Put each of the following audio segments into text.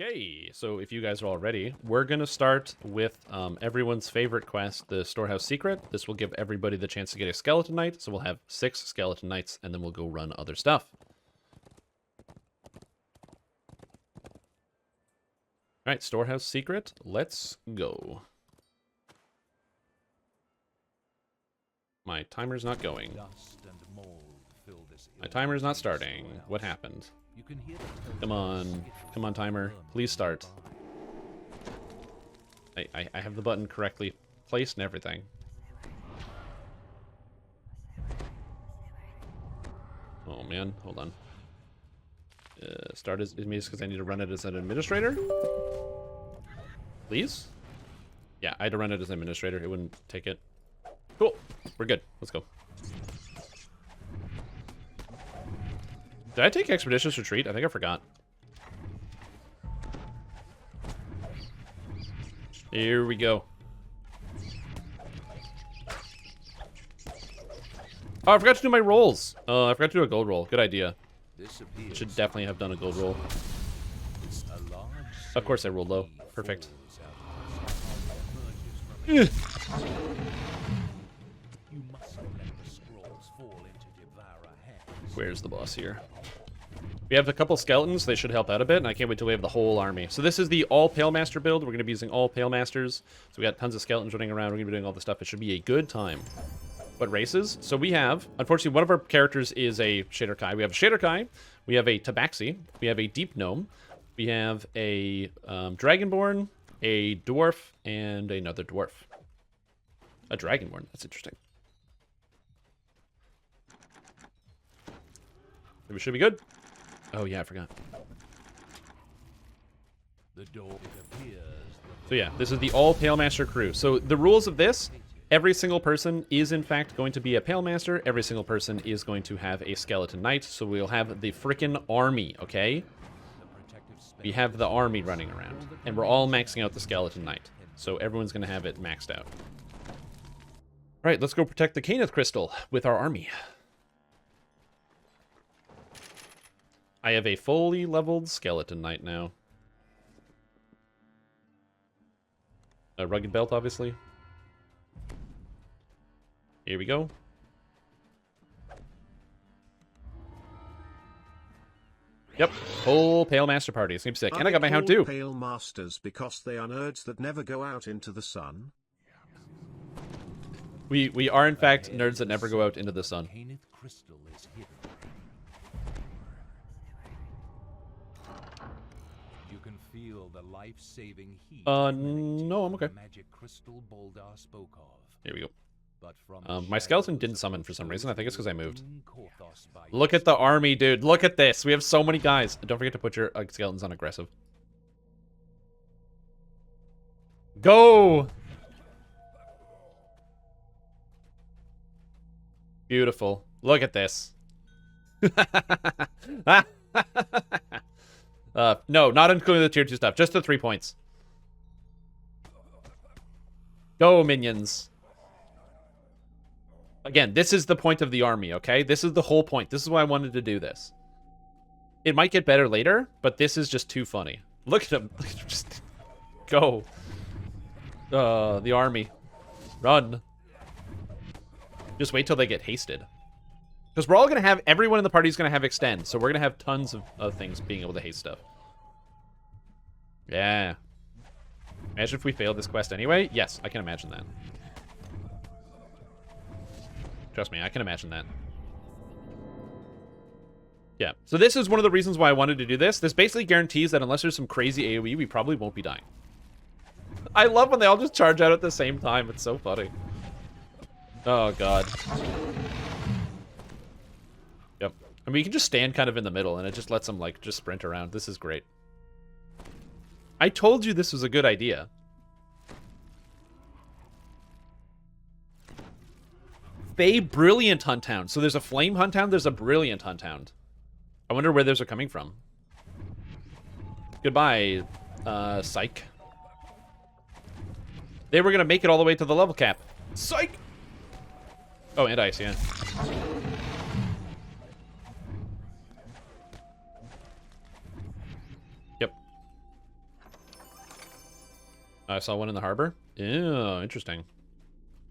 Okay, so if you guys are all ready, we're going to start with everyone's favorite quest, the Storehouse Secret. This will give everybody the chance to get a Skeleton Knight, so we'll have 6 Skeleton Knights, and then we'll go run other stuff. Alright, Storehouse Secret, let's go. My timer's not going. My timer's not starting. What happened? Come on. Come on, timer. Please start. I have the button correctly placed and everything. Oh, man. Hold on. Start as me because I need to run it as an administrator? Please? Yeah, I had to run it as an administrator. It wouldn't take it. Cool. We're good. Let's go. Did I take Expeditious Retreat? I think I forgot. Here we go. Oh, I forgot to do my rolls. I forgot to do a gold roll. Good idea. Should definitely have done a gold roll. Of course I rolled low. Perfect. Where's the boss here? We have a couple skeletons. They should help out a bit, and I can't wait till we have the whole army. So this is the all Pale Master build. We're going to be using all Pale Masters. So we got tons of skeletons running around. We're going to be doing all this stuff. It should be a good time. What races? So we have, unfortunately, one of our characters is a Shader Kai. We have a Shader Kai. We have a Tabaxi. We have a Deep Gnome. We have a Dragonborn, a Dwarf, and another Dwarf. A Dragonborn. That's interesting. We should be good. Oh, yeah, I forgot. So yeah, this is the all Pale Master crew. So the rules of this, every single person is in fact going to be a Pale Master. Every single person is going to have a Skeleton Knight. So we'll have the frickin' army, okay? We have the army running around. And we're all maxing out the Skeleton Knight. So everyone's going to have it maxed out. All right, let's go protect the Caneth Crystal with our army. I have a fully leveled Skeleton Knight now. A rugged belt, obviously. Here we go. Yep, full Pale Master party. It's gonna be sick. And I got my Hound too. Pale Masters because they are nerds that never go out into the sun. We are in fact nerds that never go out into the sun. Life-saving heat no, I'm okay. Magic crystal Boldar spoke of. Here we go. But from My skeleton didn't summon for some reason. I think it's because I moved. Look at the army, dude. Look at this. We have so many guys. Don't forget to put your skeletons on aggressive. Go! Beautiful. Look at this. No, not including the tier 2 stuff. Just the 3 points. Go, minions. Again, this is the point of the army, okay? This is the whole point. This is why I wanted to do this. It might get better later, but this is just too funny. Look at him. Just go. The army. Run. Just wait till they get hasted. Because we're all going to have, everyone in the party is going to have extend. So we're going to have tons of things being able to haste stuff. Yeah. Imagine if we failed this quest anyway. Yes, I can imagine that. Trust me, I can imagine that. Yeah, so this is one of the reasons why I wanted to do this. This basically guarantees that unless there's some crazy AoE, we probably won't be dying. I love when they all just charge out at the same time. It's so funny. Oh, God. Yep. I mean, you can just stand kind of in the middle, and it just lets them, like, just sprint around. This is great. I told you this was a good idea. Fey Brilliant Hunthound. So there's a Flame Hunthound, there's a Brilliant Hunthound. I wonder where those are coming from. Goodbye, Psych. They were going to make it all the way to the level cap. Psych! Oh, and ice, yeah. Yep. I saw one in the harbor. Ew, interesting.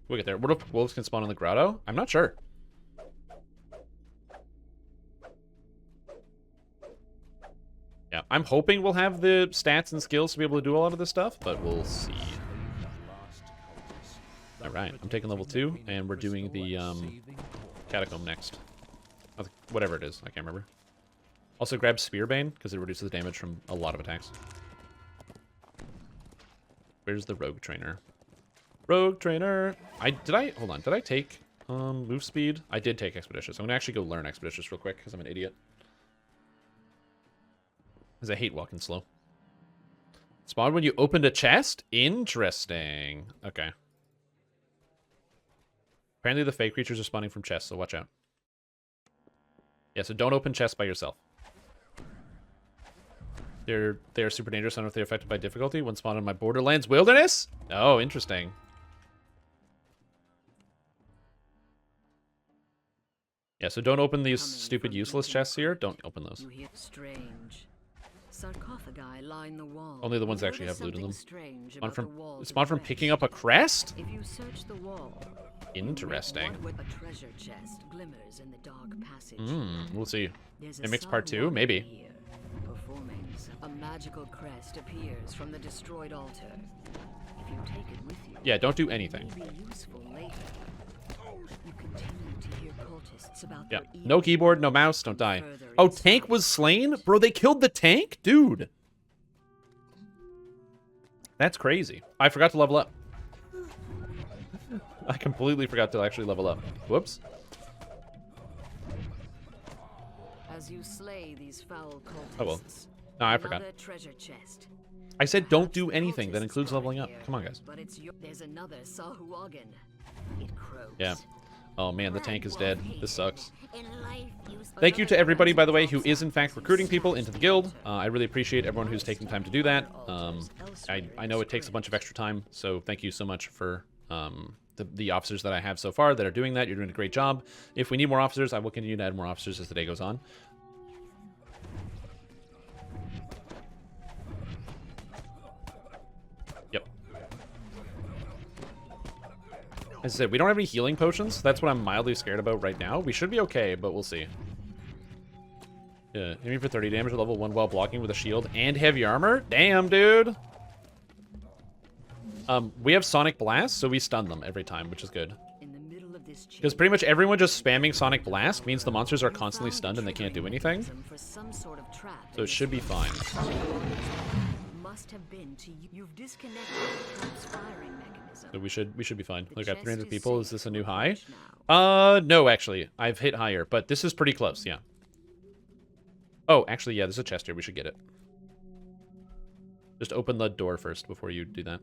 We'll get there. What if wolves can spawn in the grotto? I'm not sure. Yeah, I'm hoping we'll have the stats and skills to be able to do a lot of this stuff, but we'll see. Alright, I'm taking level 2, and we're doing the catacomb next. Whatever it is, I can't remember. Also grab Spearbane, because it reduces the damage from a lot of attacks. Where's the rogue trainer? Rogue trainer! Hold on, did I take move speed? I did take Expeditious. I'm gonna actually go learn Expeditious real quick, because I'm an idiot. Because I hate walking slow. Spawn when you opened a chest? Interesting. Okay. Apparently the fake creatures are spawning from chests, so watch out. Yeah, so don't open chests by yourself. They're super dangerous. I don't know if they're affected by difficulty. When spawned on my Borderlands wilderness? Oh, interesting. Yeah, so don't open these stupid useless chests here. Don't open those. Strange. Sarcophagi line the wall. Only the ones that actually have loot in them. Spawn from picking up a crest? If you search the wall, interesting. a treasure chest glimmers in the dark passage. We'll see. There's It makes part 2, maybe. here. Performings. A magical crest appears from the destroyed altar. If you take it with you, Yeah, don't do anything. it may be useful later. You continue to hear cultists about Yeah. their No evil keyboard, no mouse, don't die. further Oh, its tank fight. was slain? Bro, they killed the tank? Dude. That's crazy. I forgot to level up. I completely forgot to actually level up. Whoops. As you slay these foul cultists, Oh, well. No, I forgot. another treasure chest. I said don't do Perhaps anything. That cultists includes guard leveling up. here, Come on, guys. But there's another Sahuagin. It croaks. Yeah. Oh, man, the tank is dead. This sucks. In life, Thank you to everybody, by the way, who is in fact recruiting people into the guild. I really appreciate everyone who's taking time to do that. I know it takes a bunch of extra time, so thank you so much for the officers that I have so far that are doing that. You're doing a great job. If we need more officers, I will continue to add more officers as the day goes on. Yep. As I said, we don't have any healing potions. That's what I'm mildly scared about right now. We should be okay, but we'll see. Yeah, aiming for 30 damage at level 1 while blocking with a shield and heavy armor? Damn, dude! We have Sonic Blast, so we stun them every time, which is good. in the middle of this Because pretty much everyone just spamming Sonic Blast means the monsters are constantly stunned and they can't do anything. For some sort of trap So it should be fine. must have been to you. You've disconnected the trap's firing mechanism. So we should be fine. The Look, at chest 300 is people. Is safe this a for new high? launch now. No, actually. I've hit higher, but this is pretty close, yeah. Oh, actually, yeah, there's a chest here. We should get it. Just open the door first before you do that.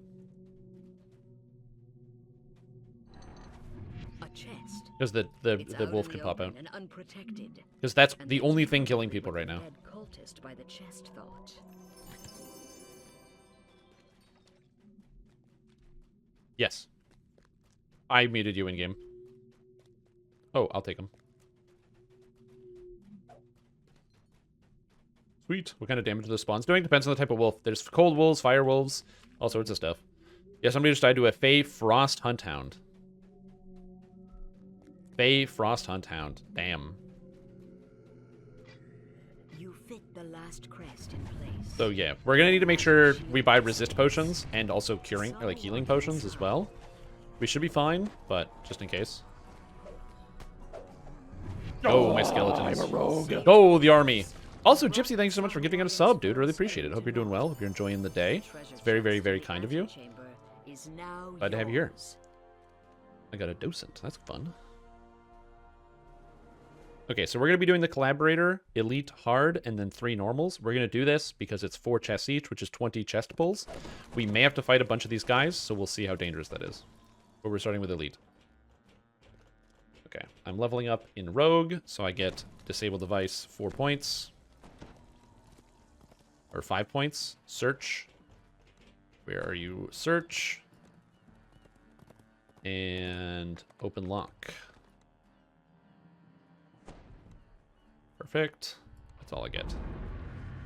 A chest. Because the It's out wolf in can the pop out. open and unprotected. Because that's And the that's only thing exactly killing people what right the now. dead cultist by the chest thought. Yes. I muted you in-game. Oh, I'll take him. Sweet. What kind of damage are the spawns doing? Depends on the type of wolf. There's cold wolves, fire wolves, all sorts of stuff. Yeah, somebody just died to a Fey Frost Hunt Hound. Fey Frost Hunt Hound. Damn. You fit the last crest in place. So yeah, we're gonna need to make sure we buy resist potions and also curing, or like healing potions as well. We should be fine, but just in case. Oh, my skeletons. I'm a rogue. Oh, the army. Also, Gypsy, thanks so much for giving out a sub, dude. Really appreciate it. Hope you're doing well. Hope you're enjoying the day. It's very, very, very kind of you. Glad to have you here. I got a docent. That's fun. Okay, so we're going to be doing the Collaborator, Elite, Hard, and then 3 normals. We're going to do this because it's 4 chests each, which is 20 chest pulls. We may have to fight a bunch of these guys, so we'll see how dangerous that is. But we're starting with Elite. Okay, I'm leveling up in Rogue, so I get Disable Device 4 points. Or 5 points. Search. Where are you? Search. And Open Lock. Perfect. That's all I get.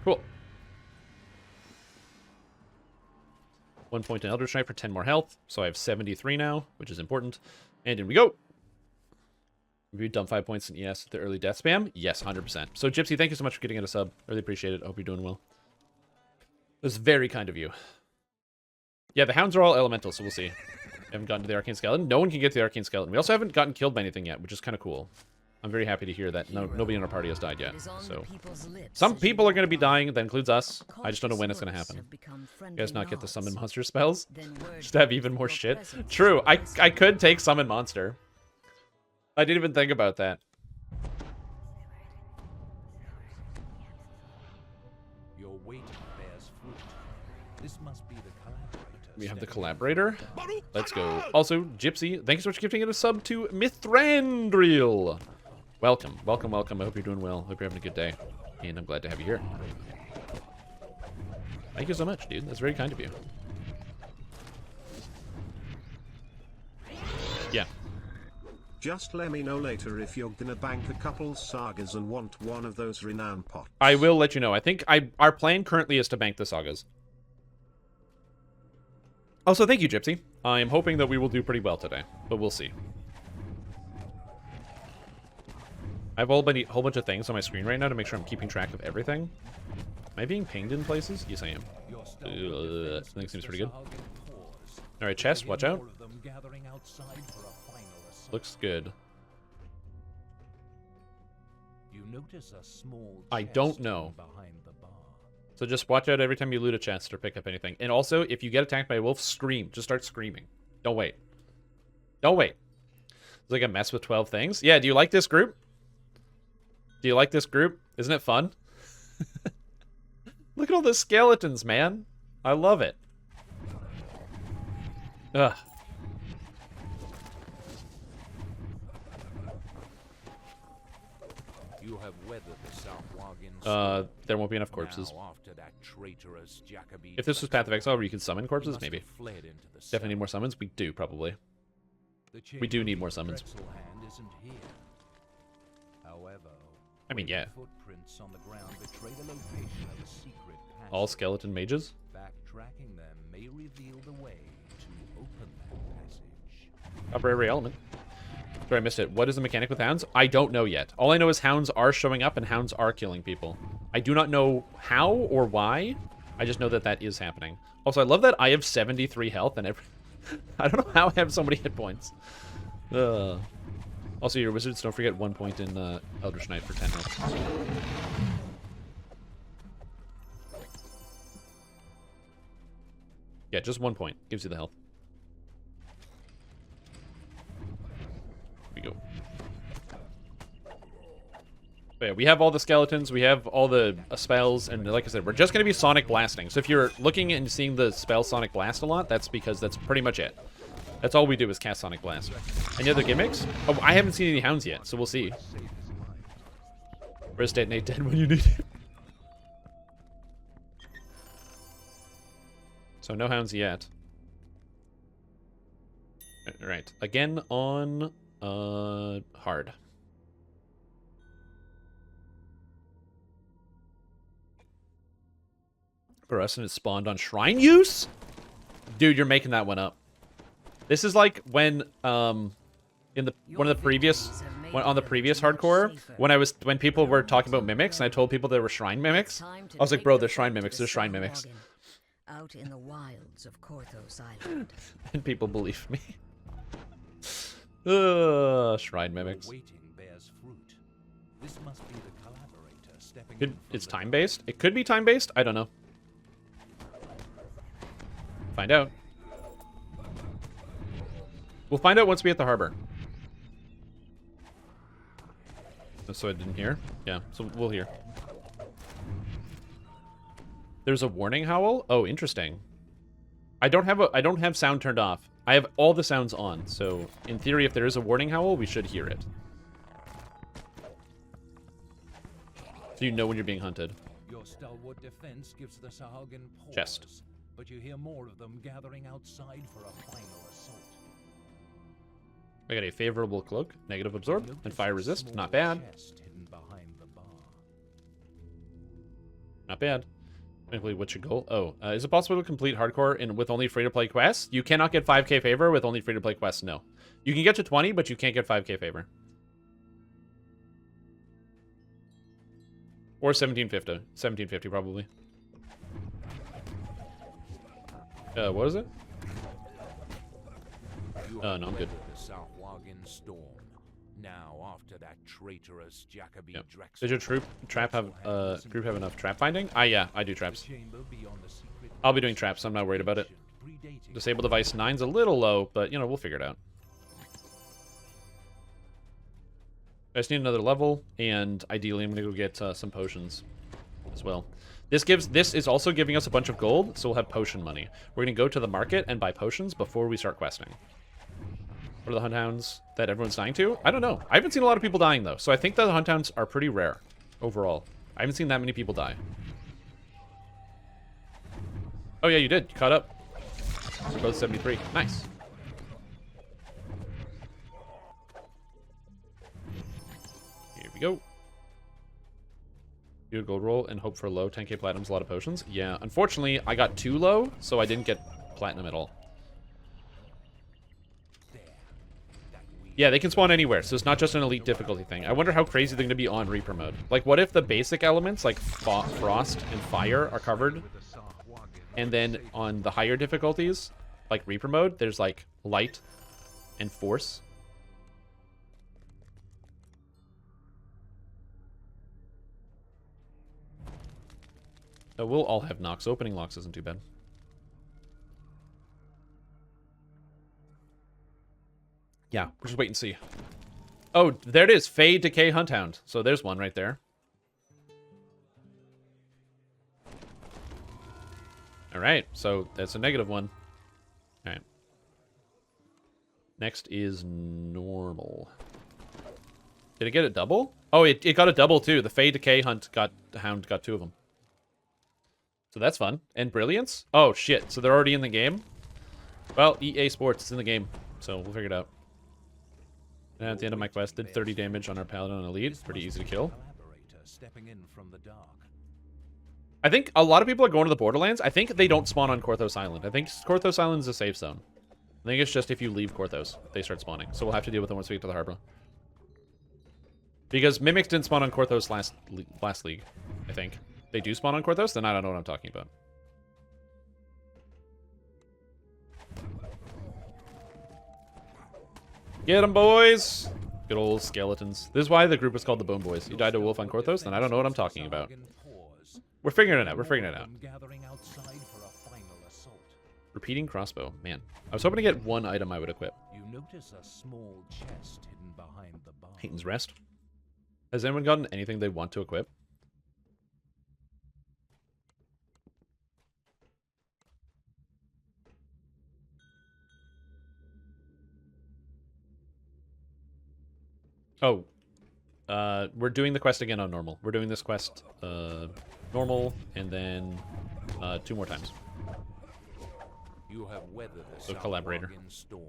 Cool. 1 point in Eldritch Knight for 10 more health. So I have 73 now, which is important. And in we go. Have you done 5 points in ES with the early death spam? Yes, 100%. So Gypsy, thank you so much for getting in a sub. Really appreciate it. I hope you're doing well. That's very kind of you. Yeah, the hounds are all elemental, so we'll see. Haven't gotten to the Arcane Skeleton. No one can get to the Arcane Skeleton. We also haven't gotten killed by anything yet, which is kind of cool. I'm very happy to hear that nobody in our party has died yet. So some people are going to be dying. That includes us. I just don't know when it's going to happen. You guys not get the summon monster spells? Just have even more shit. True. I could take summon monster. I didn't even think about that. Your wait bears fruit. This must be the collaborator. We have the collaborator. Let's go. Also, Gypsy, thank you so much for gifting it a sub to Mithrandriel. Welcome, welcome, welcome. I hope you're doing well. Hope you're having a good day. And I'm glad to have you here. Thank you so much, dude. That's very kind of you. Yeah. Just let me know later if you're gonna bank a couple sagas and want one of those renown pots. I will let you know. I think our plan currently is to bank the sagas. Also, thank you, Gypsy. I'm hoping that we will do pretty well today, but we'll see. I have a whole bunch of things on my screen right now to make sure I'm keeping track of everything. Am I being pinged in places? Yes, I am. Something seems pretty good. Alright, chest, watch out. Looks good. You notice a small I don't know. behind the bar. So just watch out every time you loot a chest or pick up anything. And also, if you get attacked by a wolf, scream. Just start screaming. Don't wait. Don't wait. It's like a mess with 12 things. Yeah, do you like this group? Do you like this group? Isn't it fun? Look at all the skeletons, man. I love it. Ugh. You have weathered the Southwagon there won't be enough corpses. Now, after that traitorous Jacobite If this was Path of Exile where you could summon you corpses, must maybe. have fled into the Definitely need more summons. We do, probably. The We do need more summons. Pretzel hand isn't here. However, I mean, yeah. footprints on the ground betray the location of a secret passage. All skeleton mages? Backtracking them may reveal the way to open that passage. Upper every element. Sorry, I missed it. What is the mechanic with hounds? I don't know yet. All I know is hounds are showing up and hounds are killing people. I do not know how or why. I just know that that is happening. Also, I love that I have 73 health and I don't know how I have so many hit points. Also, your wizards, don't forget 1 point in Eldritch Knight for 10 health. Yeah, just 1 point. Gives you the health. Here we go. But yeah, we have all the skeletons, we have all the spells, and like I said, we're just going to be Sonic Blasting. So if you're looking and seeing the spell Sonic Blast a lot, that's because that's pretty much it. That's all we do is cast Sonic Blast. Any other gimmicks? Oh, I haven't seen any hounds yet, so we'll see. Where's Detonate dead when you need it? So no hounds yet. Alright, again on hard. For us, and it spawned on shrine use? Dude, you're making that one up. This is like when in the on the previous hardcore when people were talking about mimics and I told people there were shrine mimics. I was like, bro, there's shrine mimics. There's shrine mimics. Out in the wilds of Korthos Island. And people believe me. Shrine mimics. Waiting bears fruit. This must be the collaborator stepping It's time based. It could be time based. I don't know. Find out. We'll find out once we hit the harbor. So I didn't hear? Yeah, so we'll hear. There's a warning howl? Oh, interesting. I don't have sound turned off. I have all the sounds on, so in theory if there is a warning howl, we should hear it. So you know when you're being hunted. Your stalwart defense gives the Sahagan pause, Chest. but you hear more of them gathering outside for a final assault. I got a favorable cloak, negative absorb, and fire resist. Not bad. Chest hidden behind the bar. Not bad. Maybe what's your goal? Oh, is it possible to complete hardcore with only free-to-play quests? You cannot get 5k favor with only free-to-play quests, no. You can get to 20, but you can't get 5k favor. Or 1750. 1750, probably. What is it? Oh, no, I'm good. Now, after that traitorous Jacoby Yep. Did your group have enough trap finding? Yeah, I do traps. I'll be doing traps. I'm not worried about it. Disable device 9's a little low, but you know, we'll figure it out. I just need another level, and ideally I'm gonna go get some potions as well. This is also giving us a bunch of gold, so we'll have potion money. We're gonna go to the market and buy potions before we start questing. What are the Hounds that everyone's dying to? I don't know. I haven't seen a lot of people dying, though. So I think the Hounds are pretty rare, overall. I haven't seen that many people die. Oh, yeah, you did. You caught up. We're both 73. Nice. Here we go. Do a gold roll and hope for low. 10k platinum's a lot of potions. Yeah, unfortunately, I got too low, so I didn't get platinum at all. Yeah, they can spawn anywhere, so it's not just an elite difficulty thing. I wonder how crazy they're going to be on Reaper mode. Like, what if the basic elements, like frost and fire, are covered? And then on the higher difficulties, like Reaper mode, there's, like, light and force. So we'll all have knocks. Opening locks isn't too bad. Yeah, we'll just wait and see. Oh, there it is. Fade Decay Hunt Hound. So there's one right there. Alright, so that's a negative one. Alright. Next is normal. Did it get a double? Oh, it got a double too. The Fade Decay Hound got 2 of them. So that's fun. And Brilliance? Oh, shit. So they're already in the game? Well, EA Sports is in the game. So we'll figure it out. And at the end of my quest, did 30 damage on our Paladin and Elite. Pretty easy to kill. I think a lot of people are going to the Borderlands. I think they don't spawn on Korthos Island. I think Korthos Island is a safe zone. I think it's just if you leave Korthos, they start spawning. So we'll have to deal with them once we get to the harbor. Because Mimics didn't spawn on Korthos last league, I think. They do spawn on Korthos? Then I don't know what I'm talking about. Get them, boys! Good old skeletons. This is why the group is called the Bone Boys. You died to a wolf on Korthos, then I don't know what I'm talking about. We're figuring it out. We're figuring it out. Repeating crossbow. Man. I was hoping to get one item I would equip. You notice a small chest hidden behind the bar. Hayton's Rest. Has anyone gotten anything they want to equip? Oh, we're doing the quest again on normal. We're doing this quest normal, and then 2 more times. You have weathered the So collaborator. storm.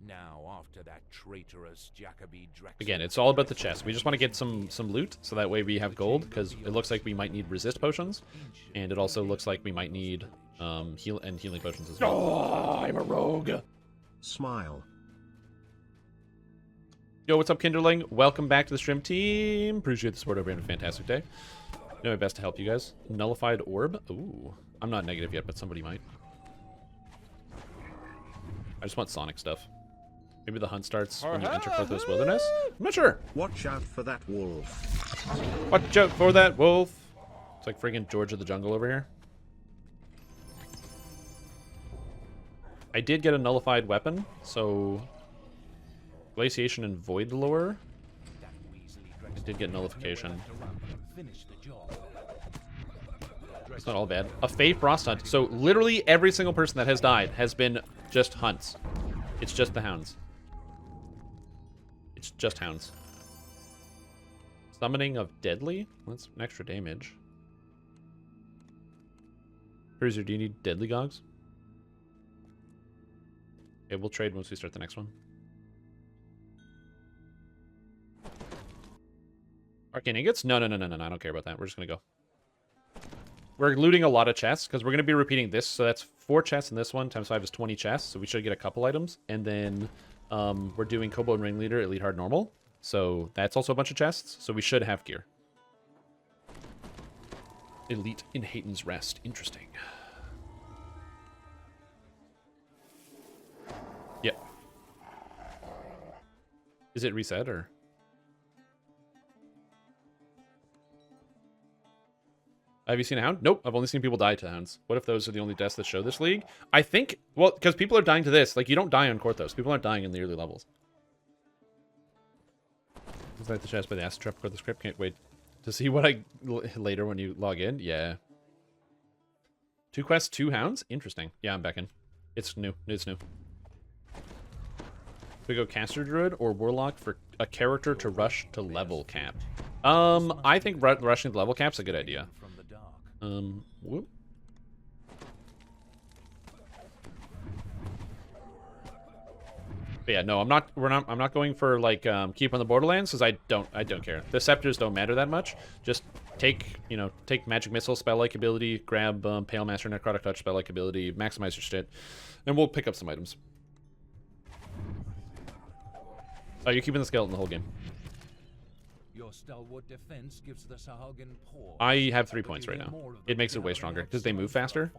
Now, after that traitorous Jacoby Again, it's all about the chest. We just want to get some loot, so that way we have gold, because it looks like we might need resist potions, and it also looks like we might need healing potions as well. Oh, I'm a rogue. Smile. Yo, what's up, Kinderling? Welcome back to the stream team. Appreciate the support over here. Have a fantastic day. Do my best to help you guys. Nullified orb. Ooh, I'm not negative yet, but somebody might. I just want Sonic stuff. Maybe the hunt starts when you enter Korthos Wilderness? I'm not sure. Watch out for that wolf. Watch out for that wolf. It's like friggin' George of the Jungle over here. I did get a nullified weapon, so... Glaciation and Void Lore. I did get nullification. It's not all bad. A Fey Frost Hunt. So literally every single person that has died has been just hunts. It's just the Hounds. It's just Hounds. Summoning of Deadly? That's an extra damage. Cruiser, do you need Deadly Gogs? Okay, we'll trade once we start the next one. Arcane Ingots? No, I don't care about that. We're just gonna go. we're looting a lot of chests because we're going to be repeating this. So that's 4 chests in this one. Times 5 is 20 chests. So we should get a couple items. And then we're doing Kobold and Ringleader, Elite Hard Normal. So that's also a bunch of chests. So we should have gear. Elite in Hayton's Rest. Interesting. Yep. Is it reset or? Have you seen a Hound? Nope, I've only seen people die to Hounds. What if those are the only deaths that show this league? I think, well, because people are dying to this. Like, you don't die on Korthos. People aren't dying in the early levels. Is that the chest by the acid trap for the script? Can't wait to see what I later when you log in. Yeah. 2 quests, 2 Hounds? Interesting. Yeah, I'm back in. It's new. It's new. We go Caster Druid or Warlock for a character to rush to level cap. I think rushing to level cap's a good idea. Whoop. But yeah, no, I'm not going for like keep on the Borderlands because I don't care. The scepters don't matter that much. Just take magic missile spell like ability, grab Pale Master Necrotic Touch spell like ability, maximize your shit, and we'll pick up some items. Oh, you're keeping the skeleton the whole game. Your stalwart defense gives the Sahagan pause. I have 3 points right now. It makes it way stronger because they move faster.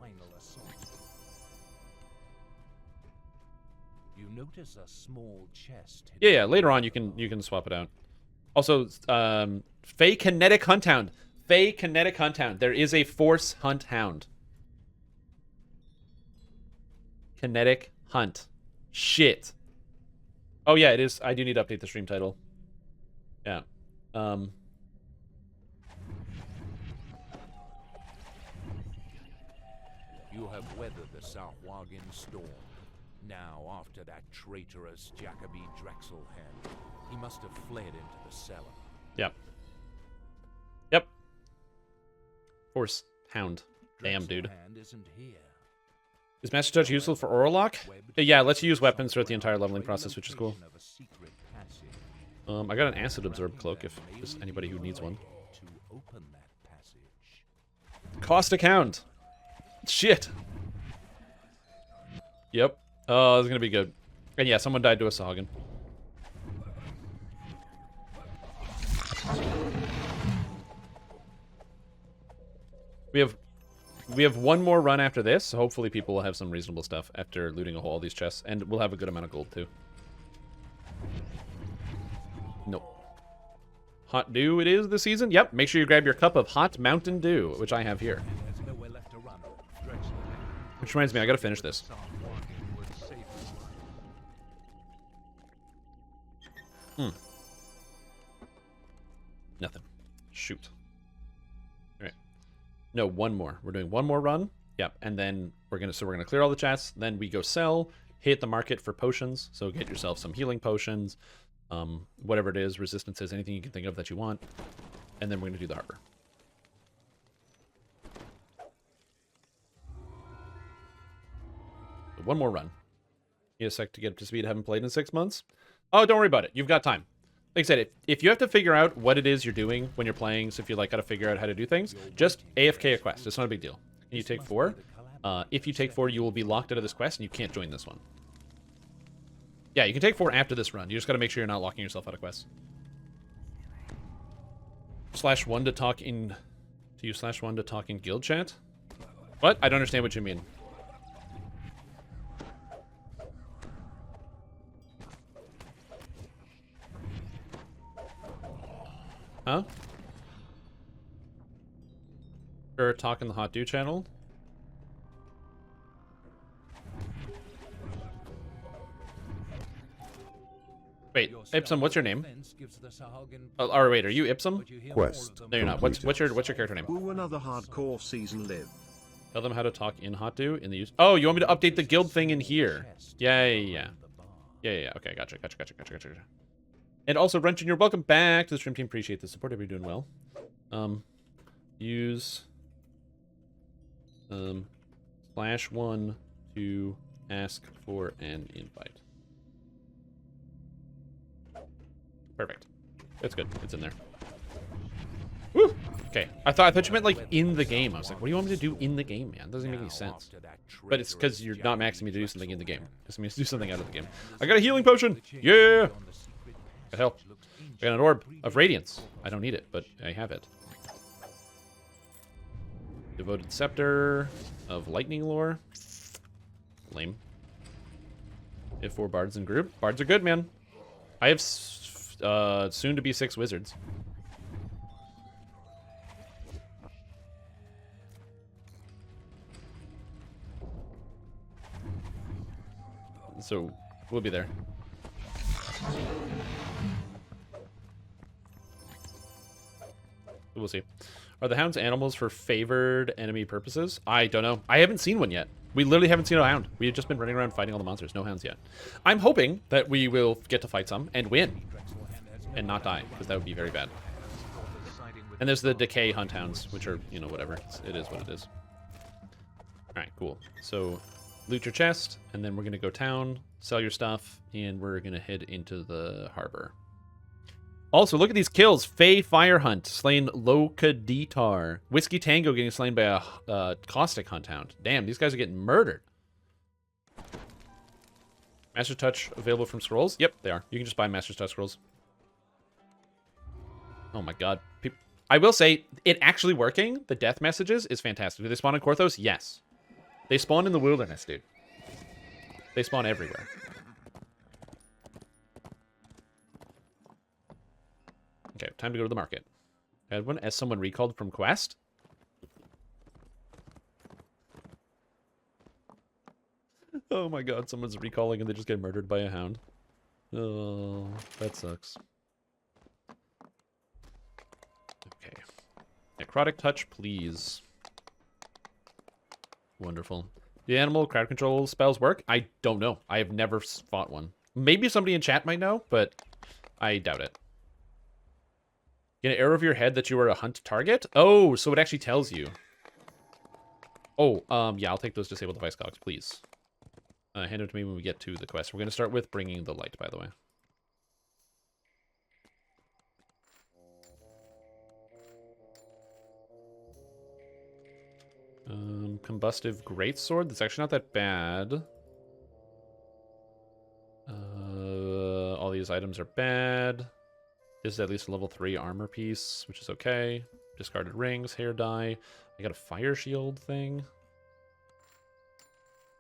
You notice a small chest. Yeah, later on you can swap it out. Also, Fey Kinetic Hunt Hound. Fey Kinetic Hunt Hound. There is a Force Hunt Hound. Kinetic Hunt. Shit. Oh yeah, it is. I do need to update the stream title. Yeah. You have weathered the Sahuagin storm. Now, after that traitorous Jacoby Drexelhand, he must have fled into the cellar. Yep. Yep. Force Hound. Damn, dude. Isn't here. Is Master Touch useful for Orlock? Yeah, lets you use weapons throughout the entire leveling process, which is cool. I got an Acid Absorb Cloak if there's anybody who needs one. Caustic Hound! Shit! Yep. Oh, this is gonna be good. And yeah, someone died to a Sahagan. We have one more run after this, so hopefully people will have some reasonable stuff after looting all these chests, and we'll have a good amount of gold too. Nope. Hot Dew it is this season? Yep, make sure you grab your cup of hot Mountain Dew, which I have here. Which reminds me, I gotta finish this. Nothing. Shoot. Alright. No, one more. We're doing one more run. Yep, and then we're gonna clear all the chests, then we go sell, hit the market for potions, so get yourself some healing potions, whatever it is, resistances, anything you can think of that you want, and then we're gonna do the harbor. So one more run. Need a sec to get up to speed. Haven't played in 6 months. Oh, don't worry about it. You've got time. Like I said, if you have to figure out what it is you're doing when you're playing, so if you like gotta figure out how to do things, just AFK a quest. It's not a big deal. And you take 4. If you take 4, you will be locked out of this quest and you can't join this one. Yeah, you can take 4 after this run. You just gotta make sure you're not locking yourself out of quests. /1 to talk in... To use /1 to talk in guild chat? What? I don't understand what you mean. Huh? Or talk in the Hot Dew channel? Wait, Ipsum, what's your name? Oh, wait, are you Ipsum? Quest. No, you're not. What's your character name? Ooh, another hardcore season live. Tell them how to talk in Hot Dew in the use. Oh, you want me to update the guild thing in here? Yeah. Okay, gotcha. And also, Wrench, you're welcome back to the stream team. Appreciate the support. Everybody doing well. Use /1 to ask for an invite. Perfect. It's good. It's in there. Woo! Okay, I thought you meant like in the game. I was like, what do you want me to do in the game, man? It doesn't make any sense. But it's because you're not maxing me to do something in the game. This means to do something out of the game. I got a healing potion. Yeah. Got help. I got an orb of radiance. I don't need it, but I have it. Devoted scepter of lightning lore. Lame. We have 4 bards in group. Bards are good, man. I have soon to be 6 wizards. So we'll be there. We'll see. Are the hounds animals for favored enemy purposes? I don't know. I haven't seen one yet. We literally haven't seen a hound. We have just been running around fighting all the monsters. No hounds yet. I'm hoping that we will get to fight some and win. And not die, because that would be very bad. And there's the decay hunt hounds, which are, you know, whatever. It is what it is. Alright, cool. So, loot your chest, and then we're going to go town, sell your stuff, and we're going to head into the harbor. Also, look at these kills. Faye Firehunt slain Lokaditar. Whiskey Tango getting slain by a Caustic Hunt Hound. Damn, these guys are getting murdered. Master Touch available from scrolls? Yep, they are. You can just buy Master Touch scrolls. Oh my god. I will say, it actually working, the death messages, is fantastic. Do they spawn in Korthos? Yes. They spawn in the wilderness, dude. They spawn everywhere. Okay, time to go to the market. Edwin, as someone recalled from Quest? Oh my god, someone's recalling and they just get murdered by a hound. Oh, that sucks. Okay. Necrotic touch, please. Wonderful. The animal crowd control spells work? I don't know. I have never fought one. Maybe somebody in chat might know, but I doubt it. Get an arrow over your head that you are a hunt target? Oh, so it actually tells you. Oh, yeah, I'll take those disabled device cogs, please. Hand them to me when we get to the quest. We're going to start with bringing the light, by the way. Combustive greatsword. That's actually not that bad. All these items are bad. This is at least a level 3 armor piece, which is okay. Discarded rings, hair dye. I got a fire shield thing.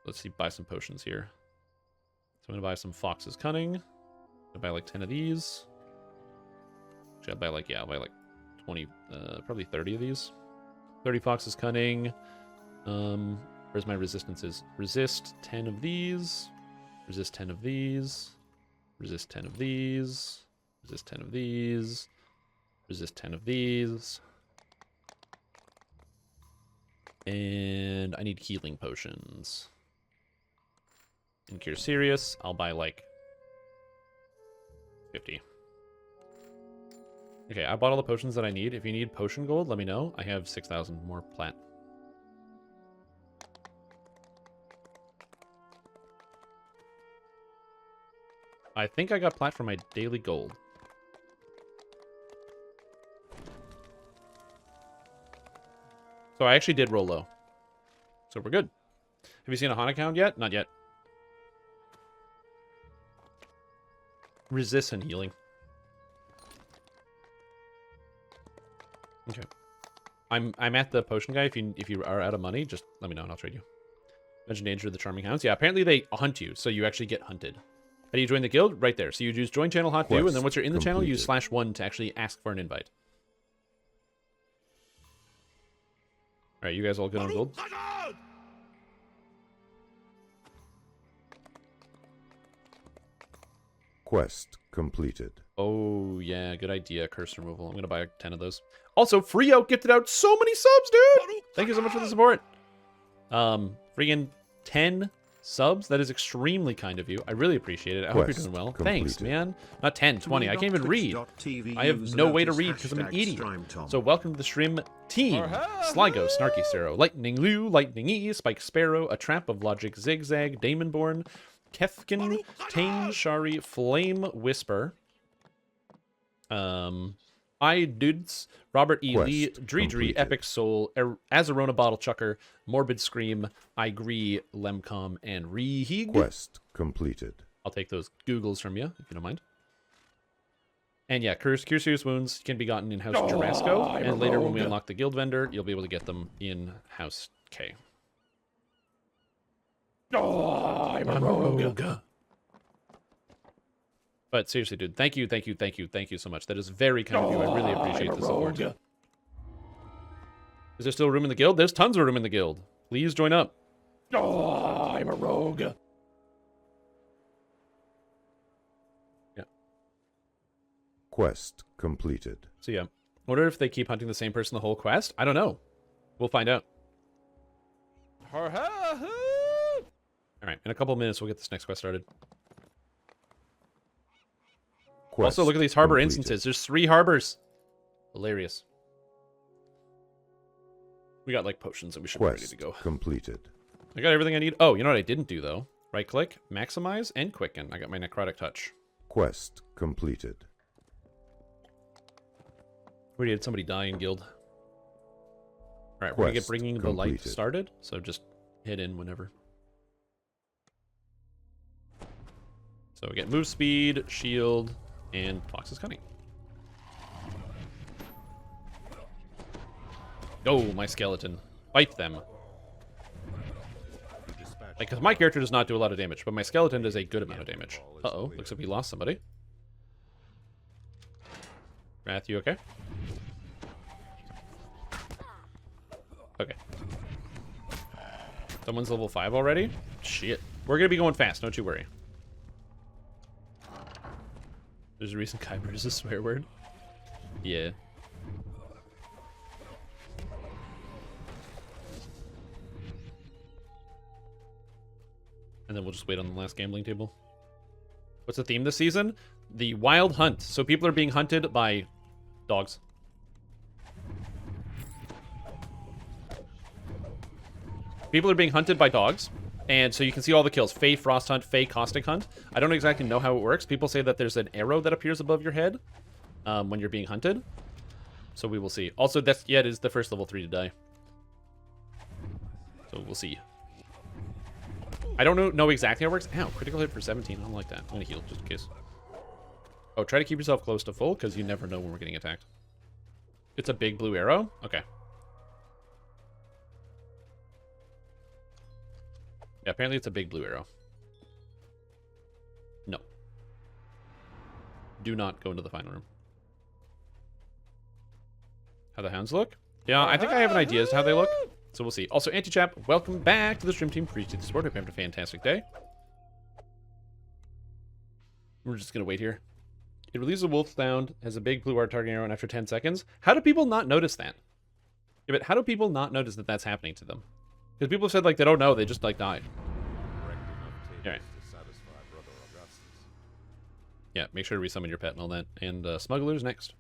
Let's see, buy some potions here. So I'm gonna buy some Fox's Cunning. I'll buy like 10 of these. Actually, I'll buy like, yeah, I'll buy like 20, probably 30 of these. 30 Fox's Cunning. Where's my resistances? Resist 10 of these. Resist 10 of these. Resist 10 of these. Resist 10 of these. Resist 10 of these. And I need healing potions. In Cure Serious, I'll buy like 50. Okay, I bought all the potions that I need. If you need potion gold, let me know. I have 6,000 more plat. I think I got plat for my daily gold. So I actually did roll low. So we're good. Have you seen a Haunted Hound yet? Not yet. Resist and healing. Okay. I'm at the potion guy. If you are out of money, just let me know and I'll trade you. Mention danger of the charming hounds. Yeah, apparently they hunt you, so you actually get hunted. How do you join the guild? Right there. So you use join channel hot do, and then once you're in the channel, you use /1 to actually ask for an invite. Alright, you guys all good on gold? Quest completed. Oh, yeah, good idea. Curse removal. I'm going to buy 10 of those. Also, Frio gifted out so many subs, dude! Thank you so much for the support. Friggin' 10 subs. That is extremely kind of you. I really appreciate it. I hope you're doing well. Thanks, man. Not 10, 20. I can't even read. I have no way to read because I'm an idiot. So welcome to the Strim team. Sligo, Snarky Sparrow, Lightning Lou, Lightning E, Spike Sparrow, A Trap of Logic, Zigzag, Damonborn, Kefkin, Tane, Shari, Flame Whisper, I Dudes, Robert E. Lee, Quest Dredri, completed. Epic Soul, Azarona Bottle Chucker, Morbid Scream, I Agree, Lemcom, and Rehig. Quest completed. I'll take those Googles from you, if you don't mind. And yeah, Cure Serious Wounds can be gotten in House Jarasco, and later when we unlock the Guild Vendor, you'll be able to get them in House K. I'm a rogue. But seriously, dude, thank you so much. That is very kind of you. I really appreciate the support. Is there still room in the guild? There's tons of room in the guild. Please join up. I'm a rogue. Yeah. Quest completed. So yeah, wonder if they keep hunting the same person the whole quest. I don't know. We'll find out. All right, in a couple minutes, we'll get this next quest started. Quest Also, look at these harbor completed. instances. There's 3 harbors. Hilarious. We got like potions that we should be ready Quest to go. completed. I got everything I need. Oh, you know what I didn't do though? Right click, maximize, and quicken. I got my necrotic touch. Quest completed. We had somebody die in guild. Alright, we're gonna get Quest bringing the light completed. started, so just hit in whenever. So we get move speed, shield, and Fox's Cunning. Oh, my skeleton. Fight them. Like, because my character does not do a lot of damage, but my skeleton does a good amount of damage. Uh-oh, looks like we lost somebody. Wrath, you okay? Okay. Someone's level 5 already? Shit. We're gonna be going fast, don't you worry. There's a reason Kyber is a swear word. Yeah. And then we'll just wait on the last gambling table. What's the theme this season? The wild hunt. So people are being hunted by dogs. People are being hunted by dogs. And so you can see all the kills. Fey Frost Hunt, Fey Caustic Hunt. I don't exactly know how it works. People say that there's an arrow that appears above your head when you're being hunted. So we will see. Also, that's it is the first level 3 to die. So we'll see. I don't know exactly how it works. Ow, critical hit for 17. I don't like that. I'm going to heal just in case. Oh, try to keep yourself close to full because you never know when we're getting attacked. It's a big blue arrow? Okay. Yeah, apparently it's a big blue arrow. No. Do not go into the final room. How the hounds look? Yeah, I think I have an idea as to how they look. So we'll see. Also, Anti-Chap, welcome back to the stream team. Appreciate the support. Hope you're having a fantastic day. We're just going to wait here. It releases a wolf sound, has a big blue art targeting arrow, and after 10 seconds. How do people not notice that? Yeah, but how do people not notice that that's happening to them? Because people have said, like, they don't know. They just, like, died. Alright. Yeah, make sure to resummon your pet and all that. And Smuggler's next.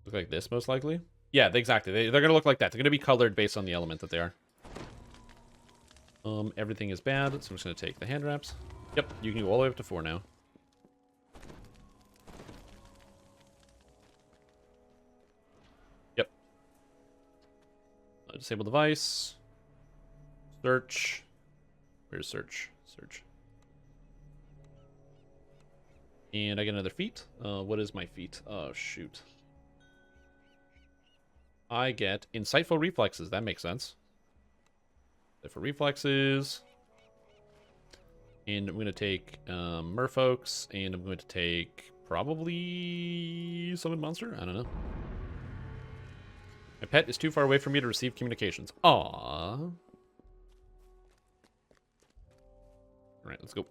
Look like this, most likely. Yeah, exactly. They're going to look like that. They're going to be colored based on the element that they are. Everything is bad, so I'm just going to take the hand wraps. Yep, you can go all the way up to 4 now. Yep. Disable device. Search. Where's search? Search. And I get another feat. What is my feat? Oh, shoot. I get Insightful Reflexes. That makes sense. For reflexes. And I'm going to take Merfolks. And I'm going to take probably Summon Monster? I don't know. My pet is too far away from me to receive communications. Aww. Alright, let's go.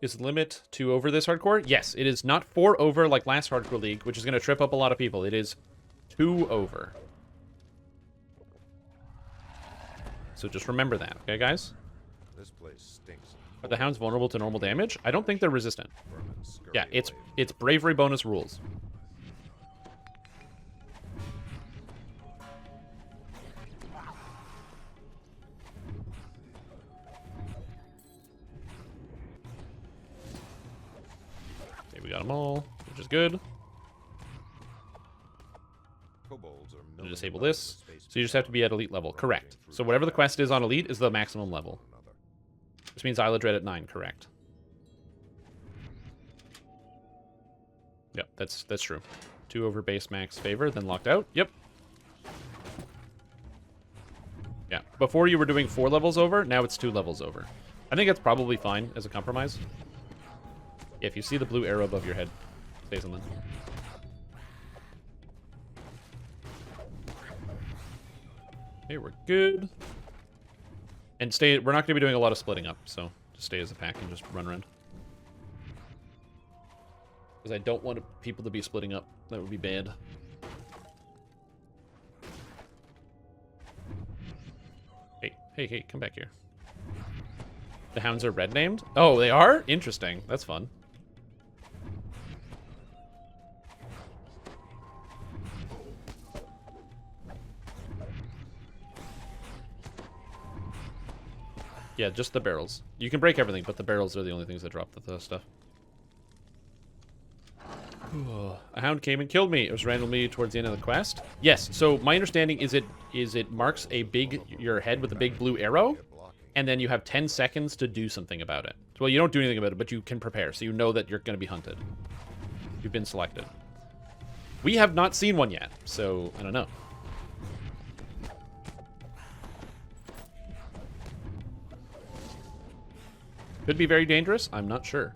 Is limit 2 over this hardcore? Yes, it is not 4 over like last hardcore league, which is going to trip up a lot of people. It is 2 over. So just remember that, okay, guys? This place stinks. Are the hounds vulnerable to normal damage? I don't think they're resistant. Yeah, it's bravery bonus rules. Got them all, which is good. Kobolds are I'm gonna milling disable about in this. the space So you just have to be at elite level. Correct. So whatever the quest is on elite is the maximum level. another. Which means Isla Dread at 9, correct. Yep, that's true. 2 over base max favor, then locked out. Yep. Yeah, before you were doing 4 levels over, now it's 2 levels over. I think that's probably fine as a compromise. Yeah, if you see the blue arrow above your head, say something. Okay, we're good. And stay, we're not going to be doing a lot of splitting up, so just stay as a pack and just run around. Because I don't want people to be splitting up. That would be bad. Hey, come back here. The hounds are red named? Oh, they are? Interesting. That's fun. Yeah, just the barrels. You can break everything, but the barrels are the only things that drop the stuff. A hound came and killed me. It was randomly towards the end of the quest. Yes, so my understanding is it marks your head with a big blue arrow, and then you have 10 seconds to do something about it. Well, you don't do anything about it, but you can prepare, so you know that you're going to be hunted. You've been selected. We have not seen one yet, so I don't know. Could be very dangerous. I'm not sure.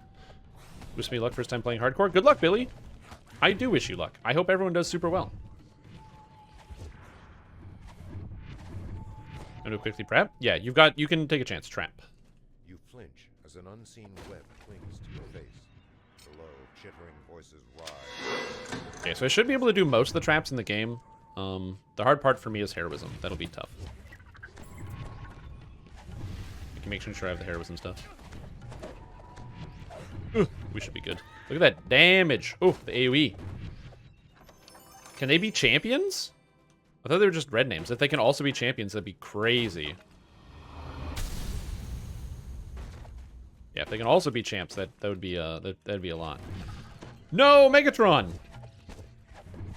Wish me luck first time playing hardcore. Good luck, Billy. I do wish you luck. I hope everyone does super well. I'm gonna quickly prep. Yeah, you can take a chance. Trap. You flinch as an unseen web clings to your face. Below, chittering voices rise. Okay, so I should be able to do most of the traps in the game. The hard part for me is heroism. That'll be tough. I can make sure I have the heroism stuff. Ooh, we should be good. Look at that damage. Oh, the AoE. Can they be champions? I thought they were just red names. If they can also be champions, that'd be crazy. Yeah, if they can also be champs, that would be that'd be a lot. No, Megatron.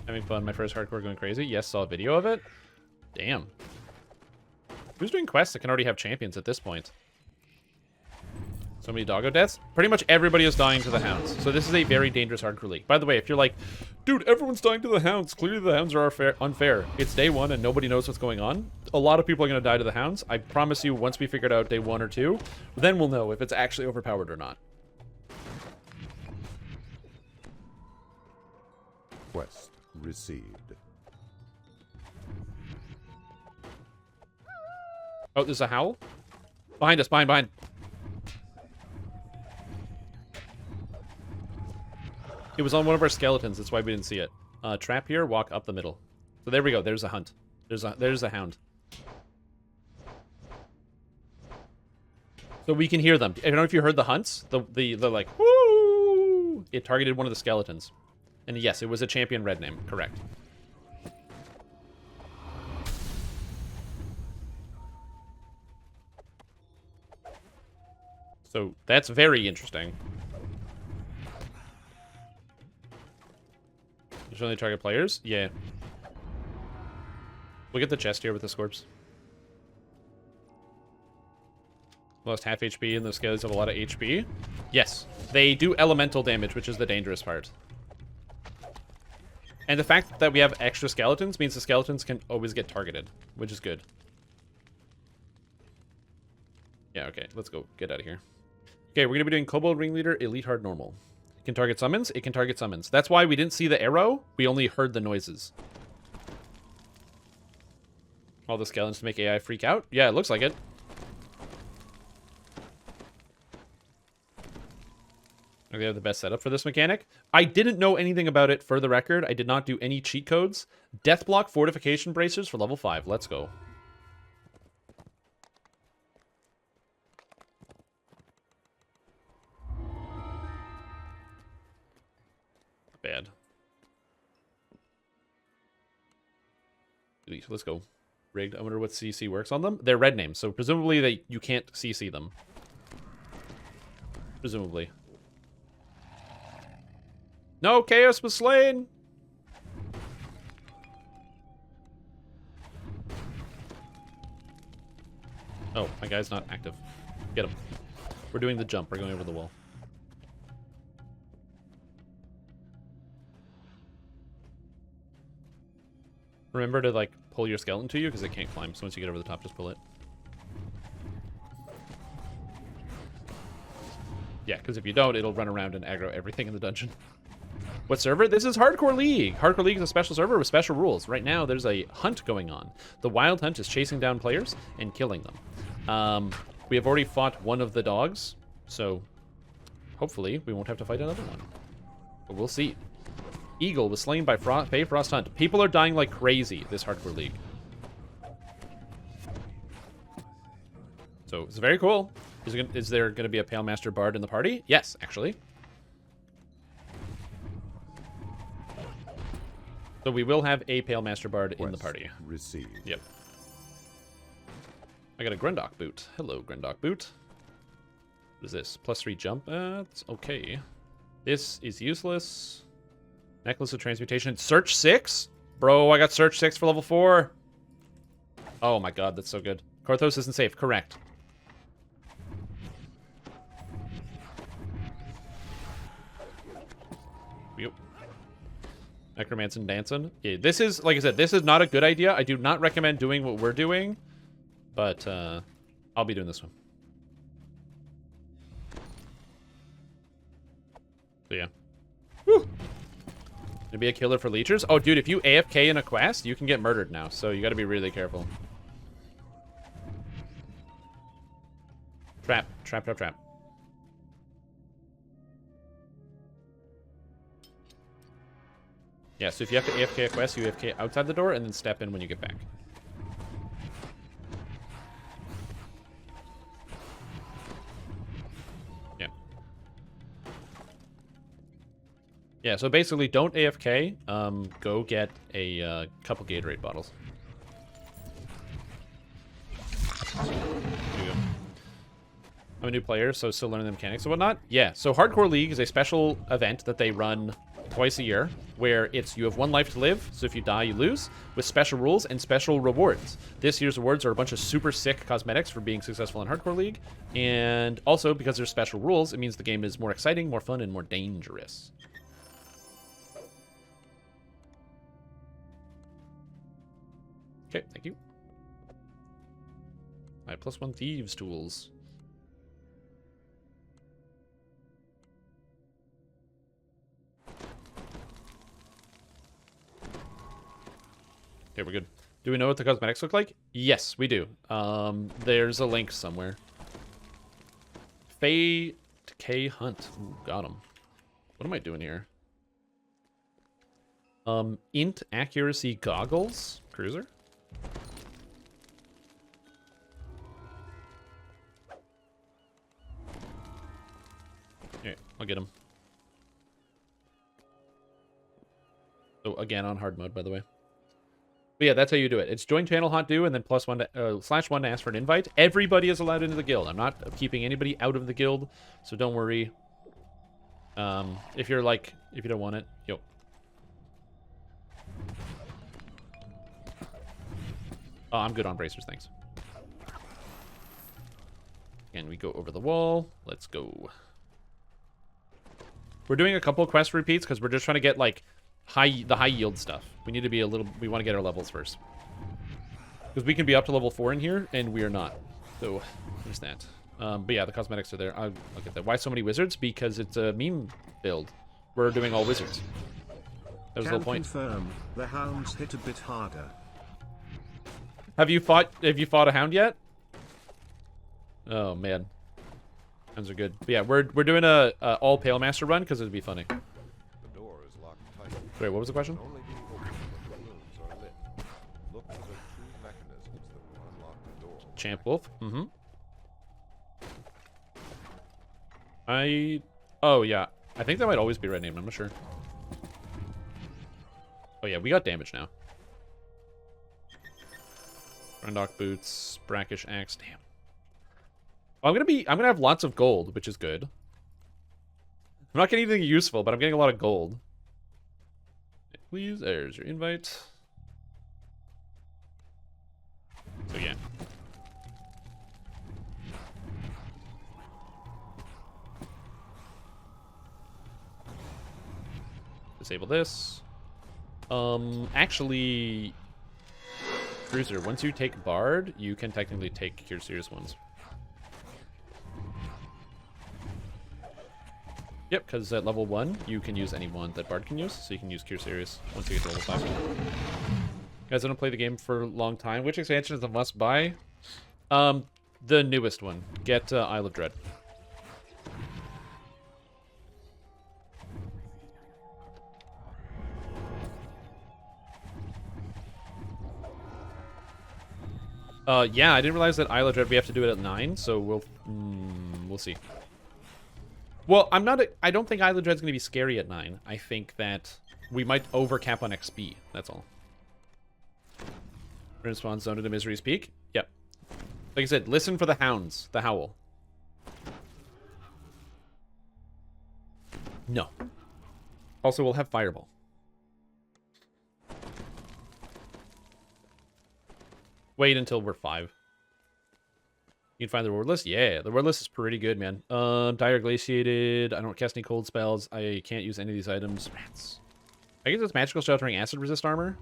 Having fun. My first hardcore going crazy. Yes, saw a video of it. Damn. Who's doing quests that can already have champions at this point? So many doggo deaths. Pretty much everybody is dying to the hounds. So this is a very dangerous hardcore league. By the way, if you're like, dude, everyone's dying to the hounds. Clearly the hounds are unfair. It's day 1 and nobody knows what's going on. A lot of people are going to die to the hounds. I promise you, once we figure it out day 1 or 2, then we'll know if it's actually overpowered or not. Quest received. Oh, there's a howl? Behind us, behind. It was on one of our skeletons, that's why we didn't see it. Trap here, walk up the middle. So there we go, there's a hunt. There's a hound. So we can hear them. I don't know if you heard the hunts. The like, woo! It targeted one of the skeletons. And yes, it was a champion red name, correct. So that's very interesting. There's only target players? Yeah. Look at the chest here with the scorps. Lost half HP and the skellies have a lot of HP. Yes. They do elemental damage, which is the dangerous part. And the fact that we have extra skeletons means the skeletons can always get targeted, which is good. Yeah, okay. Let's go. Get out of here. Okay, we're going to be doing Kobold Ringleader, Elite Hard Normal. It can target summons. It can target summons. That's why we didn't see the arrow. We only heard the noises. All the skeletons to make AI freak out? Yeah, it looks like it. They have the best setup for this mechanic. I didn't know anything about it, for the record. I did not do any cheat codes. Deathblock fortification bracers for level 5. Let's go. Bad. Let's go. Rigged. I wonder what CC works on them. They're red names, so presumably you can't CC them. Presumably. No, Chaos was slain. Oh, my guy's not active. Get him. We're doing the jump. We're going over the wall. Remember to, like, pull your skeleton to you, because it can't climb. So once you get over the top, just pull it. Yeah, because if you don't, it'll run around and aggro everything in the dungeon. What server? This is Hardcore League. Hardcore League is a special server with special rules. Right now, there's a hunt going on. The wild hunt is chasing down players and killing them. We have already fought one of the dogs, so hopefully we won't have to fight another one. But we'll see. Eagle was slain by Bay Frost Hunt. People are dying like crazy this Hardcore League. So it's very cool. Is there going to be a Pale Master Bard in the party? Yes, actually. So we will have a Pale Master Bard in the party. Received. Yep. I got a Grundok boot. Hello, Grundok boot. What is this? +3 jump? That's okay. This is useless. Necklace of Transmutation. Search 6? Bro, I got Search 6 for level 4. Oh my god, that's so good. Korthos isn't safe. Correct. Yep. Necromancing dancing. Yeah, this is, like I said, this is not a good idea. I do not recommend doing what we're doing, but I'll be doing this one. So yeah. Woo! Gonna be a killer for leechers. Oh, dude, if you AFK in a quest, you can get murdered now, so you gotta be really careful. Trap, trap, trap, trap. Yeah, so if you have to AFK a quest, you AFK outside the door and then step in when you get back. Yeah. Yeah, so basically don't AFK. Go get a couple Gatorade bottles. There you go. I'm a new player, so still learning the mechanics and whatnot. Yeah, so Hardcore League is a special event that they run twice a year, where you have 1 life to live, so if you die, you lose, with special rules and special rewards. This year's rewards are a bunch of super sick cosmetics for being successful in Hardcore League, and also, because there's special rules, it means the game is more exciting, more fun, and more dangerous. Okay, thank you. My +1 Thieves tools. Okay, we're good. Do we know what the cosmetics look like? Yes, we do. There's a link somewhere. Fey Decay Hunt. Ooh, got him. What am I doing here? Int Accuracy Goggles? Cruiser? Okay, I'll get him. Oh, again, on hard mode, by the way. But yeah, that's how you do it. It's join channel hot do and then +1 to, /1 to ask for an invite. Everybody is allowed into the guild. I'm not keeping anybody out of the guild, so don't worry. If you don't want it, yo. Oh, I'm good on bracers, thanks. And we go over the wall. Let's go. We're doing a couple quest repeats because we're just trying to get like the high yield stuff. We need to be we want to get our levels first. Because we can be up to level 4 in here, and we are not. So, there's that. But yeah, the cosmetics are there. I'll get that. Why so many wizards? Because it's a meme build. We're doing all wizards. That was the whole point. Confirm, the hounds hit a bit harder. Have you fought a hound yet? Oh, man. Hounds are good. But yeah, we're doing a all Pale Master run because it'd be funny. The door is locked tight. Wait, what was the question? Only being opened when the rooms are lit. Look for the 2 mechanisms that will unlock the door. Champ Wolf. Mm-hmm. Oh, yeah. I think that might always be right name. I'm not sure. Oh, yeah. We got damage now. Grundok boots. Brackish axe. Damn. Oh, I'm gonna have lots of gold, which is good. I'm not getting anything useful, but I'm getting a lot of gold. please. There's your invite. So yeah. Disable this. Actually, Cruiser, once you take Bard, you can technically take your serious ones. Yep, because at level 1, you can use any wand that Bard can use, so you can use Cure Serious once you get to level 5. Guys, I don't play the game for a long time. Which expansion is a must-buy? The newest one. Get Isle of Dread. Yeah, I didn't realize that Isle of Dread, we have to do it at 9, so we'll see. Well, I don't think Isle of Dread's going to be scary at 9. I think that we might overcap on XP, that's all. Respawn Zone to the Misery's Peak? Yep. Like I said, listen for the Hounds, the Howl. No. Also, we'll have Fireball. Wait until we're 5. You can find the reward list? Yeah, the reward list is pretty good, man. Dire Glaciated. I don't cast any cold spells. I can't use any of these items. Rats. I guess it's Magical Sheltering Acid Resist Armor.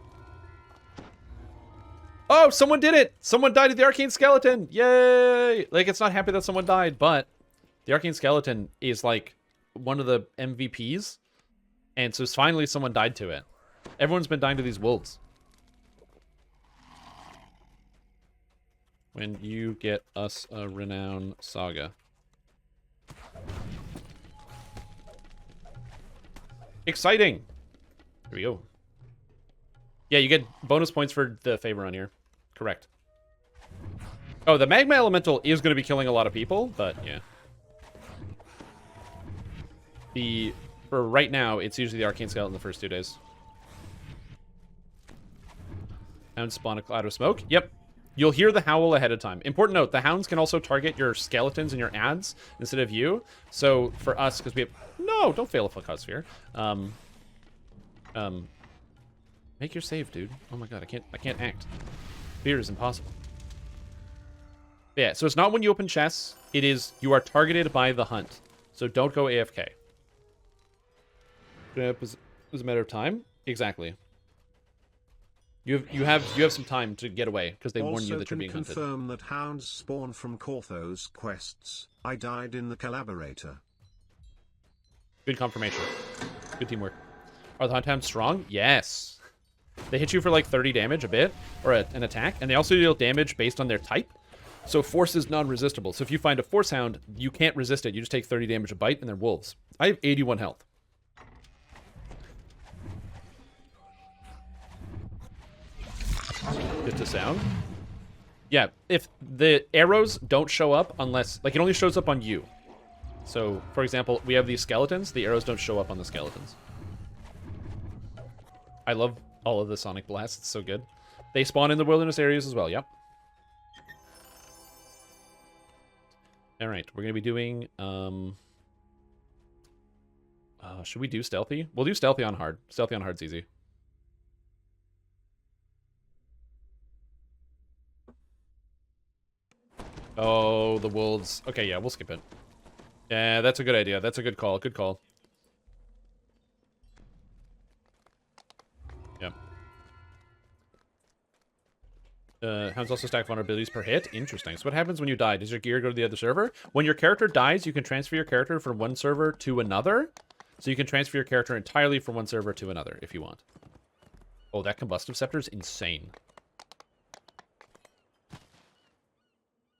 Oh, someone did it! Someone died at the Arcane Skeleton! Yay! Like, it's not happy that someone died, but the Arcane Skeleton is, like, one of the MVPs. And so finally someone died to it. Everyone's been dying to these wolves. When you get us a Renown Saga. Exciting! Here we go. Yeah, you get bonus points for the favor on here. Correct. Oh, the Magma Elemental is going to be killing a lot of people, but yeah. For right now, it's usually the Arcane Skeleton the first 2 days. Hounds spawn a cloud of smoke. Yep. You'll hear the howl ahead of time. Important note, the hounds can also target your skeletons and your ads instead of you. So for us, because we have... No, don't fail a full cause sphere. Make your save, dude. Oh my god, I can't act. Fear is impossible. Yeah, so it's not when you open chests. It is you are targeted by the hunt. So don't go AFK. It's a matter of time. Exactly. You have some time to get away because they warn you that you're being hunted. Also can confirm that hounds spawn from Cortho's quests. I died in the Collaborator. Good confirmation. Good teamwork. Are the hunt hounds strong? Yes. They hit you for like 30 damage a bit, or an attack, and they also deal damage based on their type. So force is non-resistible. So if you find a force hound, you can't resist it. You just take 30 damage a bite, and they're wolves. I have 81 health. Just a sound. Yeah, if the arrows don't show up unless... Like, it only shows up on you. So, for example, we have these skeletons. The arrows don't show up on the skeletons. I love all of the Sonic Blasts. It's so good. They spawn in the wilderness areas as well, yep. Alright, we're going to be doing... should we do stealthy? We'll do stealthy on hard. Stealthy on hard's easy. Oh, the wolves. Okay, yeah, we'll skip it. Yeah, that's a good idea. That's a good call. Good call. Yep. Hounds also stack vulnerabilities per hit. Interesting. So what happens when you die? Does your gear go to the other server? When your character dies, you can transfer your character from one server to another. So you can transfer your character entirely from one server to another if you want. Oh, that combustive scepter is insane.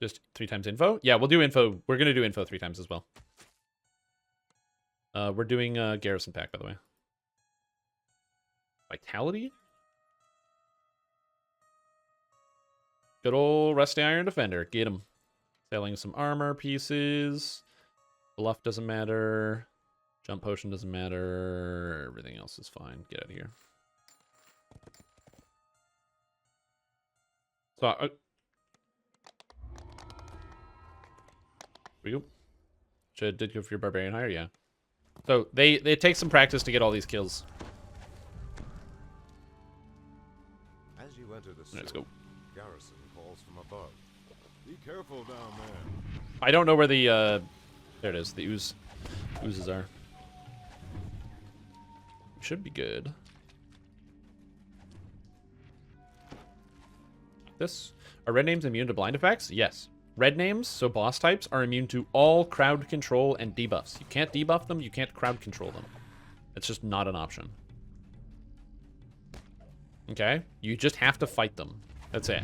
Just 3 times info? Yeah, we'll do info. We're going to do info 3 times as well. We're doing Garrison Pack, by the way. Vitality? Good old Rusty Iron Defender. Get him. Selling some armor pieces. Bluff doesn't matter. Jump potion doesn't matter. Everything else is fine. Get out of here. So... Here we go. Did go for your barbarian hire, yeah. So they take some practice to get all these kills. the Let's sewer. go. Garrison calls from above. Be careful down there. I don't know where the, there it is, the oozes are. Should be good. This. Are red names immune to blind effects? Yes. Red names, so boss types, are immune to all crowd control and debuffs. You can't debuff them, you can't crowd control them. It's just not an option. Okay? You just have to fight them. That's it.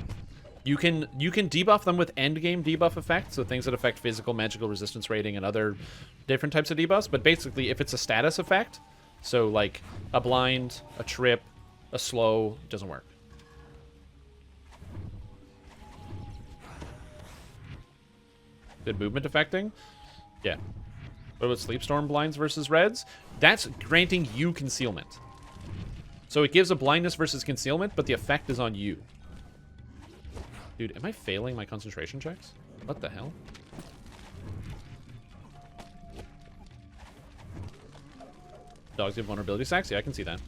You can debuff them with endgame debuff effects, so things that affect physical, magical resistance rating, and other different types of debuffs, but basically, if it's a status effect, so like a blind, a trip, a slow, it doesn't work. Did movement affecting? Yeah. What about Sleep Storm blinds versus reds? That's granting you concealment. So it gives a blindness versus concealment, but the effect is on you. Dude, am I failing my concentration checks? What the hell? Dogs give vulnerability stacks? Yeah, I can see that.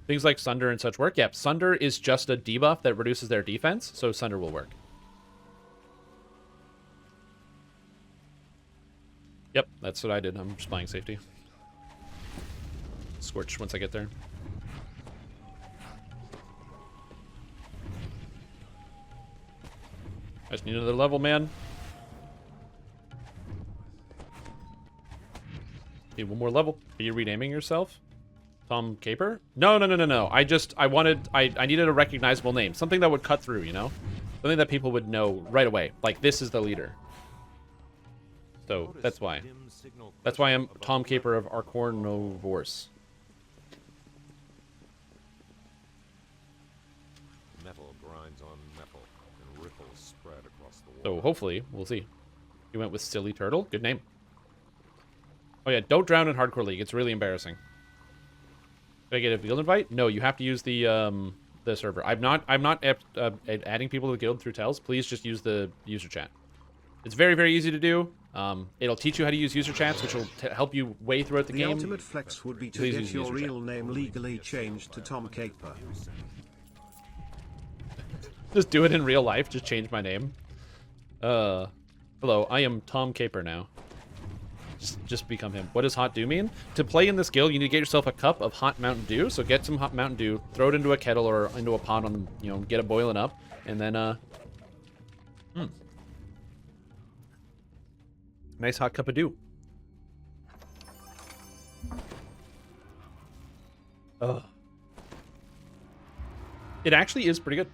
Things like Sunder and such work? Yep, Sunder is just a debuff that reduces their defense, so Sunder will work. Yep, that's what I did. I'm just buying safety. Scorch once I get there. I just need another level, man. Need one more level. Are you renaming yourself? Tom Caper? No. I needed a recognizable name. Something that would cut through, you know? Something that people would know right away. Like, this is the leader. So, that's why. That's why I'm Tom Caper of Arcornovorse. Metal grinds on metal, and ripples spread across the So, water. hopefully, we'll see. You went with Silly Turtle. Good name. Oh, yeah, don't drown in Hardcore League. It's really embarrassing. Did I get a guild invite? No, you have to use the server. I'm not adding people to the guild through tells. Please just use the user chat. It's very, very easy to do. It'll teach you how to use user chats, which will help you way throughout the The game. ultimate flex would be to Please get use your user real name legally changed to Tom Caper. Just do it in real life. Just change my name. Hello, I am Tom Caper now. Just become him. What does hot dew mean? To play in this guild, you need to get yourself a cup of hot Mountain Dew. So get some hot Mountain Dew, throw it into a kettle or into a pot on the, you know, get it boiling up, and then nice hot cup of dew. Ugh. It actually is pretty good.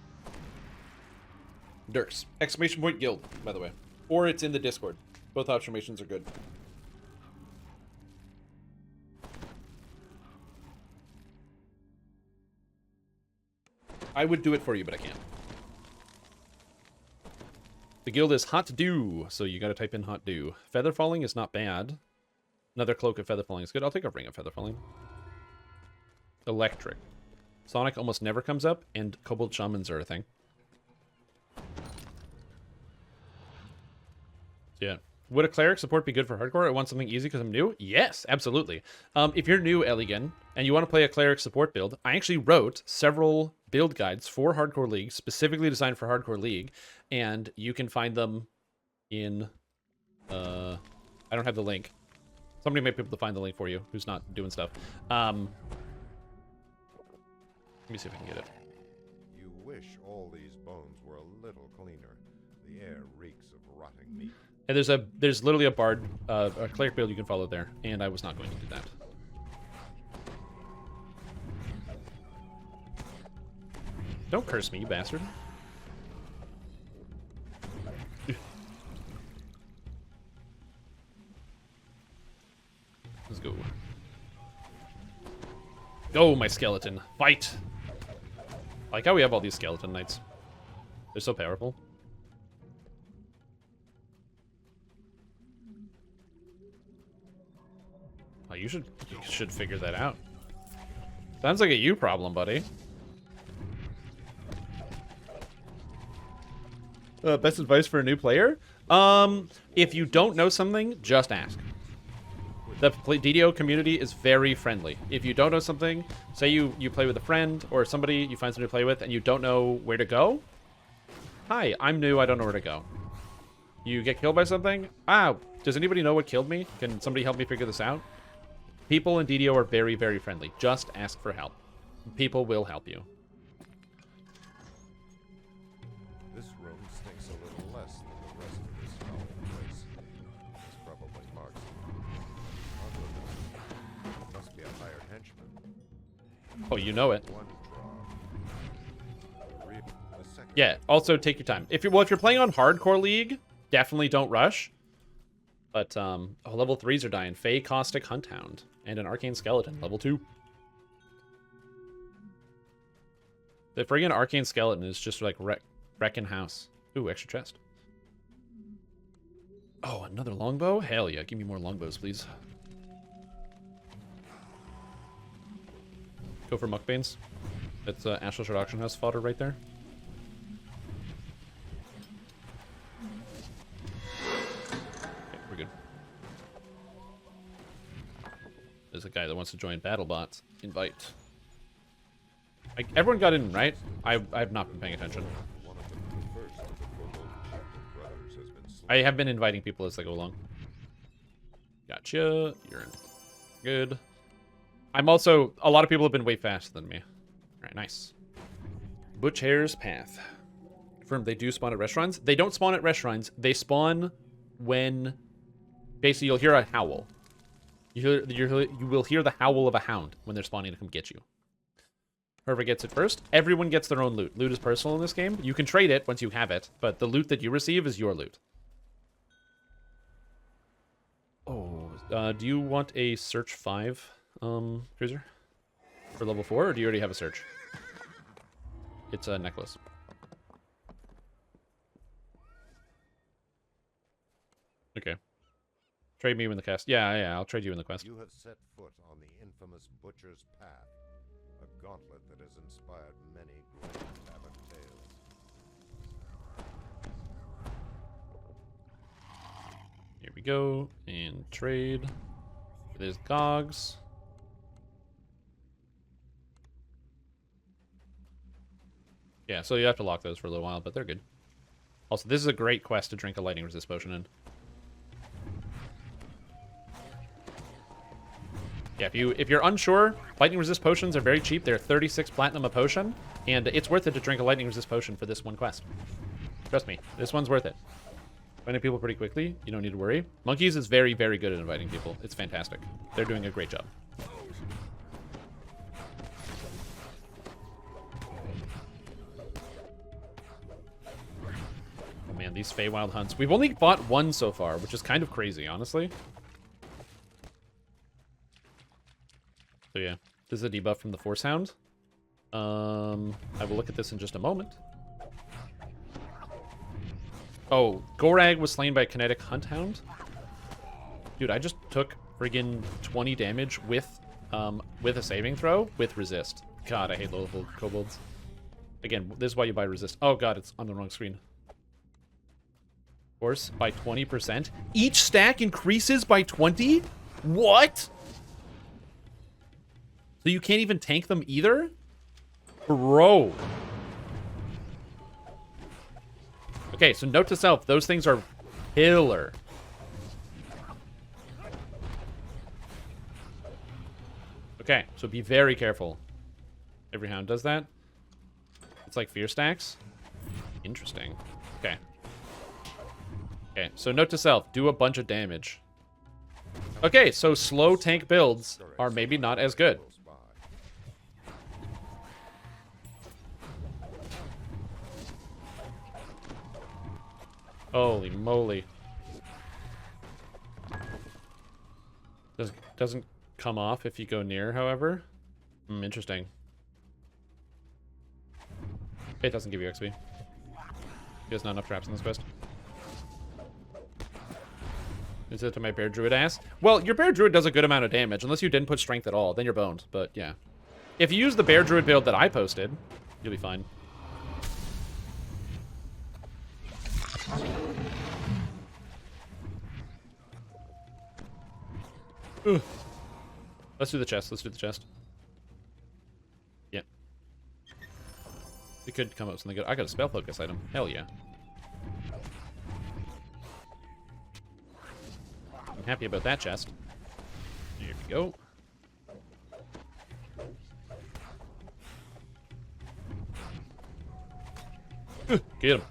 Dirks. Exclamation point guild, by the way. Or it's in the Discord. Both observations are good. I would do it for you, but I can't. The guild is Hot Dew, so you gotta type in Hot Dew. Feather Falling is not bad. Another Cloak of Feather Falling is good. I'll take a Ring of Feather Falling. Electric. Sonic almost never comes up, and Kobold Shamans are a thing. Yeah. Would a cleric support be good for hardcore? I want something easy because I'm new? Yes, absolutely. If you're new, Eligan, and you want to play a cleric support build, I actually wrote several build guides for Hardcore League, specifically designed for Hardcore League, and you can find them in... I don't have the link. Somebody might be able to find the link for you, who's not doing stuff. Let me see if I can get it. You wish all these bones were a little cleaner. The air reeks of rotting meat. And there's literally a bard, a cleric build you can follow there, and I was not going to do that. Don't curse me, you bastard. Let's go. Go, my skeleton. Fight! I like how we have all these skeleton knights. They're so powerful. Oh, you should figure that out. Sounds like a you problem, buddy. Best advice for a new player? If you don't know something, just ask. The DDO community is very friendly. If you don't know something, say you play with a friend or somebody you find somebody to play with and you don't know where to go. Hi, I'm new, I don't know where to go. You get killed by something? Ah, does anybody know what killed me? Can somebody help me figure this out? People in DDO are very, very friendly. Just ask for help. People will help you. This room stinks a little less than the rest of this foul place. It's probably Mark's. Must be a hired henchman. Oh, you know it. One draw. A second. Yeah, also take your time. If you're playing on hardcore league, definitely don't rush. But level 3s are dying. Fey, Caustic, Hunt Hound, and an Arcane Skeleton, level 2. The friggin' Arcane Skeleton is just like wrecking house. Ooh, extra chest. Oh, another longbow? Hell yeah, give me more longbows, please. Go for Muckbanes. That's Ashle's Auction House fodder right there. We're good. There's a guy that wants to join BattleBots. Invite. Everyone got in, right? I've not been paying attention. One of the first of the Kobold brothers has been slain. I have been inviting people as they go along. Gotcha. You're in. Good. I'm also... A lot of people have been way faster than me. Alright, nice. Butch Hare's Path. Confirmed they do spawn at restaurants. They don't spawn at restaurants. They spawn when... Basically, you'll hear a howl. You will hear the howl of a hound when they're spawning to come get you. Whoever gets it first. Everyone gets their own loot. Loot is personal in this game. You can trade it once you have it, but the loot that you receive is your loot. Oh, do you want a Search 5 cruiser for level 4, or do you already have a Search? It's a necklace. Okay. Trade me in the quest. Yeah, I'll trade you in the quest. You have set foot on the infamous Butcher's Path, a gauntlet that has inspired many grand havoc tales. Here we go, and trade. There's Gogs. Yeah, so you have to lock those for a little while, but they're good. Also, this is a great quest to drink a lightning resist potion in. Yeah, if you're unsure, lightning resist potions are very cheap. They're 36 platinum a potion, and it's worth it to drink a lightning resist potion for this one quest. Trust me, this one's worth it. Finding people pretty quickly, you don't need to worry. Monkeys is very, very good at inviting people. It's fantastic. They're doing a great job. Oh man, these Feywild hunts. We've only fought one so far, which is kind of crazy, honestly. So yeah, this is a debuff from the Force Hound. I will look at this in just a moment. Oh, Gorag was slain by a kinetic Hunt Hound. Dude, I just took friggin' 20 damage with a saving throw with resist. God, I hate low level kobolds. Again, this is why you buy resist. Oh god, it's on the wrong screen. Force by 20%. Each stack increases by 20? What? So you can't even tank them either? Bro. Okay, so note to self, those things are killer. Okay, so be very careful. Every hound does that. It's like fear stacks. Interesting. Okay. Okay, so note to self, do a bunch of damage. Okay, so slow tank builds are maybe not as good. Holy moly. Doesn't come off if you go near, however. Interesting. It doesn't give you XP. There's not enough traps in this quest. Is it to my Bear Druid ass? Well, your Bear Druid does a good amount of damage, unless you didn't put strength at all. Then you're boned, but yeah. If you use the Bear Druid build that I posted, you'll be fine. Ugh. Let's do the chest. Let's do the chest. Yeah. We could come up with something good. I got a spell focus item. Hell yeah. I'm happy about that chest. Here we go. Get him.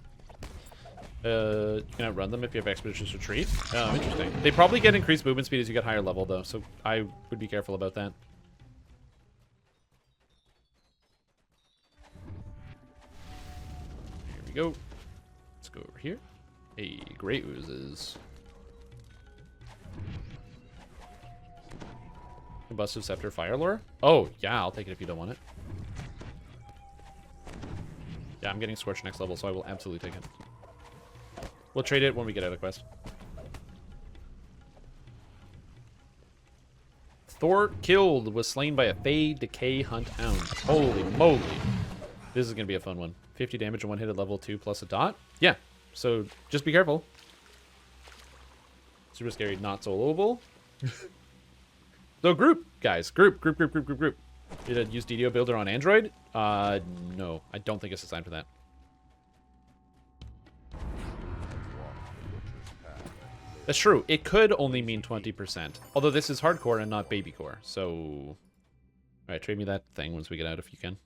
You can outrun them if you have Expeditious Retreat. Oh, interesting. They probably get increased movement speed as you get higher level, though, so I would be careful about that. Here we go. Let's go over here. Hey, great oozes. Combustive Scepter Fire Lore? Oh, yeah, I'll take it if you don't want it. Yeah, I'm getting Scorch next level, so I will absolutely take it. We'll trade it when we get out of quest. Thor killed was slain by a Fey Decay Hunt Hound. Holy moly. This is going to be a fun one. 50 damage and one hit at level 2 plus a dot. Yeah, so just be careful. Super scary, not soloable. So group, guys. Group. Did it use DDO Builder on Android? No. I don't think it's designed for that. That's true. It could only mean 20%. Although this is hardcore and not babycore. So... Alright, trade me that thing once we get out if you can.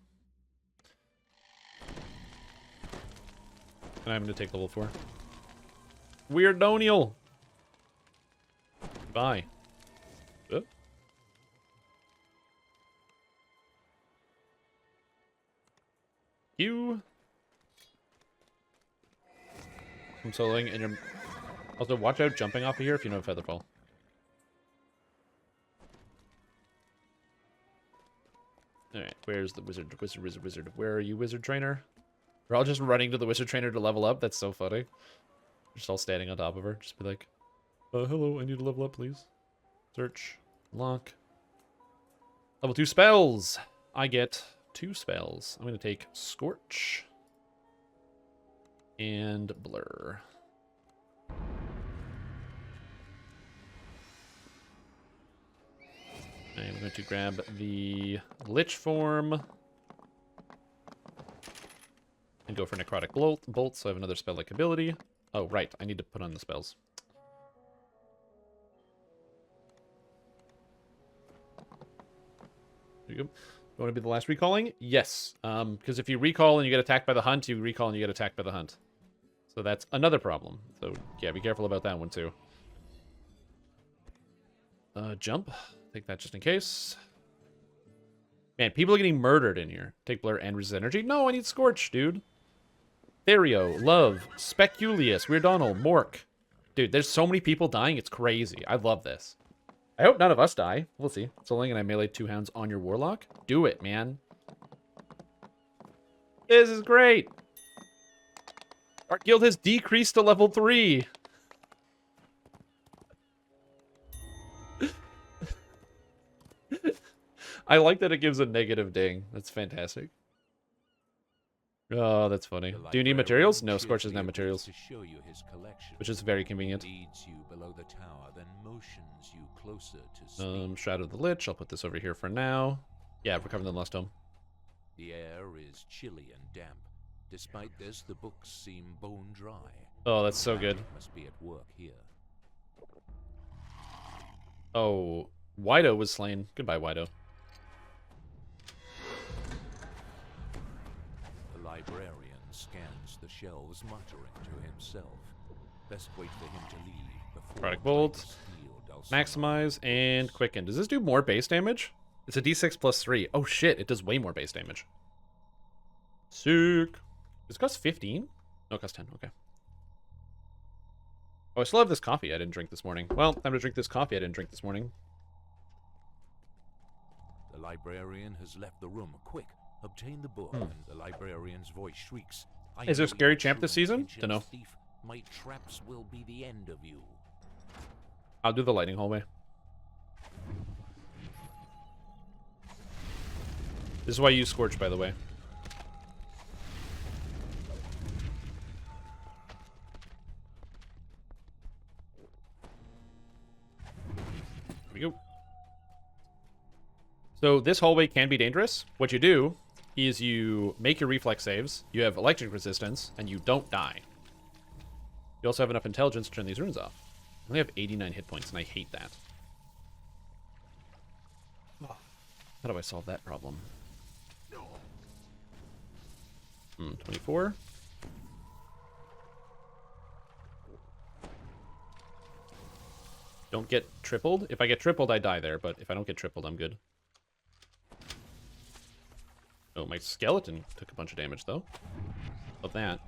And I'm going to take level 4. Weird Doniel! Bye. Oh. You. I'm soloing and you're... Also, watch out jumping off of here if you know Featherfall. Alright, where's the wizard? Wizard. Where are you, wizard trainer? We're all just running to the wizard trainer to level up. That's so funny. We're just all standing on top of her. Just be like, hello, I need to level up, please. Search. Lock. Level 2 spells. I get 2 spells. I'm going to take Scorch. And Blur. I'm going to grab the Lich form. And go for Necrotic Bolt, so I have another spell-like ability. Oh, right. I need to put on the spells. There you go. You want to be the last recalling? Yes. Because if you recall and you get attacked by the hunt, you recall and you get attacked by the hunt. So that's another problem. So, yeah, be careful about that one, too. Jump. Take that just in case. Man, people are getting murdered in here. Take Blur and Resist Energy. No, I need Scorch, dude. Therio, Love, Speculius, Weirdonal, Mork. Dude, there's so many people dying. It's crazy. I love this. I hope none of us die. We'll see. Soloing and I melee 2 hounds on your Warlock. Do it, man. This is great. Our guild has decreased to level 3. I like that it gives a negative ding. That's fantastic. Oh, that's funny. Do you need materials? No, Scorch doesn't have materials. Which is very convenient. Shroud of the Lich. I'll put this over here for now. Yeah, we're covering the Lust Dome. The air is chilly and damp. Despite this, the books seem bone dry. Oh, that's so good. Must be at work here. Oh, Wido was slain. Goodbye, Wido. The librarian scans the shelves, muttering to himself. Best wait for him to leave before Product Bolt, Maximize, and Quicken. Does this do more base damage? It's a d6 plus 3. Oh shit, it does way more base damage. Sick. Does it cost 15? No, it costs 10. Okay. Oh, I still have this coffee I didn't drink this morning. Well, time to drink this coffee I didn't drink this morning. The librarian has left the room. Quick, obtain the book. And the librarian's voice shrieks. Is there a scary champ this season? Dunno. My traps will be the end of you. I'll do the lightning hallway. This is why you use Scorch, by the way. Here we go. So this hallway can be dangerous. What you do is you make your reflex saves, you have electric resistance, and you don't die. You also have enough intelligence to turn these runes off. I only have 89 hit points, and I hate that. How do I solve that problem? 24. Don't get tripled. If I get tripled, I die there, but if I don't get tripled, I'm good. Oh, my skeleton took a bunch of damage, though. Love that.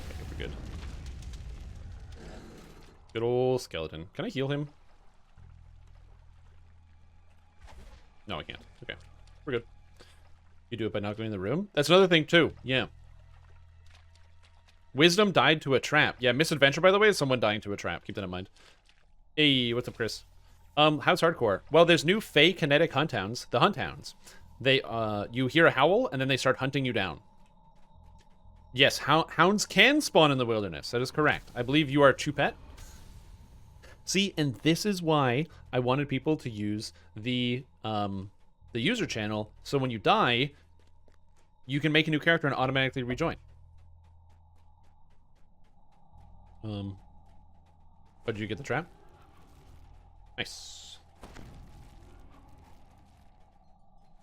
Okay, we're good. Good old skeleton. Can I heal him? No, I can't. Okay. We're good. You do it by not going in the room? That's another thing, too. Yeah. Wisdom died to a trap. Yeah, misadventure, by the way, is someone dying to a trap. Keep that in mind. Hey, what's up, Chris? How's hardcore? Well, there's new Fey kinetic hounds, the Hounds. They, you hear a howl, and then they start hunting you down. Yes, hounds can spawn in the wilderness. That is correct. I believe you are Chupet. See, and this is why I wanted people to use the user channel, so when you die, you can make a new character and automatically rejoin. Oh, did you get the trap? Nice.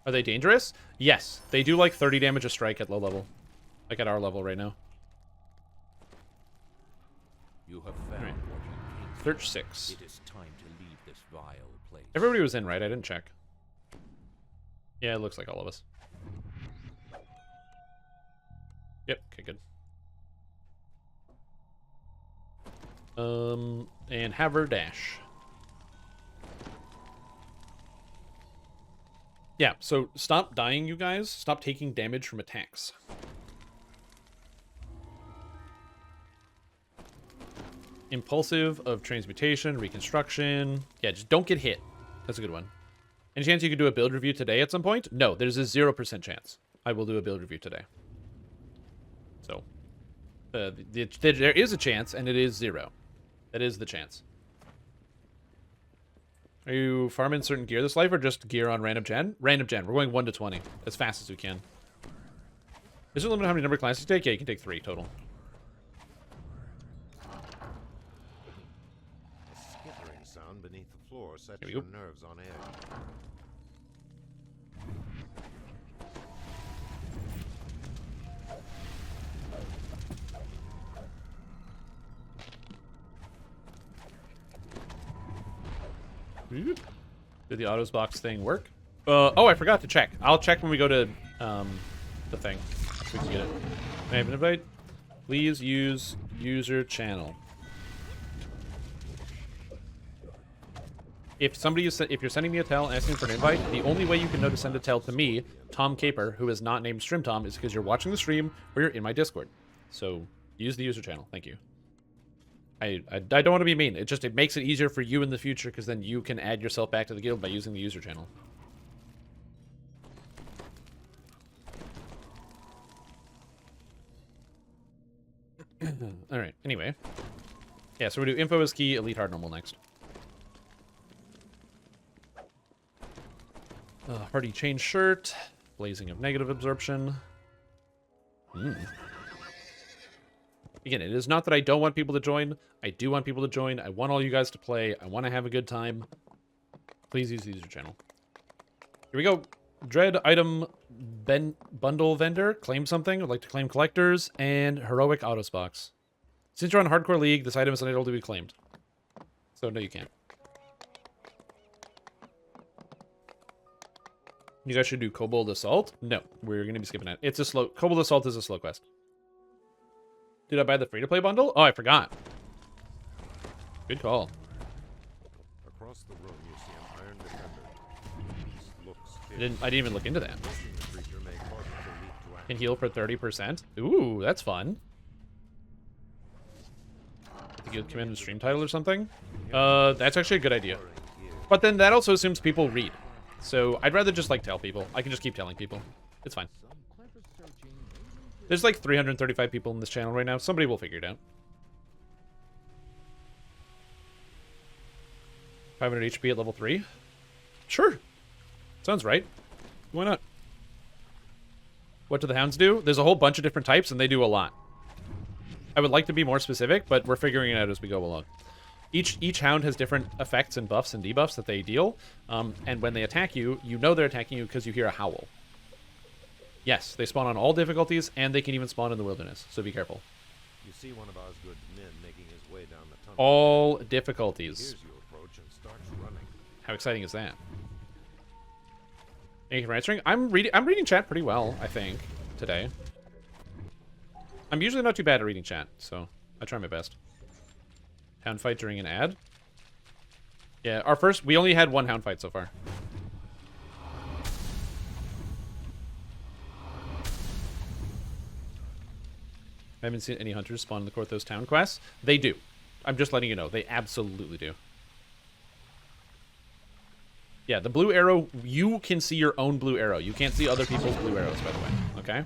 Are they dangerous? Yes. They do like 30 damage a strike at low level. Like at our level right now. You have found Right. what you came for. Search 6. It is time to leave this vile place. Everybody was in, right? I didn't check. Yeah, it looks like all of us. Yep, okay, good. And have her dash. Yeah, so stop dying, you guys. Stop taking damage from attacks. Impulsive of transmutation, reconstruction. Yeah, just don't get hit. That's a good one. Any chance you could do a build review today at some point? No, there's a 0% chance I will do a build review today. So, there is a chance, and it is 0. That is the chance. Are you farming certain gear this life, or just gear on random gen? Random gen. We're going 1 to 20 as fast as we can. Is there a limit on how many number of classes you take? Yeah, you can take 3 total. A skittering sound beneath the floor sets Here we your go. nerves on edge. Did the autos box thing work? Oh, I forgot to check. I'll check when we go to the thing. So we can get it. May I have an invite? Please use user channel. If somebody is, if you're sending me a tell asking for an invite, the only way you can know to send a tell to me, Tom Caper, who is not named Strimtom, is because you're watching the stream or you're in my Discord. So use the user channel. Thank you. I don't want to be mean. It makes it easier for you in the future because then you can add yourself back to the guild by using the user channel. All right. Anyway, yeah. So we do info is key, elite hard normal next. Hardy chain shirt, blazing of negative absorption. Again, it is not that I don't want people to join. I do want people to join. I want all you guys to play. I want to have a good time. Please use the user channel. Here we go. Dread item bundle vendor. Claim something. I'd like to claim collectors and heroic autos box. Since you're on Hardcore League, this item is unable to be claimed. So no, you can't. You guys should do Kobold Assault? No, we're going to be skipping that. It's a slow... Kobold Assault is a slow quest. Did I buy the free-to-play bundle? Oh, I forgot. Good call. Across the room, you see an iron defender. Beast looks I didn't even look into that. Pushing the creature may cause it to leap to Can action. heal for 30%. Ooh, that's fun. I think you'll command the stream title or something. That's actually a good idea. But then that also assumes people read. So I'd rather just, like, tell people. I can just keep telling people. It's fine. There's, like, 335 people in this channel right now. Somebody will figure it out. 500 HP at level 3? Sure. Sounds right. Why not? What do the hounds do? There's a whole bunch of different types, and they do a lot. I would like to be more specific, but we're figuring it out as we go along. Each hound has different effects and buffs and debuffs that they deal, and when they attack you, you know they're attacking you because you hear a howl. Yes, they spawn on all difficulties, and they can even spawn in the wilderness, so be careful. You see one of Osgood's men making his way down the tunnel. All difficulties. Hears you approach and starts running. How exciting is that? Thank you for answering. I'm reading chat pretty well, I think, today. I'm usually not too bad at reading chat, so I try my best. Hound fight during an ad. Yeah, we only had one hound fight so far. I haven't seen any hunters spawn in the Korthos town quests. They do. I'm just letting you know. They absolutely do. Yeah, the blue arrow, you can see your own blue arrow. You can't see other people's blue arrows, by the way. Okay?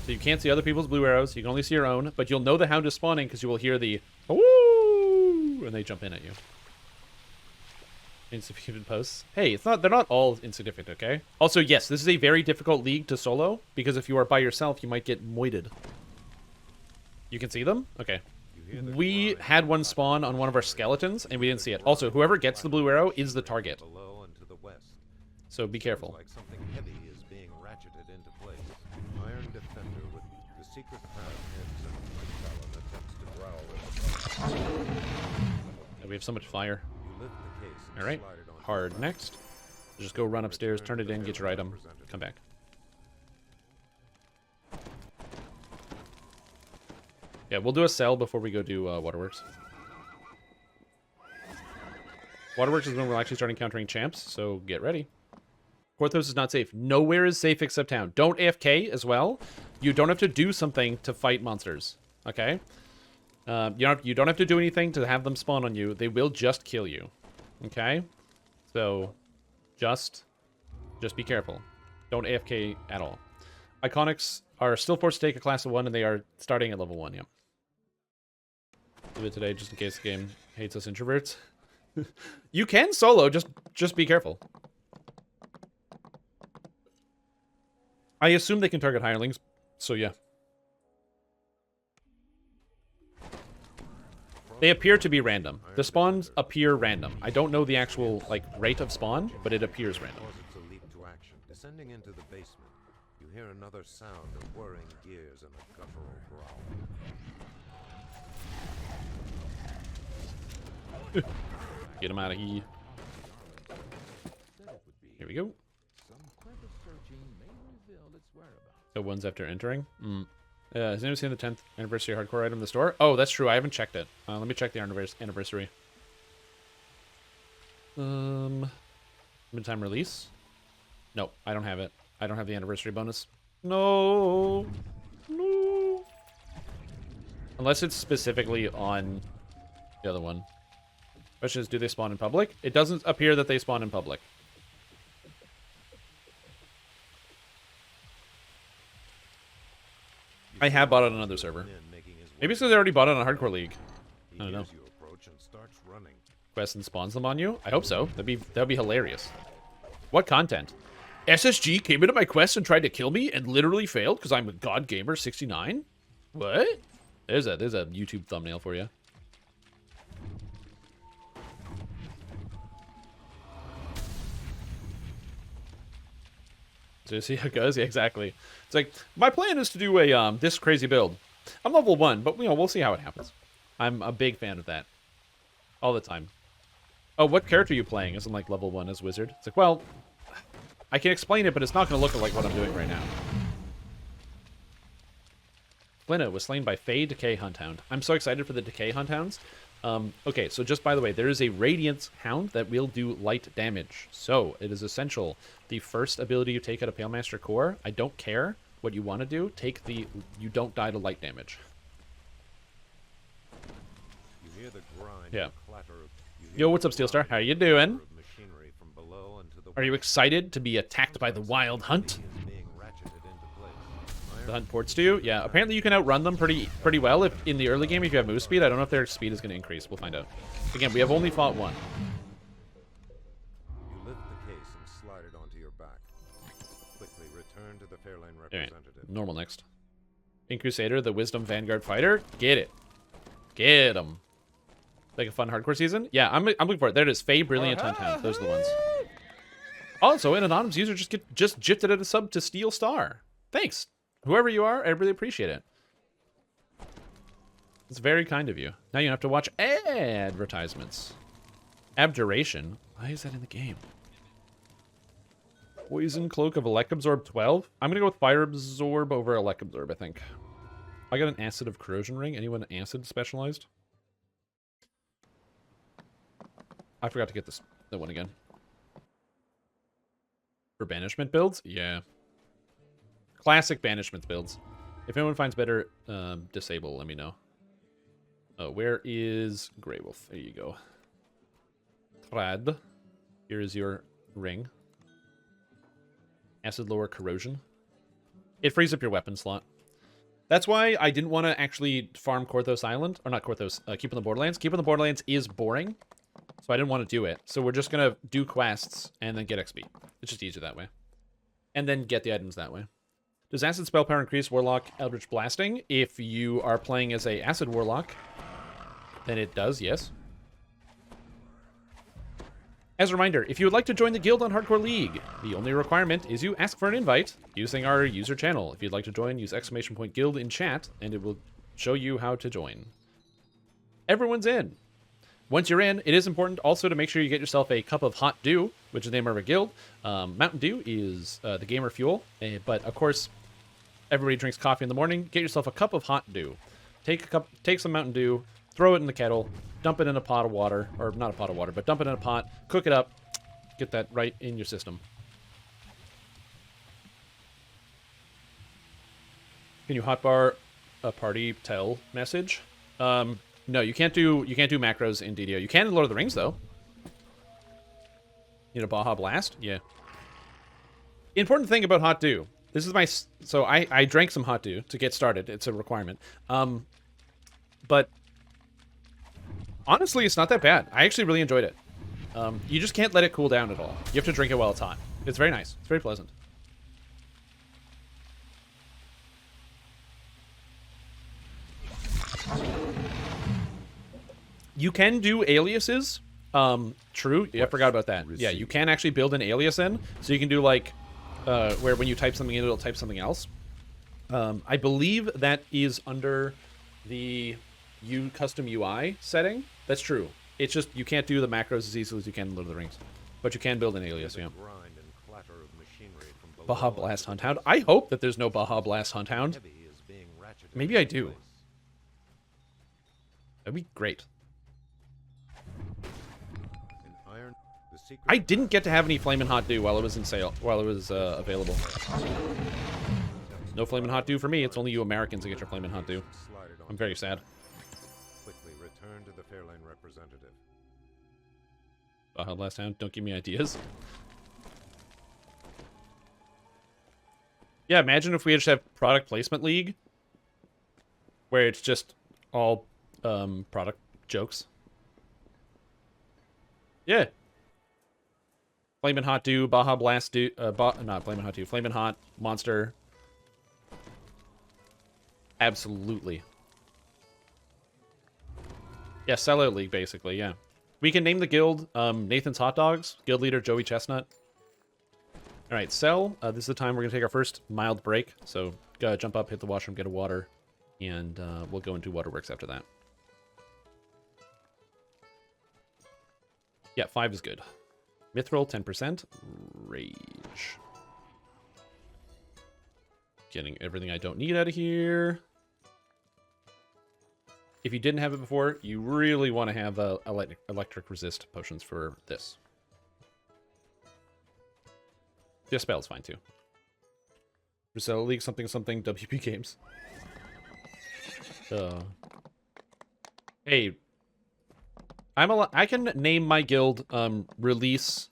So you can't see other people's blue arrows. You can only see your own, but you'll know the hound is spawning because you will hear the "Ooh!" and they jump in at you. Insignificant posts. Hey, they're not all insignificant, okay? Also, yes, this is a very difficult league to solo because if you are by yourself, you might get moited. You can see them? Okay. We had one spawn on one of our skeletons, and we didn't see it. Also, whoever gets the blue arrow is the target. Below and to the west. So be careful. Like something heavy is being ratcheted into place. Iron defender with the secret path ends in a talon attempts to growl. We have so much fire. You lift the case and Alright. slide it onto Hard next. Just go run upstairs, turn it in, get your item, come back. Yeah, we'll do a sell before we go do Waterworks. Waterworks is when we're actually starting countering champs, so get ready. Korthos is not safe. Nowhere is safe except town. Don't AFK as well. You don't have to do something to fight monsters, okay? You don't have to do anything to have them spawn on you. They will just kill you, okay? So, just be careful. Don't AFK at all. Iconics are still forced to take a class of 1, and they are starting at level 1, yeah. Do it today, just in case the game hates us introverts. You can solo, just be careful. I assume they can target hirelings, so yeah. They appear to be random. The spawns appear random. I don't know the actual, like, rate of spawn, but it appears random. Causes a leap to action. Descending into the basement, you hear another sound of whirring gears and a guttural growl. Get him out of here. Here we go. The ones after entering. Has anyone seen the 10th anniversary hardcore item in the store? Oh, that's true. I haven't checked it. Let me check the anniversary. Limited time release? No, I don't have it. I don't have the anniversary bonus. No. No. Unless it's specifically on the other one. Question is, do they spawn in public? It doesn't appear that they spawn in public. I have bought it on another server. Maybe it's because I already bought it on a hardcore league. I don't know. Quest and spawns them on you? I hope so. That'd be hilarious. What content? SSG came into my quest and tried to kill me and literally failed because I'm a god gamer 69? What? There's a YouTube thumbnail for you. So you see how it goes? Yeah, exactly. It's like, my plan is to do a this crazy build. I'm level 1, but we'll see how it happens. I'm a big fan of that. All the time. Oh, what character are you playing? Isn't like level 1 as wizard? It's like, well, I can explain it, but it's not going to look like what I'm doing right now. Glenna was slain by Faye Decay Hunt Hound. I'm so excited for the Decay Hunt Hounds. Okay, so just by the way, there is a Radiance Hound that will do light damage. So, it is essential. The first ability you take out of Palemaster Core, I don't care what you want to do, take the you don't die to light damage. You hear the grind, yeah. clatter of, Yo, what's up, Steelstar? How you doing? From below and to the Are you excited to be attacked by the Wild Hunt? The hunt ports do? Yeah, apparently you can outrun them pretty well if in the early game if you have move speed. I don't know if their speed is going to increase. We'll find out. Again, we have only fought one. You lift the case and slide it onto your back. Quickly return to the Fairlane Alright, representative. normal next. In Crusader, the Wisdom Vanguard Fighter. Get it. Get him. Like a fun hardcore season? Yeah, I'm looking for it. There it is. Faye, Brilliant, Hunt. Those are the ones. Also, an anonymous user just gifted at a sub to Steel Star. Thanks. Whoever you are, I really appreciate it. It's very kind of you. Now you don't have to watch advertisements. Abjuration? Why is that in the game? Poison Cloak of Elect Absorb 12? I'm gonna go with Fire Absorb over Elect Absorb, I think. I got an Acid of Corrosion Ring. Anyone Acid specialized? I forgot to get that one again. For banishment builds? Yeah. Classic banishment builds. If anyone finds better, disable, let me know. Oh, where is Grey Wolf? There you go. Trad. Here is your ring. Acid lower corrosion. It frees up your weapon slot. That's why I didn't want to actually farm Korthos Island. Or not Korthos, Keep on the Borderlands. Keep on the Borderlands is boring. So I didn't want to do it. So we're just going to do quests and then get XP. It's just easier that way. And then get the items that way. Does Acid Spell Power increase Warlock Eldritch Blasting? If you are playing as a Acid Warlock, then it does, yes. As a reminder, if you would like to join the guild on Hardcore League, the only requirement is you ask for an invite using our user channel. If you'd like to join, use !guild in chat, and it will show you how to join. Everyone's in. Once you're in, it is important also to make sure you get yourself a cup of Hot Dew, which is the name of our guild. Mountain Dew is the gamer fuel, but of course, everybody drinks coffee in the morning. Get yourself a cup of Hot Dew. Take some Mountain Dew, throw it in the kettle, dump it in a pot of water, or not a pot of water, but dump it in a pot, cook it up, get that right in your system. Can you hotbar a party tell message? No, you can't do macros in DDO. You can in Lord of the Rings though. You know, Baja Blast? Yeah. Important thing about Hot Dew. This is my so I drank some Hot Dew to get started. It's a requirement. But honestly, it's not that bad. I actually really enjoyed it. You just can't let it cool down at all. You have to drink it while it's hot. It's very nice. It's very pleasant. You can do aliases. True. Yeah, I forgot about that. Yeah, you can actually build an alias in. So you can do like, where when you type something in, it'll type something else. I believe that is under the custom UI setting. That's true. It's just you can't do the macros as easily as you can in Lord of the Rings. But you can build an alias, yeah. Baja Blast Hunt Hound. I hope that there's no Baja Blast Hunt Hound. Maybe I do. That'd be great. I didn't get to have any Flamin' Hot Dew while it was in sale, while it was available. No Flamin' Hot Dew for me. It's only you Americans that get your Flamin' Hot Dew. I'm very sad. Quickly return to the Fairlane representative. Baja Blast Hound, don't give me ideas. Yeah, imagine if we just have product placement league, where it's just all product jokes. Yeah. Flamin' Hot Dew, Baja Blast Dew, not Flamin' Hot Dew, Flamin' Hot, Monster. Absolutely. Yeah, sellout league, basically, yeah. We can name the guild Nathan's Hot Dogs, guild leader Joey Chestnut. Alright, sell. This is the time we're going to take our first mild break. So, jump up, hit the washroom, get a water, and we'll go into Waterworks after that. Yeah, 5 is good. Mithril, 10%. Rage. Getting everything I don't need out of here. If you didn't have it before, you really want to have electric resist potions for this. Dispel's fine too. Brazil League something something WP Games. Hey, I can name my guild release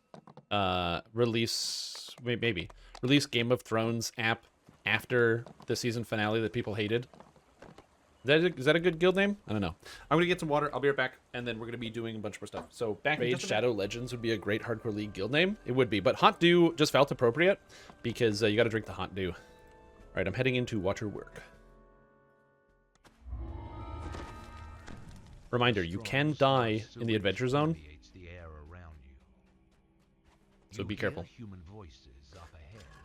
Game of Thrones app after the season finale that people hated. Is that a good guild name? I don't know. I'm going to get some water. I'll be right back, and then we're going to be doing a bunch more stuff. So, back Rage Shadow Legends would be a great Hardcore League guild name. It would be, but Haunt Dew just felt appropriate because you got to drink the Haunt Dew. All right, I'm heading into Waterworks. Reminder, you can die in the Adventure Zone, so be careful.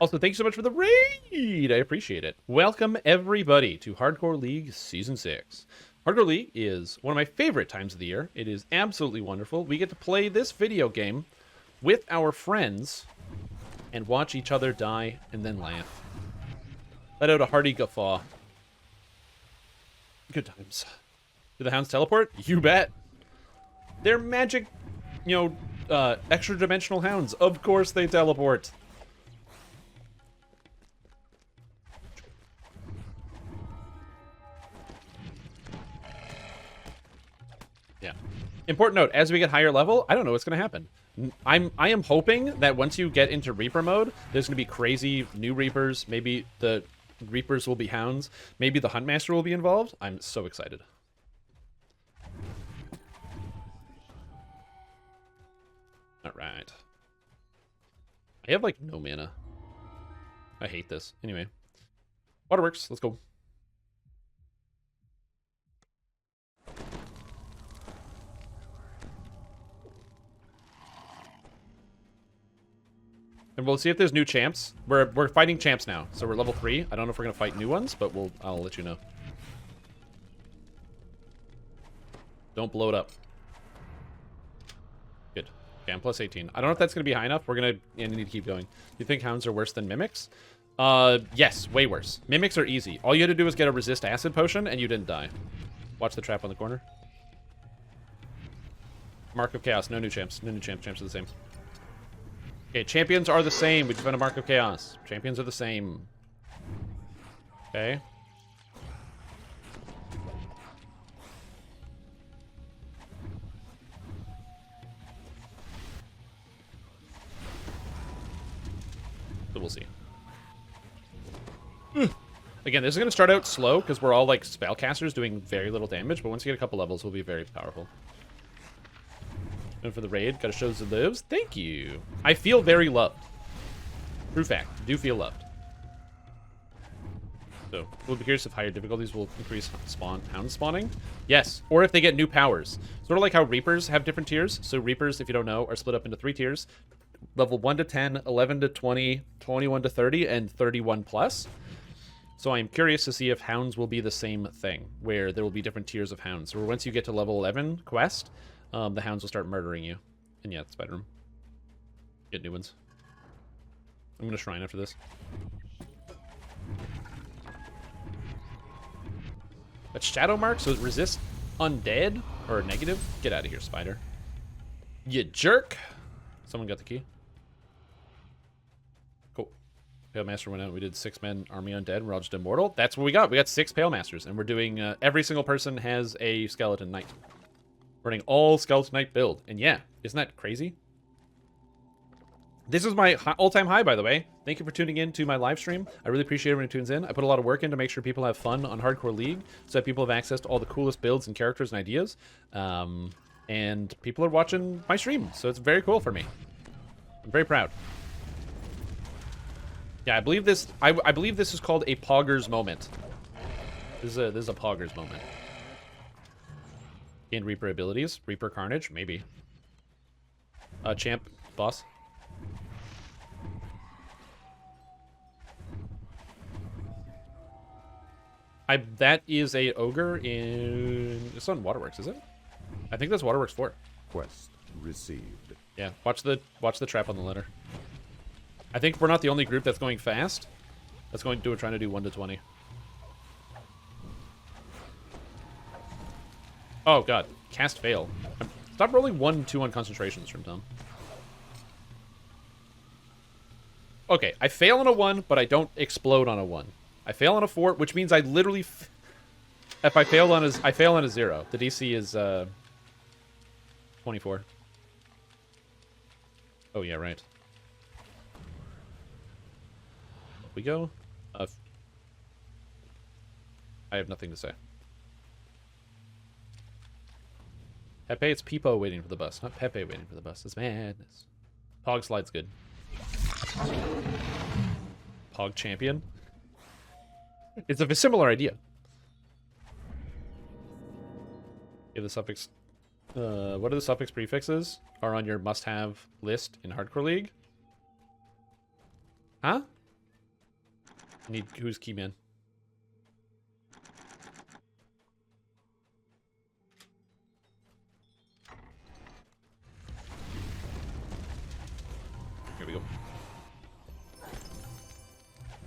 Also, thank you so much for the raid! I appreciate it. Welcome, everybody, to Hardcore League Season 6. Hardcore League is one of my favorite times of the year. It is absolutely wonderful. We get to play this video game with our friends and watch each other die and then laugh. Let out a hearty guffaw. Good times. Do the Hounds teleport? You bet. They're magic, extra-dimensional Hounds. Of course they teleport. Yeah. Important note, as we get higher level, I don't know what's going to happen. I am hoping that once you get into Reaper mode, there's going to be crazy new Reapers. Maybe the Reapers will be Hounds. Maybe the Huntmaster will be involved. I'm so excited. All right. I have, like, no mana. I hate this. Anyway. Waterworks, let's go. And we'll see if there's new champs. We're fighting champs now, so we're level 3. I don't know if we're gonna fight new ones, but I'll let you know. Don't blow it up. Good. Okay, I'm plus 18. I don't know if that's gonna be high enough. We're gonna need to keep going. You think Hounds are worse than Mimics? Yes, way worse. Mimics are easy. All you had to do was get a resist acid potion, and you didn't die. Watch the trap on the corner. Mark of Chaos. No new champs. No new champs. Champs are the same. Okay, champions are the same. We just found a Mark of Chaos. Champions are the same. Okay. So we'll see. Again, this is going to start out slow because we're all like spellcasters doing very little damage, but once you get a couple levels, we'll be very powerful. And for the raid, gotta show the lives. Thank you. I feel very loved. True fact. Do feel loved. So, we'll be curious if higher difficulties will increase hound spawning. Yes, or if they get new powers. Sort of like how Reapers have different tiers. So Reapers, if you don't know, are split up into 3 tiers. Level 1 to 10, 11 to 20, 21 to 30, and 31 plus. So I'm curious to see if Hounds will be the same thing, where there will be different tiers of Hounds. So once you get to level 11 quest, the Hounds will start murdering you. And yeah, the Spider Room. Get new ones. I'm going to Shrine after this. That's Shadow Mark, so it resists Undead or negative? Get out of here, Spider. You jerk! Someone got the key. Cool. Pale Master went out. We did 6-man army Undead. We're all just immortal. That's what we got. We got 6 Pale Masters, and we're doing... every single person has a Skeleton Knight. Running all Skeleton Knight build. And yeah, isn't that crazy? This is my all-time high, by the way. Thank you for tuning in to my live stream. I really appreciate everyone who tunes in. I put a lot of work in to make sure people have fun on Hardcore League, so that people have access to all the coolest builds and characters and ideas. And people are watching my stream, so it's very cool for me. I'm very proud. Yeah, I believe this. I believe this is called a Poggers moment. This is a Poggers moment. Gain Reaper abilities. Reaper Carnage, maybe. Champ, boss. That is a ogre in... It's on Waterworks, is it? I think that's Waterworks 4. Quest received. Yeah, watch the trap on the ladder. I think we're not the only group that's going fast. That's trying to do 1 to 20. Oh god, cast fail. Stop rolling 1 2 on concentrations from Tom. Okay, I fail on a 1, but I don't explode on a 1. I fail on a 4, which means I literally... if I fail on a 0. The DC is 24. Oh yeah, right. Up we go. I have nothing to say. Pepe, it's Peepo waiting for the bus, not Pepe waiting for the bus. It's madness. Pog slide's good. Pog champion. It's a similar idea. Yeah, the suffix. What are the suffix prefixes? Are on your must-have list in Hardcore League? Huh? Need who's keyman? Here we go.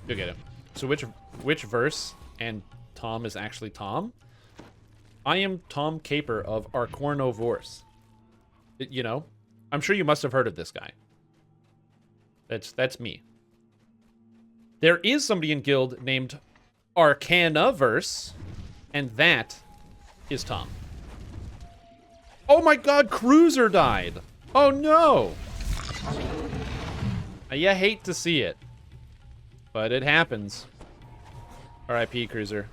You'll get it. So which verse and Tom is actually Tom? I am Tom Caper of Arcornovorse. You know? I'm sure you must have heard of this guy. That's me. There is somebody in guild named Arcanaverse, and that is Tom. Oh my god, Cruiser died! Oh no! You hate to see it, but it happens. RIP, Cruiser.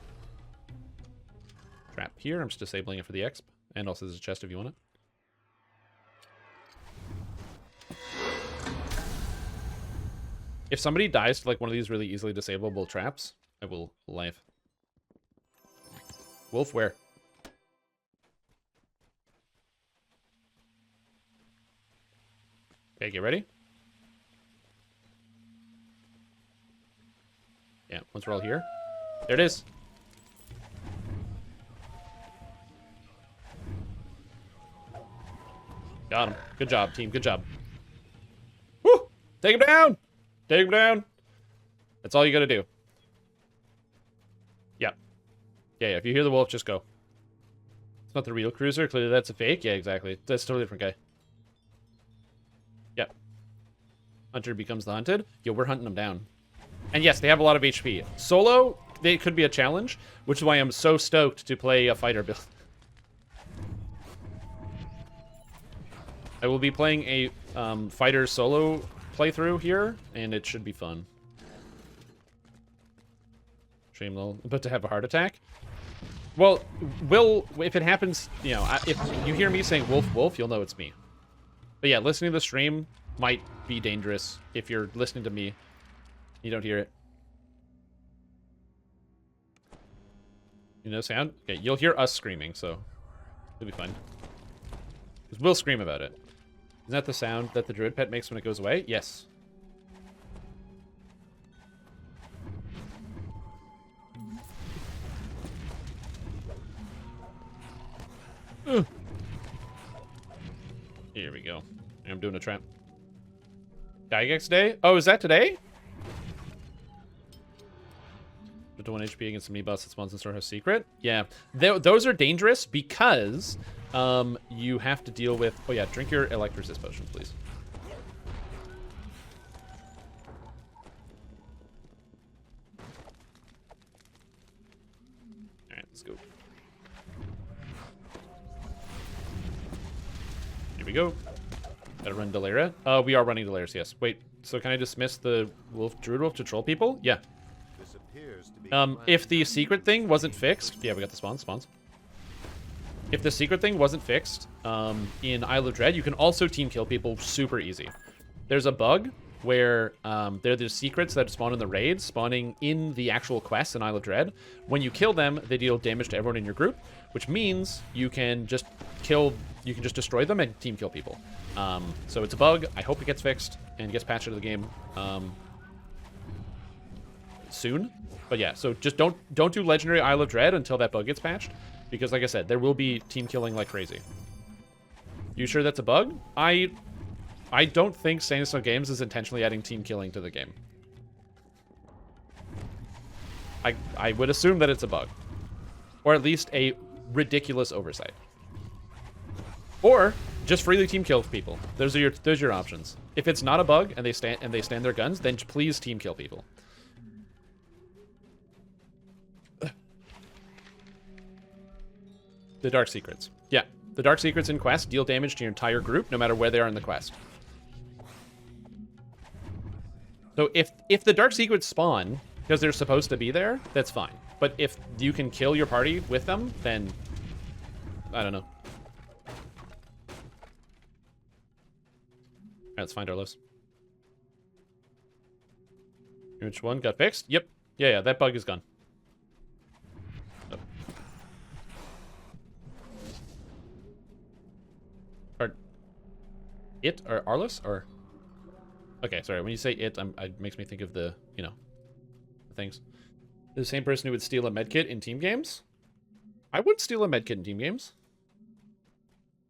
Trap here. I'm just disabling it for the exp. And also there's a chest if you want it. If somebody dies to like one of these really easily disableable traps, I will life. Wolf, where? Okay, get ready. Yeah, once we're all here. There it is. Got him. Good job, team. Good job. Woo! Take him down! Take him down! That's all you gotta do. Yeah. Yeah, if you hear the wolf, just go. It's not the real Cruiser. Clearly that's a fake. Yeah, exactly. That's a totally different guy. Yep. Hunter becomes the hunted. Yo, we're hunting them down. And yes, they have a lot of HP. Solo, they could be a challenge, which is why I'm so stoked to play a fighter build. I will be playing a fighter solo playthrough here, and it should be fun. Shame though, but to have a heart attack. Well, if it happens, you know, if you hear me saying wolf, wolf, you'll know it's me. But yeah, listening to the stream might be dangerous if you're listening to me. You don't hear it. You know sound? Okay, you'll hear us screaming, so it'll be fine. Because we'll scream about it. Isn't that the sound that the druid pet makes when it goes away? Yes. Here we go. I'm doing a trap. Gygax Day? Oh, is that today? To 1 HP against a mini-boss that spawns in Storehouse Secret? Yeah. Those are dangerous because you have to deal with... Oh yeah, drink your Electrosis potions, please. Alright, let's go. Here we go. Gotta run Delaria. We are running Delarias, yes. Wait, so can I dismiss the Druid Wolf to troll people? Yeah. If the secret thing wasn't fixed... Yeah, we got the spawns. If the secret thing wasn't fixed in Isle of Dread, you can also team kill people super easy. There's a bug where there are the secrets that spawn in the raids, spawning in the actual quests in Isle of Dread. When you kill them, they deal damage to everyone in your group, which means you can just destroy them and team kill people. So it's a bug. I hope it gets fixed and gets patched into the game soon. But yeah, so just don't do Legendary Isle of Dread until that bug gets patched. Because like I said, there will be team killing like crazy. You sure that's a bug? I don't think Saints Games is intentionally adding team killing to the game. I would assume that it's a bug. Or at least a ridiculous oversight. Or just freely team kill people. Those are your options. If it's not a bug and they stand their guns, then please team kill people. The Dark Secrets. Yeah, the Dark Secrets in quest deal damage to your entire group, no matter where they are in the quest. So if the Dark Secrets spawn because they're supposed to be there, that's fine. But if you can kill your party with them, then I don't know. Alright, let's find our list. Which one got fixed? Yep. Yeah, that bug is gone. Oh. It or Arliss or? Okay, sorry. When you say it, it makes me think of the, you know, the things. The same person who would steal a medkit in team games? I would steal a medkit in team games.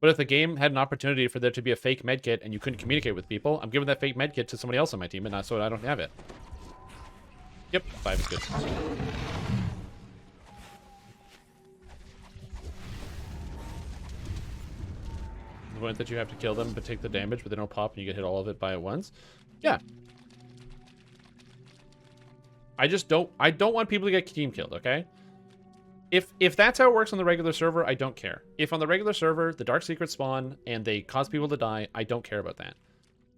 But if the game had an opportunity for there to be a fake medkit and you couldn't communicate with people, I'm giving that fake medkit to somebody else on my team, and so I don't have it. Yep, 5 is good. The point that you have to kill them but take the damage, but they don't pop and you get hit all of it by at once. Yeah. I don't want people to get team killed, okay? If that's how it works on the regular server, I don't care. If on the regular server, the dark secrets spawn and they cause people to die, I don't care about that.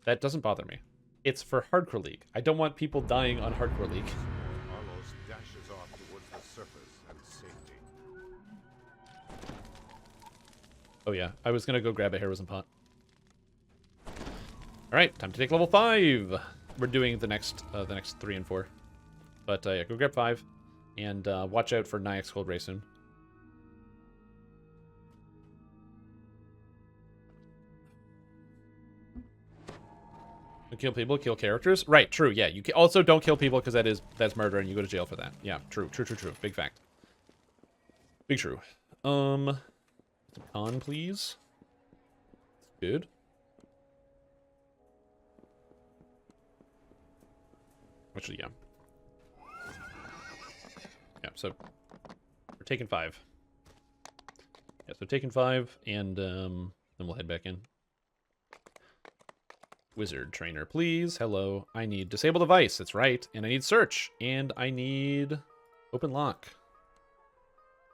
That doesn't bother me. It's for Hardcore League. I don't want people dying on Hardcore League. Arlos dashes off towards the surface and safety. Oh yeah, I was gonna go grab a heroism pot. Alright, time to take level 5. We're doing the next 3 and 4. But yeah, go grab 5. And watch out for Nyax Cold Ray soon. Kill people, kill characters. Right, true. Yeah, you also don't kill people because that's murder and you go to jail for that. Yeah, true. Big fact. Big true. Con, please. Good. Actually, yeah. Yeah, so we're taking 5. Yeah, so taking 5, and then we'll head back in. Wizard trainer, please. Hello. I need disable device. That's right. And I need search. And I need open lock.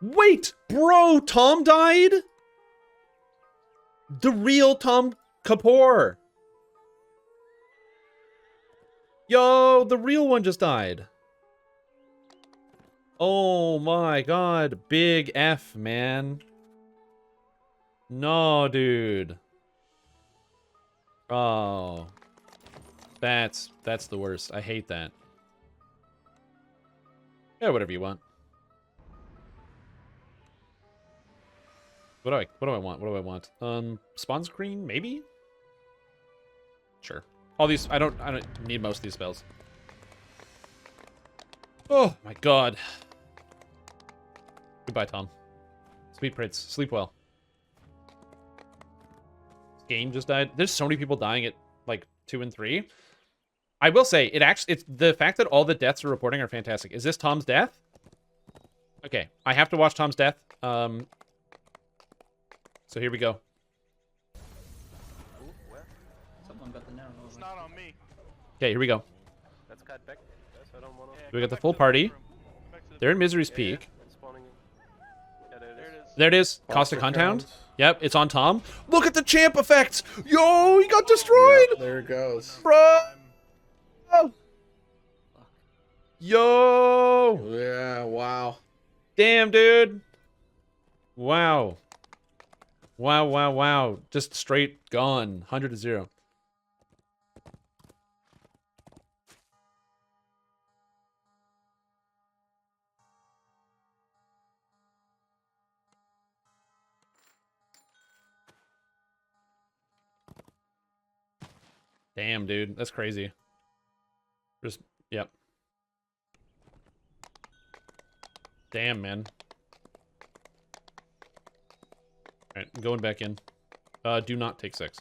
Wait, bro, Tom died? The real Tom Kapoor. Yo, the real one just died. Oh my god. Big F, man. No, dude. Oh. That's the worst. I hate that. Yeah, whatever you want. What do I want? Spawn screen, maybe? Sure. All these I don't need most of these spells. Oh my god. Goodbye, Tom. Sweet Prince. Sleep well. This game just died. There's so many people dying at like 2 and 3. I will say it's the fact that all the deaths are reporting are fantastic. Is this Tom's death? Okay, I have to watch Tom's death. So here we go. Someone got the narrow. It's not on me. Okay, here we go. That's cut back. That's I don't want to. We got the full party. They're in Misery's Peak. There it is. Caustic Hunt. Yep, it's on Tom. Look at the champ effects. Yo, he got destroyed. Yep, there it goes. Bro. Yo. Yeah, wow. Damn, dude. Wow. Wow. Just straight gone. 100-0. Damn, dude. That's crazy. Just, yep. Damn, man. Alright, I'm going back in. Do not take 6.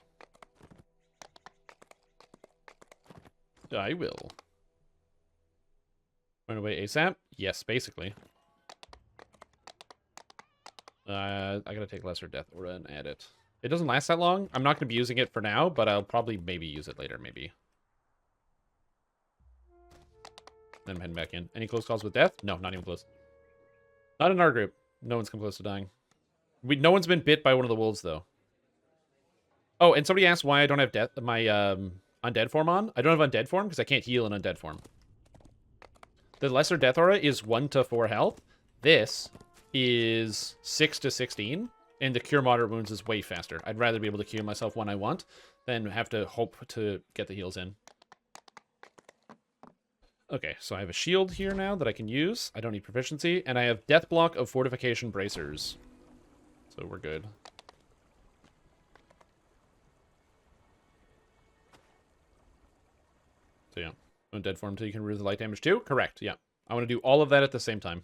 I will. Run away ASAP? Yes, basically. I gotta take Lesser Death Aura and add it. It doesn't last that long. I'm not gonna be using it for now, but I'll probably maybe use it later, maybe. Then I'm heading back in. Any close calls with death? No, not even close. Not in our group. No one's come close to dying. No one's been bit by one of the wolves, though. Oh, and somebody asked why I don't have my undead form on. I don't have undead form because I can't heal in undead form. The lesser death aura is 1 to 4 health. This is 6 to 16, and the cure moderate wounds is way faster. I'd rather be able to cure myself when I want than have to hope to get the heals in. Okay, so I have a shield here now that I can use. I don't need proficiency, and I have death block of fortification bracers. So we're good. So yeah, undead form until you can remove the light damage too? Correct, yeah. I want to do all of that at the same time.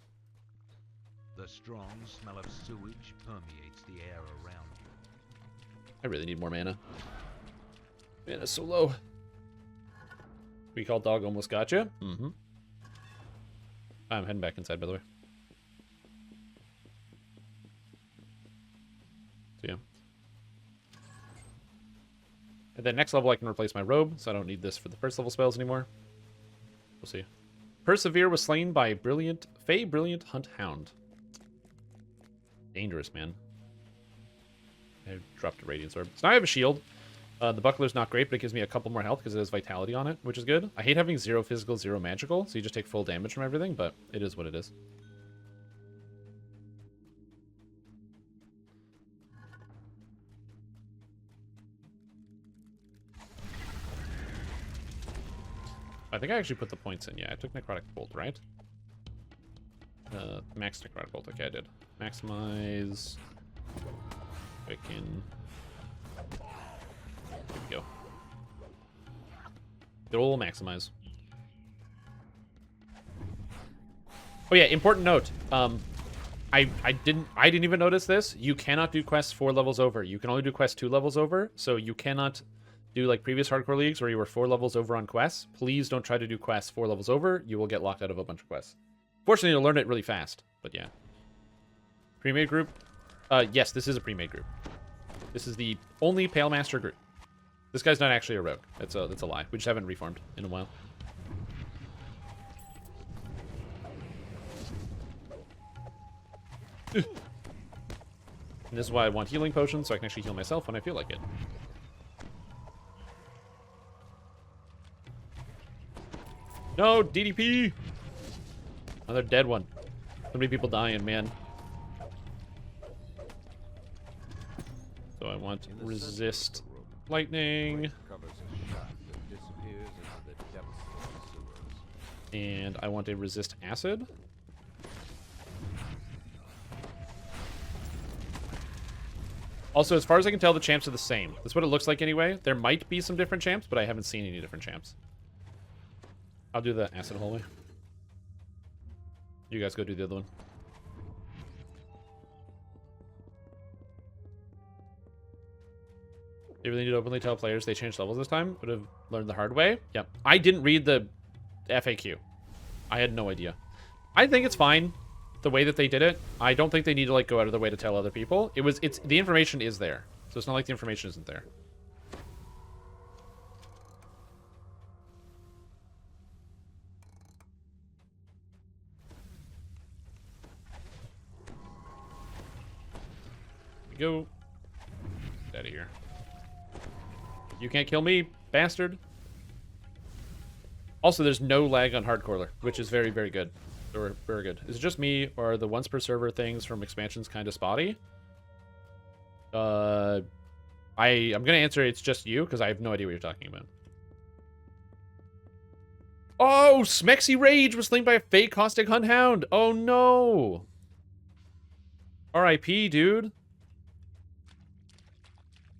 The strong smell of sewage permeates the air around you. I really need more mana. Mana's so low. We call dog almost gotcha. Mm-hmm. I'm heading back inside, by the way. So yeah. And then next level I can replace my robe, so I don't need this for the first level spells anymore. We'll see. Persevere was slain by Brilliant Hunt Hound. Dangerous, man. I dropped a Radiance Orb. So now I have a shield. The buckler's not great, but it gives me a couple more health because it has vitality on it, which is good. I hate having 0 physical, 0 magical, so you just take full damage from everything, but it is what it is. I think I actually put the points in. Yeah, I took Necrotic Bolt, right? Max Necrotic Bolt. Okay, I did. Maximize. Quicken. Here we go. Good old maximize. Oh yeah, important note. I didn't even notice this. You cannot do quests 4 levels over. You can only do quests 2 levels over. So you cannot do like previous hardcore leagues where you were 4 levels over on quests. Please don't try to do quests 4 levels over. You will get locked out of a bunch of quests. Fortunately, you'll learn it really fast. But yeah. Pre-made group? Yes, this is a pre-made group. This is the only Pale Master group. This guy's not actually a rogue. That's a lie. We just haven't reformed in a while. And this is why I want healing potions, so I can actually heal myself when I feel like it. No, DDP! Another dead one. So many people dying, man. So I want resist lightning. And I want a resist acid. Also, as far as I can tell, the champs are the same. That's what it looks like anyway. There might be some different champs, but I haven't seen any different champs. I'll do the acid hallway. You guys go do the other one. They really need to openly tell players they changed levels this time. Would have learned the hard way. Yep. I didn't read the FAQ. I had no idea. I think it's fine the way that they did it. I don't think they need to like go out of their way to tell other people. It's the information is there. So it's not like the information isn't there. Go. Get out of here. You can't kill me, bastard. Also, there's no lag on hardcore, which is very, very good. Or very good. Is it just me, or are the once per server things from expansions kind of spotty? I'm gonna answer it's just you, because I have no idea what you're talking about. Oh, Smexy Rage was slain by a fake caustic hunt hound. Oh no. R.I.P., dude.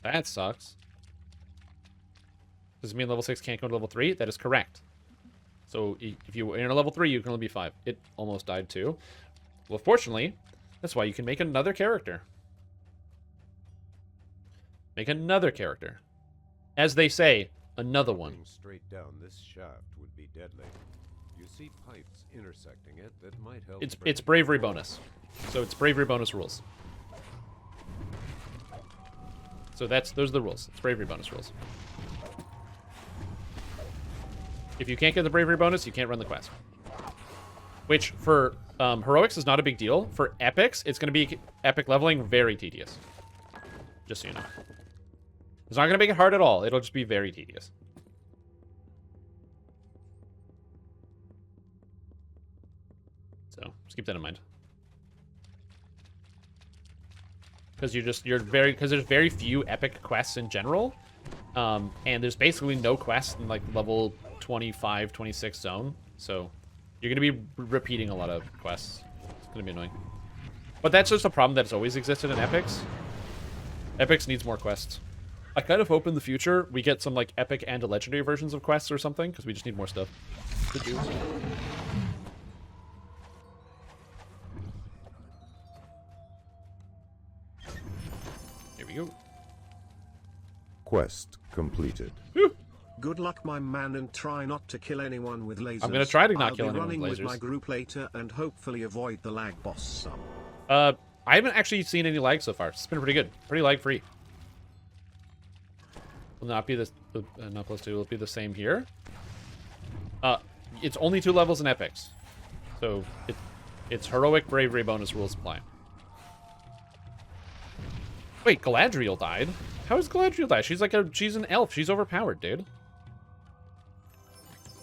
That sucks. Does it mean level 6 can't go to level 3? That is correct. So if you are in a level 3, you can only be 5. It almost died too. Well, fortunately, that's why you can make another character. Make another character. As they say, another one. Going straight down this shaft would be deadly. You see pipes intersecting it that might help. It's bravery bonus. So it's bravery bonus rules. So those are the rules. It's bravery bonus rules. If you can't get the bravery bonus, you can't run the quest. Which, for heroics, is not a big deal. For epics, it's going to be epic leveling very tedious. Just so you know. It's not going to make it hard at all. It'll just be very tedious. So just keep that in mind. Because there's very few epic quests in general. And there's basically no quests in like level 25, 26 zone. So you're going to be repeating a lot of quests. It's going to be annoying. But that's just a problem that's always existed in epics. Epics needs more quests. I kind of hope in the future we get some like epic and legendary versions of quests or something, because we just need more stuff to do. Here we go. Quest completed. Good luck, my man, and try not to kill anyone with lasers. I'm gonna try to not kill I'll be anyone with running with lasers. my group later and hopefully avoid the lag boss some. I haven't actually seen any lag so far. It's been pretty good. Pretty lag free. Will not be this. Not +2. Will be the same here. It's only 2 levels in epics, so it's heroic bravery bonus rules apply. Wait, Galadriel died. How is Galadriel die? She's an elf. She's overpowered, dude.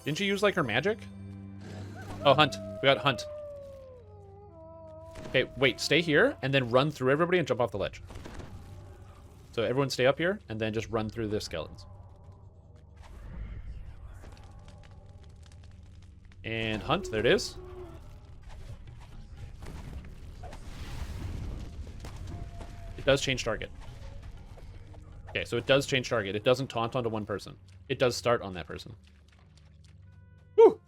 Didn't she use like her magic? Oh, hunt. We got hunt. Okay, wait, stay here, and then run through everybody and jump off the ledge. So everyone stay up here, and then just run through the skeletons. And hunt, there it is. It does change target. Okay, so it does change target. It doesn't taunt onto one person. It does start on that person. Woo!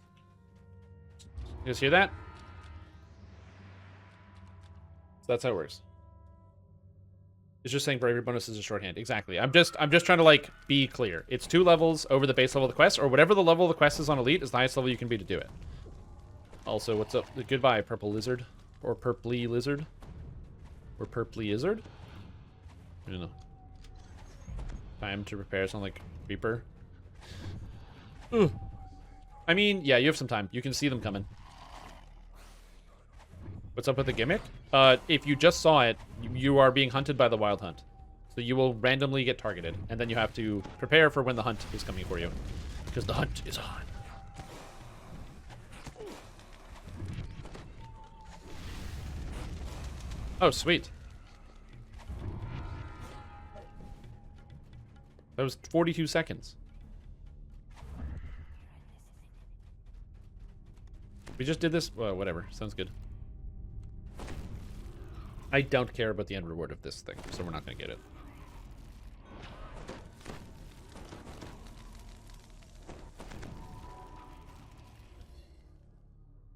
You guys hear that? So that's how it works. It's just saying bravery bonus is a shorthand. Exactly. I'm just trying to like be clear. It's 2 levels over the base level of the quest, or whatever the level of the quest is on elite is the highest level you can be to do it. Also, what's up? Goodbye, purple lizard, or purpley lizard, or purpley lizard. I don't know. Time to prepare. Sound like Reaper. Ugh. I mean, yeah, you have some time. You can see them coming. What's up with the gimmick? If you just saw it, you are being hunted by the wild hunt. So you will randomly get targeted, and then you have to prepare for when the hunt is coming for you. Because the hunt is on. Oh, sweet. That was 42 seconds. We just did this? Well, whatever. Sounds good. I don't care about the end reward of this thing, so we're not going to get it.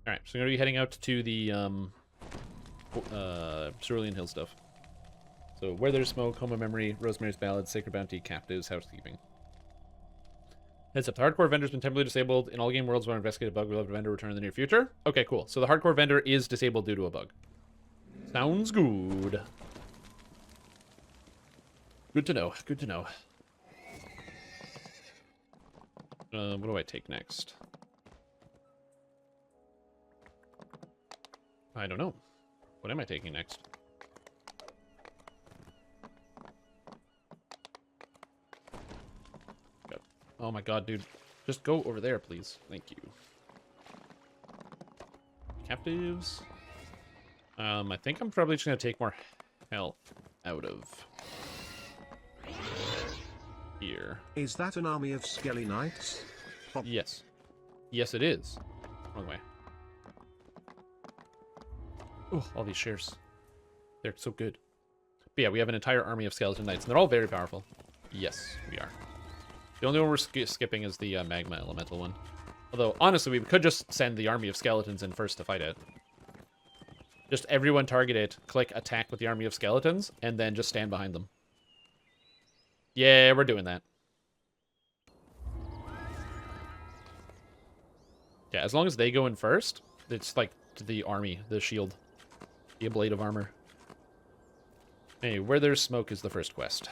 Alright, so I'm going to be heading out to the Cerulean Hill stuff. So, Where There's Smoke, Home of Memory, Rosemary's Ballad, Sacred Bounty, Captives, Housekeeping. Heads up, the hardcore vendor's been temporarily disabled. In all game worlds, when we investigate a bug, we'll have a vendor return in the near future. Okay, cool. So the hardcore vendor is disabled due to a bug. Sounds good. Good to know. Good to know. What do I take next? I don't know. What am I taking next? Oh my god, dude. Just go over there, please. Thank you. Captives. I think I'm probably just going to take more health out of here. Is that an army of skelly knights? Yes. Yes, it is. Wrong way. Oh, all these shares. They're so good. But yeah, we have an entire army of skeleton knights, and they're all very powerful. Yes, we are. The only one we're skipping is the magma elemental one. Although, honestly, we could just send the army of skeletons in first to fight it. Just everyone target it, click attack with the army of skeletons, and then just stand behind them. Yeah, we're doing that. Yeah, as long as they go in first, it's like the army, the shield, the blade of armor. Hey, Where There's Smoke is the first quest.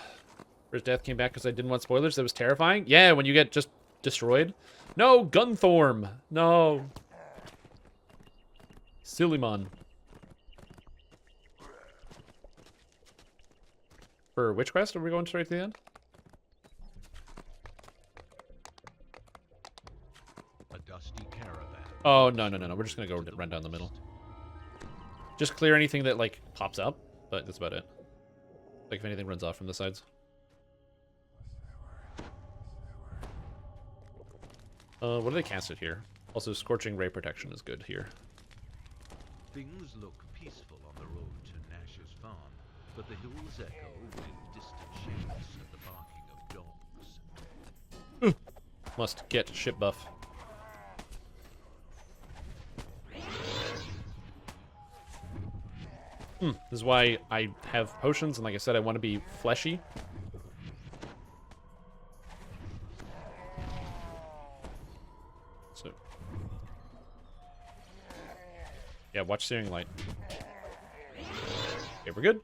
First death came back because I didn't want spoilers. That was terrifying. Yeah, when you get just destroyed. No, Gunthorm. No. Sillimon. For which quest? Are we going straight to the end? A dusty caravan. Oh, no. We're just going to go run down the middle. Just clear anything that, like, pops up, but that's about it. Like, if anything runs off from the sides. What do they cast it here? Also, Scorching Ray Protection is good here. Things look peaceful on the road to Nash's farm, but the hills echo with distant shapes and the barking of dogs. Must get ship buff. This is why I have potions, and like I said, I want to be fleshy. So, yeah, watch Searing Light. Okay, we're good.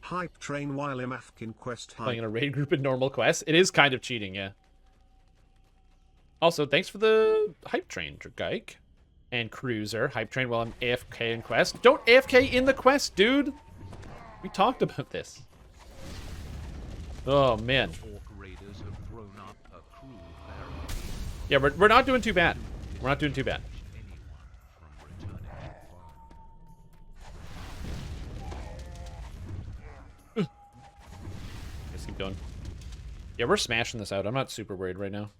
Hype train while in quest Playing in hype. a raid group in normal quest. It is kind of cheating, yeah. Also, thanks for the hype train, Dragaik. And Cruiser. Hype train while I'm AFK in quest. Don't AFK in the quest, dude! We talked about this. Oh, man. Orc raiders have thrown up a cruel barricade. Yeah, we're not doing too bad. We're not doing too bad. Anyone from returning to the farm. Let's keep going. Yeah, we're smashing this out. I'm not super worried right now.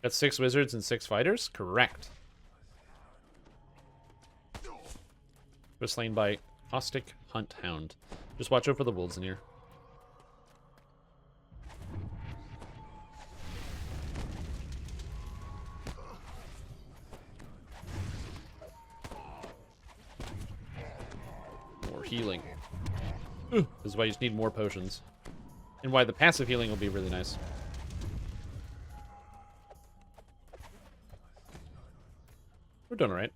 Got 6 wizards and 6 fighters? Correct. Was slain by Caustic Hunt Hound. Just watch out for the wolves in here. More healing. This is why you just need more potions. And why the passive healing will be really nice. We're doing alright.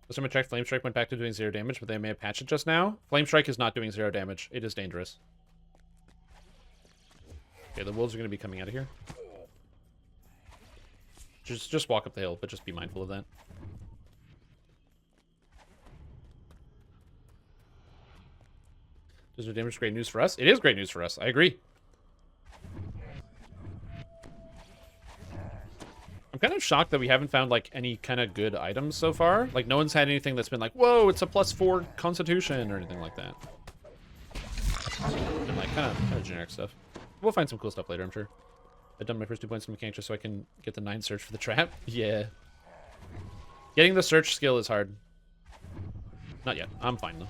Last time I checked, Flame Strike went back to doing 0 damage, but they may have patched it just now. Flame Strike is not doing 0 damage. It is dangerous. Okay, the wolves are going to be coming out of here. Just walk up the hill, but just be mindful of that. Does 0 damage great news for us? It is great news for us. I agree. I'm kind of shocked that we haven't found, like, any kind of good items so far. Like, no one's had anything that's been like, whoa, it's a +4 constitution or anything like that. And, like, kind of generic stuff. We'll find some cool stuff later, I'm sure. I've done my first 2 points in mechanic just so I can get the 9 search for the trap. Yeah. Getting the search skill is hard. Not yet. I'm fine, though.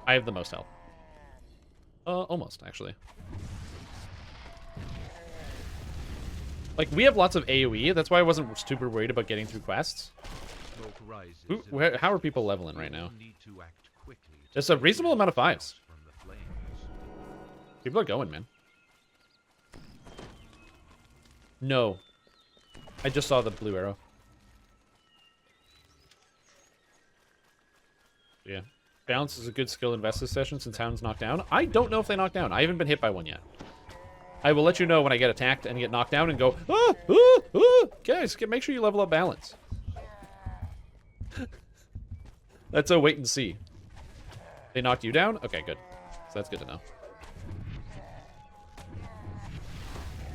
I have the most health. Almost, actually. Like, we have lots of AoE. That's why I wasn't super worried about getting through quests. Smoke rises How are people leveling right now? need to act quickly to There's a reasonable amount of 5s. from the flames. People are going, man. No. I just saw the blue arrow. Yeah. Bounce is a good skill in Vesta's session since Hound's knocked down. I don't know if they knocked down. I haven't been hit by one yet. I will let you know when I get attacked and get knocked down and go, ah, ah, ah. Guys, make sure you level up balance. That's a wait and see. They knocked you down? Okay, good. So that's good to know.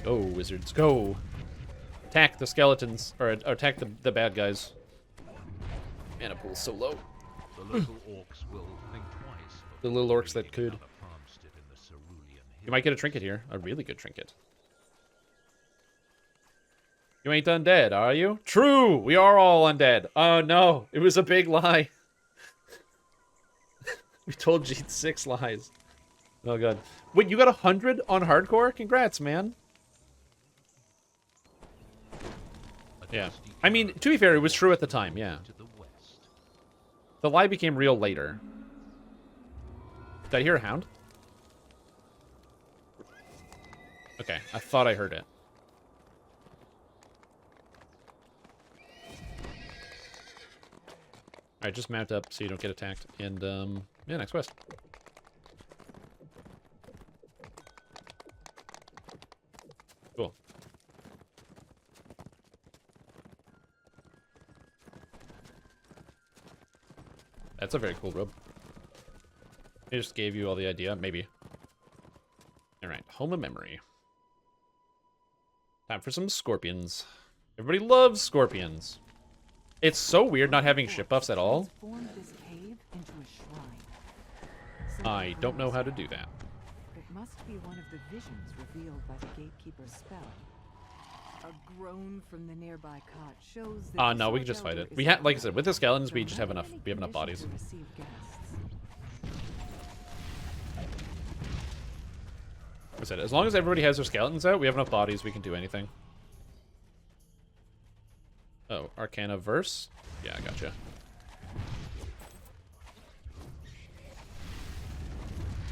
Go, wizards, go. Attack the skeletons, or attack the bad guys. Mana pool's so low. The local orcs will think twice The before little orcs that raiding could. another farmstead in the Cerulean You might get a trinket here. A really good trinket. You ain't undead, are you? True! We are all undead. Oh, no. It was a big lie. We told Jeet 6 lies. Oh, God. Wait, you got 100 on hardcore? Congrats, man. Yeah. I mean, to be fair, it was true at the time, yeah. to the west. The lie became real later. Did I hear a hound? Okay, I thought I heard it. Alright, just mount up so you don't get attacked. And, yeah, next quest. Cool. That's a very cool robe. It just gave you all the idea, maybe. Alright, home of memory. Time for some scorpions. Everybody loves scorpions. It's so weird not having ship buffs at all. Transformed this cave into a shrine. I don't know how to do that. It must be one of the visions revealed by the gatekeeper's spell. A groan from the nearby cot shows that No, we can just fight it. We have, like I said, with the skeletons, we just have enough. We have enough bodies. Like I said, as long as everybody has their skeletons out, we have enough bodies. We can do anything. Oh, Arcana Verse. Yeah, I gotcha.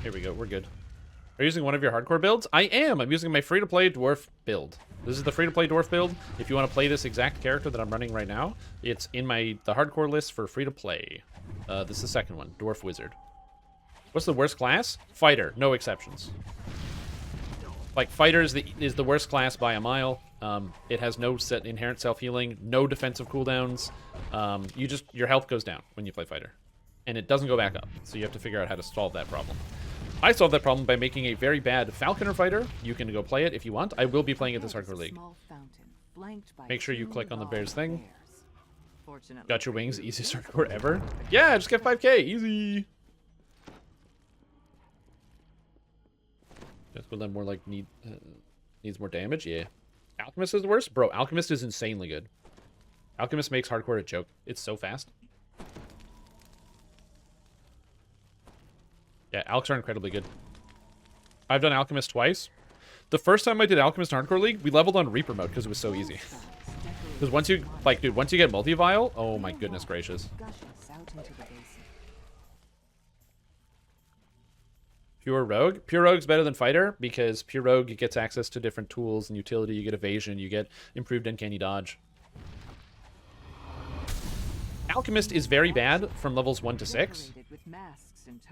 Here we go. We're good. Are you using one of your hardcore builds? I am. I'm using my free-to-play dwarf build. This is the free-to-play dwarf build. If you want to play this exact character that I'm running right now, it's in the hardcore list for free-to-play. This is the second one, Dwarf Wizard. What's the worst class? Fighter, no exceptions. Like, Fighter is the worst class by a mile. It has no set inherent self-healing, no defensive cooldowns. Your health goes down when you play Fighter. And it doesn't go back up. So you have to figure out how to solve that problem. I solved that problem by making a very bad Falconer fighter. You can go play it if you want. I will be playing it this hardcore league. Make sure you click on the bear's thing. Got your wings, easiest hardcore ever. Yeah, just get 5k, easy. Just then more like needs more damage. Yeah, Alchemist is the worst, bro. Alchemist is insanely good. Alchemist makes hardcore a joke. It's so fast. Yeah, Alcs are incredibly good. I've done Alchemist twice. The first time I did Alchemist in Hardcore League, we leveled on Reaper mode because it was so easy. Because once you, like, dude, once you get multi-vial, oh my goodness gracious. Pure Rogue? Pure Rogue's better than Fighter because Pure Rogue gets access to different tools and utility. You get evasion, you get improved uncanny dodge. Alchemist is very bad from levels 1 to 6.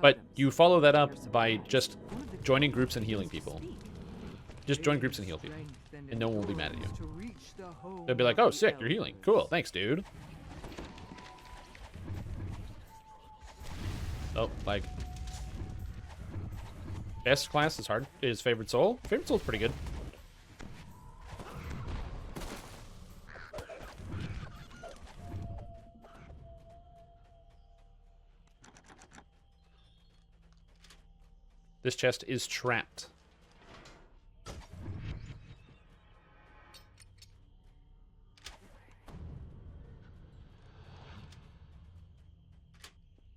But you follow that up by just joining groups and healing people. Just join groups and heal people. And no one will be mad at you. They'll be like, oh, sick, you're healing. Cool, thanks, dude. Oh, like... Best class is Favorite Soul. Favorite Soul's pretty good. This chest is trapped.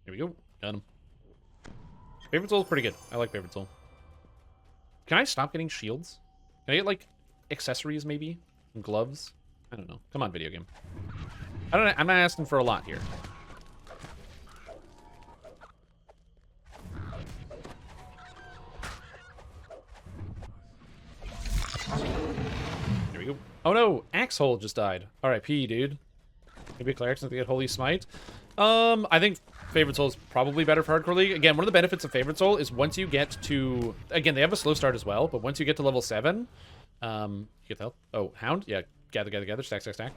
Here we go. Got him. Favorite Soul is pretty good. I like Favorite Soul. Can I stop getting shields? Can I get, like, accessories, maybe? And gloves? I don't know. Come on, video game. I'm not asking for a lot here. There we go. Oh no, Axehole just died. R.I.P. dude. Maybe Cleric's not to get Holy Smite. I think Favorite Soul is probably better for Hardcore League. Again, one of the benefits of Favorite Soul is once you get to... Again, they have a slow start as well, but once you get to level 7... you get the help. Oh, Hound? Yeah, gather. Stack. Okay,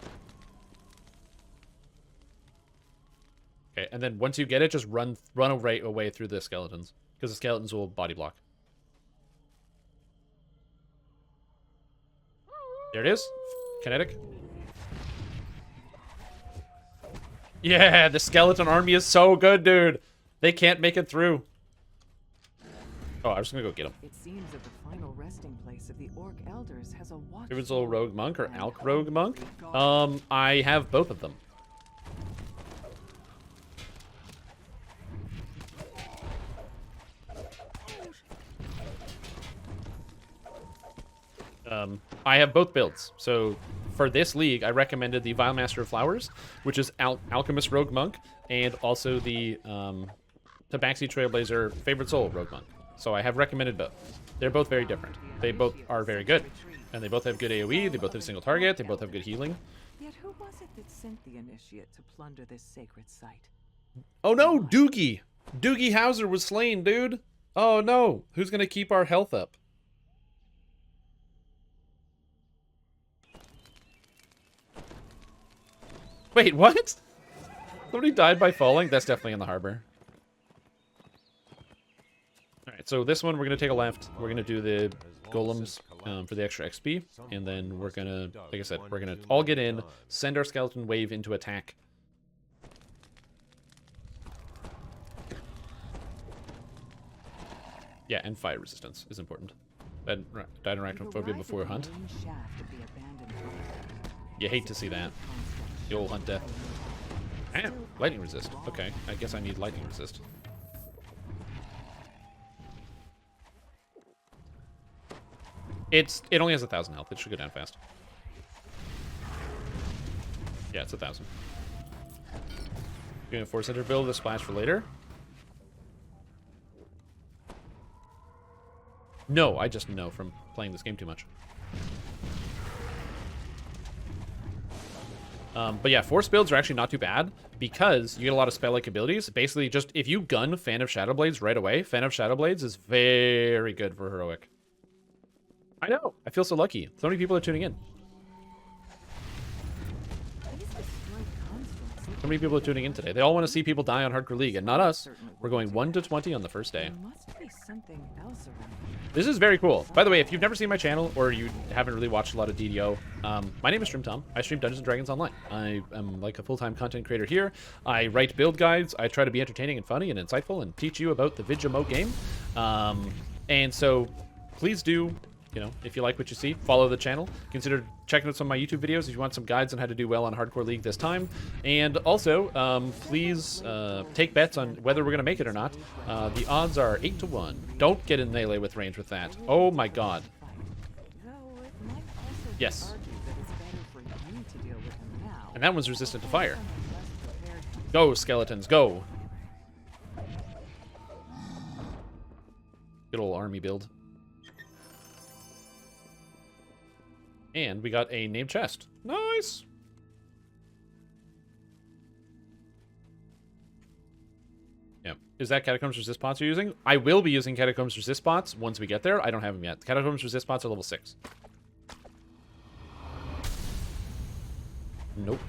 and then once you get it, just run away through the skeletons. Because the skeletons will body block. There it is. Kinetic. Yeah, the skeleton army is so good, dude. They can't make it through. Oh, I'm just gonna go get them. It seems that the final resting place of the Orc Elders has a Favorite Soul Rogue Monk or Alk Rogue Monk? I have both of them. I have both builds. So for this league, I recommended the Vile Master of Flowers, which is Alchemist Rogue Monk, and also the Tabaxi Trailblazer Favorite Soul Rogue Monk. So I have recommended both. They're both very different. They both are very good. And they both have good AoE, they both have single target, they both have good healing. Yet who was it that sent the initiate to plunder this sacred site? Oh no, Doogie! Doogie Howser was slain, dude! Oh no, who's gonna keep our health up? Wait, what? Somebody died by falling? That's definitely in the harbor. Alright, so this one we're going to take a left. We're going to do the golems for the extra XP. And then we're going to, like I said, we're going to all get in, send our skeleton wave into attack. Yeah, and fire resistance is important. Died arachnophobia before hunt. You hate to see that. The old hunt death. Damn, lightning resist. Okay, I guess I need lightning resist. It only has 1,000 health. It should go down fast. Yeah, it's 1,000. Doing a 4-center build, a splash for later. No, I just know from playing this game too much. But yeah, force builds are actually not too bad because you get a lot of spell-like abilities. Basically, just if you gun Fan of Shadowblades right away, Fan of Shadowblades is very good for heroic. I know. I feel so lucky. So many people are tuning in. So many people are tuning in today. They all want to see people die on Hardcore League, and not us. We're going 1 to 20 on the first day. This is very cool. By the way, if you've never seen my channel or you haven't really watched a lot of DDO, my name is Strimtom. I stream Dungeons & Dragons online. I am like a full-time content creator here. I write build guides. I try to be entertaining and funny and insightful and teach you about the Vidjamo game. And so please do, you know, if you like what you see, follow the channel. Consider checking out some of my YouTube videos if you want some guides on how to do well on Hardcore League this time. And also, please take bets on whether we're going to make it or not. The odds are 8 to 1. Don't get in melee with range with that. Oh my god. Yes. And that one's resistant to fire. Go, skeletons, go. Good old army build. And we got a named chest. Nice! Yeah. Is that Catacombs Resist bots you're using? I will be using Catacombs Resist bots once we get there. I don't have them yet. Catacombs Resist bots are level 6. Nope.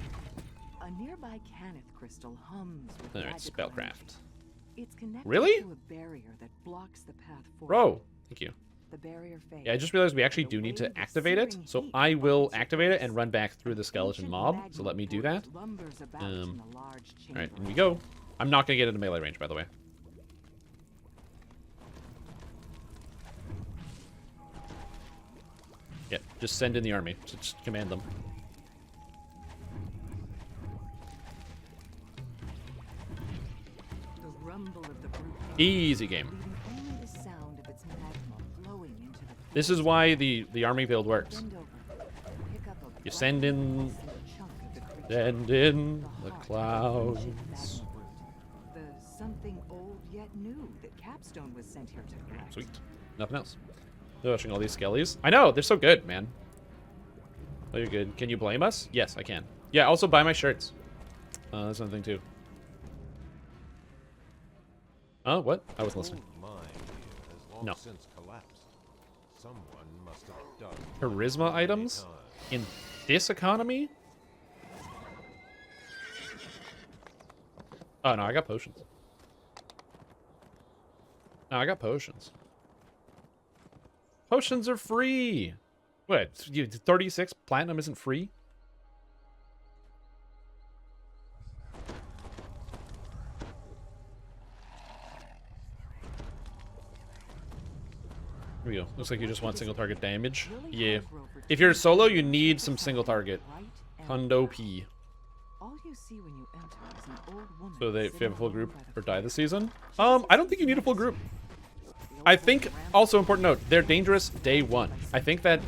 A nearby Canith crystal hums with Alright, magical spellcraft. energy. It's connected Really? to a barrier that blocks the path forward. Bro, thank you. The barrier fades. Yeah, I just realized we actually do need to activate it, so I will activate it and run back through the skeleton mob, so let me do that. Alright, in we go. I'm not going to get into melee range, by the way. Yeah, just send in the army. Just command them. The rumble of the brute Easy game. leaving only the sound of its magma flowing into the This is why the army build works. bend over, pick up a You send in... chunk of the creature. Send in the heart of clouds. ancient magma root. The something old yet new that Capstone was sent here to collect. Sweet. Nothing else. They're watching all these skellies. I know, they're so good, man. Oh, you're good. Can you blame us? Yes, I can. Yeah, also buy my shirts. That's another thing, too. Oh, what? I wasn't listening. No. Charisma items? In this economy? Oh, no, I got potions. No, I got potions. Potions are free! What, 36 platinum isn't free? Here we go. Looks like you just want single target damage. Yeah. If you're solo, you need some single target. Hundo P. All you see when you enter is an old woman So if you have a full sitting group alone by or the die fire. this season? I don't think you need a full group. I think, also important note, they're dangerous day one. I think that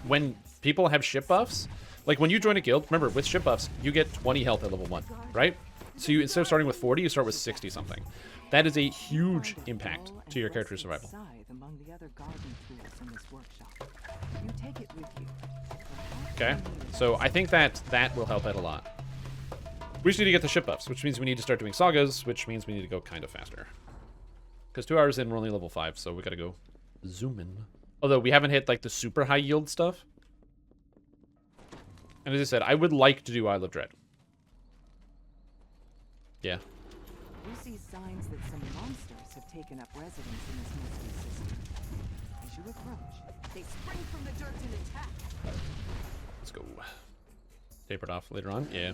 when people have ship buffs, like when you join a guild, remember, with ship buffs, you get 20 health at level 1, right? So you, instead of starting with 40, you start with 60 something. That is a huge impact to your character's survival. Among the other garden tools in this workshop. You take it with you. Okay, so I think that will help out a lot. We just need to get the ship buffs, which means we need to start doing sagas, which means we need to go kind of faster. Because 2 hours in, we're only level 5, so we gotta go zoom in. Although we haven't hit like the super high yield stuff. And as I said, I would like to do Isle of Dread. Yeah. You see signs that some monsters have taken up residence in this mystery system. As you approach, they spring from the dirt and attack. Let's go. Tapered off later on. Yeah.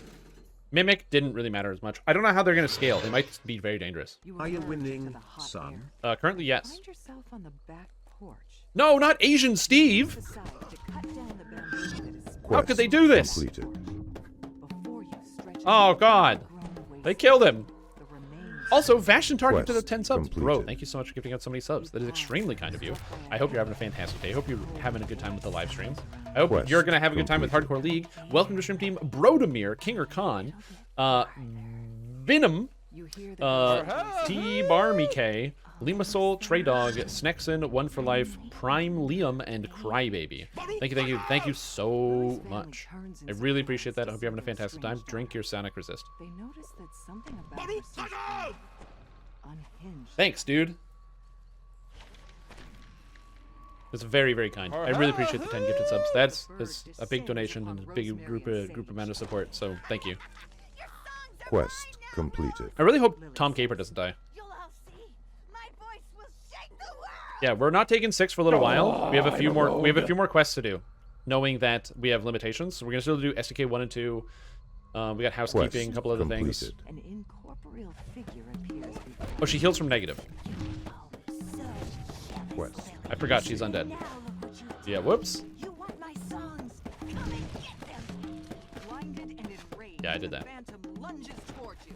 Mimic didn't really matter as much. I don't know how they're going to scale. They might be very dangerous. Are you winning, son? Currently, yes. Find yourself on the back porch. No, not Asian Steve! Decide to cut down the bamboo that is How could they do this? before you stretch Oh, out God. the grown waste. They killed him. The remains Also, Vashon Target to the Quest 10 subs. Bro, completed. thank you so much for giving out so many subs. That is extremely kind of you. I hope you're having a fantastic day. I hope you're having a good time with the live stream. I hope Quest you're going to have a good time with Hardcore League. Welcome to Stream Team Brodemir, King or Khan, Venom, you hear the T Barmike, Limassol, Trey Dog, Snexon, One for Life, Prime Liam, and Crybaby. Thank you so much. I really appreciate that. I hope you're having a fantastic time. Drink your Sonic Resist. They notice that something about her seems to be unhinged. Thanks, dude. It's very, very kind. I really appreciate the 10 gifted subs. That's a big donation and a big group amount of support. So thank you. Quest completed. I really hope Tom Caper doesn't die. Yeah, we're not taking 6 for a little while. We have a few more. We have a few more quests to do, knowing that we have limitations. So we're gonna still do SDK 1 and 2. We got housekeeping, Quest a couple other things. completed. An incorporeal figure appears before Oh, she heals from negative. Quest. I forgot she's undead. Yeah, whoops. you. Want my songs? Come and get them. Blinded and enraged, Yeah, I did the that. phantom lunges towards you.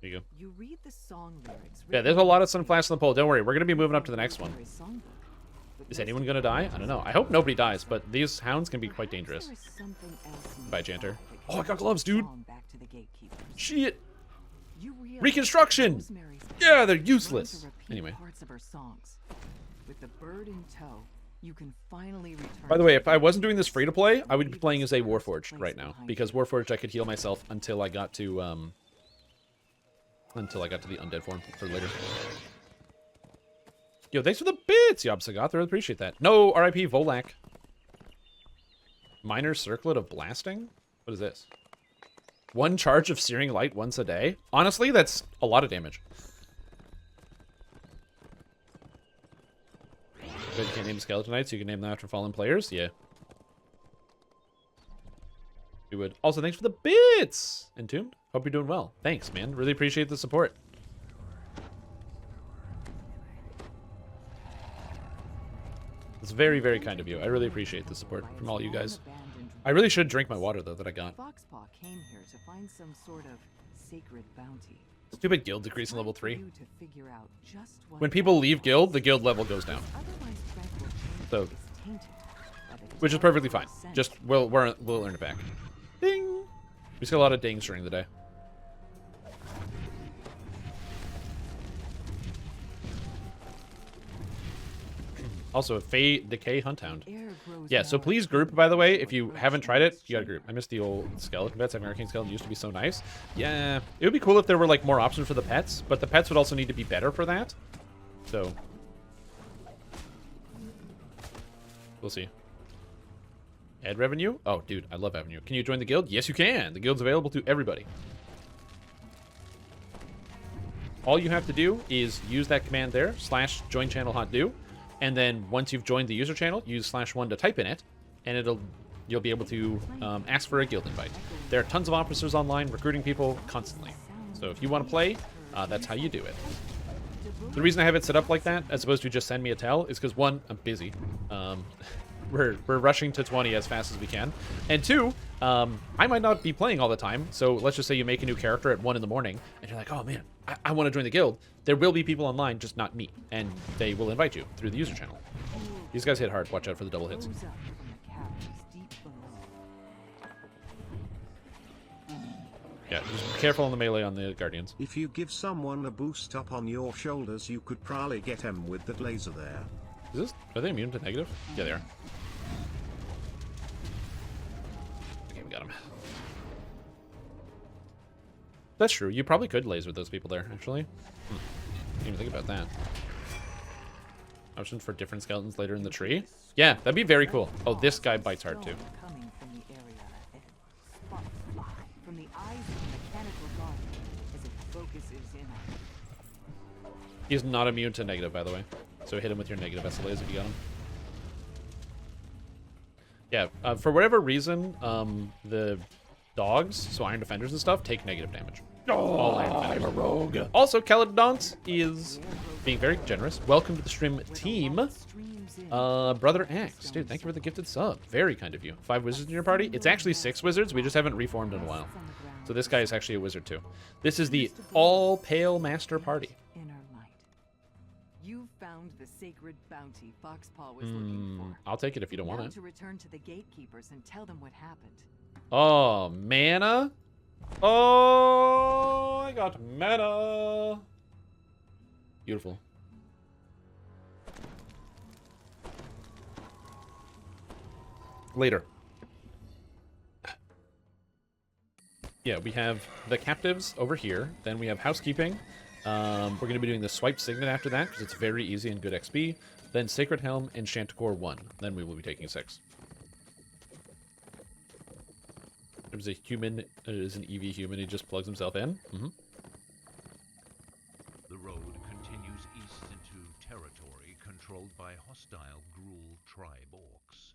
There you go. You read the song lyrics. Yeah, there's a lot of Sunflash on the pole. Don't worry, we're gonna be moving up to the next one. Songbook. But Is anyone gonna die? I don't know. I hope nobody dies, but these hounds can be quite dangerous. there is something else Bye, nearby Janter. that Oh, I got connects gloves, the dude. song back to the gatekeepers. Shit. You realize Reconstruction! Rosemary's Yeah, they're learned useless. to repeat Anyway. parts of her songs. With the bird in tow, you can finally return. By the to way, if I wasn't doing this free to play, I would be playing as a Warforged place right now, behind because Warforged I could heal myself until I got to the undead form for later. Yo, thanks for the bits, Yob Sagat. I really appreciate that. No, RIP Volak. Minor circlet of blasting? What is this? 1 charge of searing light once a day? Honestly, that's a lot of damage. But you can't name Skeletonites, so you can name them after fallen players? Yeah. We would. Also, thanks for the bits! Entombed? Hope you're doing well. Thanks, man. Really appreciate the support. It's very, very kind of you. I really appreciate the support from all you guys. I really should drink my water, though, that I got. Foxpaw came here to find some sort of sacred bounty. Stupid guild decrease in level Time for 3. you to figure out just what When it people is leave guild, the guild level goes down. otherwise tranquil change So, is tainted by the which is desire perfectly for fine. ascent. Just, we'll earn it back. Ding! We see a lot of dings during the day. Also, a Fey Decay Hunt Hound. Air grows Yeah, so more please group, by the way. If you haven't tried it, you gotta group. I miss the old skeleton pets. American skeleton used to be so nice. Yeah, it would be cool if there were like more options for the pets, but the pets would also need to be better for that. So, we'll see. Ad revenue? Oh, dude, I love revenue. Can you join the guild? Yes, you can. The guild's available to everybody. All you have to do is use that command there, /join channel hot do. And then once you've joined the user channel, use /1 to type in it, and you'll be able to ask for a guild invite. There are tons of officers online recruiting people constantly. So if you want to play, that's how you do it. The reason I have it set up like that, as opposed to just send me a tell, is because 1, I'm busy. We're rushing to 20 as fast as we can, and 2, I might not be playing all the time. So let's just say you make a new character at 1 in the morning, and you're like, oh man, I want to join the guild. There will be people online, just not me, and they will invite you through the user channel. These guys hit hard. Watch out for the double hits. Rose up from the caverns deep below. Yeah, just be careful on the melee on the guardians. If you give someone a boost up on your shoulders, you could probably get him with that laser there. Are they immune to negative? Yeah, they are. Okay, we got him. That's true. You probably could laser those people there, actually. Didn't even think about that. Options for different skeletons later in the tree? Yeah, that'd be very cool. Oh, this guy bites hard, too. Coming from the area ahead. Spot fly from the eyes of the mechanical guardian as it focuses in on it. He's not immune to negative, by the way. So hit him with your negative SLAs if you got him. Yeah, for whatever reason, the dogs, so iron defenders and stuff, take negative damage. Oh, All iron I'm defenders. a rogue. Also, Caledonce is being very generous. Welcome to the stream team. Brother Axe. Dude, thank you for the gifted sub. Very kind of you. 5 wizards in your party? It's actually 6 wizards. We just haven't reformed in a while. So this guy is actually a wizard too. This is the all pale master party. Inner light. You found the sacred bounty Foxpaw was looking for. I'll take it if you don't want Now it. to return to the gatekeepers and tell them what happened. Oh, mana? Oh, I got mana. Beautiful. Later. Yeah, we have the captives over here. Then we have housekeeping. We're going to be doing the swipe signet after that because it's very easy and good XP. Then Sacred Helm and Chanticleer 1. Then we will be taking 6. There's a human, there's an EV human, he just plugs himself in. The road continues east into territory controlled by hostile Gruul tribe orcs.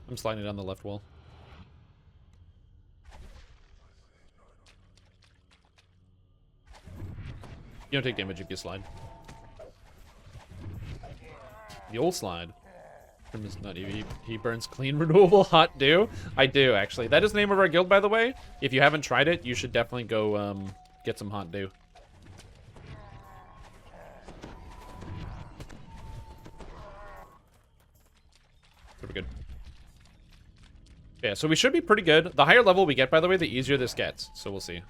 I'm sliding down the left wall. You don't take damage if you slide. The old slide. Is not EV. He burns clean, renewable, hot dew. I do, actually. That is the name of our guild, by the way. If you haven't tried it, you should definitely go get some hot dew. Pretty good. Yeah, so we should be pretty good. The higher level we get, by the way, the easier this gets. So we'll see.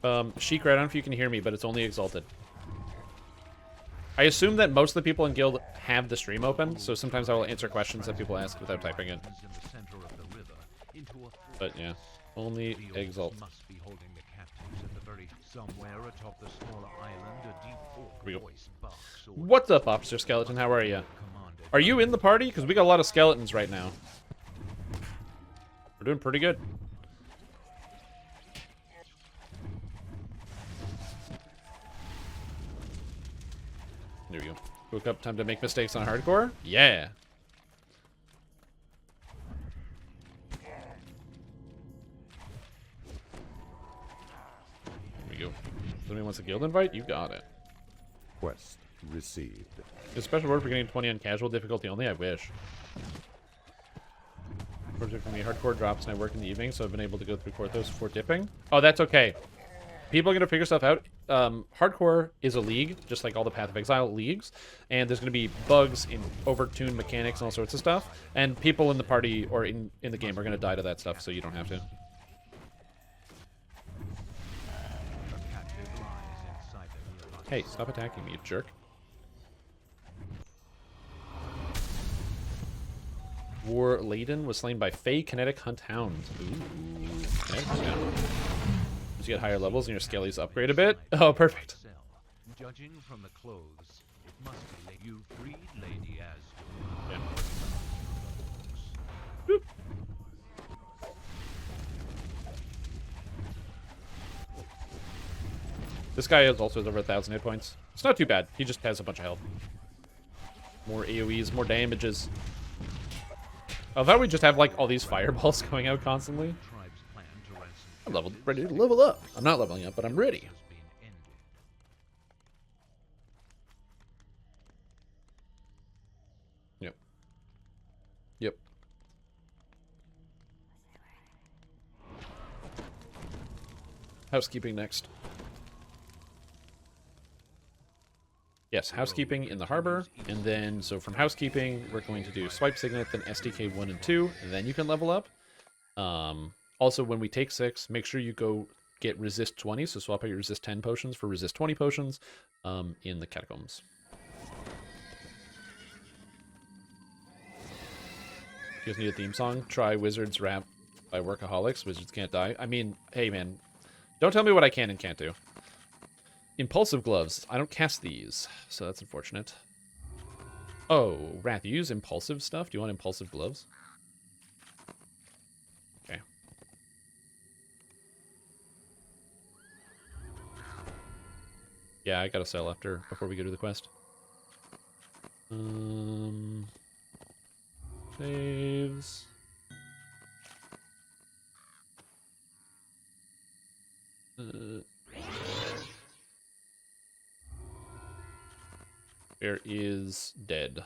Sheikra, I don't know if you can hear me, but it's only exalted. I assume that most of the people in guild have the stream open, so sometimes I will answer questions that people ask without typing it. But yeah, only exalt. Must be holding the captives at the very somewhere atop the smaller island. A deep Here we go. voice barks. What's up, Officer Skeleton? How are you? Are you in the party? Because we got a lot of skeletons right now. We're doing pretty good. There we go. Woke up, time to make mistakes on hardcore? Yeah. There we go. Somebody wants a guild invite? You got it. Quest received. The special word for getting 20 on casual difficulty only? I wish. Project for me, hardcore drops and I work in the evening, so I've been able to go through Korthos before dipping. Oh, that's okay. People are going to figure stuff out. Hardcore is a league, just like all the Path of Exile leagues, and there's going to be bugs in overtuned mechanics and all sorts of stuff, and people in the party or in the game are going to die to that stuff, so you don't have to. Hey, stop attacking me, you jerk. War Laden was slain by Fey Kinetic Hunt Hounds. Ooh. Kinetic Hunt Hound. As you get higher levels and your skellies upgrade a bit. Oh, perfect. Judging from the clothes, it must be you freed Lady Asdor. Yeah. Boop. This guy is also over 1,000 hit points. It's not too bad. He just has a bunch of health. More AoEs, more damages. I thought we just have like all these fireballs going out constantly. I'm ready to level up. I'm not leveling up, but I'm ready. Yep. Yep. Housekeeping next. Yes, housekeeping in the harbor, and then, so from housekeeping, we're going to do swipe signet, then SDK 1 and 2, and then you can level up. Also, when we take 6, make sure you go get resist 20, so swap out your resist 10 potions for resist 20 potions in the catacombs. You guys need a theme song? Try Wizards Rap by Workaholics. Wizards Can't Die. I mean, hey man, don't tell me what I can and can't do. Impulsive gloves. I don't cast these, so that's unfortunate. Oh, Wrath, you use impulsive stuff? Do you want impulsive gloves? Okay. Yeah, I gotta sell before we go to the quest. Saves. Where is Dead?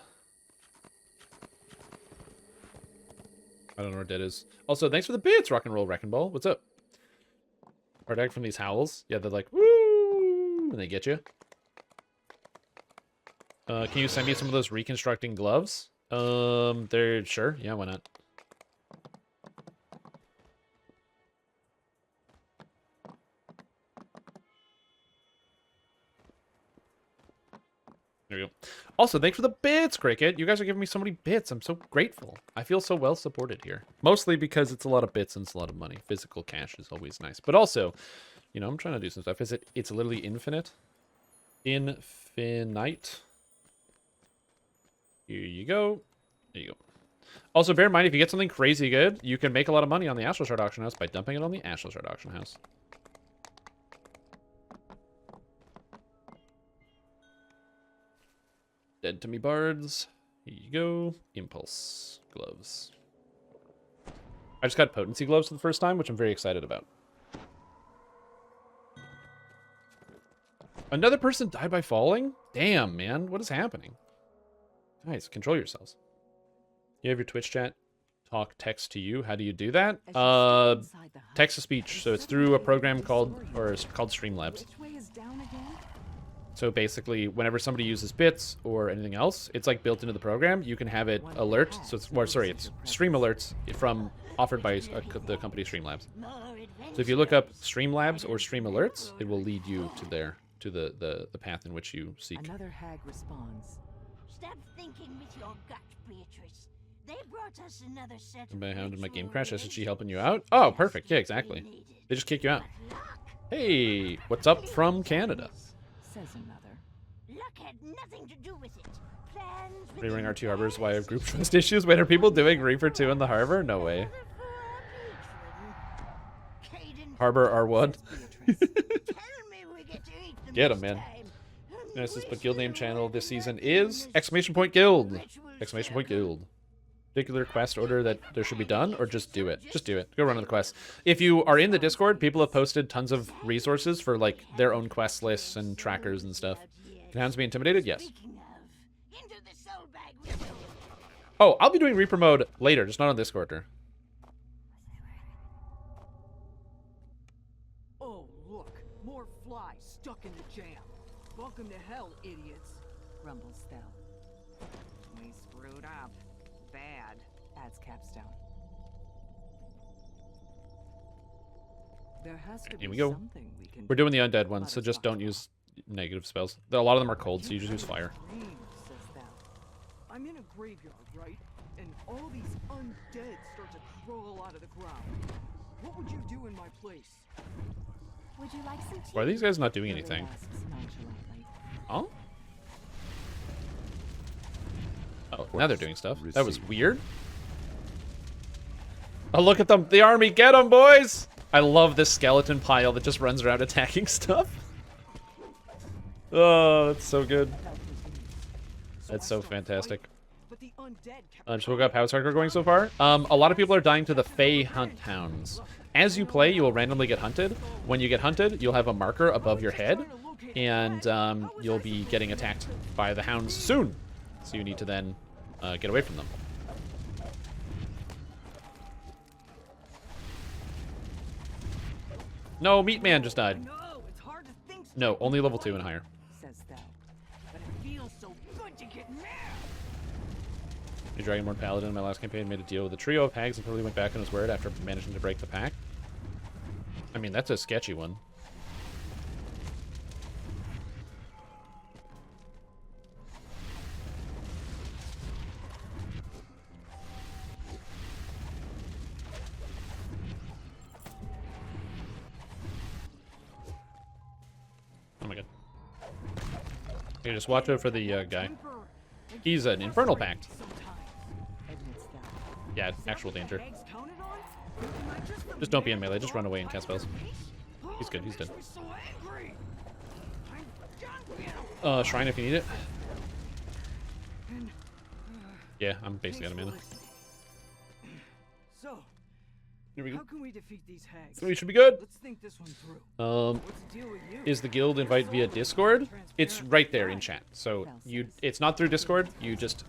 I don't know where Dead is. Also, thanks for the bits, Rock and Roll Wrecking Ball. What's up? Hard from these howls. Yeah, they're like, woo! And they get you. Can you send me some of those reconstructing gloves? They're sure. Yeah, why not? There we go. Also, thanks for the bits, Cricket. You guys are giving me so many bits. I'm so grateful. I feel so well supported here. Mostly because it's a lot of bits and it's a lot of money. Physical cash is always nice. But also, you know, I'm trying to do some stuff. It's literally infinite. Infinite. Here you go. There you go. Also, bear in mind, if you get something crazy good, you can make a lot of money on the Astral Shard Auction House by dumping it on the Astral Shard Auction House. Dead to me bards. Here you go. Impulse gloves. I just got potency gloves for the first time, which I'm very excited about. Another person died by falling? Damn, man. What is happening? Guys, control yourselves. You have your Twitch chat talk text to you. How do you do that? Text to speech. So it's through a program called Streamlabs. So basically, whenever somebody uses bits or anything else, it's like built into the program. You can have it alert. So it's, it's stream alerts offered by the company Streamlabs. So if you look up Streamlabs or Stream Alerts, it will lead you to the path in which you seek. Another hag responds. Stop thinking with your gut, Beatrice. They brought us another set of By Hound in my game crash. SSG helping you out? Oh, perfect. Yeah, exactly. They just kick you out. Hey, what's up from Canada? Says another. Luck had nothing to do with it. Rerunning R2 Harbors, why have group trust issues? Wait, are people doing Reaper 2 in the harbor? No way. Harbor R1. Get him, man. Genesis, but guild name channel this season is !Guild! !Guild! Particular quest order that there should be done, or just do it? Just do it. Go run on the quest. If you are in the Discord, people have posted tons of resources for like their own quest lists and trackers and stuff. Can Hounds be intimidated? Yes. Oh, I'll be doing Reaper mode later, just not on Discord. Oh, look, more flies stuck in the jam. Welcome to hell, idiots. Grumbles Thel. We screwed up. Bad. Adds Capstone. There has to Here be we go. something we can We're doing the undead ones, so just don't use negative spells. A lot of them are cold, so you just use fire. I'm in a graveyard, right? And all these undead start to crawl out of the ground. What would you do in my place? Would you like some tea? Why are these guys not doing anything? Oh? Oh, now they're doing stuff. That was weird. Oh, look at them. The army. Get them, boys. I love this skeleton pile that just runs around attacking stuff. Oh, that's so good. That's so fantastic. Just woke up. How's hardcore going so far? A lot of people are dying to the Fey Hunt Hounds. As you play, you will randomly get hunted. When you get hunted, you'll have a marker above your head, and you'll be getting attacked by the hounds soon. So you need to then get away from them. No, Meat Man just died. No, only level 2 and higher. The Dragonborn Paladin in my last campaign made a deal with a trio of hags and probably went back on his word after managing to break the pack. I mean, that's a sketchy one. Oh my god. Okay, just watch out for the guy. He's an Infernal Pact. Yeah, actual danger. Just don't be in melee. Just run away and cast spells. He's good. He's dead. Shrine if you need it. Yeah, I'm basically out of mana. So, Here we go. how can we defeat these hags? So we should be good. Let's think this one through. Um, What's the deal with you? is the guild invite via Discord? It's right there in chat. So it's not through Discord. You just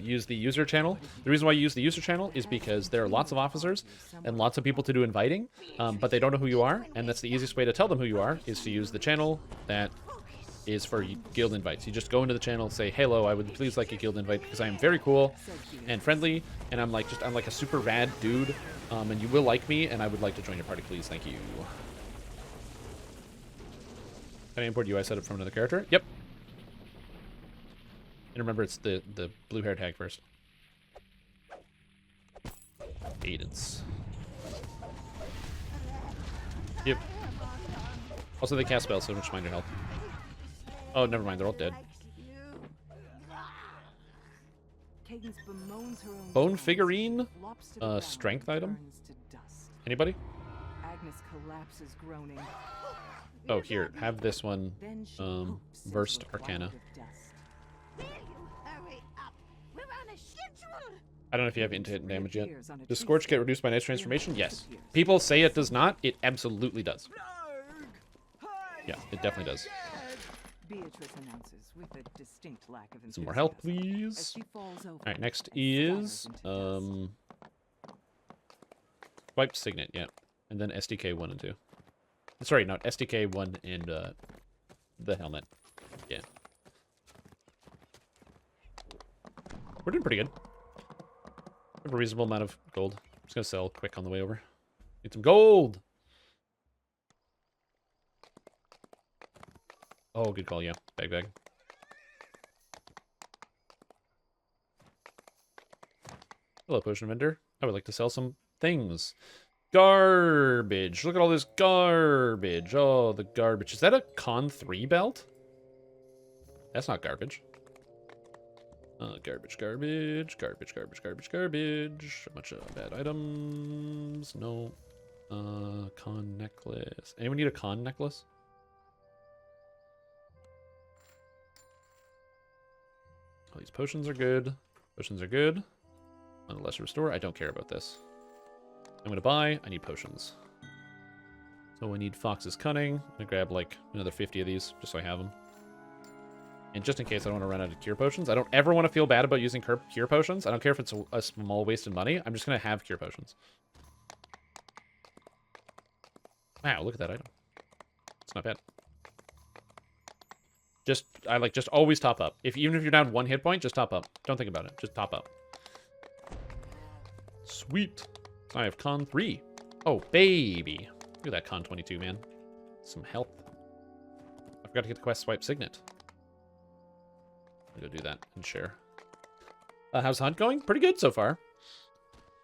use the user channel. The reason why you use the user channel is because there are lots of officers and lots of people to do inviting, but they don't know who you are, and that's the easiest way to tell them who you are is to use the channel that is for guild invites. You just go into the channel and say, hello, I would please like a guild invite because I am very cool and friendly, and I'm like a super rad dude, and you will like me, and I would like to join your party, please. Thank you. Can I import UI setup from another character? Yep. And remember, it's the blue-haired hag first. Cadence. Yep. Also, they cast spells, so don't mind your health. Oh, never mind. They're all dead. Cadence bemoans her own Bone wrongs, figurine? flops to the ground, Strength item? burns to dust. Anybody? Agnes collapses, groaning. Oh, here. Have this one. Then she hoops into Versed a Arcana. cloud of dust. Will you hurry up? We're on a schedule. I don't know if you have hit damage yet. Reappears on a Does tree Scorch get stump reduced by Night's and Transformation? Yes. disappears. People say it does not. It absolutely does. Yeah, it definitely does. Beatrice announces with a distinct lack of enthusiasm. Some more help, As please. she falls over Alright, next and is scatters into dust. Wipe Signet, yeah. And then SDK 1 and 2. Sorry, no, SDK 1 and the helmet. Yeah. We're doing pretty good. We have a reasonable amount of gold. I'm just gonna sell quick on the way over. Need some gold! Oh, good call, yeah. Bag. Hello, potion vendor. I would like to sell some things. Garbage. Look at all this garbage. Oh, the garbage. Is that a Con 3 belt? That's not garbage. Garbage. A bunch of bad items. No. Con necklace. Anyone need a con necklace? All these potions are good. On the lesser restore, I don't care about this. I'm gonna buy. I need potions. So I need Fox's Cunning. I'm gonna grab like another 50 of these just so I have them. And just in case I don't want to run out of cure potions. I don't ever want to feel bad about using cure potions. I don't care if it's a small waste of money. I'm just gonna have cure potions. Wow, look at that item. It's not bad. Just always top up. Even if you're down 1 hit point, just top up. Don't think about it. Just top up. Sweet. I have Con 3. Oh, baby. Look at that Con 22, man. Some health. I forgot to get the quest Swipe Signet. I'll go do that and share. How's the hunt going? Pretty good so far.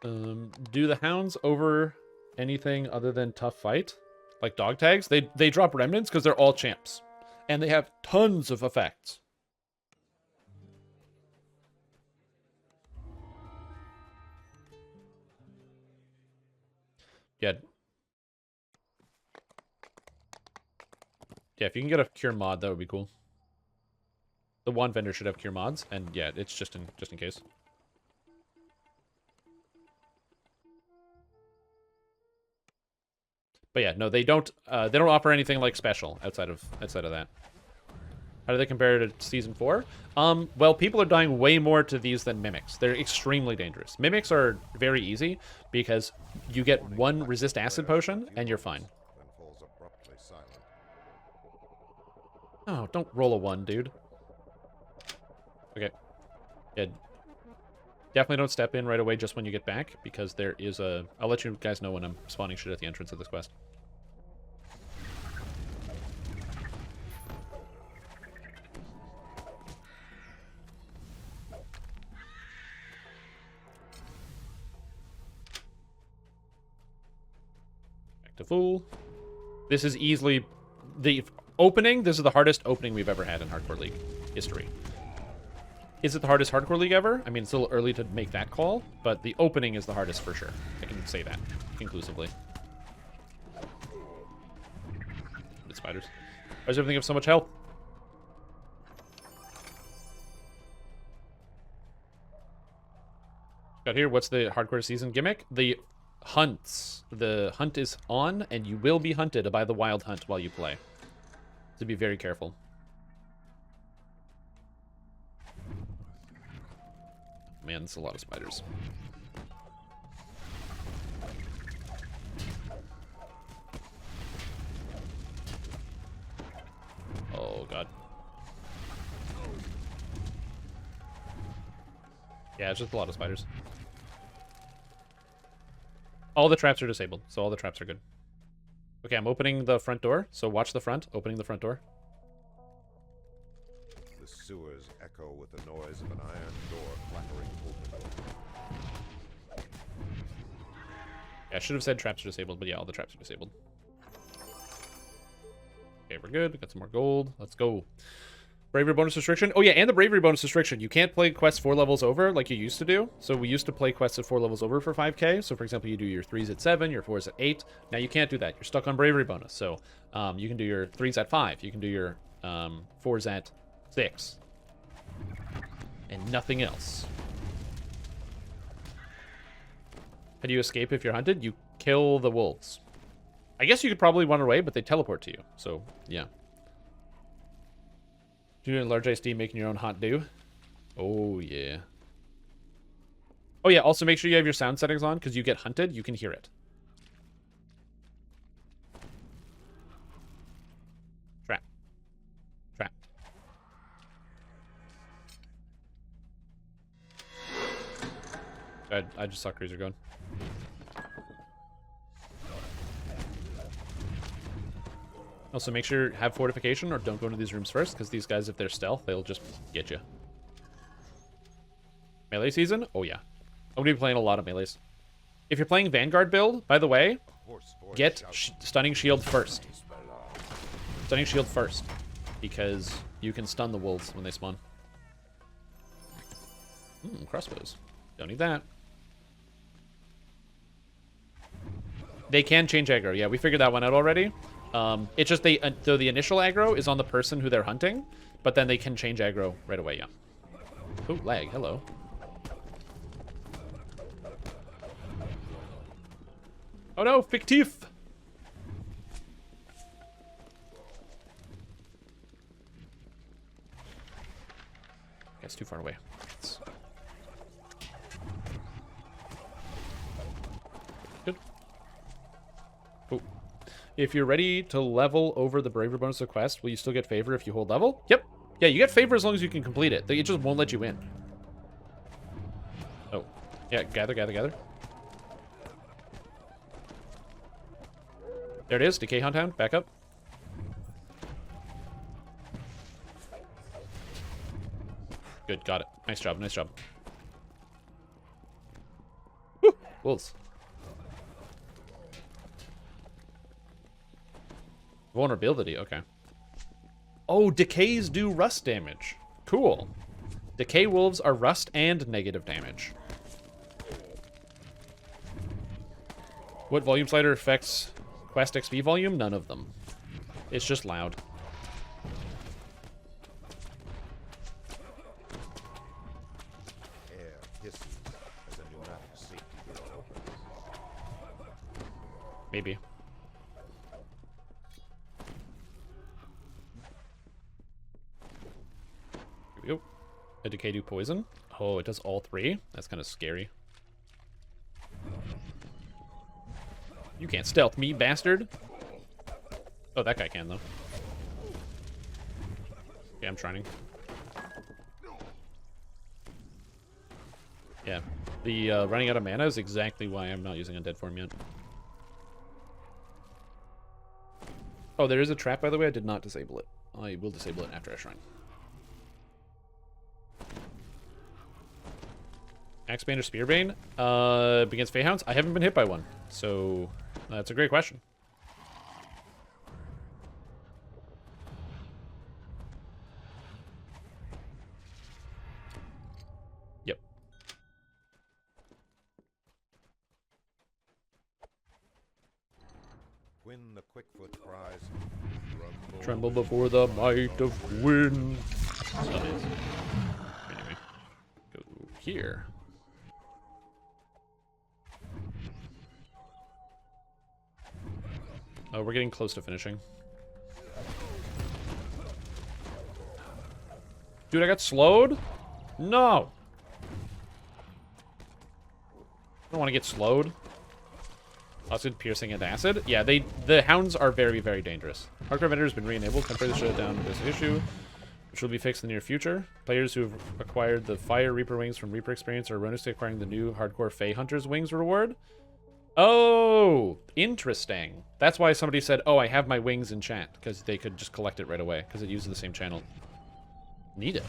Do the hounds over anything other than tough fight? Like dog tags? They drop remnants because they're all champs. And they have tons of effects. Yeah. Yeah, if you can get a cure mod, that would be cool. The one vendor should have cure mods, and yeah, it's just in case. But yeah, no, they don't offer anything like special outside of that. How do they compare to Season 4? Well, people are dying way more to these than Mimics. They're extremely dangerous. Mimics are very easy because you get 1 resist acid potion and you're fine. Oh, don't roll a 1, dude. Okay. Yeah. Definitely don't step in right away just when you get back because there is a... I'll let you guys know when I'm spawning shit at the entrance of this quest. To full. This is easily the opening. This is the hardest opening we've ever had in Hardcore League history. Is it the hardest Hardcore League ever? I mean, it's a little early to make that call, but the opening is the hardest for sure. I can say that conclusively. The spiders. Why does everything have so much health? Got here, what's the hardcore season gimmick? The hunts. The hunt is on, and you will be hunted by the wild hunt while you play. So be very careful. Man, that's a lot of spiders. Oh, God. Yeah, it's just a lot of spiders. All the traps are disabled, so all the traps are good. Okay, I'm opening the front door, so watch the front. Opening the front door. The sewers echo with the noise of an iron door clattering open. Yeah, I should have said traps are disabled, but yeah, all the traps are disabled. Okay, we're good. We got some more gold. Let's go. Bravery bonus restriction. Oh yeah, and the bravery bonus restriction. You can't play quests 4 levels over like you used to do. So we used to play quests at 4 levels over for 5k. So for example, you do your 3s at 7, your 4s at 8. Now you can't do that. You're stuck on bravery bonus. So you can do your 3s at 5. You can do your 4s at 6. And nothing else. How do you escape if you're hunted? You kill the wolves. I guess you could probably run away, but they teleport to you. So, yeah. Doing large ISD, making your own hot dew. Oh, yeah. Oh, yeah. Also, make sure you have your sound settings on, because you get hunted. You can hear it. Trap. Trap. I just saw Cruiser going. Also, make sure have fortification or don't go into these rooms first, because these guys, if they're stealth, they'll just get you. Melee season? Oh, yeah. I'm going to be playing a lot of melees. If you're playing Vanguard build, by the way, get Stunning Shield first. Stunning Shield first, because you can stun the wolves when they spawn. Crossbows. Don't need that. They can change aggro. Yeah, we figured that one out already. It's just so the initial aggro is on the person who they're hunting, but then they can change aggro right away, yeah. Oh, lag, hello. Oh no, fictif! It's too far away. Good. Oh. If you're ready to level over the bravery bonus of quest, will you still get favor if you hold level? Yep. Yeah, you get favor as long as you can complete it. It just won't let you in. Oh. Yeah, gather, gather, gather. There it is. Decay Hound. Back up. Good, got it. Nice job, nice job. Woo! Wolves. Vulnerability, okay. Oh, decays do rust damage. Cool. Decay wolves are rust and negative damage. What volume slider affects quest XP volume? None of them. It's just loud. Air hisses as a pneumatic safety door opens. Maybe. Here we go. A decay do poison. Oh, it does all 3? That's kind of scary. You can't stealth me, bastard. Oh, that guy can, though. Yeah, I'm trying. Yeah. The running out of mana is exactly why I'm not using Undead form yet. Oh, there is a trap, by the way. I did not disable it. I will disable it after I shrine. Axebane or Spearbane? Against Hounds? I haven't been hit by one. So, that's a great question. Yep. When the Quickfoot cries, Tremble before the might of Gwyn. Anyway. Go here. Oh, we're getting close to finishing. Dude, I got slowed? No. I don't want to get slowed. Acid, piercing, and acid. Yeah, the hounds are very, very dangerous. Hardcore vendor has been re-enabled. Temporarily shut down this issue, which will be fixed in the near future. Players who have acquired the Fire Reaper wings from Reaper Experience are erroneously acquiring the new Hardcore Fey Hunters wings reward. Oh, interesting. That's why somebody said, oh, I have my wings in chat, because they could just collect it right away, because it uses the same channel. Neato.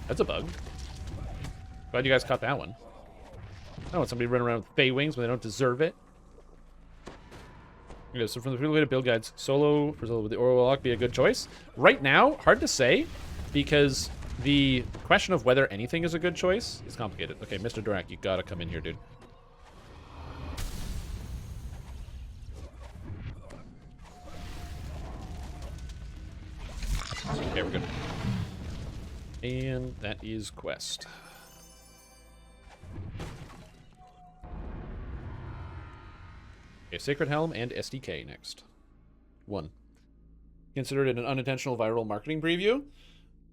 That's a bug. Glad you guys caught that one. I don't want somebody running around with Fey wings when they don't deserve it. Okay, so from the related build guides, solo for solo with the Orwell be a good choice? Right now, hard to say, because the question of whether anything is a good choice is complicated. Okay, Mr. Durak, you gotta come in here, dude. Okay, we're good. And that is quest. Okay, Sacred Helm and SDK next. 1. Considered it an unintentional viral marketing preview.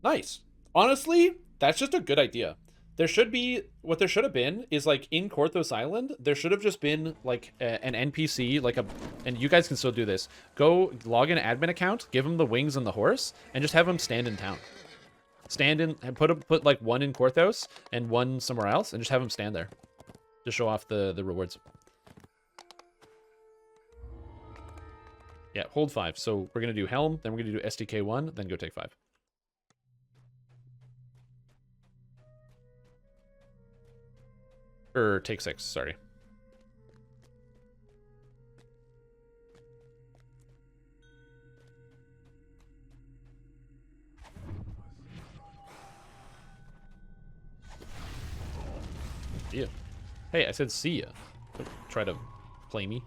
Nice. Honestly, that's just a good idea. There should be, what there should have been is like in Korthos Island, there should have just been like an NPC, like a, and you guys can still do this. Go log in an admin account, give him the wings and the horse, and just have him stand in town. Stand in, and put like one in Korthos and one somewhere else, and just have him stand there. To show off the rewards. Yeah, hold 5. So we're going to do Helm, then we're going to do SDK 1, then go take 5. Or take 6, sorry. See ya. Hey, I said see ya. Don't try to play me.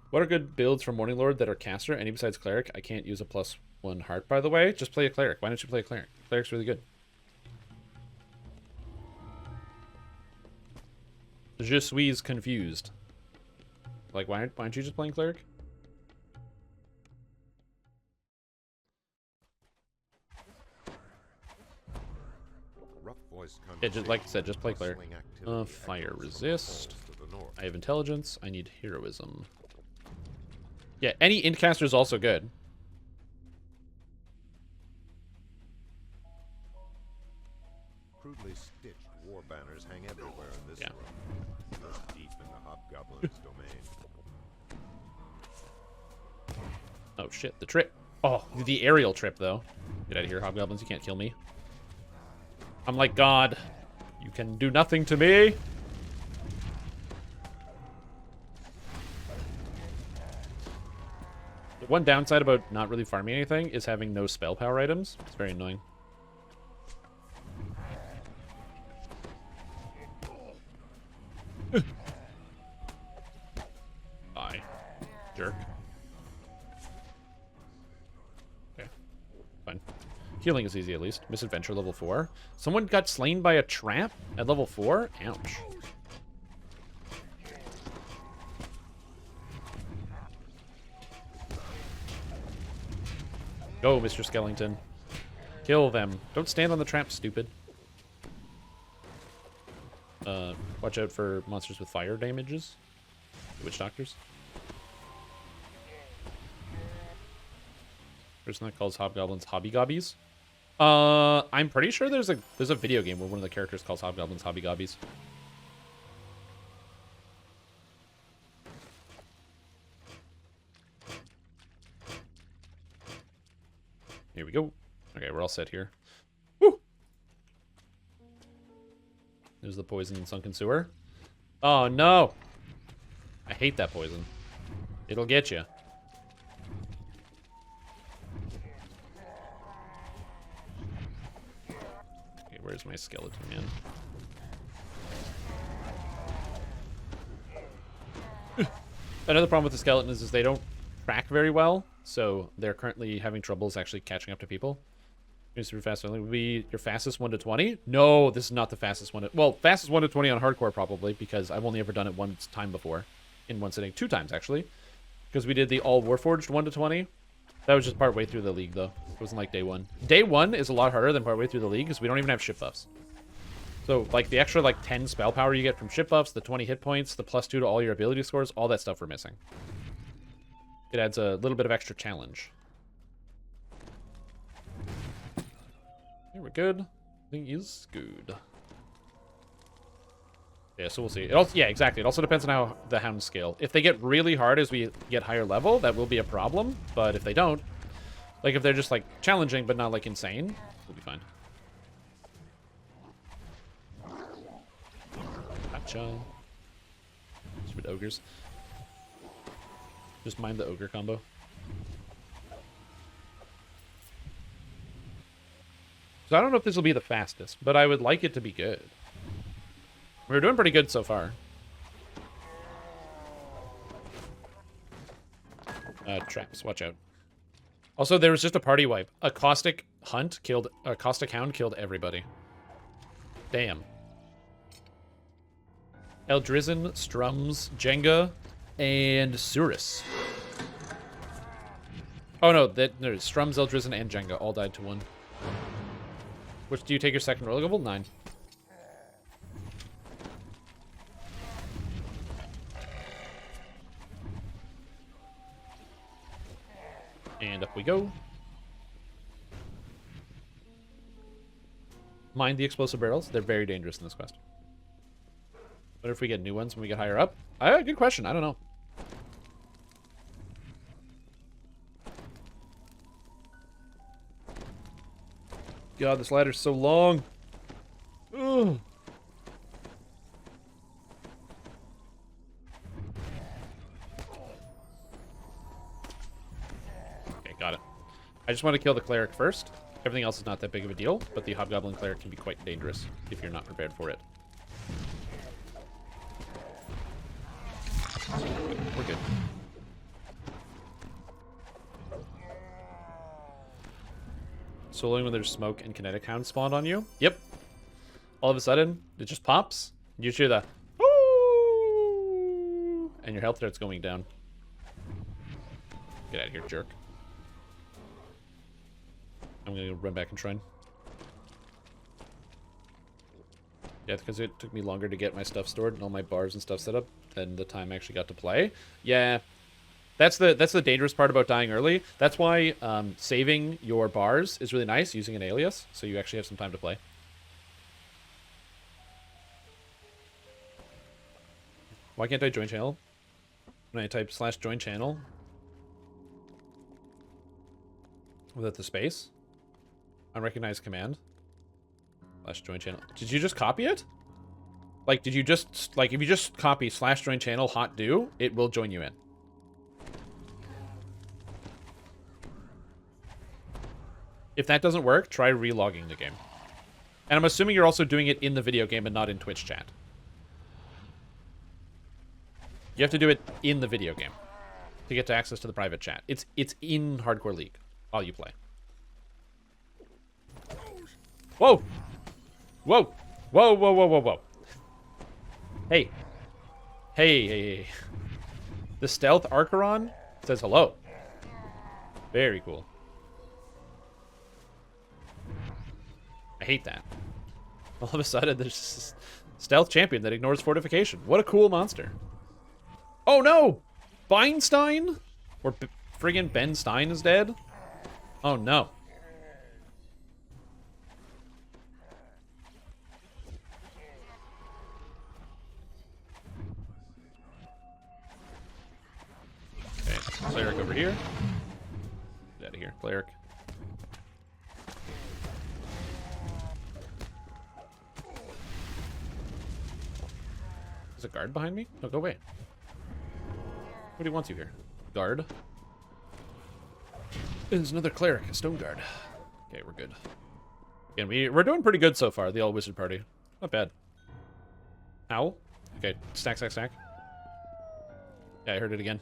What are good builds for Morning Lord that are caster? Any besides Cleric? I can't use a +1 heart, by the way. Just play a Cleric. Why don't you play a Cleric? Cleric's really good. Je suis confused. Like, why aren't you just playing Cleric? Yeah, just like I said, just play Cleric. Fire resist. I have intelligence. I need heroism. Yeah, any Intcaster is also good. Crudely stitched war banners hang everywhere in this room. Deep in the hobgoblin's domain. Oh shit, the trip. Oh, the aerial trip though. Get out of here, hobgoblins. You can't kill me. I'm like God. You can do nothing to me. The one downside about not really farming anything is having no spell power items. It's very annoying. Bye, jerk. Okay, fine. Healing is easy at least. Misadventure level 4. Someone got slain by a trap at level 4? Ouch. Go, Mr. Skellington. Kill them. Don't stand on the trap, stupid. Watch out for monsters with fire damages. Witch doctors. Person that calls hobgoblins hobbygobbies. I'm pretty sure there's a video game where one of the characters calls hobgoblins hobbygobbies. Here we go. Okay, we're all set here. Woo! There's the poison in Sunken Sewer. Oh, no! I hate that poison. It'll get you. Okay, where's my skeleton man? Another problem with the skeletons is they don't track very well. So they're currently having troubles actually catching up to people. Super fast only would be your fastest 1 to 20. No, this is not the fastest one. Well, fastest 1 to 20 on hardcore probably because I've only ever done it one time before, in one sitting, 2 times actually. because we did the all Warforged 1 to 20. That was just part way through the league, though. It wasn't like day 1. Day 1 is a lot harder than part way through the league because we don't even have ship buffs. So, like, the extra, like, 10 spell power you get from ship buffs, the 20 hit points, the +2 to all your ability scores, all that stuff we're missing. It adds a little bit of extra challenge. Okay, we're good. Everything is good. Yeah, so we'll see. It also, yeah, exactly. It also depends on how the hounds scale. If they get really hard as we get higher level, that will be a problem. But if they don't, like if they're just like challenging but not like insane, we'll be fine. Gotcha. Stupid ogres. Just mind the ogre combo. So I don't know if this will be the fastest, but I would like it to be good. We're doing pretty good so far. Traps, watch out. Also, there was just a party wipe. A caustic hound killed everybody. Damn. Eldrizzen, Strums, Jenga, and Surus. Oh no, there's Strums, Eldrizzen, and Jenga all died to 1. Which do you take your second roll level? 9. And up we go. Mind the explosive barrels. They're very dangerous in this quest. What if we get new ones when we get higher up? Good question. I don't know. God, this ladder's so long. Ugh. Got it. I just want to kill the cleric first. Everything else is not that big of a deal, but the hobgoblin cleric can be quite dangerous if you're not prepared for it. We're good. Soloing when there's smoke and kinetic hound spawned on you? Yep. All of a sudden, it just pops. You hear the ooh, and your health starts going down. Get out of here, jerk. I'm gonna run back and shrine. Yeah, because it took me longer to get my stuff stored and all my bars and stuff set up than the time I actually got to play. Yeah, that's the dangerous part about dying early. That's why saving your bars is really nice, using an alias, so you actually have some time to play. Why can't I join channel? When I type /join channel without the space. Unrecognized command. /join channel. Did you just copy it? Like, did you just, like, if you just copy /join channel hot do, it will join you in. If that doesn't work, try relogging the game. And I'm assuming you're also doing it in the video game and not in Twitch chat. You have to do it in the video game to get to access to the private chat. It's in Hardcore League while you play. Whoa! Whoa! Whoa, whoa, whoa, whoa, whoa. Hey. Hey, hey, hey. The stealth Archeron says hello. Very cool. I hate that. All of a sudden, there's this stealth champion that ignores fortification. What a cool monster. Oh no! Beinstein? Or friggin' Ben Stein is dead? Oh no. Okay, cleric over here. Get out of here, cleric. Is a guard behind me? No, go away. What do he wants you here? Guard. There's another cleric, a stone guard. Okay, we're good. And we're doing pretty good so far, the all wizard party. Not bad. Owl? Okay, stack, stack, stack. Yeah, I heard it again.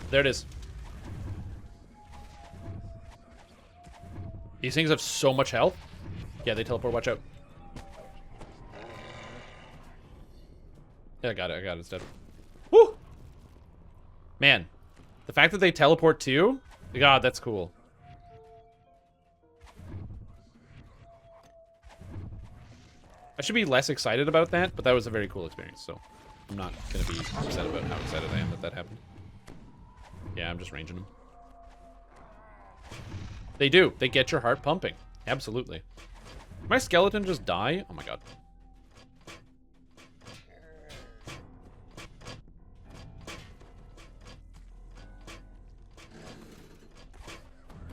There it is. These things have so much health. Yeah, they teleport, watch out. Yeah, I got it. It's dead. Woo! Man, the fact that they teleport too, God, that's cool. I should be less excited about that, but that was a very cool experience, so I'm not going to be upset about how excited I am that happened. Yeah, I'm just ranging them. They do. They get your heart pumping. Absolutely. Did my skeleton just die? Oh my god.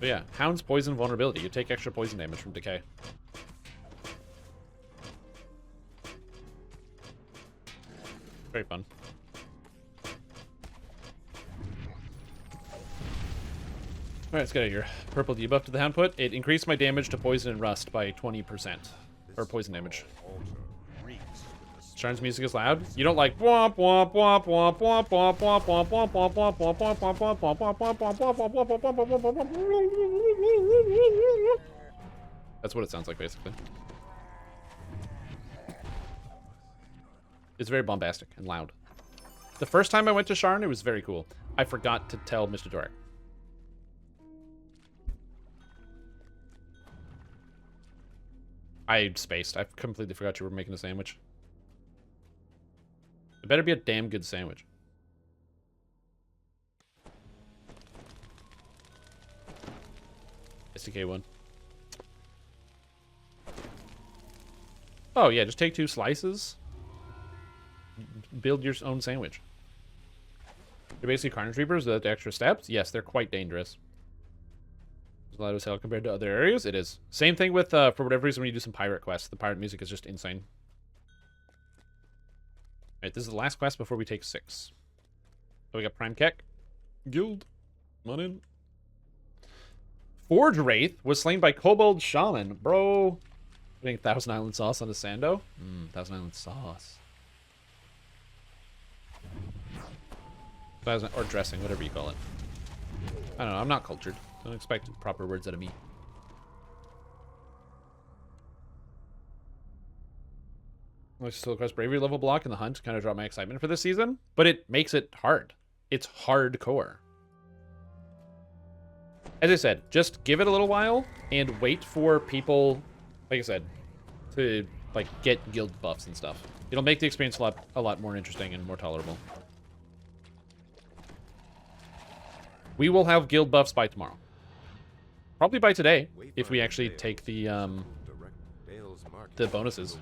But yeah, Hound's poison vulnerability. You take extra poison damage from decay. Very fun. Alright, let's get out of here. Purple debuff to the Hound put. It increased my damage to poison and rust by 20%. Or poison damage. Sharn's music is loud. You don't like womp womp womp womp womp womp womp womp womp womp womp womp womp womp womp womp womp womp womp. That's what it sounds like, basically. It's very bombastic and loud. The first time I went to Sharn, it was very cool. I forgot to tell Mr. Dorek. I spaced. I completely forgot you were making a sandwich. It better be a damn good sandwich. SDK1. Oh, yeah, just take 2 slices. Build your own sandwich. They're basically Carnage Reapers without the extra steps. Yes, they're quite dangerous. It's loud as hell compared to other areas. It is. Same thing with, for whatever reason, when you do some pirate quests. The pirate music is just insane. Alright, this is the last quest before we take 6. So we got Prime Keck. Guild. Come on in. Forge Wraith was slain by Kobold Shaman. Bro. Putting Thousand Island sauce on a Sando. Thousand Island sauce. Or dressing, whatever you call it. I don't know, I'm not cultured. Don't expect proper words out of me. I still request bravery level block in the hunt, kind of drop my excitement for this season, but it makes it hard. It's hardcore. As I said, just give it a little while and wait for people, like I said, to like get guild buffs and stuff. It'll make the experience a lot more interesting and more tolerable. We will have guild buffs by tomorrow. Probably by today, if we actually take the bonuses.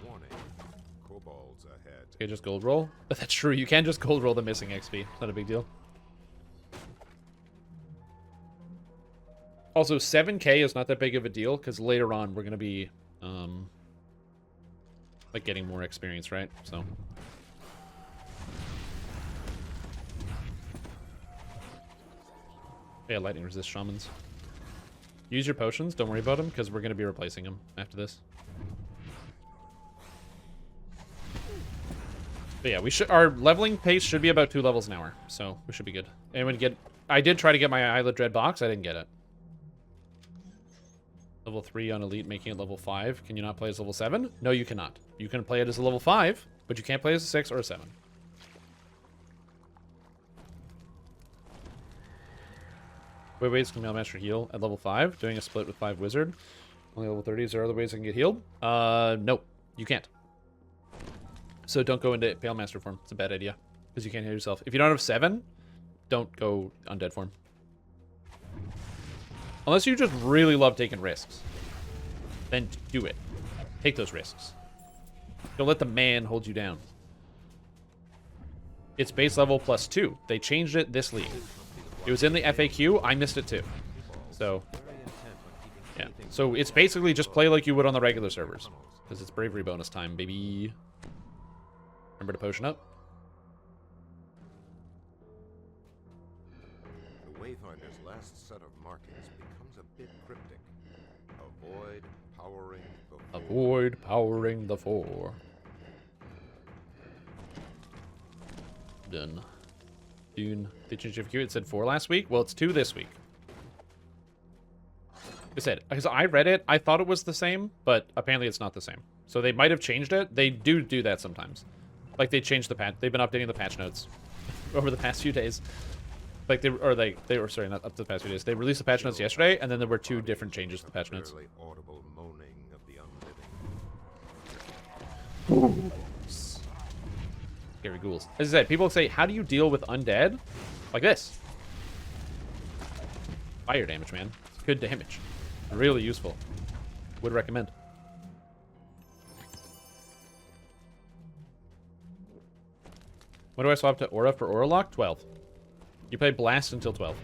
Okay, just gold roll. But that's true, you can just gold roll the missing XP. Not a big deal. Also, 7k is not that big of a deal, because later on we're going to be, like, getting more experience, right? So... yeah, lightning resist shamans. Use your potions. Don't worry about them, because we're going to be replacing them after this. But yeah, we should. Our leveling pace should be about 2 levels an hour, so we should be good. And when get, I did try to get my Isla Dread box. I didn't get it. Level 3 on Elite, making it level 5. Can you not play as level 7? No, you cannot. You can play it as a level 5, but you can't play as a 6 or a 7. Wait, ways can Mailmaster heal at level 5? Doing a split with 5 Wizard. Only level 30. Is there other ways I can get healed? No. You can't. So don't go into Palemaster form. It's a bad idea. Because you can't heal yourself. If you don't have 7, don't go Undead form. Unless you just really love taking risks. Then do it. Take those risks. Don't let the man hold you down. It's base level plus 2. They changed it this league. It was in the FAQ. I missed it too. So, yeah. So it's basically just play like you would on the regular servers. Because it's bravery bonus time, baby. Remember to potion up. The Wayfinder's last set of markings becomes a bit cryptic. Avoid powering the 4. Avoid powering the 4. Done. Dune. They changed FAQ. It said 4 last week. Well, it's 2 this week. I said, because I read it, I thought it was the same, but apparently it's not the same. So they might have changed it. They do that sometimes. Like, they changed the patch. They've been updating the patch notes over the past few days. Like, they were, sorry, not up to the past few days. They released the patch notes yesterday, and then there were 2 different changes to the patch notes. Audible moaning of the unliving. Scary ghouls. As I said, people say, how do you deal with undead? Like this. Fire damage, man. It's good damage. Really useful. Would recommend. When do I swap to Aura for Aura Lock? 12. You play Blast until 12.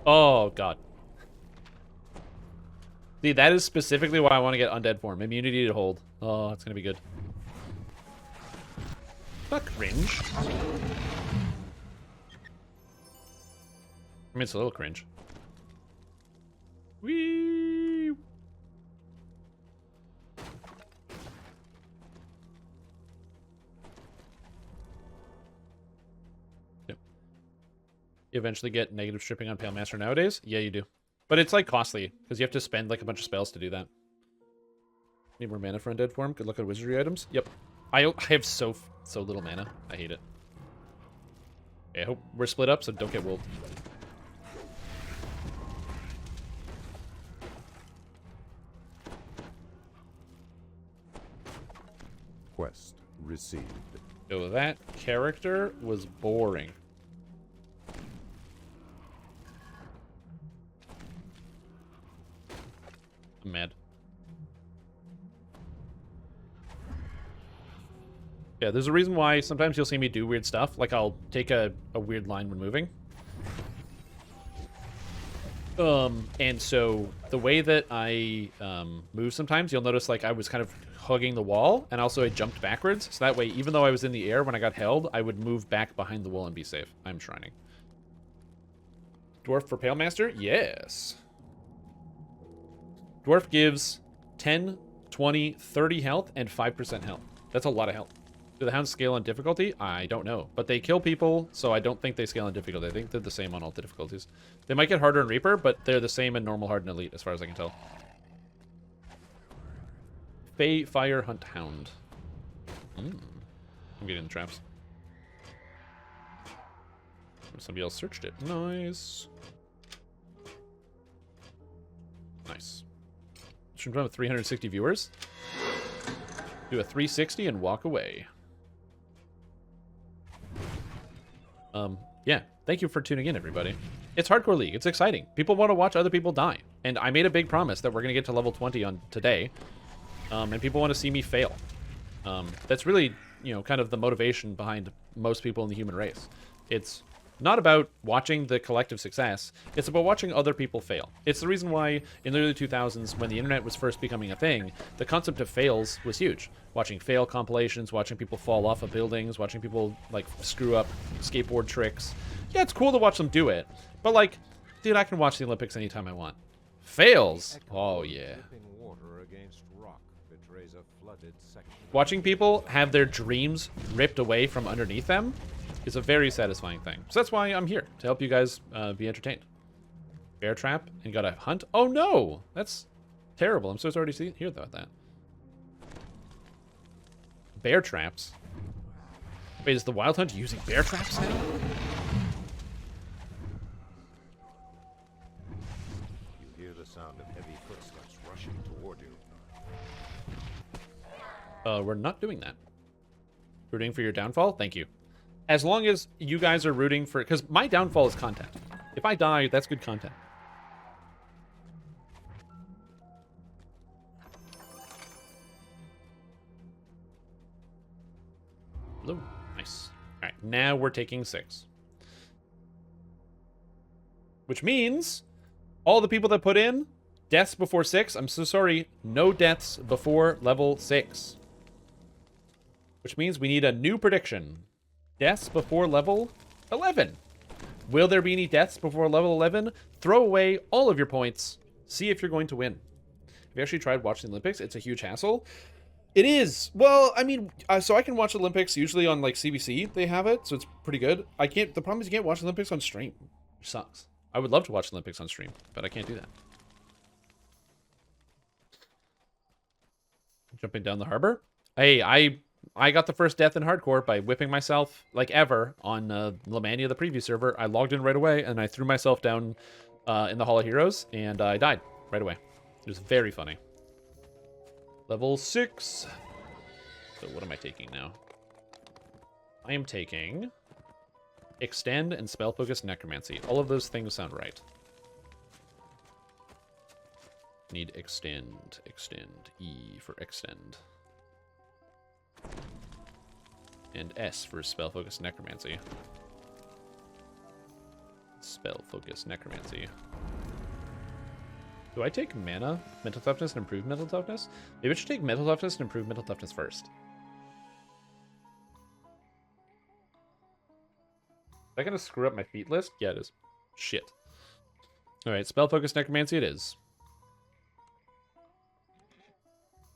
Oh, God. See, that is specifically why I want to get Undead form. Immunity to hold. Oh, it's going to be good. Not cringe. I mean, it's a little cringe. Whee! Yep. You eventually get negative stripping on Pale Master nowadays? Yeah, you do. But it's, like, costly, because you have to spend, like, a bunch of spells to do that. Need more mana for Undead form? Good luck on wizardry items? Yep. I have so little mana. I hate it. Okay, I hope we're split up, so don't get wolved. Quest received. So that character was boring. I'm mad. Yeah, there's a reason why sometimes you'll see me do weird stuff. Like, I'll take a weird line when moving. And so the way that I move sometimes, you'll notice, like, I was kind of hugging the wall, and also I jumped backwards. So that way, even though I was in the air when I got held, I would move back behind the wall and be safe. I'm shrining. Dwarf for Pale Master? Yes. Dwarf gives 10, 20, 30 health, and 5% health. That's a lot of health. Do the Hounds scale on difficulty? I don't know. But they kill people, so I don't think they scale on difficulty. I think they're the same on all the difficulties. They might get harder in Reaper, but they're the same in normal, hard, and elite, as far as I can tell. Fey Fire Hunt Hound. I'm getting the traps. Somebody else searched it. Nice. Nice. Strimtom with 360 viewers. Do a 360 and walk away. Yeah, thank you for tuning in, everybody. It's Hardcore League. It's exciting. People want to watch other people die. And I made a big promise that we're going to get to level 20 on today. And people want to see me fail. That's really, you know, kind of the motivation behind most people in the human race. It's not about watching the collective success. It's about watching other people fail. It's the reason why in the early 2000s, when the internet was first becoming a thing, the concept of fails was huge. Watching fail compilations, watching people fall off of buildings, watching people, like, screw up skateboard tricks. Yeah, it's cool to watch them do it. But, like, dude, I can watch the Olympics anytime I want. Fails? Oh, yeah. Watching people have their dreams ripped away from underneath them is a very satisfying thing. So that's why I'm here, to help you guys be entertained. Bear trap and got a hunt? Oh no! That's terrible. I'm so sorry to hear about that. Bear traps? Wait, is the wild hunt using bear traps now? You hear the sound of heavy footsteps rushing toward you. We're not doing that. Rooting for your downfall? Thank you. As long as you guys are rooting for... Because my downfall is content. If I die, that's good content. Hello. Nice. All right, now we're taking 6. Which means all the people that put in deaths before 6, I'm so sorry, no deaths before level 6. Which means we need a new prediction. Deaths before level 11. Will there be any deaths before level 11? Throw away all of your points. See if you're going to win. Have you actually tried watching the Olympics? It's a huge hassle. It is. Well, I mean, so I can watch the Olympics usually on, like, CBC. They have it, so it's pretty good. I can't. The problem is you can't watch the Olympics on stream, which sucks. I would love to watch the Olympics on stream, but I can't do that. Jumping down the harbor. Hey, I got the first death in hardcore by whipping myself like ever on Lemania, the preview server. I logged in right away and I threw myself down in the Hall of Heroes and I died right away. It was very funny. Level 6. So what am I taking now? I am taking Extend and Spell Focus Necromancy. All of those things sound right. Need Extend, Extend, E for Extend. And S for Spell Focus Necromancy. Spell Focus Necromancy. Do I take mana, mental toughness, and improve mental toughness? Maybe I should take mental toughness and improve mental toughness first. Is that gonna screw up my feat list? Yeah, it is. Shit. Alright, Spell Focus Necromancy it is.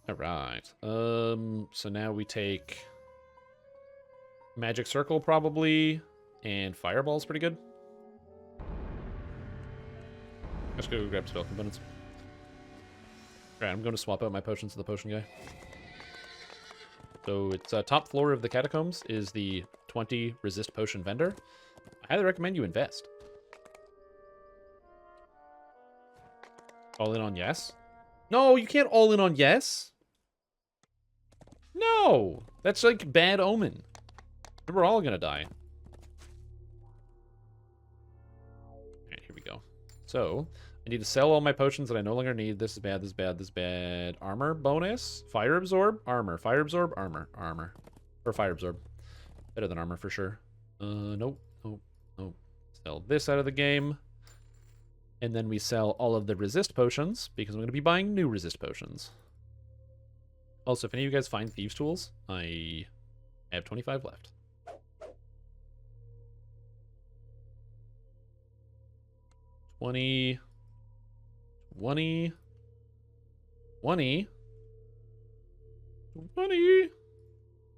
Alright. So now we take Magic Circle probably, and Fireball's pretty good. Let's go grab spell components. Alright, I'm going to swap out my potions to the potion guy. So it's top floor of the catacombs is the 20 resist potion vendor. I highly recommend you invest. All in on yes? No, you can't all in on yes. No, that's like bad omen. We're all gonna die. Alright, here we go. So, I need to sell all my potions that I no longer need. This is bad, this is bad, this is bad. Armor bonus. Fire absorb, armor. Fire absorb, armor. Armor. Or fire absorb. Better than armor for sure. Nope, nope, nope. Sell this out of the game. And then we sell all of the resist potions, because I'm going to be buying new resist potions. Also, if any of you guys find thieves' tools, I have 25 left. $20, 20, 20, 20,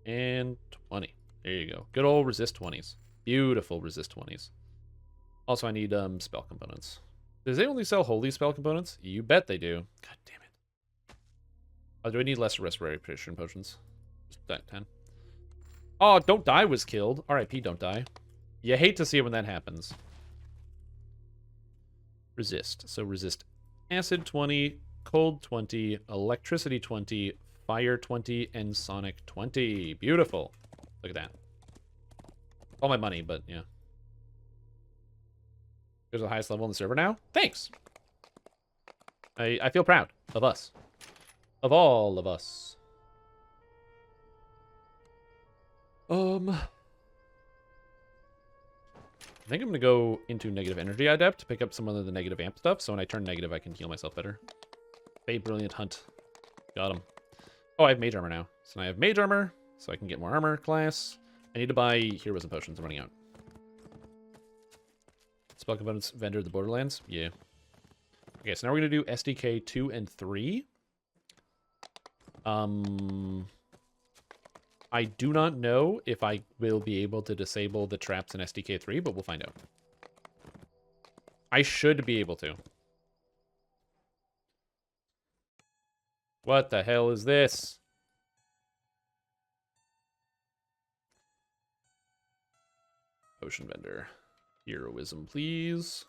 and 20. There you go. Good old resist 20s. Beautiful resist 20s. Also, I need spell components. Does they only sell holy spell components? You bet they do. God damn it. Oh, do I need lesser respiration potions? Just that 10. Oh, Don't Die was killed. RIP, Don't Die. You hate to see it when that happens. Resist. So resist acid 20, cold 20, electricity 20, fire 20, and sonic 20. Beautiful. Look at that. All my money, but yeah. There's the highest level on the server now. Thanks. I feel proud of us. Of all of us. I think I'm going to go into Negative Energy Adept to pick up some of the negative amp stuff, so when I turn negative, I can heal myself better. Hey, Brilliant Hunt. Got him. Oh, I have Mage Armor now. So now I have Mage Armor, so I can get more armor class. I need to buy Heroes and Potions. I'm running out. Spell Components Vendor of the Borderlands? Yeah. Okay, so now we're going to do SDK 2 and 3. I do not know if I will be able to disable the traps in SDK 3, but we'll find out. I should be able to. What the hell is this? Potion vendor. Heroism, please.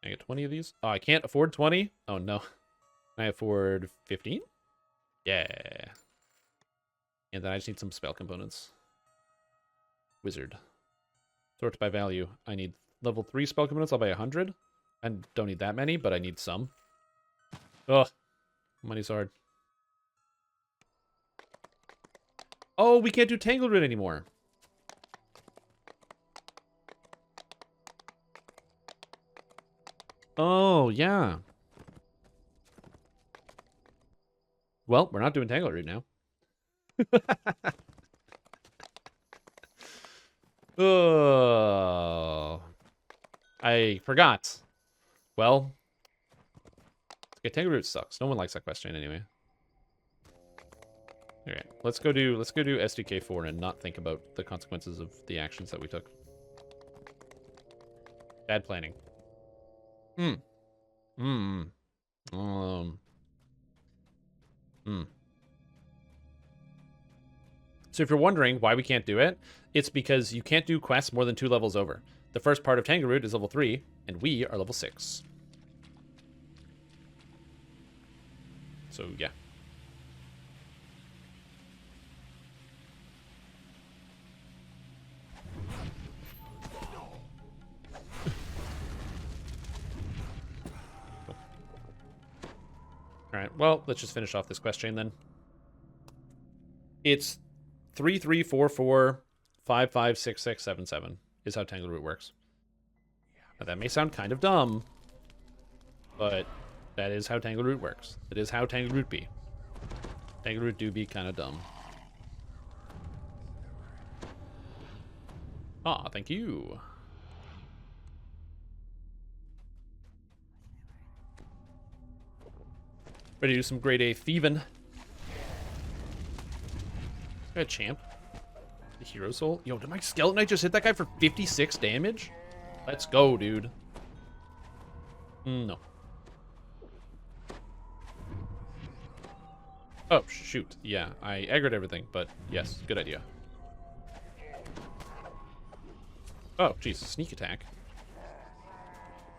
Can I get 20 of these? Oh, I can't afford 20? Oh, no. Can I afford 15? Yeah. And then I just need some spell components. Wizard. Sort by value. I need level 3 spell components. I'll buy 100. I don't need that many, but I need some. Ugh. Money's hard. Oh, we can't do Tangled Root anymore. Oh, yeah. Well, we're not doing Tangled Root now. Oh, I forgot. Well, okay, Tangled Root sucks. No one likes that question anyway. All right, let's go do SDK 4 and not think about the consequences of the actions that we took. Bad planning. So if you're wondering why we can't do it, it's because you can't do quests more than 2 levels over. The first part of Tangleroot is level 3, and we are level 6. So, yeah. Alright, well, let's just finish off this quest chain then. It's 3344556677 is how Tangleroot works. Now that may sound kind of dumb, but that is how Tangleroot works. It is how Tangleroot be. Tangleroot do be kind of dumb. Ah, thank you. Ready to do some grade A thieving. Got a champ. The hero soul. Yo, did my skeleton knight just hit that guy for 56 damage? Let's go, dude. No. Oh, shoot. Yeah, I aggroed everything, but yes, good idea. Oh, jeez, sneak attack.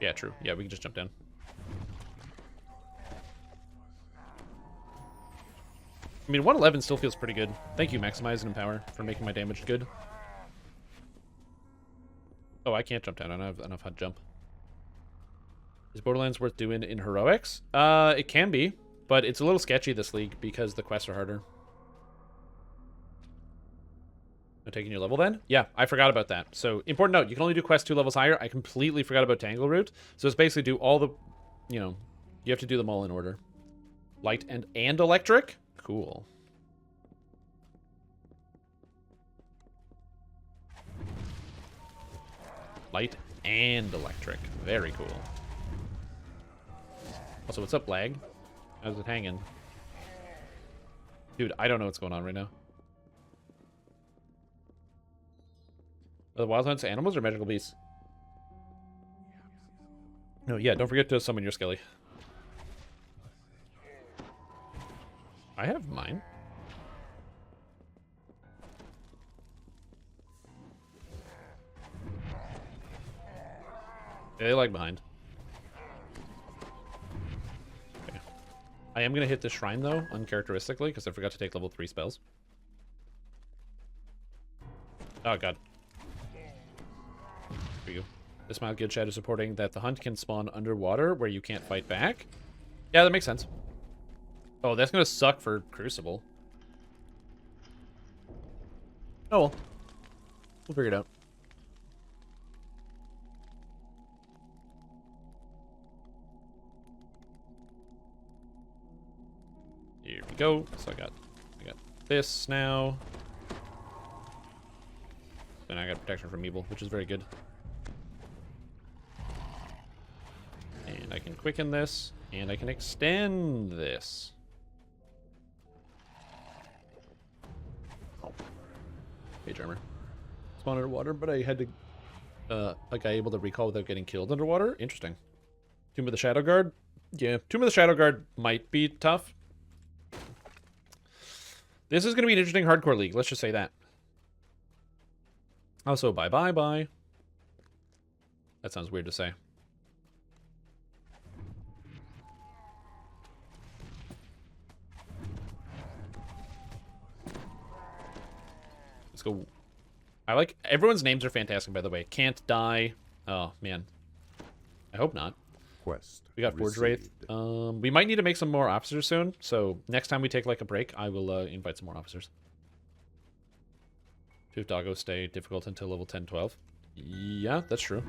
Yeah, true. Yeah, we can just jump down. I mean, 111 still feels pretty good. Thank you, Maximize and Empower, for making my damage good. Oh, I can't jump down. I don't have enough HUD jump. Is Borderlands worth doing in Heroics? It can be, but it's a little sketchy this league because the quests are harder. I'm taking your level then? Yeah, I forgot about that. So, important note, you can only do quests 2 levels higher. I completely forgot about Tangleroot. So it's basically do all the, you know, you have to do them all in order. Light and electric? Cool. Light and electric. Very cool. Also, what's up, lag? How's it hanging? Dude, I don't know what's going on right now. Are the wild hunts animals or magical beasts? No, yeah, don't forget to summon your skelly. I have mine. Yeah, they lag behind. Okay. I am going to hit this shrine, though, uncharacteristically, because I forgot to take level 3 spells. Oh, God. Here you go. This Smile Guild chat is supporting that the hunt can spawn underwater where you can't fight back. Yeah, that makes sense. Oh, that's going to suck for Crucible. Oh, well. We'll figure it out. Here we go. So I got this now. Then I got protection from evil, which is very good. And I can quicken this, and I can extend this. Page armor. Spawn underwater, but I had to like I able to recall without getting killed underwater. Interesting. Tomb of the Shadow Guard. Yeah, Tomb of the Shadow Guard might be tough. This is going to be an interesting hardcore league. Let's just say that. Also, bye. That sounds weird to say. Let's go. I like everyone's names are fantastic, by the way. Can't die. Oh man, I hope not. Quest. We got Forge Wraith. We might need to make some more officers soon. So next time we take like a break, I will invite some more officers. Two doggos stay difficult until level 10, 12. Yeah, that's true.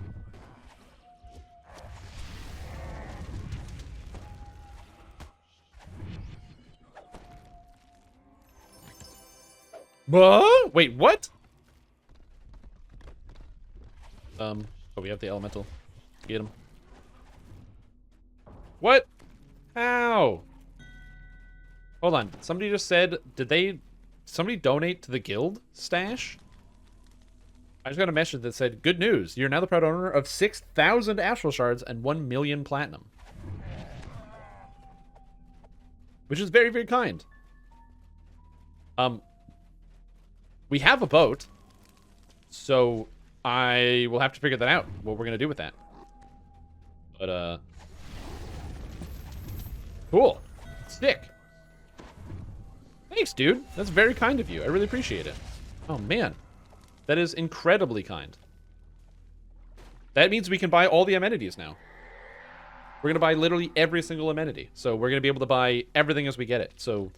What? Wait, what? Oh, we have the elemental. Get him. What? How? Hold on. Somebody just said, somebody donate to the guild stash? I just got a message that said, good news. You're now the proud owner of 6,000 astral shards and 1 million platinum. Which is very, very kind. We have a boat, so I will have to figure that out, what we're going to do with that. But, cool. Sick. Thanks, dude. That's very kind of you. I really appreciate it. Oh, man. That is incredibly kind. That means we can buy all the amenities now. We're going to buy literally every single amenity. So we're going to be able to buy everything as we get it. So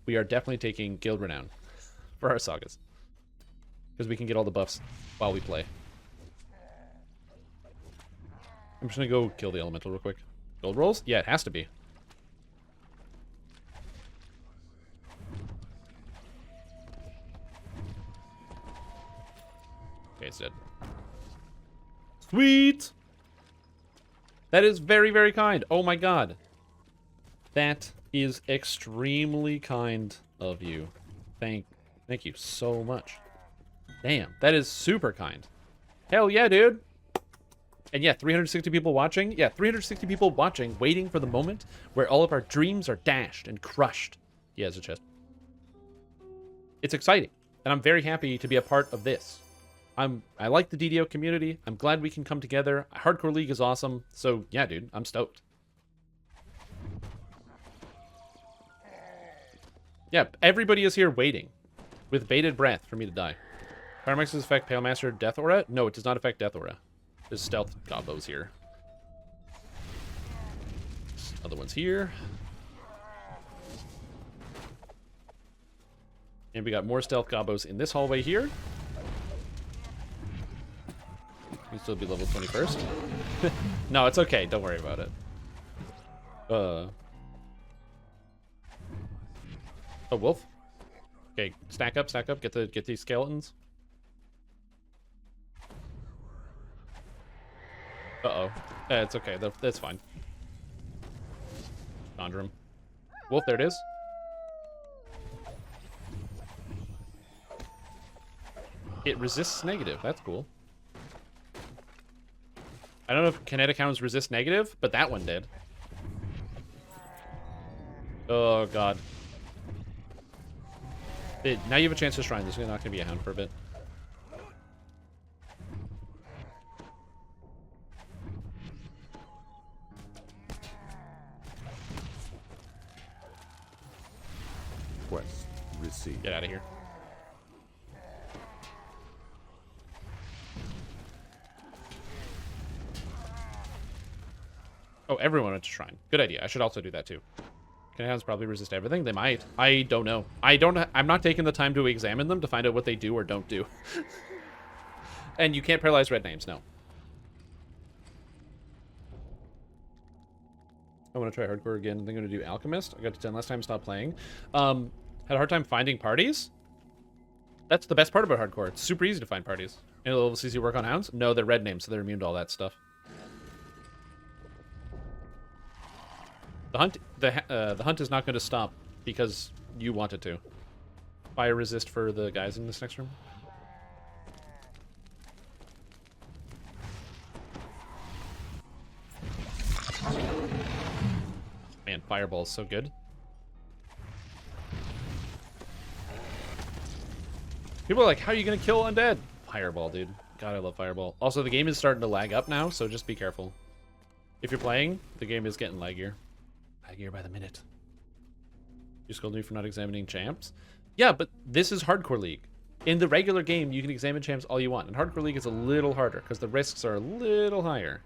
we are definitely taking Guild Renown for our Sagas. Because we can get all the buffs while we play. I'm just going to go kill the elemental real quick. Gold rolls? Yeah, it has to be. Okay, it's dead. Sweet! That is very, very kind. Oh my god. That is extremely kind of you. Thank you so much. Damn, that is super kind. Hell yeah, dude. And yeah, 360 people watching. Yeah, 360 people watching, waiting for the moment where all of our dreams are dashed and crushed. Yeah, it's a chest. It's exciting, and I'm very happy to be a part of this. I like the DDO community. I'm glad we can come together. Hardcore League is awesome. So yeah, dude, I'm stoked. Yeah, everybody is here waiting with bated breath for me to die. Pyromaxes affect Pale Master Death Aura? No, it does not affect Death Aura. There's stealth gobbos here. Other ones here. And we got more stealth gobbos in this hallway here. You still be level 21st. No, it's okay. Don't worry about it. Oh, wolf. Okay, stack up, stack up. Get these skeletons. Uh-oh. It's okay. That's fine. Conjure him. Wolf, there it is. It resists negative. That's cool. I don't know if kinetic hounds resist negative, but that one did. Oh, God. Now you have a chance to shrine. There's not going to be a hound for a bit. Quest received. Get out of here. Oh, everyone went to shrine. Good idea. I should also do that too. Can hounds probably resist everything? They might. I don't know. I'm not taking the time to examine them to find out what they do or don't do. And you can't paralyze red names, no. I want to try hardcore again. I'm going to do alchemist. I got to 10 last time, stopped playing. Had a hard time finding parties. That's the best part about hardcore. It's super easy to find parties. Any level CC work on hounds? No, they're red names, so they're immune to all that stuff. The hunt is not going to stop because you want it to. Fire resist for the guys in this next room. Man, fireball is so good. People are like, how are you going to kill undead? Fireball, dude. God, I love fireball. Also, the game is starting to lag up now, so just be careful. If you're playing, the game is getting laggier. Laggier by the minute. You scold me for not examining champs? Yeah, but this is Hardcore League. In the regular game, you can examine champs all you want. In Hardcore League, it's a little harder, because the risks are a little higher.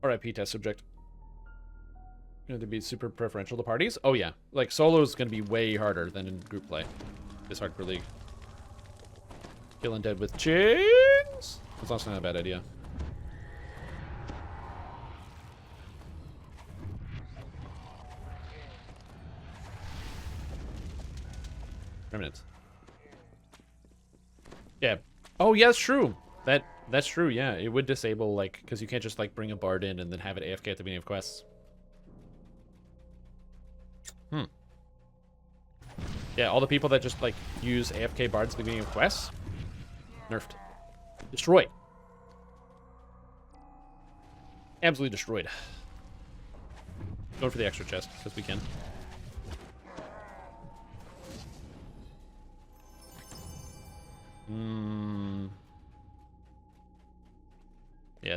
RIP test subject. Going to be super preferential to parties? Oh yeah. Like, solo is going to be way harder than in group play. This Hardcore League. Kill undead with chains? That's also not a bad idea. Remnant. Yeah. Oh, yeah, that's true. That's true, yeah. It would disable, like, because you can't just, like, bring a bard in and then have it AFK at the beginning of quests. Yeah, all the people that just, like, use AFK bards at the beginning of quests, nerfed. Destroyed. Absolutely destroyed. Going for the extra chest, because we can. Yeah,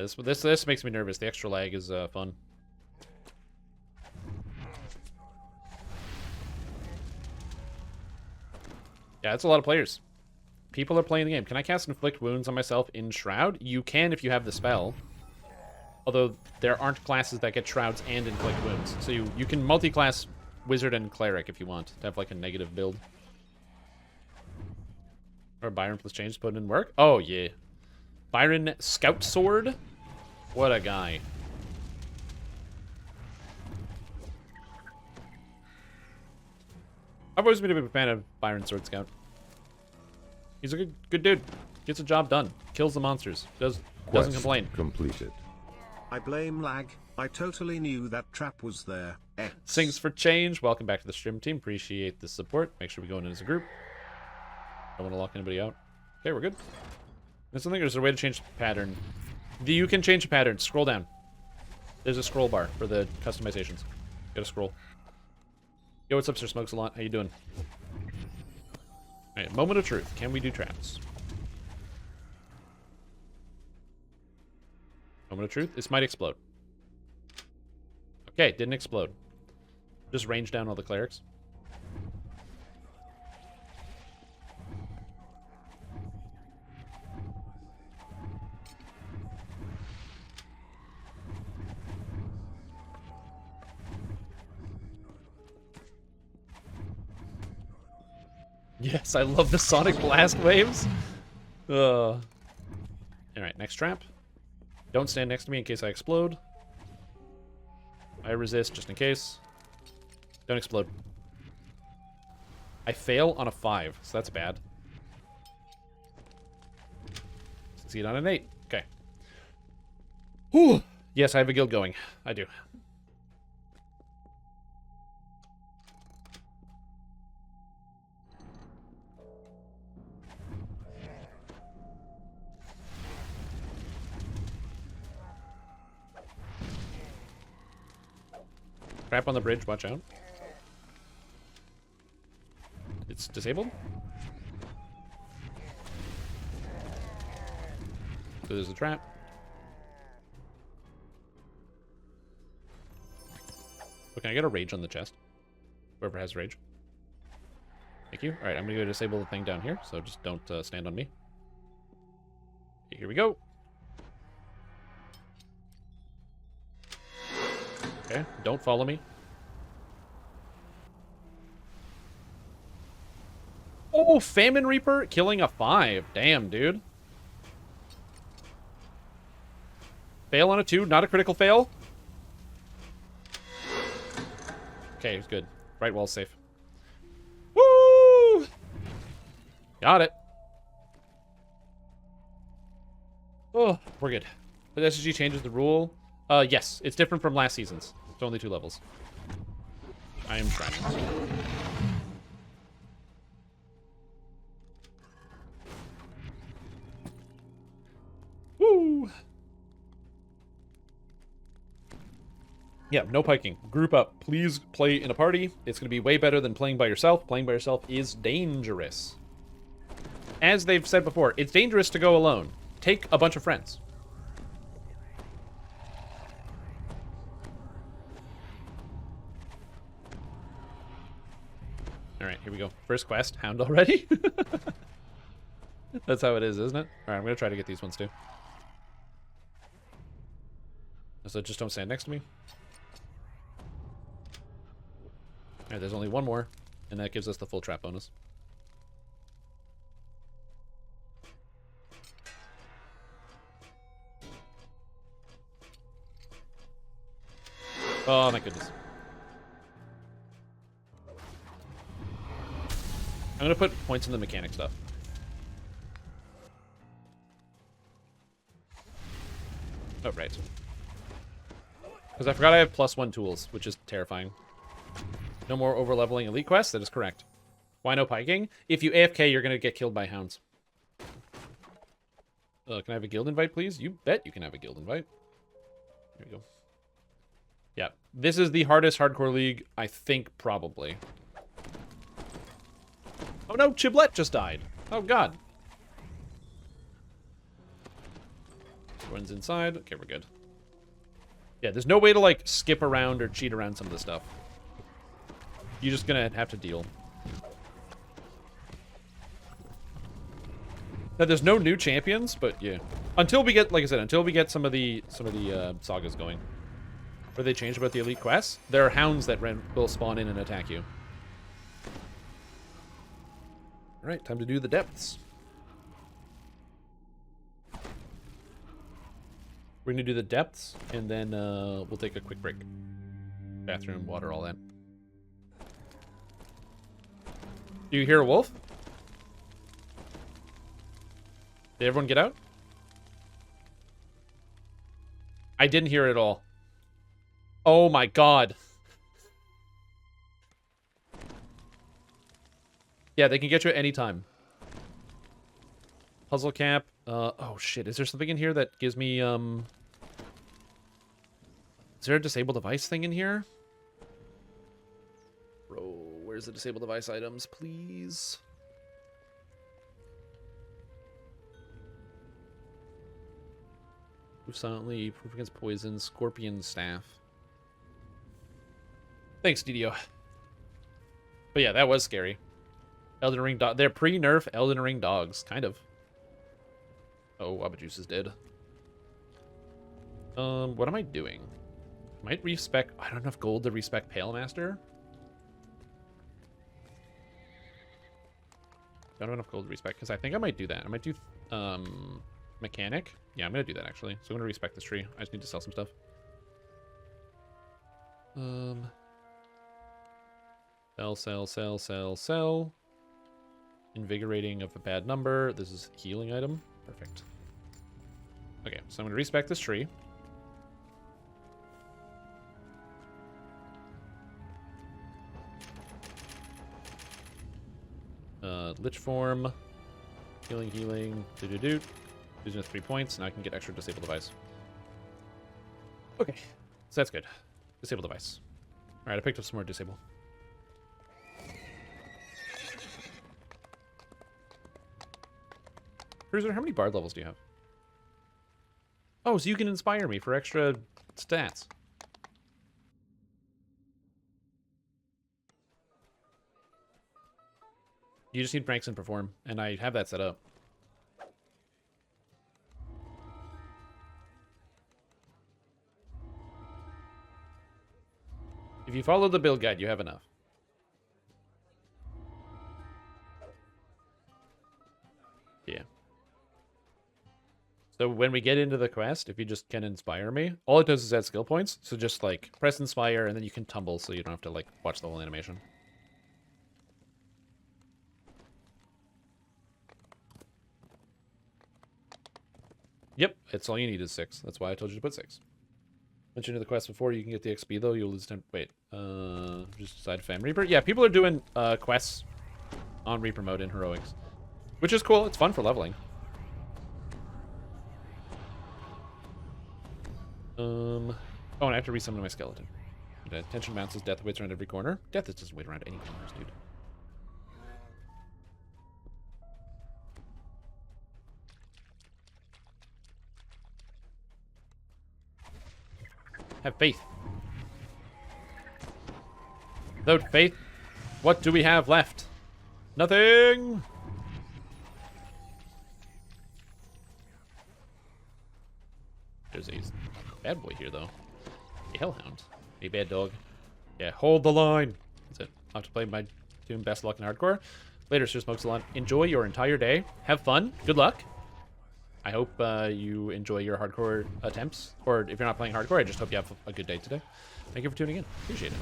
this makes me nervous. The extra lag is fun. Yeah, it's a lot of players. People are playing the game. Can I cast Inflict Wounds on myself in Shroud? You can if you have the spell. Although there aren't classes that get Shrouds and Inflict Wounds. So you can multi-class Wizard and Cleric if you want to have like a negative build. Or Byron plus change put in work? Oh, yeah. Byron Scout Sword? What a guy. I've always been a big fan of Byron Sword Scout. He's a good dude. Gets the job done. Kills the monsters. Doesn't complain. Completed. I blame lag. I totally knew that trap was there. X. Sings for change. Welcome back to the stream team. Appreciate the support. Make sure we go in as a group. Don't want to lock anybody out. Okay, we're good. There's something. There's a way to change the pattern. You can change the pattern. Scroll down. There's a scroll bar for the customizations. Gotta scroll. Yo, what's up, Sir Smokes a lot? How you doing? Alright, moment of truth. Can we do traps? Moment of truth. This might explode. Okay, didn't explode. Just range down all the clerics. Yes, I love the Sonic Blast waves. Alright, next trap. Don't stand next to me in case I explode. I resist just in case. Don't explode. I fail on a 5, so that's bad. Succeed on an 8. Okay. Whew. Yes, I have a guild going. I do. Trap on the bridge, watch out. It's disabled? So there's a trap. Oh, can I get a rage on the chest? Whoever has rage. Thank you. Alright, I'm gonna go disable the thing down here, so just don't stand on me. Okay, here we go. Okay, don't follow me. Oh, Famine Reaper killing a 5. Damn, dude. Fail on a 2, not a critical fail. Okay, it's good. Right wall's safe. Woo! Got it. Oh, we're good. The SSG changes the rule. Yes, it's different from last season's. It's only 2 levels. I am trying. Woo! Yeah, no piking. Group up. Please play in a party. It's going to be way better than playing by yourself. Playing by yourself is dangerous. As they've said before, it's dangerous to go alone. Take a bunch of friends. Alright, here we go. First quest, Hound already? That's how it is, isn't it? Alright, I'm going to try to get these ones too. So just don't stand next to me. Alright, there's only one more, and that gives us the full trap bonus. Oh my goodness. I'm going to put points in the mechanic stuff. Oh, right. Because I forgot I have +1 tools, which is terrifying. No more overleveling elite quests? That is correct. Why no piking? If you AFK, you're going to get killed by hounds. Can I have a guild invite, please? You bet you can have a guild invite. There we go. Yeah, this is the hardest hardcore league, I think, probably. Oh no, Chiblet just died. Oh god. Everyone's inside. Okay, we're good. Yeah, there's no way to, like, skip around or cheat around some of the stuff. You're just gonna have to deal. Now, there's no new champions, but yeah. Until we get, like I said, until we get some of the sagas going. What they changed about the elite quests? There are hounds that will spawn in and attack you. Alright, time to do the depths. We're gonna do the depths, and then we'll take a quick break. Bathroom, water, all that. Do you hear a wolf? Did everyone get out? I didn't hear it at all. Oh my god. Yeah, they can get you at any time. Puzzle cap. Oh shit, is there something in here that gives me, Is there a disable device thing in here? Bro, where's the disable device items, please? Move silently, proof against poison, scorpion staff. Thanks, DDO. But yeah, that was scary. Elden Ring dog. They're pre-nerf Elden Ring dogs, kind of. Oh, Wabajuice is dead. What am I doing? Might respec. I don't have enough gold to respec Pale Master. Don't have enough gold to respec because I think I might do that. I might do mechanic. Yeah, I'm gonna do that actually. So I'm gonna respec this tree. I just need to sell some stuff. Sell. Invigorating of a bad number. This is healing item. Perfect. Okay, so I'm gonna respec this tree. Lich form. Healing. Do. Using 3 points. Now I can get extra disable device. Okay, so that's good. Disable device. All right, I picked up some more disable. Cruiser, how many bard levels do you have? Oh, so you can inspire me for extra stats. You just need ranks and perform, and I have that set up. If you follow the build guide, you have enough. Yeah. So when we get into the quest, if you just can inspire me, all it does is add skill points. So just like press inspire and then you can tumble so you don't have to like watch the whole animation. Yep, it's all you need is 6. That's why I told you to put 6. Once you do the quest before, you can get the XP though. You'll lose 10. Wait, just decide Fam Reaper. Yeah, people are doing quests on Reaper mode in Heroics, which is cool. It's fun for leveling. Oh, and I have to resummon my skeleton. Tension mounts as death waits around every corner. Death doesn't wait around any corners, dude. Have faith. Without faith, what do we have left? Nothing! There's a bad boy here, though. A hellhound. A bad dog. Yeah, hold the line. That's it. I'll have to play my tune Best Luck in Hardcore. Later, Sir Smoke Salon. Enjoy your entire day. Have fun. Good luck. I hope you enjoy your hardcore attempts. Or if you're not playing hardcore, I just hope you have a good day today. Thank you for tuning in. Appreciate it.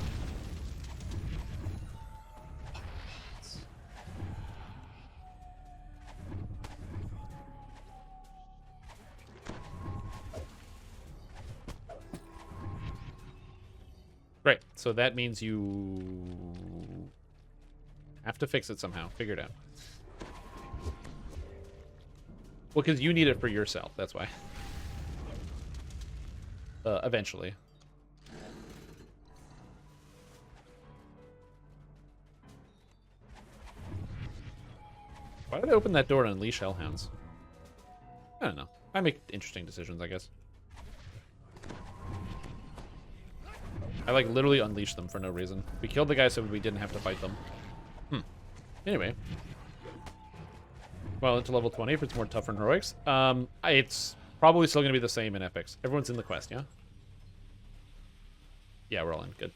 Great. So that means you have to fix it somehow. Figure it out. Well, because you need it for yourself. That's why. Eventually. Why did I open that door and unleash hellhounds? I don't know. I make interesting decisions, I guess. I like literally unleashed them for no reason. We killed the guy so we didn't have to fight them. Anyway. Well, into level 20 if it's more tougher in heroics. It's probably still going to be the same in epics. Everyone's in the quest, yeah? Yeah, we're all in. Good.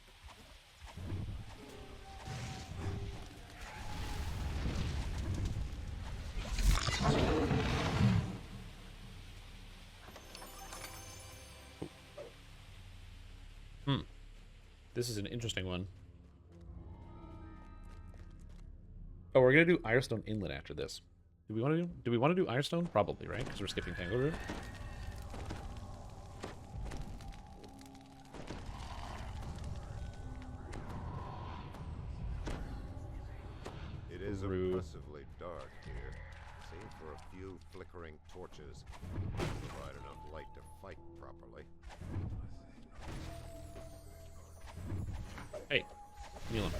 This is an interesting one. Oh, we're gonna do Irestone Inlet after this. Do we want to do Irestone? Probably, right? Because we're skipping Tangle Root. It is oppressively dark here, save for a few flickering torches. Provide enough light to fight properly. Hey, kneel him.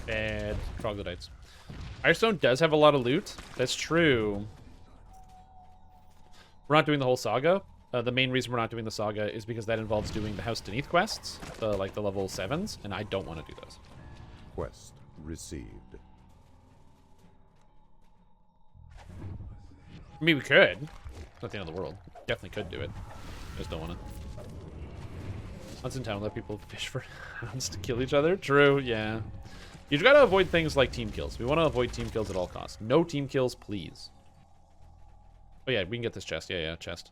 Bad troglodytes. Irestone does have a lot of loot. That's true. We're not doing the whole saga. The main reason we're not doing the saga is because that involves doing the House Beneath quests, like the level 7s, and I don't want to do those. Quest received. I mean, we could. It's not the end of the world. Definitely could do it. I just don't want to. Hunts in town let people fish for hounds to kill each other. True, yeah. You just gotta avoid things like team kills. We want to avoid team kills at all costs. No team kills, please. Oh yeah, we can get this chest. Yeah, chest.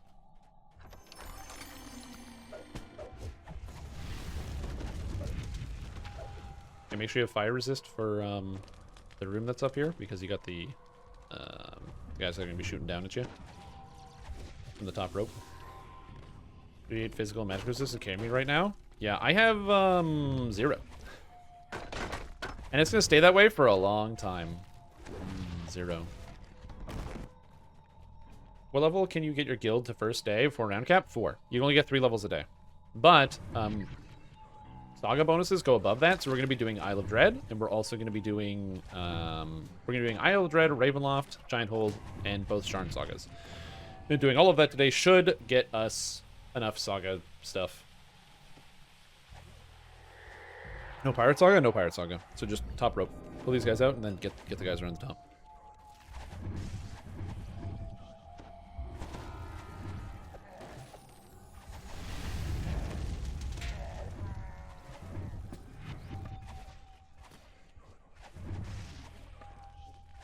And make sure you have fire resist for the room that's up here, because you got the guys that are gonna be shooting down at you from the top rope. 38 physical and magic resistance carry me right now. Yeah, I have 0. And it's gonna stay that way for a long time. 0. What level can you get your guild to first day before round cap? 4. You can only get 3 levels a day. But saga bonuses go above that, so we're gonna be doing Isle of Dread, and we're also gonna be doing Isle of Dread, Ravenloft, Giant Hold, and both Sharn sagas. And doing all of that today should get us enough saga stuff. No pirate saga? No pirate saga. So just top rope. Pull these guys out and then get the guys around the top.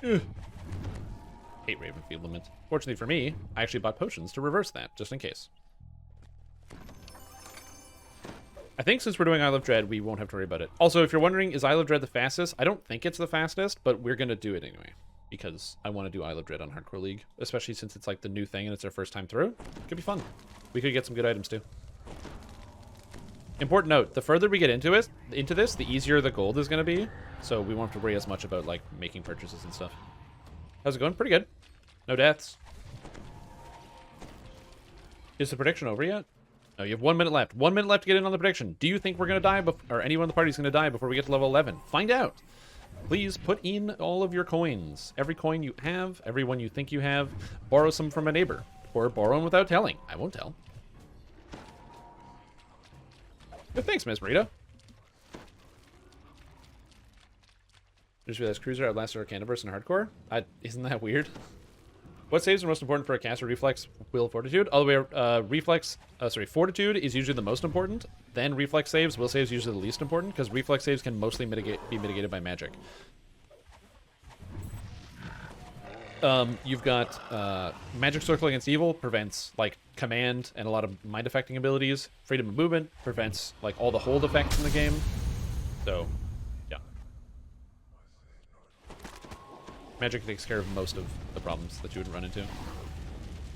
Ugh. Hate Ravenfield Limit. Fortunately for me, I actually bought potions to reverse that, just in case. I think since we're doing Isle of Dread, we won't have to worry about it. Also, if you're wondering, is Isle of Dread the fastest? I don't think it's the fastest, but we're going to do it anyway. Because I want to do Isle of Dread on Hardcore League. Especially since it's like the new thing and it's our first time through. It could be fun. We could get some good items too. Important note, the further we get into this, the easier the gold is going to be. So we won't have to worry as much about like making purchases and stuff. How's it going? Pretty good. No deaths. Is the prediction over yet? No, you have 1 minute left. 1 minute left to get in on the prediction. Do you think we're going to die, or anyone in the party is going to die before we get to level 11? Find out. Please put in all of your coins. Every coin you have, every one you think you have. Borrow some from a neighbor. Or borrow them without telling. I won't tell. Good, thanks, Miss Rita. Just realized Cruiser outlasted our Candiverse in Hardcore. Isn't that weird? What saves are most important for a caster? Reflex, will, fortitude? All the way, fortitude is usually the most important. Then reflex saves, will saves usually the least important, because reflex saves can mostly be mitigated by magic. You've got Magic Circle against evil, prevents like command and a lot of mind affecting abilities. Freedom of movement prevents like all the hold effects in the game. So, yeah. Magic takes care of most of the problems that you would run into.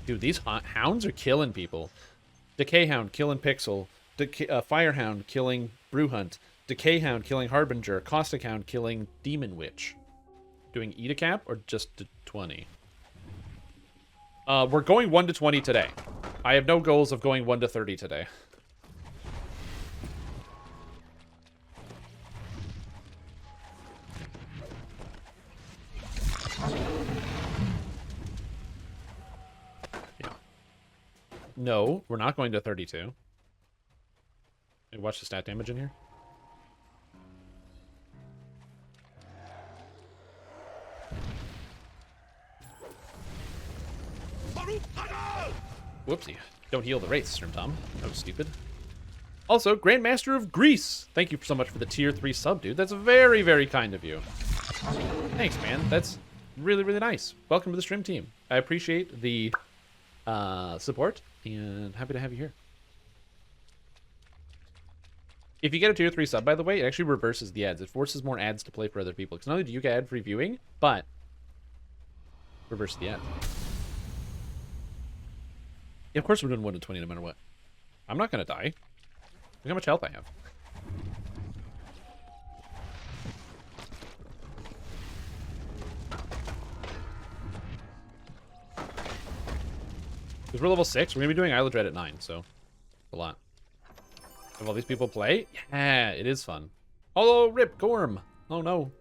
Dude, these hounds are killing people. Decay Hound killing Pixel. Fire Hound killing Brewhunt. Decay Hound killing Harbinger. Caustic Hound killing Demon Witch. Doing Eat a Cap or just to 20? We're going 1 to 20 today. I have no goals of going 1 to 30 today. No, we're not going to 32. Hey, watch the stat damage in here. Whoopsie. Don't heal the wraiths, Strimtom. That was stupid. Also, Grandmaster of Greece. Thank you so much for the tier 3 sub, dude. That's very, very kind of you. Thanks, man. That's really, really nice. Welcome to the stream team. I appreciate the support, and happy to have you here. If you get a tier 3 sub, by the way, it actually reverses the ads. It forces more ads to play for other people. Because not only do you get ad-free viewing, but reverse the ads. Yeah, of course we're doing 1 to 20 no matter what. I'm not going to die. Look how much health I have. Because we're level 6, we're going to be doing Isle of Dread at 9, so a lot. Have all these people play? Yeah, it is fun. Oh, rip, Gorm. Oh, no.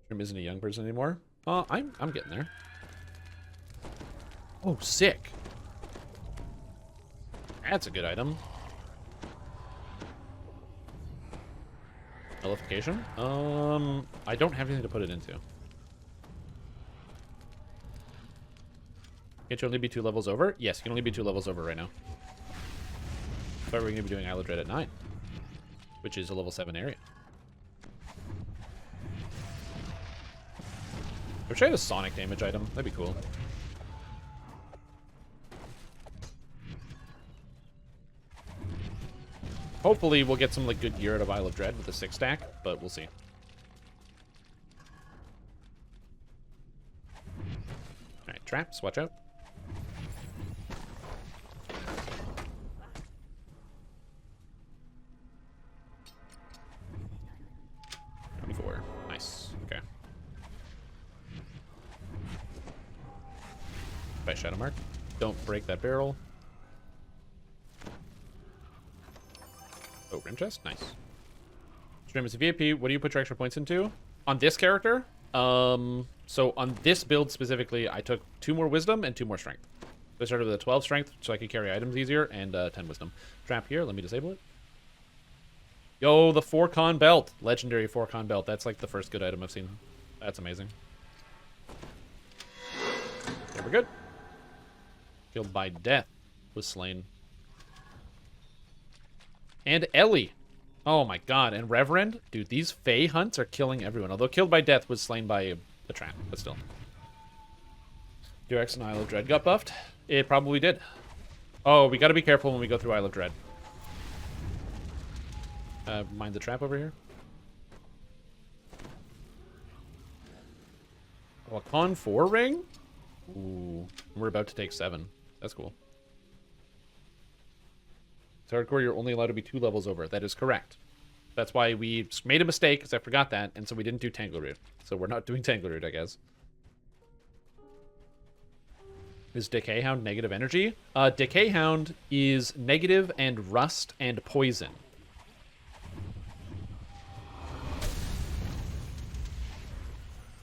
Grim isn't a young person anymore. I'm getting there. Oh, sick. That's a good item. Nullification? I don't have anything to put it into. Can't you only be 2 levels over? Yes, you can only be 2 levels over right now. But we're going to be doing Isle of Dread at 9, which is a level 7 area. I wish I had a sonic damage item. That'd be cool. Hopefully we'll get some like good gear out of Isle of Dread with a 6 stack, but we'll see. Alright, traps, watch out. Nice. Okay. By Shadow Mark. Don't break that barrel. Oh, rim chest? Nice. Stream is a VIP. What do you put your extra points into? On this character? So on this build specifically, I took 2 more wisdom and 2 more strength. So I started with a 12 strength so I could carry items easier, and 10 wisdom. Trap here. Let me disable it. Yo, the 4-con belt. Legendary 4-con belt. That's like the first good item I've seen. That's amazing. Okay, we're good. Killed by death. Was slain. And Ellie. Oh my god. And Reverend. Dude, these Fae hunts are killing everyone. Although killed by death was slain by a trap. But still. Durex and Isle of Dread got buffed? It probably did. Oh, we gotta be careful when we go through Isle of Dread. Mind the trap over here. Oh, a con 4 ring? Ooh, we're about to take 7. That's cool. It's hardcore, you're only allowed to be 2 levels over. That is correct. That's why we made a mistake, because I forgot that, and so we didn't do Tangle Root. So we're not doing Tangle Root, I guess. Is Decay Hound negative energy? Decay Hound is negative and rust and poison.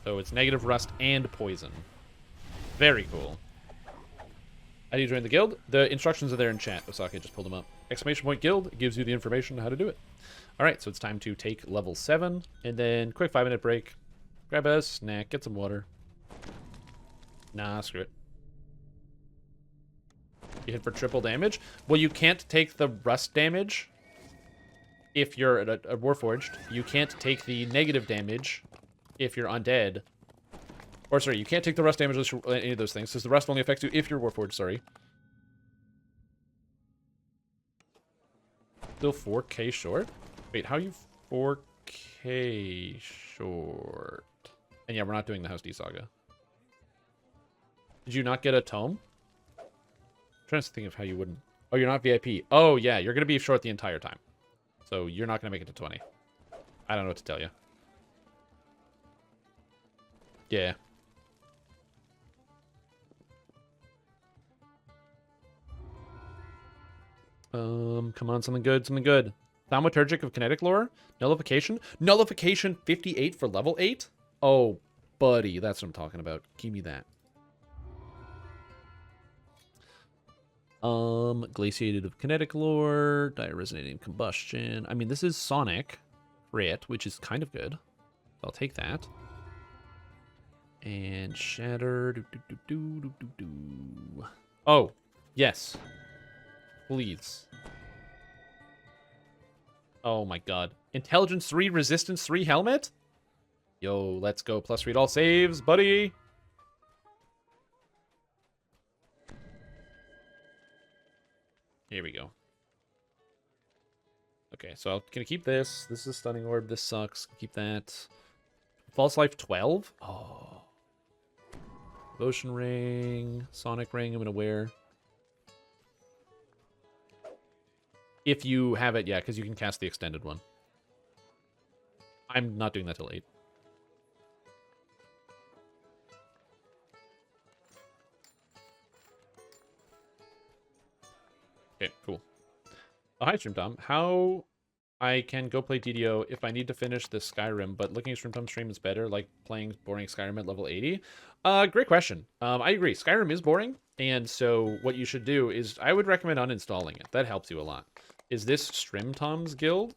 So it's negative rust and poison. Very cool. How do you join the guild? The instructions are there in chat. Osaka just pulled them up. Exclamation point guild gives you the information on how to do it. Alright, so it's time to take level 7. And then quick 5-minute break. Grab a snack, get some water. Nah, screw it. You hit for triple damage? Well, you can't take the rust damage if you're a Warforged. You can't take the negative damage if you're undead. Or, sorry, you can't take the rust damage unless you're any of those things, because the rust only affects you if you're Warforged, sorry. Still 4K short? Wait, how are you 4K short? And yeah, we're not doing the House D Saga. Did you not get a tome? I'm trying to think of how you wouldn't. Oh, you're not VIP. Oh, yeah, you're going to be short the entire time. So you're not going to make it to 20. I don't know what to tell you. Yeah. Come on, something good, something good. Thaumaturgic of Kinetic Lore? Nullification? Nullification 58 for level 8? Oh, buddy, that's what I'm talking about. Give me that. Glaciated of kinetic lore, dire resonating combustion. I mean, this is Sonic crit, which is kind of good. I'll take that. And shatter. Oh, yes. Please. Oh my god. Intelligence 3, resistance 3 helmet? Yo, let's go. Plus read all saves, buddy. Here we go. Okay, so I'm gonna keep this. This is a stunning orb. This sucks. Keep that. False life 12? Oh. Devotion ring. Sonic ring I'm gonna wear. If you have it, yeah, because you can cast the extended one. I'm not doing that till 8. Okay, cool. Oh, hi, Strimtom. How I can go play DDO if I need to finish this Skyrim, but looking at Strimtom stream is better, like playing boring Skyrim at level 80? Great question. I agree. Skyrim is boring, and so what you should do is I would recommend uninstalling it. That helps you a lot. Is this Strimtom's guild?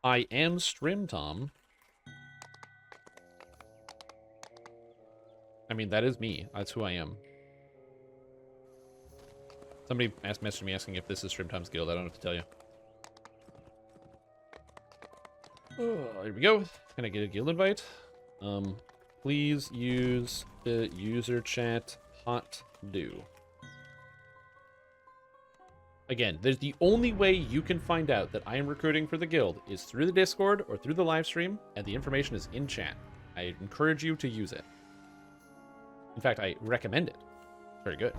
I am Strimtom. I mean, that is me. That's who I am. Somebody messaged me asking if this is Strimtom's guild. I don't know what to tell you. Oh, here we go. Can I get a guild invite? Please use the user chat hot do. Again, there's the only way you can find out that I am recruiting for the guild is through the Discord or through the live stream, and the information is in chat. I encourage you to use it. In fact, I recommend it. Very good.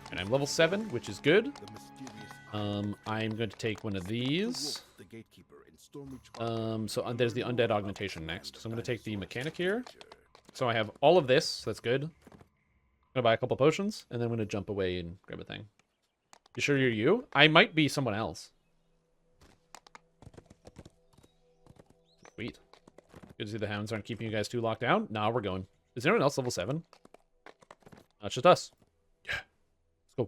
And I'm level 7, which is good. I'm going to take one of these. So there's the Undead augmentation next. So I'm going to take the mechanic here. So I have all of this. So that's good. I'm going to buy a couple potions, and then I'm going to jump away and grab a thing. You sure you're you? I might be someone else. Sweet. Good to see the hounds aren't keeping you guys too locked down. Nah, we're going. Is anyone else level 7? It's just us. Yeah. Let's go.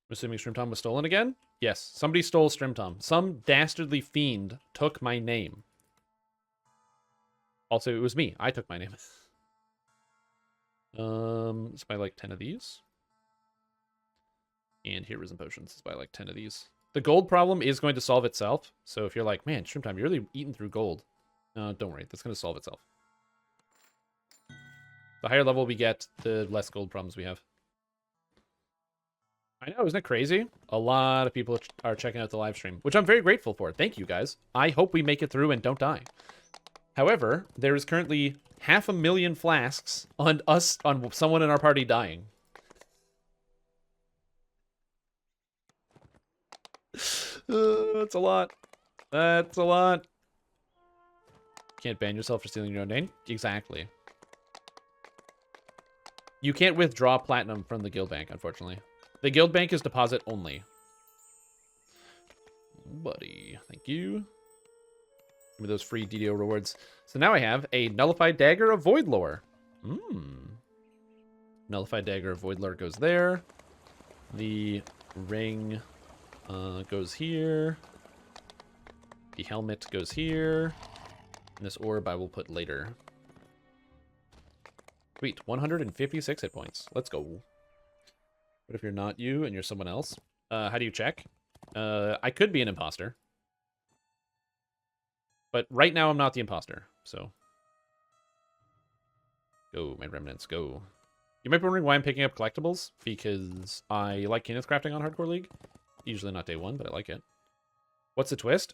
I'm assuming Strimtom was stolen again? Yes. Somebody stole Strimtom. Some dastardly fiend took my name. Also, it was me. I took my name. Let's buy like 10 of these. And here risen potions. Let's buy like 10 of these. The gold problem is going to solve itself. So if you're like, man, Strimtom, you're really eating through gold. Don't worry. That's going to solve itself. The higher level we get, the less gold problems we have. I know, isn't it crazy? A lot of people are checking out the live stream, which I'm very grateful for. Thank you, guys. I hope we make it through and don't die. However, there is currently 500,000 flasks on someone in our party dying. That's a lot. That's a lot. Can't ban yourself for stealing your own name? Exactly. You can't withdraw platinum from the guild bank, unfortunately. The guild bank is deposit only. Buddy, thank you. Give me those free DDO rewards. So now I have a Nullified Dagger of Void Lore. Nullified Dagger of Void Lore goes there. The ring goes here. The helmet goes here. And this orb I will put later. Sweet, 156 hit points. Let's go. What if you're not you and you're someone else? How do you check? I could be an imposter. But right now I'm not the imposter, so. Go, my remnants, go. You might be wondering why I'm picking up collectibles. Because I like Kenneth crafting on Hardcore League. Usually not day 1, but I like it. What's the twist?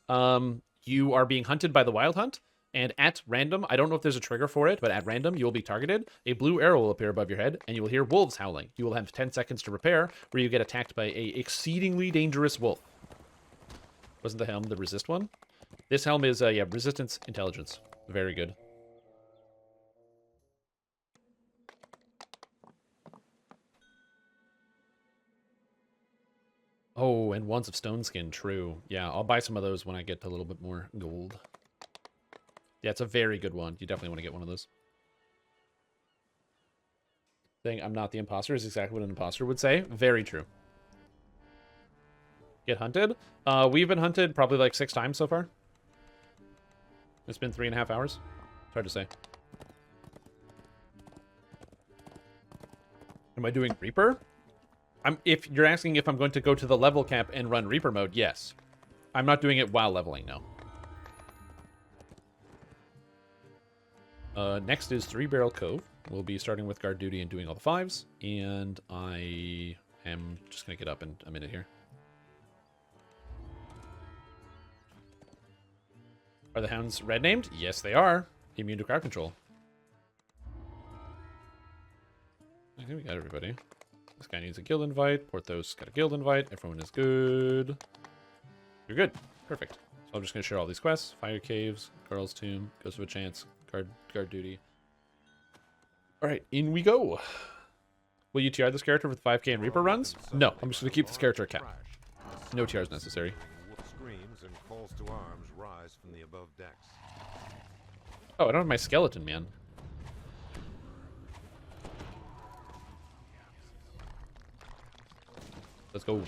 You are being hunted by the Wild Hunt. And at random, I don't know if there's a trigger for it, but at random, you will be targeted. A blue arrow will appear above your head, and you will hear wolves howling. You will have 10 seconds to prepare, where you get attacked by a exceedingly dangerous wolf. Wasn't the helm the resist one? This helm is, yeah, resistance intelligence. Very good. Oh, and Wands of Stone Skin, true. Yeah, I'll buy some of those when I get a little bit more gold. Yeah, it's a very good one. You definitely want to get one of those. saying I'm not the imposter is exactly what an imposter would say. Very true. Get hunted? We've been hunted probably like 6 times so far. It's been 3.5 hours. It's hard to say. Am I doing Reaper? If you're asking if I'm going to go to the level cap and run Reaper mode, yes. I'm not doing it while leveling, no. Next is 3-Barrel Cove. We'll be starting with guard duty and doing all the 5s. And I am just going to get up in a minute here. Are the hounds red named? Yes, they are. Immune to crowd control. I think we got everybody. This guy needs a guild invite. Porthos got a guild invite. Everyone is good. You're good. Perfect. So I'm just going to share all these quests. Fire caves, Carl's tomb, Ghost of a Chance, guard duty. All right, in we go. Will you TR this character with 5k and Reaper runs? No, I'm just going to keep this character a cap. No TRs necessary. Screams and calls to arms rise from the above decks. Oh, I don't have my skeleton, man. Let's go.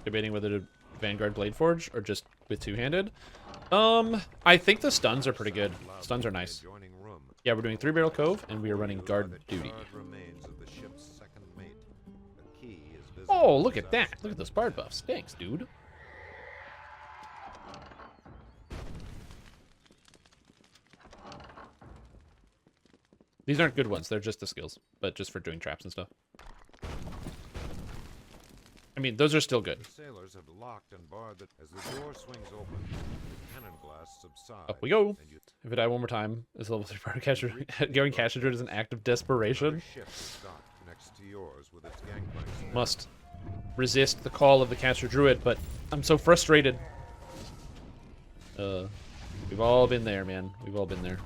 Debating whether to Vanguard Blade Forge or just with two-handed. I think the stuns are pretty good. Stuns are nice. Yeah, we're doing 3-Barrel Cove, and we are running guard duty. Oh, look at that. Look at those bard buffs. Thanks, dude. These aren't good ones. They're just the skills, but just for doing traps and stuff. I mean, those are still good. The sailors have locked and barred that as the door swings open, the cannon blast subsides. Up we go. If I die one more time, this level 3 part cash going cash is an act of desperation. Next to yours with its gangplanks. Must resist the call of the caster druid, but I'm so frustrated. We've all been there, man. We've all been there.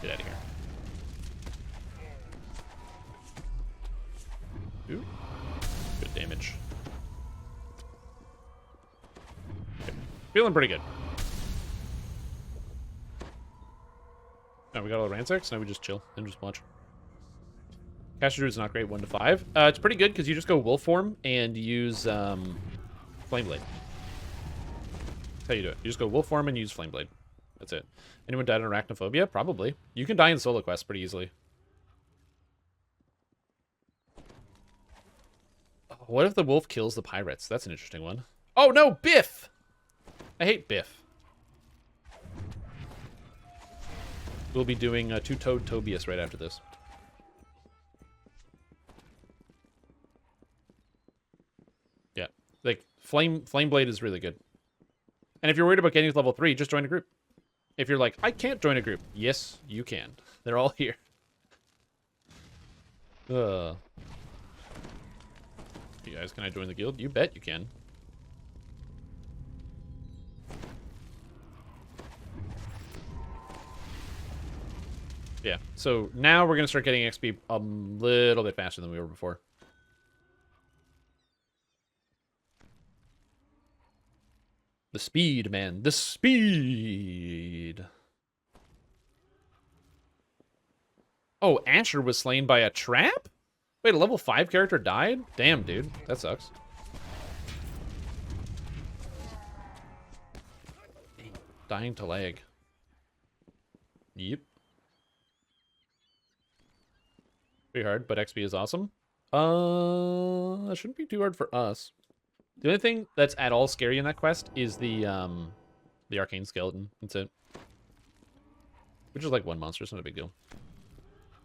Get out of here. Ooh. Good damage. Okay. Feeling pretty good. Now we got all the ransacs, now we just chill and just watch. Caster Druid's not great, 1 to 5. It's pretty good because you just go wolf form and use Flame Blade. That's how you do it. You just go wolf form and use Flame Blade. That's it. Anyone died in arachnophobia? Probably. You can die in solo quests pretty easily. What if the wolf kills the pirates? That's an interesting one. Oh no, Biff! I hate Biff. We'll be doing Two-Toed Tobias right after this. Yeah, like Flame Blade is really good. And if you're worried about getting to level 3, just join a group. If you're like, I can't join a group. Yes, you can. They're all here. You guys, can I join the guild? You bet you can. Yeah, so now we're going to start getting XP a little bit faster than we were before. The speed, man. The speed. Oh, Asher was slain by a trap? Wait, a level 5 character died? Damn, dude. That sucks. Dying to lag. Yep. Pretty hard, but XP is awesome. That shouldn't be too hard for us. The only thing that's at all scary in that quest is the arcane skeleton. That's it. Which is like 1 monster, it's not a big deal.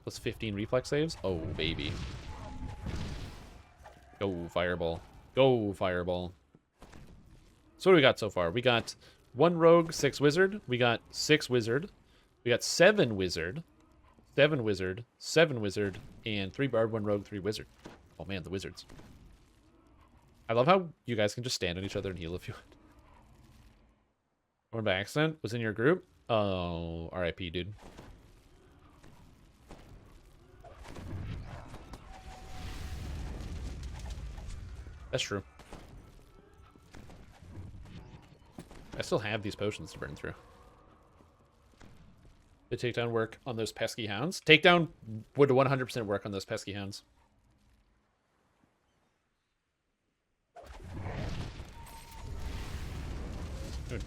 Plus 15 reflex saves. Oh, baby. Go, fireball. Go, fireball. So what do we got so far? We got 1 rogue, 6 wizard. We got 6 wizard. We got 7 wizard. 7 wizard. 7 wizard. And 3 bard, 1 rogue, 3 wizard. Oh man, the wizards. I love how you guys can just stand on each other and heal if you want. Born by accident. Was in your group? Oh, RIP, dude. That's true. I still have these potions to burn through. The takedown work on those pesky hounds. Takedown would 100% work on those pesky hounds.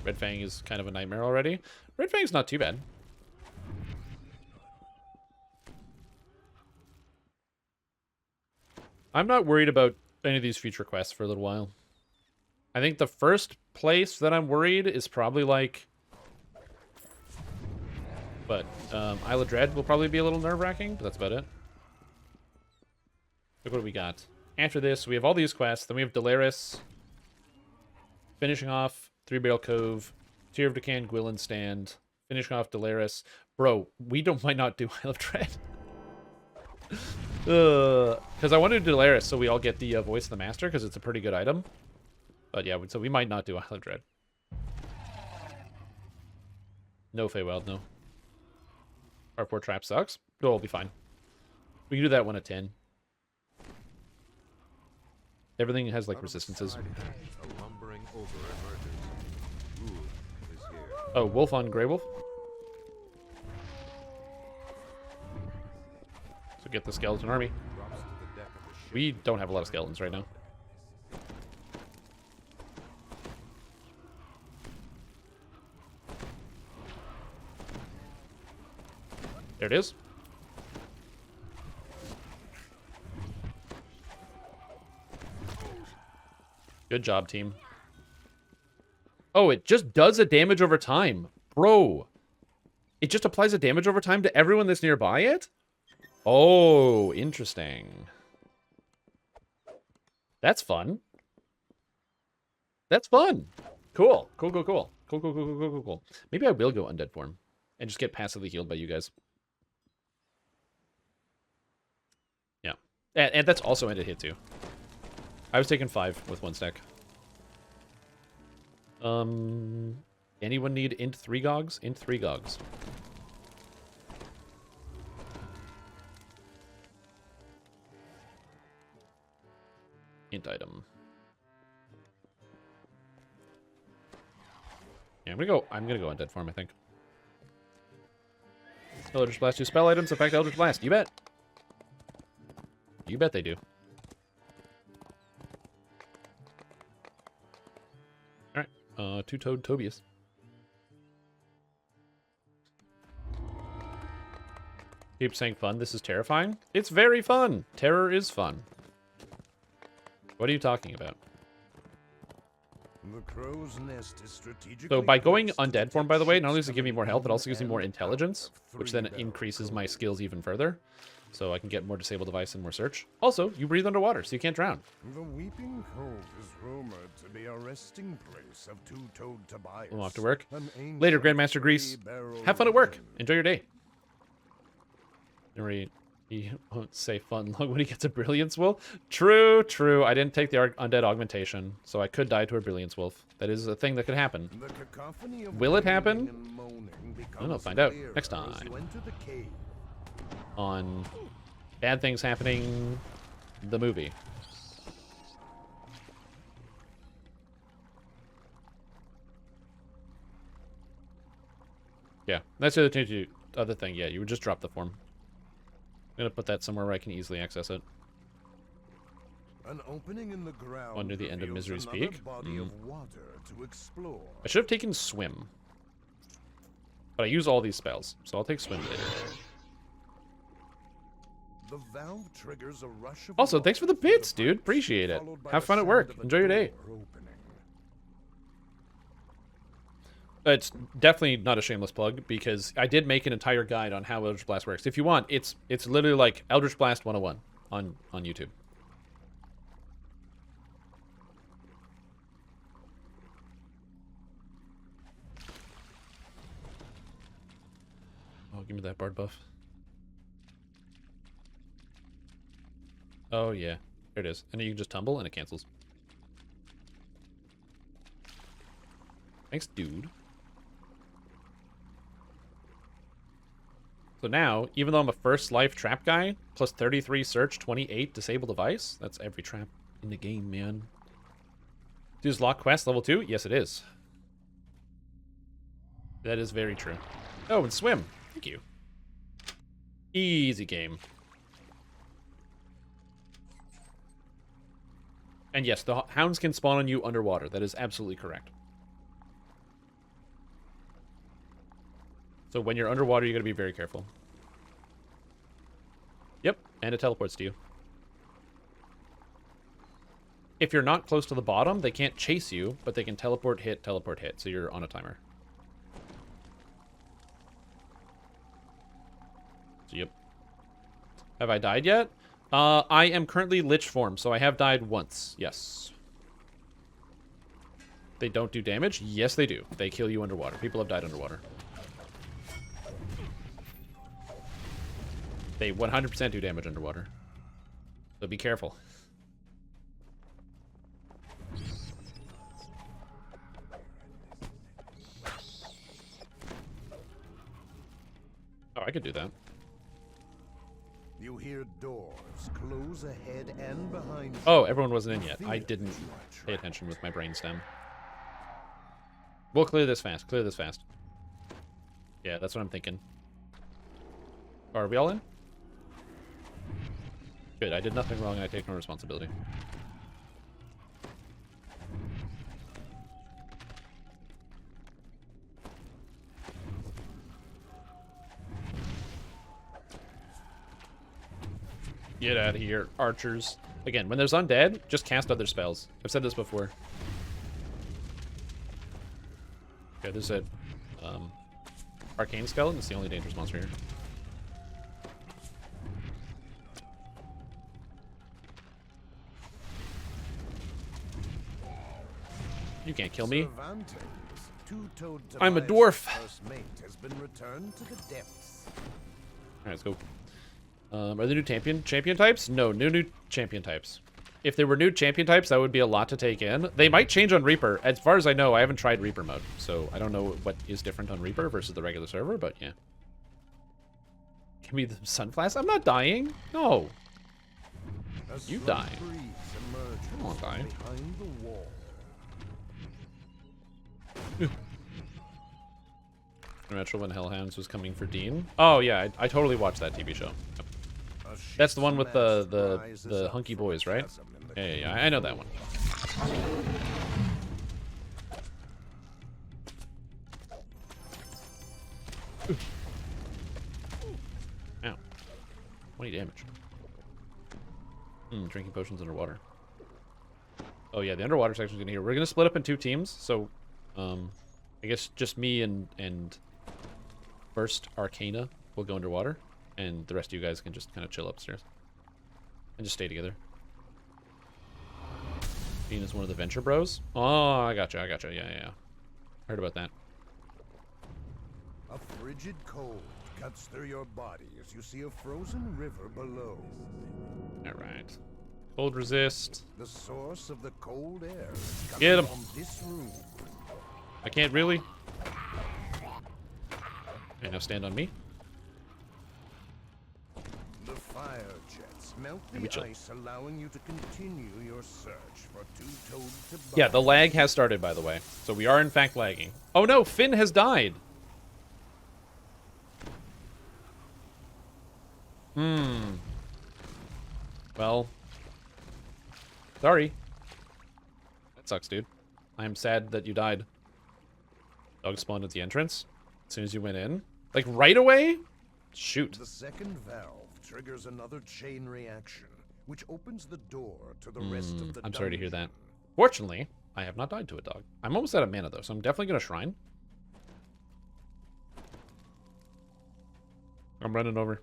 Red Fang is kind of a nightmare already. Red Fang's not too bad. I'm not worried about any of these future quests for a little while. I think the first place that I'm worried is probably like... But Isle of Dread will probably be a little nerve-wracking, but that's about it. Look what we got. After this, we have all these quests. Then we have Delaris. Finishing off Three Barrel Cove. Tear of Deccan, Gwilyn Stand. Finishing off Delaris. Bro, we might not do Isle of Dread. Because I wanted to do Delaris so we all get the Voice of the Master, because it's a pretty good item. But yeah, so we might not do Isle of Dread. No Feywild, no. Our poor trap sucks. Oh, we'll be fine. We can do that one at 10. Everything has like resistances. Oh, Wolf on Grey Wolf. So get the skeleton army. We don't have a lot of skeletons right now. There it is. Good job, team. Oh, it just does a damage over time. Bro. It just applies a damage over time to everyone that's nearby it? Oh, interesting. That's fun. That's fun. Cool. Cool, cool, cool. Cool, cool, cool, cool, cool, cool, cool. Maybe I will go undead form and just get passively healed by you guys. Yeah. And that's also ended hit too. I was taking 5 with 1 stack. Anyone need int 3 gogs? Int 3 gogs. Int item. Yeah, I'm gonna go undead form, I think. Eldritch Blast 2 spell items affect Eldritch Blast. You bet. You bet they do. Alright. Two-toed Tobias. Keep saying fun. This is terrifying. It's very fun. Terror is fun. What are you talking about? The crow's nest is strategically So by going undead form, by the way, not only does it give me more health, it also gives me more intelligence, which then increases my skills even further. So I can get more disable device and more search. Also, you breathe underwater, so you can't drown. The Weeping Cove is rumored to be a resting place of two-toed Tobias. I'm off to work. Later, Grandmaster Grease. Have fun at work. Enjoy your day. He won't say fun long when he gets a Brilliance Wolf. True, true. I didn't take the Undead Augmentation, so I could die to a Brilliance Wolf. That is a thing that could happen. Will it happen? I don't know. Find out next time. On Bad Things Happening, the movie. Yeah, that's the other thing. Yeah, you would just drop the form. I'm gonna put that somewhere where I can easily access it. An opening in the ground Under the end of Misery's Peak. Of water to explore. I should have taken Swim, but I use all these spells, so I'll take Swim later. The valve triggers a rush of Also, thanks for the bits, dude. Appreciate it. Have fun at work. Enjoy your day. It's definitely not a shameless plug, because I did make an entire guide on how Eldritch Blast works. If you want, it's literally like Eldritch Blast 101 on YouTube. Oh, give me that bard buff. Oh, yeah. There it is. And then you can just tumble, and it cancels. Thanks, dude. So now, even though I'm a first life trap guy, plus 33 search, 28 disable device, that's every trap in the game, man. Is lock quest level 2? Yes, it is. That is very true. Oh, and swim. Thank you. Easy game. And yes, the hounds can spawn on you underwater. That is absolutely correct. So when you're underwater, you got to be very careful. Yep, and it teleports to you. If you're not close to the bottom, they can't chase you, but they can teleport, hit, so you're on a timer. So, yep. Have I died yet? I am currently Lich form, so I have died once. Yes. They don't do damage? Yes, they do. They kill you underwater. People have died underwater. They 100% do damage underwater. So be careful. Oh, I could do that. You hear doors close ahead and behind you. Oh, everyone wasn't in yet. I didn't pay attention with my brainstem. We'll clear this fast. Clear this fast. Yeah, that's what I'm thinking. Are we all in? Good. I did nothing wrong and I take no responsibility. Get out of here, archers. Again, when there's undead, just cast other spells. I've said this before. Okay, there's a arcane skeleton. It's the only dangerous monster here. You can't kill me. I'm a dwarf. First mate has been returned to the depths. Alright, let's go. Are there new champion types? No, new champion types. If there were new champion types, that would be a lot to take in. They might change on Reaper. As far as I know, I haven't tried Reaper mode, so I don't know what is different on Reaper versus the regular server, but yeah. Give me the sunflash. I'm not dying. No. You die. I won't die. Retro when Hellhounds was coming for Dean. Oh yeah, I totally watched that TV show. Yep. That's the one with the hunky boys, right? Yeah, I know that one. Ow. 20 damage. Drinking potions underwater. Oh yeah, the underwater section's gonna here. We're gonna split up in 2 teams, so I guess just me and first Arcana will go underwater, and the rest of you guys can just kind of chill upstairs and just stay together. Dean is one of the venture bros. Oh, I gotcha. Yeah. Heard about that. A frigid cold cuts through your body as you see a frozen river below. All right. Cold resist. The source of the cold air is Get him. coming from this room. I can't really. Okay, now stand on me. The fire jets melt the ice, allowing you to continue your search for two-toed toboggan. Yeah, the lag has started, by the way. So we are, in fact, lagging. Oh, no, Finn has died. Well. Sorry. That sucks, dude. I'm sad that you died. Dog spawned at the entrance. As soon as you went in. Like, right away? Shoot. The second valve triggers another chain reaction, which opens the door to the rest of the I'm sorry to hear that. Fortunately, I have not died to a dog. I'm almost out of mana, though, so I'm definitely going to shrine. I'm running over.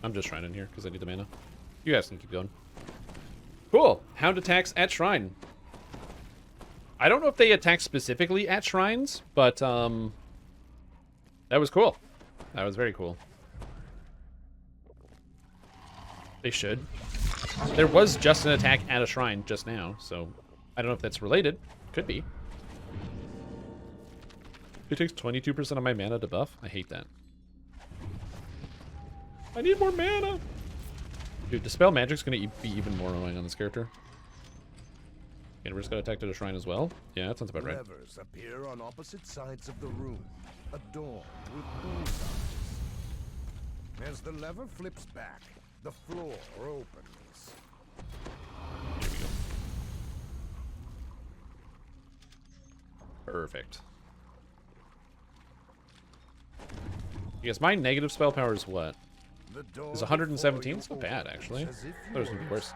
I'm just shrining here because I need the mana. You guys can keep going. Cool. Hound attacks at shrine. I don't know if they attack specifically at shrines, but that was cool. That was very cool. They should. There was just an attack at a shrine just now, so I don't know if that's related. Could be. It takes 22% of my mana to buff. I hate that. I need more mana. Dude, Dispel Magic's gonna be even more annoying on this character. Okay, we're just gonna attack to the shrine as well. Yeah, that sounds about right. Levers appear on opposite sides of the room, adorned with bullseyes. As the lever flips back, the floor opens. Here we go. Perfect. I guess my negative spell power is what? Is 117? It's not bad, actually. I thought it was gonna be worse.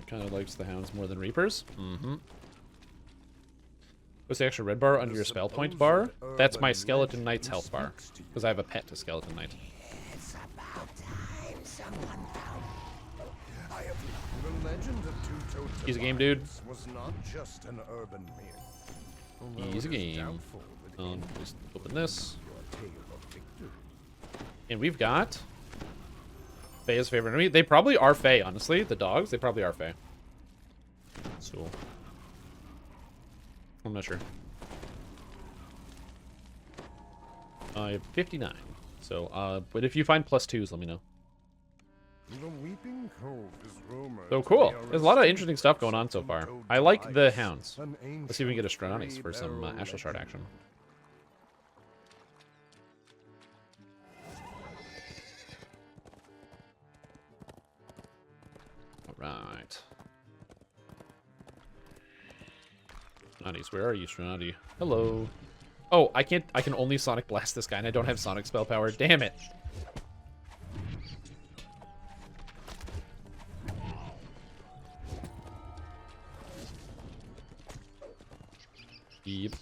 Kind of likes the Hounds more than Reapers. Mm-hmm. What's the extra red bar under your spell point bar? That's my Skeleton Knight's health bar. Because I have a pet to Skeleton Knight. It's about time someone found. I have the legend of two-toed Easy game, dude. was not just an urban myth. Easy game. Just open this. And we've got Faye's favorite enemy. They probably are Faye, honestly. The dogs, they probably are Faye. So I'm not sure. I have 59. So, but if you find +2s, let me know. The Weeping Cove is rumored. So cool. There's a lot of interesting stuff going on so far. I like the Hounds. Let's see if we can get a Strananis for some Ashla Shard action. Alright. Strananis, where are you, Stranati? Hello. Oh, I can only Sonic Blast this guy and I don't have Sonic spell power. Damn it. Yep.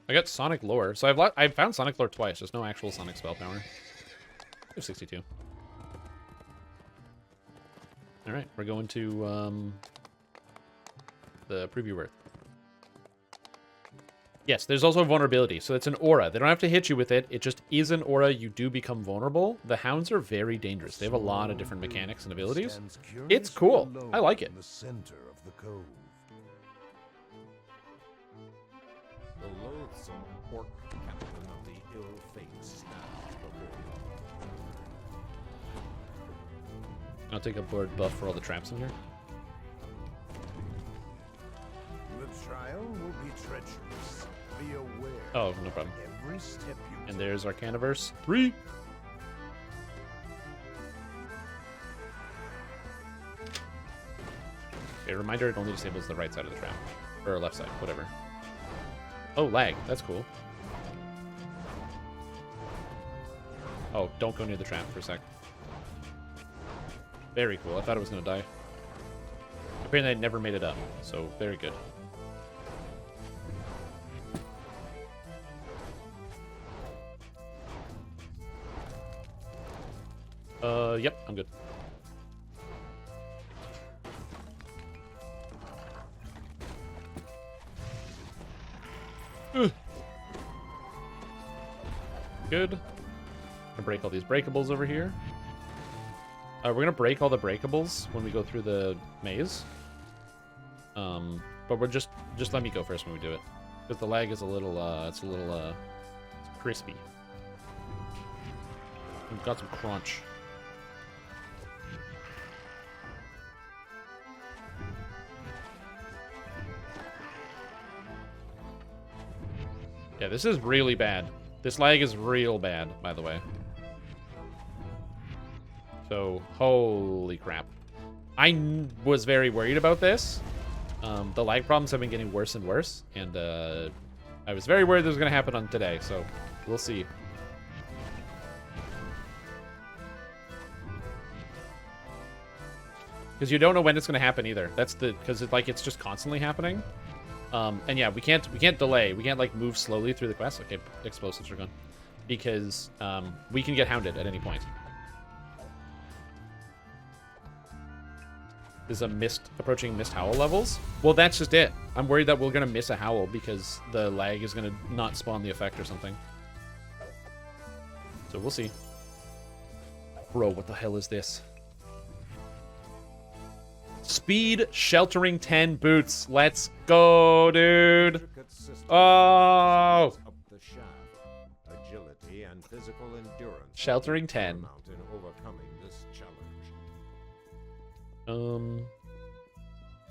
I got Sonic Lore. So I've found Sonic Lore twice. There's no actual Sonic spell power. I have 62. Alright, we're going to the preview Earth. Yes, there's also vulnerability. So it's an aura. They don't have to hit you with it. It just is an aura. You do become vulnerable. The Hounds are very dangerous. They have a lot of different mechanics and abilities. It's cool. I like it. In the center of the cove. The loathsome orc captain of the ill fate stands before you. I'll take a board buff for all the traps in here. The trial will be treacherous. Be aware. Oh, no problem. Every step you And there's Arcaniverse 3. Okay, reminder, it only disables the right side of the trap. Or left side, whatever. Oh, lag. That's cool. Oh, don't go near the trap for a sec. Very cool. I thought it was going to die. Apparently I never made it up, so very good. Yep, I'm good. Good. Gonna break all these breakables over here. We're gonna break all the breakables when we go through the maze. But we're just let me go first when we do it, because the lag is a little it's crispy. We've got some crunch. Yeah, this is really bad. This lag is real bad, by the way. So, holy crap. I was very worried about this. The lag problems have been getting worse and worse, and I was very worried this was going to happen on today, so we'll see. Because you don't know when it's going to happen either. That's because it's just constantly happening. And yeah, we can't delay. We can't like move slowly through the quest. Okay, explosives are gone. Because we can get hounded at any point. Is a approaching mist howl levels? Well, that's just it. I'm worried that we're gonna miss a howl because the lag is gonna not spawn the effect or something. So we'll see. Bro, what the hell is this? Speed sheltering 10 boots. Let's go, dude. Intricate system Oh, up the shaft. Agility and physical endurance. sheltering 10. Paramount in overcoming this challenge.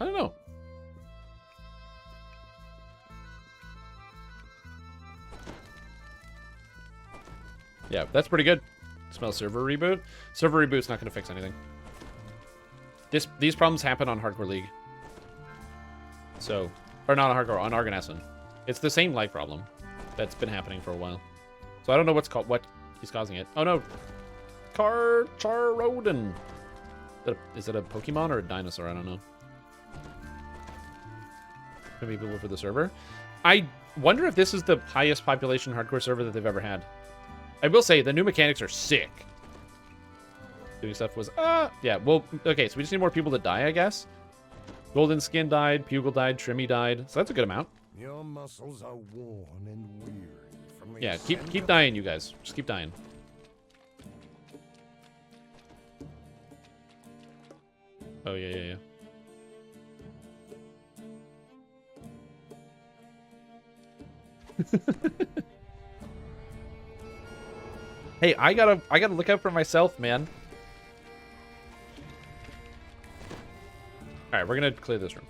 I don't know. Yeah, that's pretty good. Smell server reboot. Server reboot's not going to fix anything. These problems happen on Hardcore League. So, or not on Hardcore, on Argonesson. It's the same lag problem that's been happening for a while. So I don't know what he's causing it. Oh no, Charodon. Is it a Pokemon or a dinosaur? I don't know. Maybe people for the server. I wonder if this is the highest population hardcore server that they've ever had. I will say the new mechanics are sick. Doing stuff was yeah, well, okay, so we just need more people to die, I guess. Golden Skin died, Pugil died, Trimmy died, so that's a good amount. Your muscles are worn and weary from the Yeah, keep ascent dying, you guys. Just keep dying. Oh yeah. Hey, I gotta look out for myself, man. All right, we're gonna clear this room.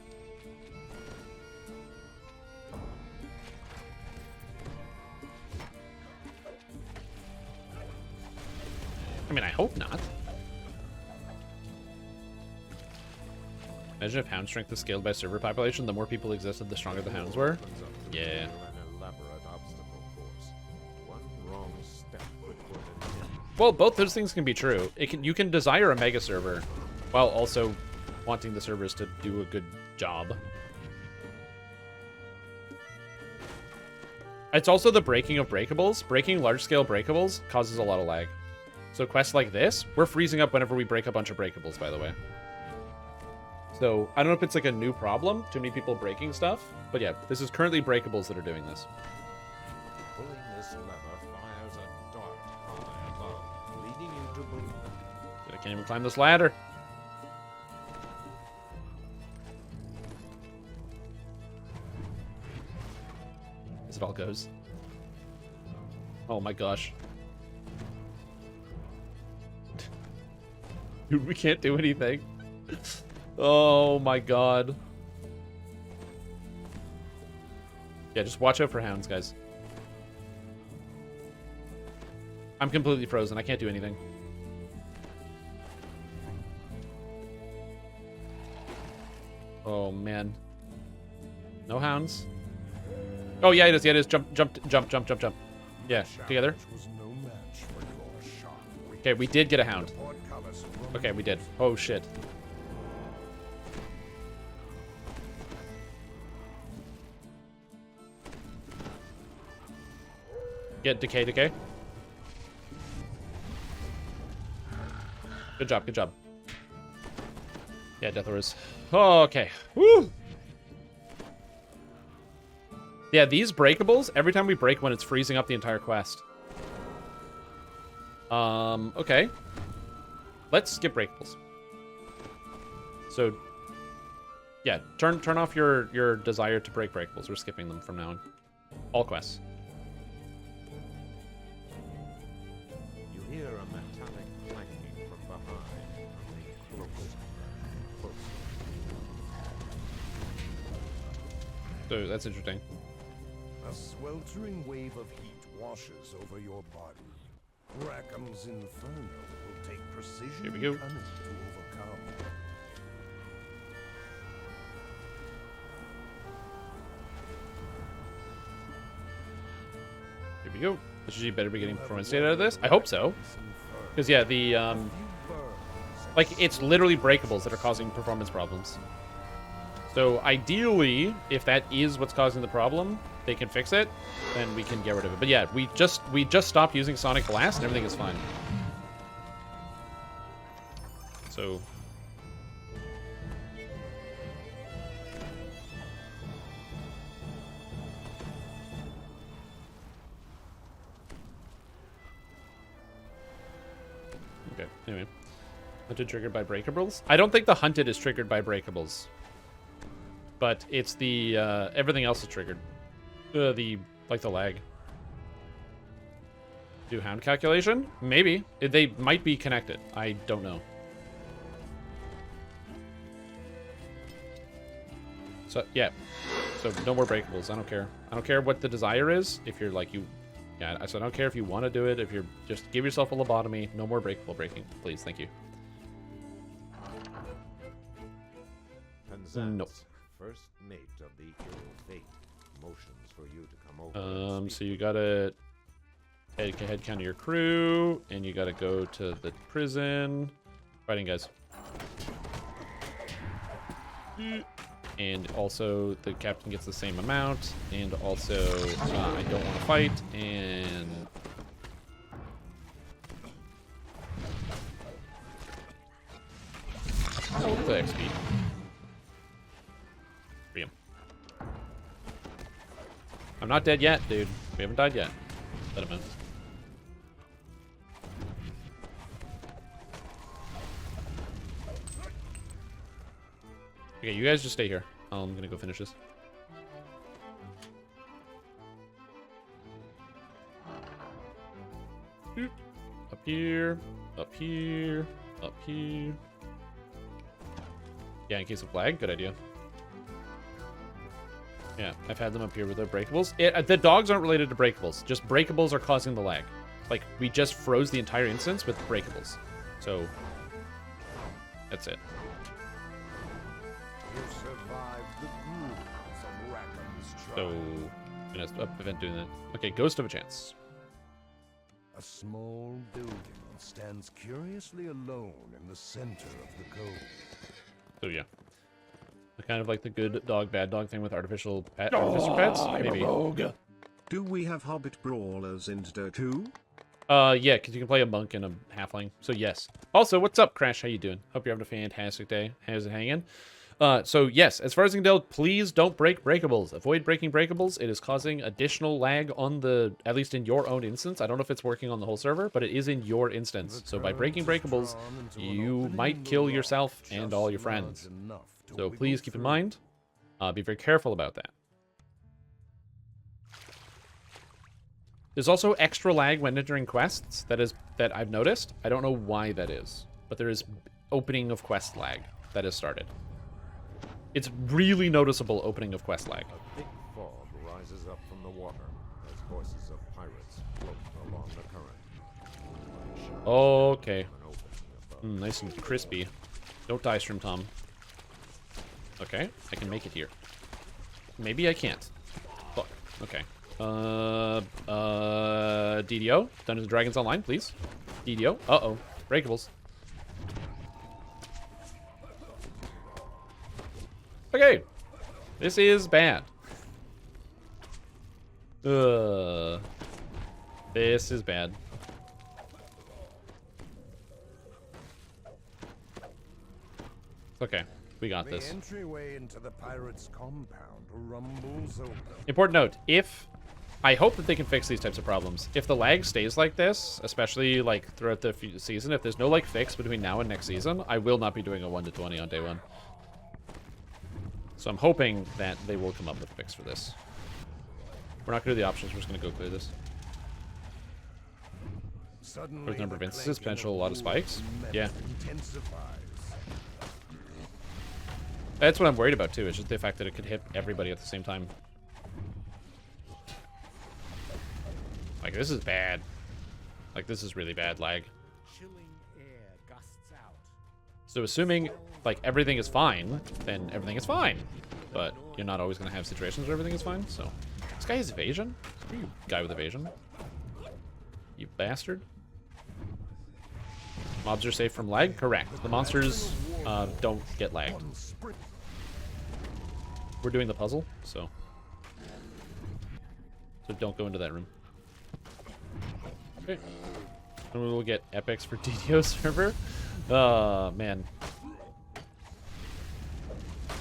I mean, I hope not. Imagine if hound strength is scaled by server population. The more people existed, the stronger the hounds were. Yeah. An elaborate obstacle course. One wrong step could put an end. Well, both those things can be true. You can desire a mega server while also wanting the servers to do a good job. It's also the breaking of breakables. Breaking large-scale breakables causes a lot of lag. So quests like this, we're freezing up whenever we break a bunch of breakables, by the way. So I don't know if it's like a new problem, too many people breaking stuff, but yeah, this is currently breakables that are doing this. Pulling this lever fires a dart high above, leading you to believe. I can't even climb this ladder. As it all goes. Oh my gosh. Dude, we can't do anything. Oh my god. Yeah, just watch out for hounds, guys. I'm completely frozen. I can't do anything. Oh man. No hounds. Oh yeah, it is. Yeah, it is. Jump. Yeah, together. Okay, we did get a hound. Okay, we did. Oh shit. Get decay. Good job. Yeah, Death Horse. Oh, okay. Woo! Yeah, these breakables, every time we break one, it's freezing up the entire quest. Okay. Let's skip breakables. So, yeah, turn off your desire to break breakables. We're skipping them from now on. All quests. You hear a metallic clanking from behind. Close. So that's interesting. A sweltering wave of heat washes over your body. Rackham's Inferno will take precision Here we go. cunning to overcome. Here we go. You better be getting performance data out of this. I hope so. Because yeah, the like it's literally breakables that are causing performance problems. So ideally, if that is what's causing the problem, they can fix it, then we can get rid of it. But yeah, we just stopped using Sonic Blast and everything is fine. So okay, anyway. Hunted triggered by breakables? I don't think the hunted is triggered by breakables. But it's the, everything else is triggered. Like the lag. Do hound calculation? Maybe. They might be connected. I don't know. So, yeah. So, no more breakables. I don't care. I don't care what the desire is. If you're like, yeah, I said, I don't care if you want to do it. If you're, just give yourself a lobotomy. No more breakable breaking. Please, thank you. Nope. First mate of the ill fate motions for you to come over. So you gotta head count your crew, and you gotta go to the prison. Fighting, guys. And also, the captain gets the same amount, and also, I don't want to fight, and... Oh, the XP. Free him. I'm not dead yet, dude. We haven't died yet. Let him in. Okay, you guys just stay here. I'm gonna go finish this. Up here, up here, up here. Yeah, in case of lag, good idea. Yeah, I've had them up here with their breakables. The dogs aren't related to breakables. Just breakables are causing the lag. Like, we just froze the entire instance with breakables. So, that's it. You survived the gruels of Rackham's So, trial. I'm gonna prevent doing that. Okay, Ghost of a Chance. A small building stands curiously alone in the center of the cove. So, yeah. Kind of like the good dog, bad dog thing with artificial pets. I'm Maybe. a rogue. Do we have Hobbit Brawlers in DDO 2? Yeah, because you can play a monk and a halfling. So, yes. Also, what's up, Crash? How you doing? Hope you're having a fantastic day. How's it hanging? So, yes, as far as I can tell, please don't break breakables. Avoid breaking breakables. It is causing additional lag on the, at least in your own instance. I don't know if it's working on the whole server, but it is in your instance. So by breaking breakables, you might kill yourself and all your friends. So please keep in mind, be very careful about that. There's also extra lag when entering quests that I've noticed. I don't know why that is, but there is opening of quest lag that has started. It's really noticeable opening of quest lag. A thick fog rises up from the water as voices of pirates float along the current. Okay. Nice and crispy. Don't die, Strimtom. Okay, I can make it here. Maybe I can't. Fuck. Okay. DDO? Dungeons & Dragons Online, please. DDO? Uh-oh. Breakables. Okay. This is bad. This is bad. Okay. We got this. The entryway into the pirates' compound rumbles open. Important note, I hope that they can fix these types of problems. If the lag stays like this, especially like throughout the season, if there's no like fix between now and next season, I will not be doing a 1 to 20 on day 1. So I'm hoping that they will come up with a fix for this. We're not going to do the options, we're just going to go clear this. Suddenly, There's a number of the instances, clanking potential a of lot of spikes. wolves' Yeah. intensifies. That's what I'm worried about too, is just the fact that it could hit everybody at the same time. Like, this is bad. Like, this is really bad lag. So assuming, like, everything is fine, then everything is fine. But you're not always going to have situations where everything is fine, so... This guy has evasion? Who are you, guy with evasion? You bastard. Mobs are safe from lag? Correct. The monsters don't get lagged. We're doing the puzzle, so don't go into that room. Okay. And we'll get epics for DDO server. Oh, man.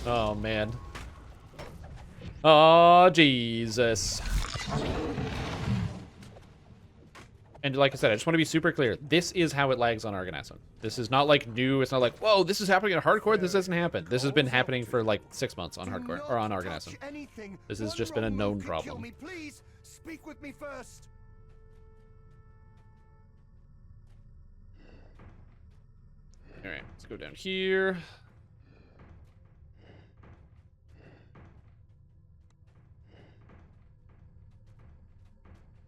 Oh, man. Oh, Jesus. And like I said, I just want to be super clear. This is how it lags on Argonauts. This is not like new. It's not like, whoa, this is happening in hardcore. This doesn't happen. This has been happening for like 6 months on hardcore or on Argonauts. This has just been a known problem. Please speak with me first. All right, let's go down here.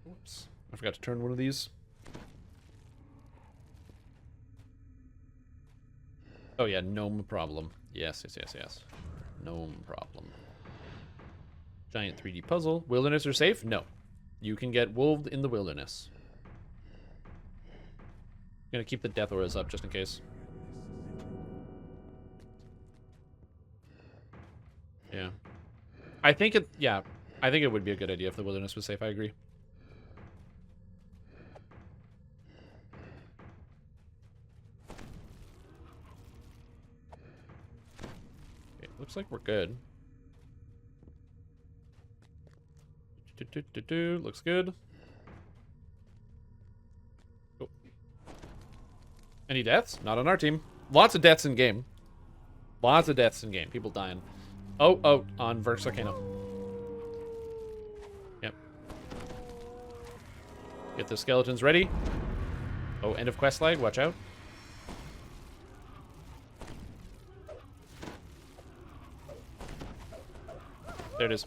Oops, I forgot to turn one of these. Oh yeah, gnome problem. Yes, yes, yes, yes. Gnome problem. Giant 3D puzzle. Wilderness are safe? No. You can get wolved in the wilderness. I'm gonna keep the death auras up just in case. Yeah. I think it would be a good idea if the wilderness was safe, I agree. Okay, looks like we're good. Looks good. Oh. Any deaths? Not on our team. Lots of deaths in game. Lots of deaths in game. People dying. Oh, on Verx Arcana. Yep. Get the skeletons ready. Oh, end of quest lag. Watch out. There it is.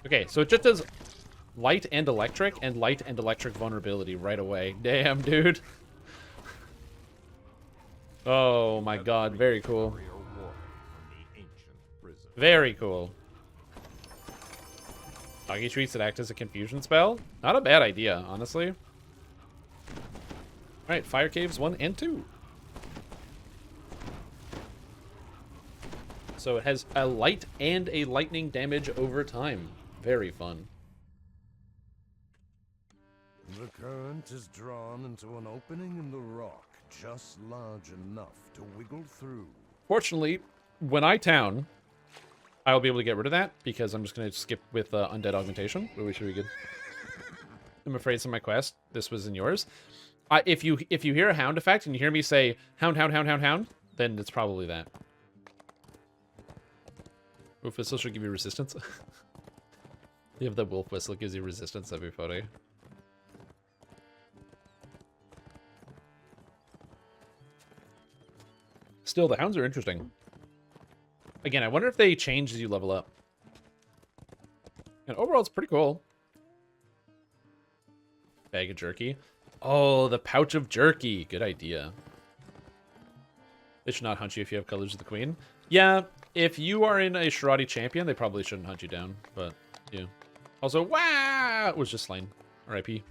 Okay, so it just does light and electric vulnerability right away. Damn, dude. Oh my god, very cool. Very cool. Doggy treats that act as a confusion spell? Not a bad idea, honestly. Alright, fire caves 1 and 2. So it has a light and a lightning damage over time. Very fun. The current is drawn into an opening in the rock, just large enough to wiggle through. Fortunately, when I town, I'll be able to get rid of that because I'm just going to skip with Undead Augmentation, which should be good. I'm afraid some of my quest, this was in yours. If you hear a hound effect and you hear me say hound, hound, hound, hound, hound, then it's probably that. Wolf Whistle should give you resistance. You have the Wolf Whistle, gives you resistance, that'd be funny. Still, the hounds are interesting. Again, I wonder if they change as you level up. And overall, it's pretty cool. Bag of jerky. Oh, the pouch of jerky. Good idea. They should not hunt you if you have colors of the queen. Yeah, if you are in a Shirati champion, they probably shouldn't hunt you down. But, yeah. Also, wow! It was just slain. RIP.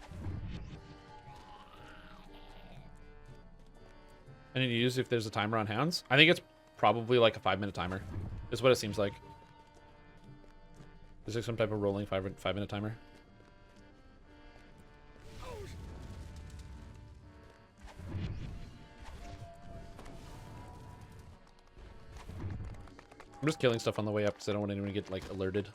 I need to use if there's a timer on hounds. I think it's probably like a 5-minute timer. Is what it seems like. Is there some type of rolling 5-minute timer? I'm just killing stuff on the way up because I don't want anyone to get like alerted.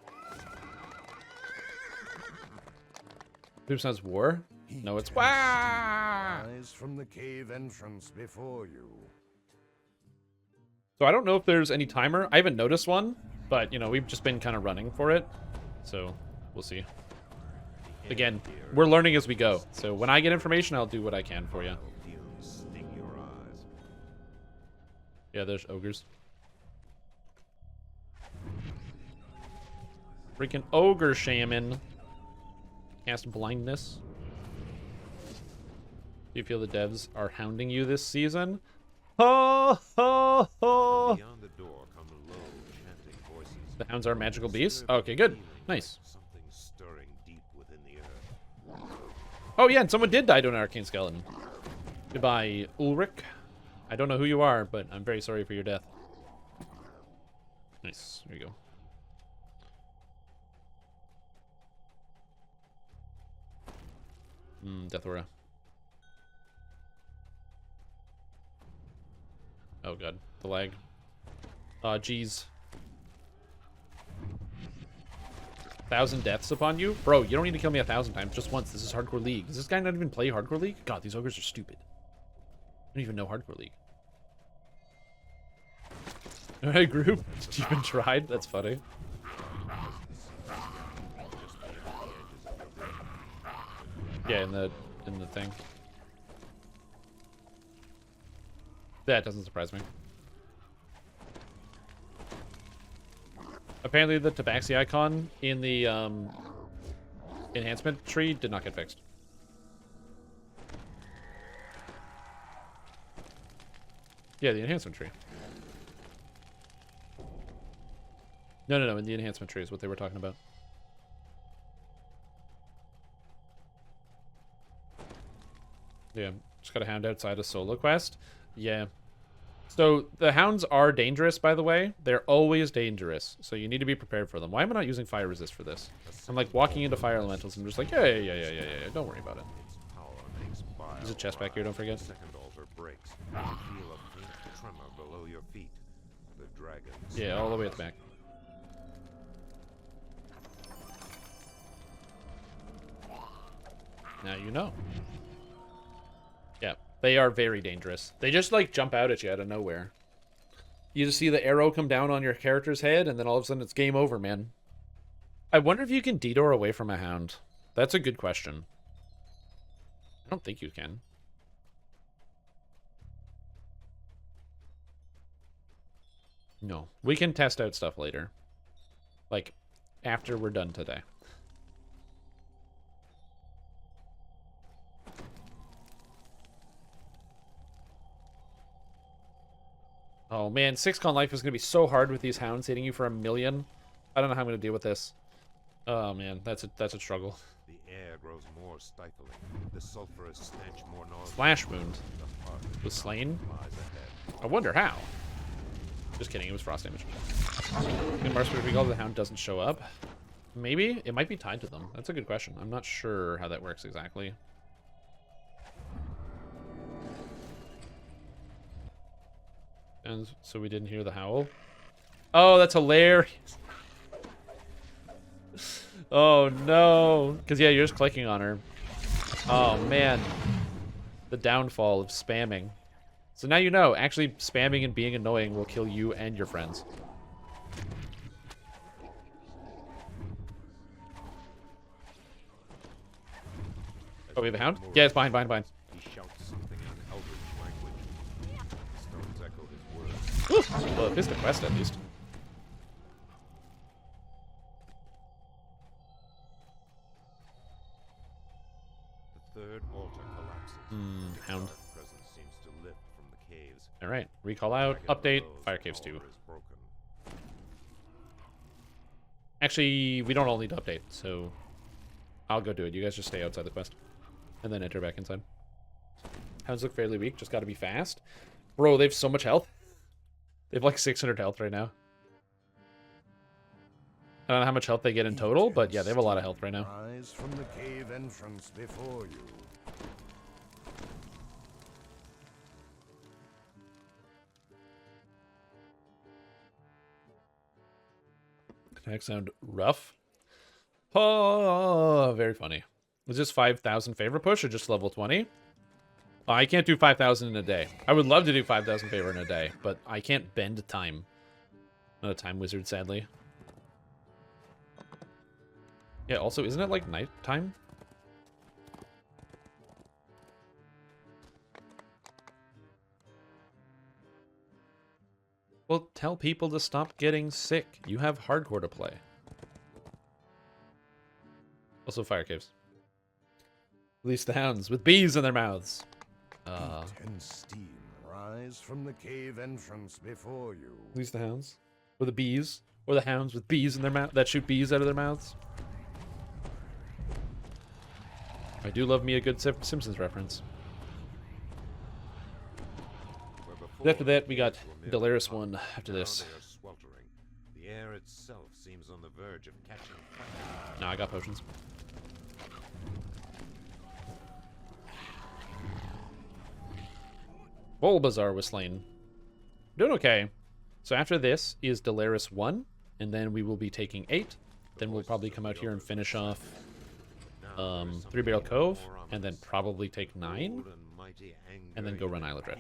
Who sounds war? No, it's wah! Eyes from the cave entrance before you. So I don't know if there's any timer. I haven't noticed one, but you know, we've just been kind of running for it. So we'll see. Again, we're learning as we go. So when I get information, I'll do what I can for you. Yeah, there's ogres. Freaking ogre shaman. Cast blindness. Do you feel the devs are hounding you this season? Ho, ho, ho. Beyond the door come low, chanting voices. The hounds are magical beasts? Okay, good. Nice. Something stirring deep within the earth. Oh yeah, and someone did die to an arcane skeleton. Goodbye, Ulrich. I don't know who you are, but I'm very sorry for your death. Nice. There you go. Death aura. Oh god, the lag. Jeez. 1,000 deaths upon you? Bro, you don't need to kill me 1,000 times, just once. This is Hardcore League. Does this guy not even play Hardcore League? God, these ogres are stupid. I don't even know Hardcore League. Alright, group. Did you even tried? That's funny. Yeah, in the thing. That doesn't surprise me. Apparently the tabaxi icon in the enhancement tree did not get fixed. Yeah, the enhancement tree. No, in the enhancement tree is what they were talking about. Yeah, just got a hound outside a solo quest. Yeah. So the hounds are dangerous, by the way. They're always dangerous, so you need to be prepared for them. Why am I not using fire resist for this? I'm like walking into fire elementals and I'm just like, yeah. Don't worry about it. There's a chest back here, don't forget. Second altar breaks. You feel a faint tremor below your feet. The dragon. Yeah, all the way at the back. Now you know. Yeah, they are very dangerous. They just like jump out at you out of nowhere. You just see the arrow come down on your character's head, and then all of a sudden it's game over, man. I wonder if you can DDO away from a hound. That's a good question. I don't think you can. No, we can test out stuff later. Like, after we're done today. Oh man, 6-con life is going to be so hard with these hounds hitting you for 1,000,000. I don't know how I'm going to deal with this. Oh man, that's a struggle. The air grows more stifling. The sulfurous stench more nauseous. Flash wound was slain. I wonder how. Just kidding, it was frost damage. In Marsport Recall, the hound doesn't show up. Maybe it might be tied to them. That's a good question. I'm not sure how that works exactly. And so we didn't hear the howl. Oh, that's hilarious. Oh no. Because yeah, you're just clicking on her. Oh man. The downfall of spamming. So now you know, actually spamming and being annoying will kill you and your friends. Oh, we have a hound? Yeah, it's behind. He shouts something in Eldritch language. Stones echo his words. Ooh, well, it is the quest at least. The third altar collapses. The Hound. dark presence seems to lift from the caves. Alright, recall out, update, Fire Caves 2. Actually, we don't all need to update, so I'll go do it. You guys just stay outside the quest. And then enter back inside. Hounds look fairly weak, just gotta be fast. Bro, they have so much health. They have like 600 health right now. I don't know how much health they get in total, but yeah, they have a lot of health right now. Rise from the cave entrance before you. Attacks sound rough. Oh, very funny. Was this 5,000 favor push or just level 20? I can't do 5,000 in a day. I would love to do 5,000 favor in a day, but I can't bend time. Not a time wizard, sadly. Yeah, also, isn't it like night time? Well, tell people to stop getting sick. You have hardcore to play. Also, fire caves. Release the hounds with bees in their mouths. Heat and steam rise from the cave entrance before you. Release the hounds. Or the bees. Or the hounds with bees in their mouth that shoot bees out of their mouths. I do love me a good Simpsons reference. After that, we got Delaris 1 after this. The air itself seems on the verge of catching fire. No, I got potions. Bulbasaur was slain. Doing okay. So after this is Delaris 1, and then we will be taking 8, then we'll probably come out here and finish off Three Barrel Cove, and then probably take 9, and then go run Isle of Dread.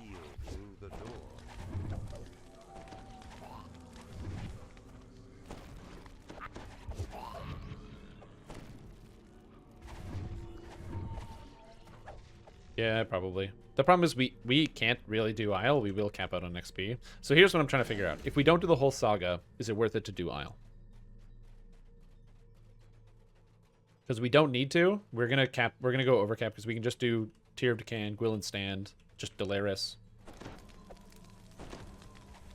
Yeah, probably. The problem is we can't really do Isle. We will cap out on XP. So here's what I'm trying to figure out. If we don't do the whole Saga, is it worth it to do Isle? Because we don't need to. We're gonna go overcap because we can just do Tear of Decay, Gwyll and Stand, just Delaris.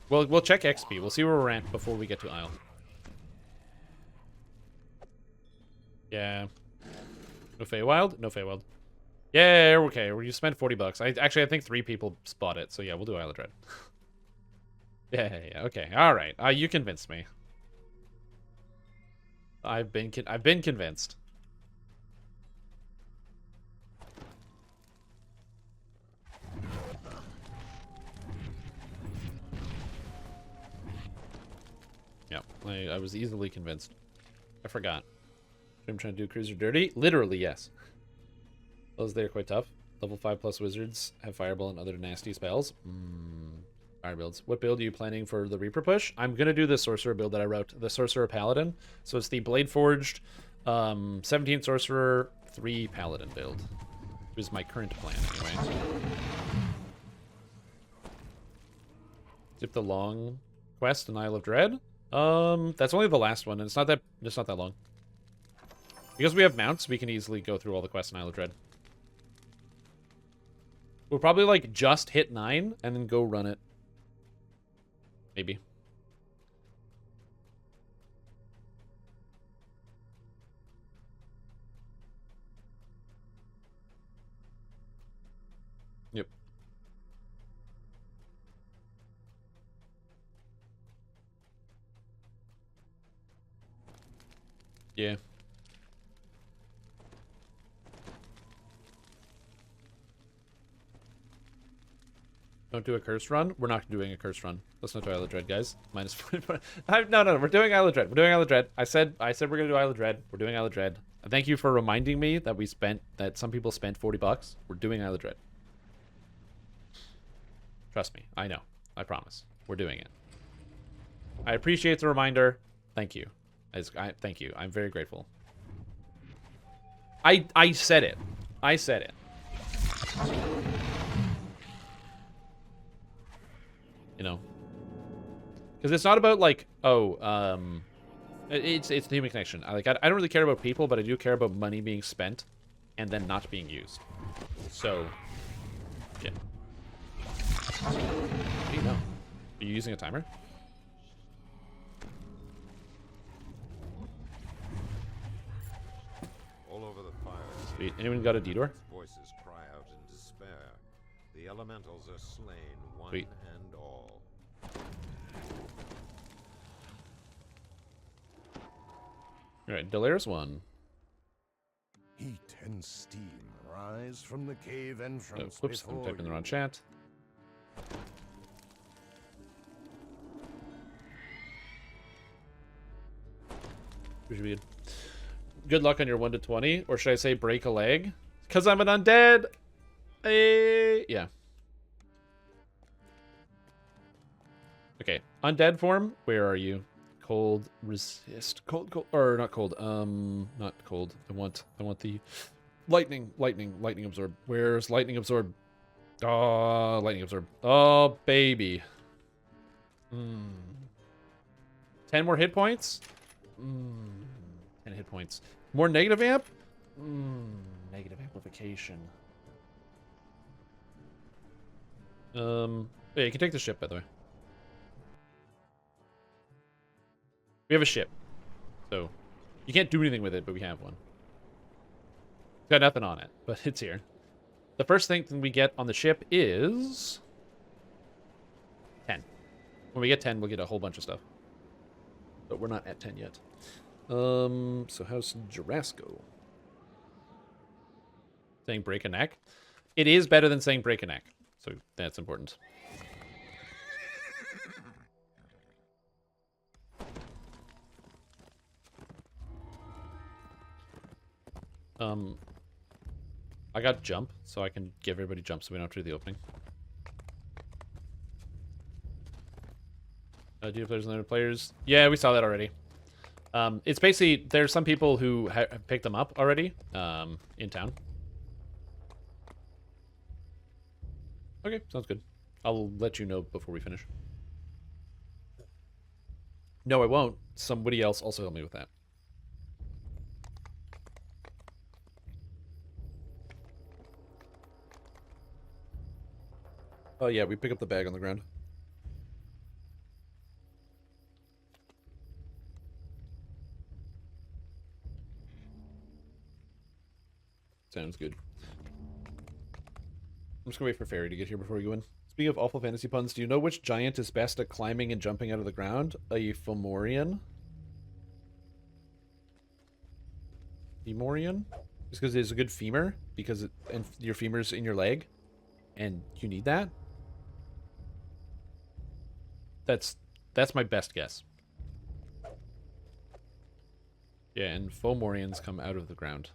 We'll check XP. We'll see where we're at before we get to Isle. Yeah. No Feywild? No Feywild. Yeah, okay. You spent $40. I think 3 people spot it. So yeah, we'll do Isle of Dread. Yeah. Okay. All right. You convinced me. I've been convinced. Yeah, I was easily convinced. I forgot. I'm trying to do Cruiser Dirty. Literally, yes. Those there are quite tough. Level 5+ wizards have Fireball and other nasty spells. Fire builds. What build are you planning for the Reaper push? I'm going to do the Sorcerer build that I wrote. The Sorcerer Paladin. So it's the Blade Forged 17 Sorcerer, 3 Paladin build. Which is my current plan, anyway. Zip the long quest in Isle of Dread. That's only the last one, and it's not that long. Because we have mounts, we can easily go through all the quests in Isle of Dread. We'll probably, like, just hit 9 and then go run it. Maybe. Yep. Yeah. Don't do a curse run. We're not doing a curse run. Let's not do Isle of Dread, guys. Minus 40. No. We're doing Isle of Dread. We're doing Isle of Dread. I said we're gonna do Isle of Dread. We're doing Isle of Dread. And thank you for reminding me that some people spent $40. We're doing Isle of Dread. Trust me. I know. I promise. We're doing it. I appreciate the reminder. Thank you. Thank you. I'm very grateful. I said it. I said it. You know, because it's not about like, it's the human connection. I don't really care about people, but I do care about money being spent and then not being used. So, yeah. What do you know? Are you using a timer? All over the fire. Sweet. Anyone got a D-door? Voices cry out in despair. The elementals are slain, one Sweet. and all. Alright, Delaris 1. Heat and steam rise from the cave entrance. Whoops, I'm typing the wrong chat. Which would be good luck on your 1 to 20, or should I say break a leg? Because I'm an undead! Yeah. Okay, undead form, where are you? Cold resist, or not cold, not cold. I want the lightning absorb. Where's lightning absorb? Oh, lightning absorb. Oh, baby. 10 more hit points? 10 hit points. More negative amp? Negative amplification. Yeah, you can take the ship, by the way. We have a ship. So, you can't do anything with it, but we have one. It's got nothing on it, but it's here. The first thing we get on the ship is 10. When we get 10, we'll get a whole bunch of stuff. But we're not at 10 yet. So how's Jarasco? Saying break a neck? It is better than saying break a neck. So that's important. I got jump, so I can give everybody jump so we don't have to do the opening. DDO players and other players. Yeah, we saw that already. It's basically, there's some people who have picked them up already in town. Okay, sounds good. I'll let you know before we finish. No, I won't. Somebody else also help me with that. Oh yeah, we pick up the bag on the ground. Sounds good. I'm just gonna wait for Fairy to get here before we go in. Speaking of awful fantasy puns, do you know which giant is best at climbing and jumping out of the ground? A Fomorian? Femorian? Just because it's a good femur, because and your femur's in your leg, and you need that. That's my best guess. Yeah, and Fomorians come out of the ground.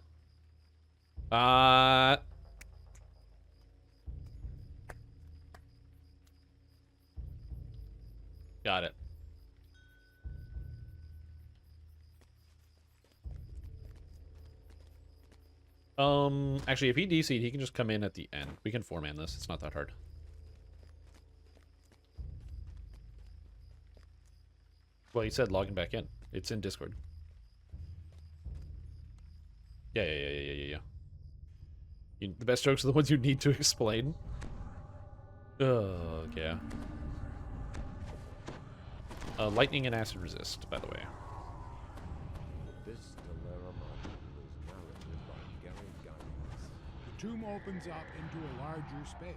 Got it. Actually, if he DC'd, he can just come in at the end. We can 4-man this. It's not that hard. Well, he said logging back in. It's in Discord. Yeah. The best jokes are the ones you need to explain. Oh, yeah. Lightning and acid resist, by the way. This Delera module is narrated by Gary Gygax. The tomb opens up into a larger space.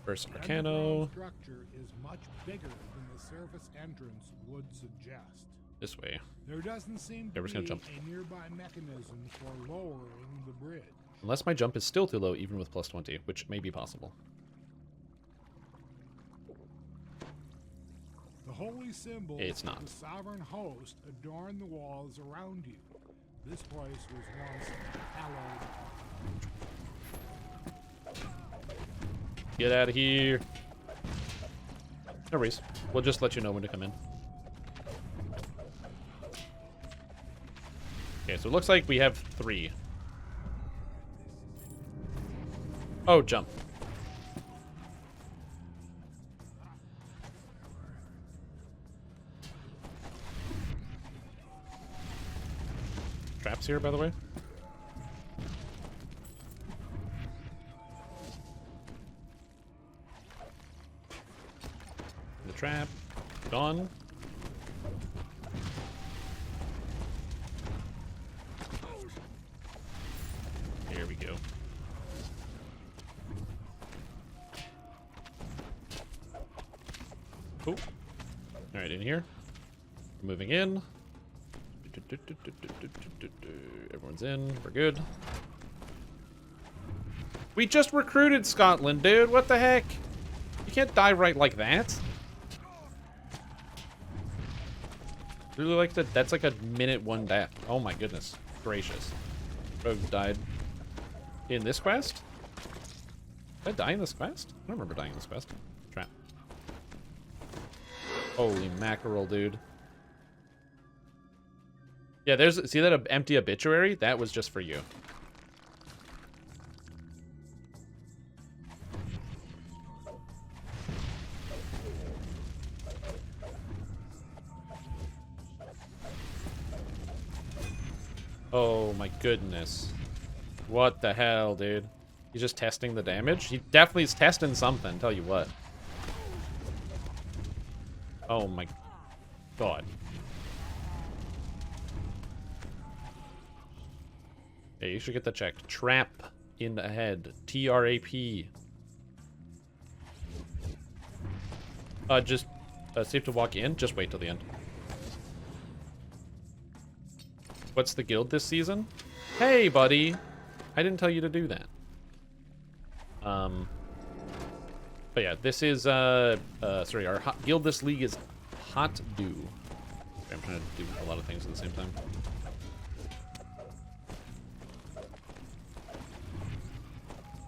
First The Arcano. underground structure is much bigger than the surface entrance would suggest. This way. There doesn't seem to we're just gonna be jump. a nearby mechanism for lowering the bridge. Unless my jump is still too low, even with plus 20, which may be possible. The holy symbols It's not. of the sovereign host adorn the walls around you. This place was once hallowed. Get out of here. No worries. We'll just let you know when to come in. Okay, so it looks like we have 3. Oh, jump. Traps here, by the way. The trap. Gone. Here we go. Cool. Alright, in here. Moving in. Everyone's in. We're good. We just recruited Scotland, dude. What the heck? You can't die right like that. Really like that. That's like a minute 1 death. Oh my goodness gracious. Rogue died in this quest. Did I die in this quest? I don't remember dying in this quest. Trap. Holy mackerel, dude. Yeah, there's, see that empty obituary? That was just for you. Oh my goodness. What the hell, dude? He's just testing the damage? He definitely is testing something, tell you what. Oh my god. Yeah, you should get that checked. Trap in the head. T-R-A-P. Just safe to walk in. Just wait till the end. What's the guild this season? Hey, buddy. I didn't tell you to do that. But yeah, this is, sorry, our guild this league is Hot Dew. I'm trying to do a lot of things at the same time.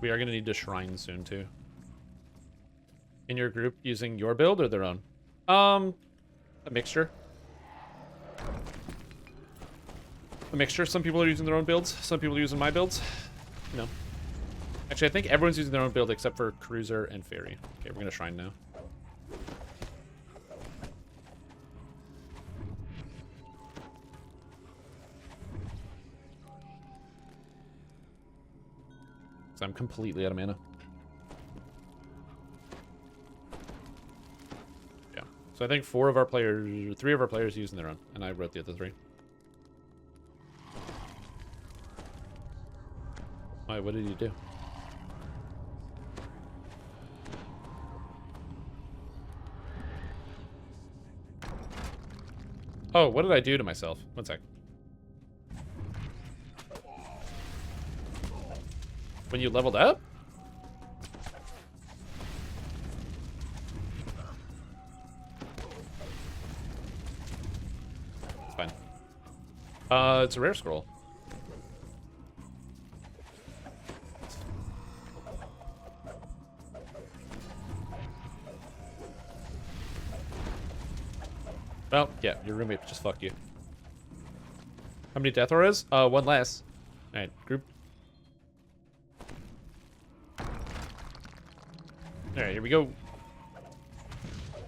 We are going to need to shrine soon, too. In your group using your build or their own? A mixture. A mixture. Some people are using their own builds. Some people are using my builds. No. Actually, I think everyone's using their own build except for Cruiser and Fairy. Okay, we're going to shrine now. So I'm completely out of mana. Yeah. So I think 3 of our players using their own, and I wrote the other 3. Why, what did you do? Oh, what did I do to myself? One sec. When you leveled up? It's fine. It's a rare scroll. Well, yeah, your roommate just fucked you. How many death auras? 1 less. Alright, group. Alright, here we go.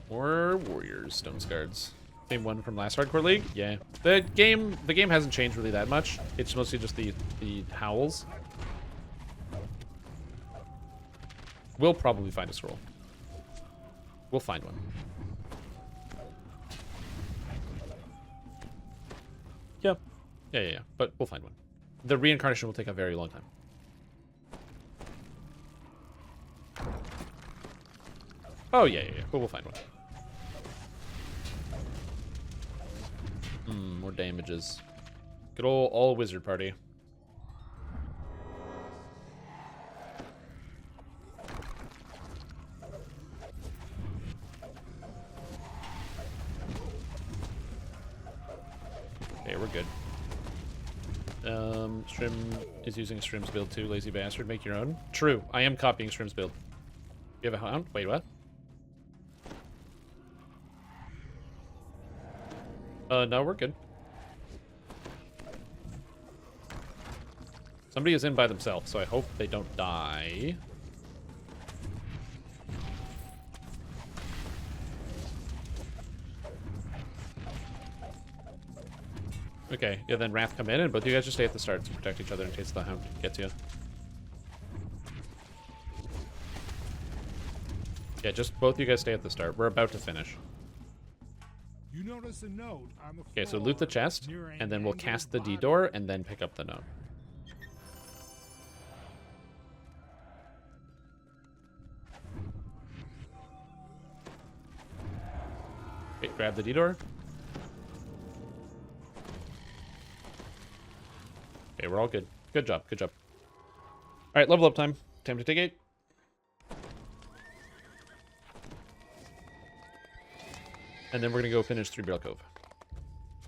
More warriors, stone scards. Same one from last hardcore league? Yeah. The game hasn't changed really that much. It's mostly just the howls. We'll probably find a scroll. We'll find one. Yeah. Yeah. But we'll find one. The reincarnation will take a very long time. Oh, yeah. But we'll find one. More damages. Good old all wizard party. Okay, we're good. Strim is using Strim's build too, lazy bastard. Make your own. True, I am copying Strim's build. You have a hound? Wait, what? No, we're good. Somebody is in by themselves, so I hope they don't die. Okay, yeah, then Wrath come in, and both you guys just stay at the start to protect each other in case the hound gets you. Yeah, just both you guys stay at the start. We're about to finish. You notice a note on the floor. Okay, so loot the chest, and then we'll cast the D-door, and then pick up the note. Okay, grab the D-door. Okay, we're all good. Good job, good job. Alright, level up time. Time to take 8. And then we're going to go finish 3 Barrel Cove.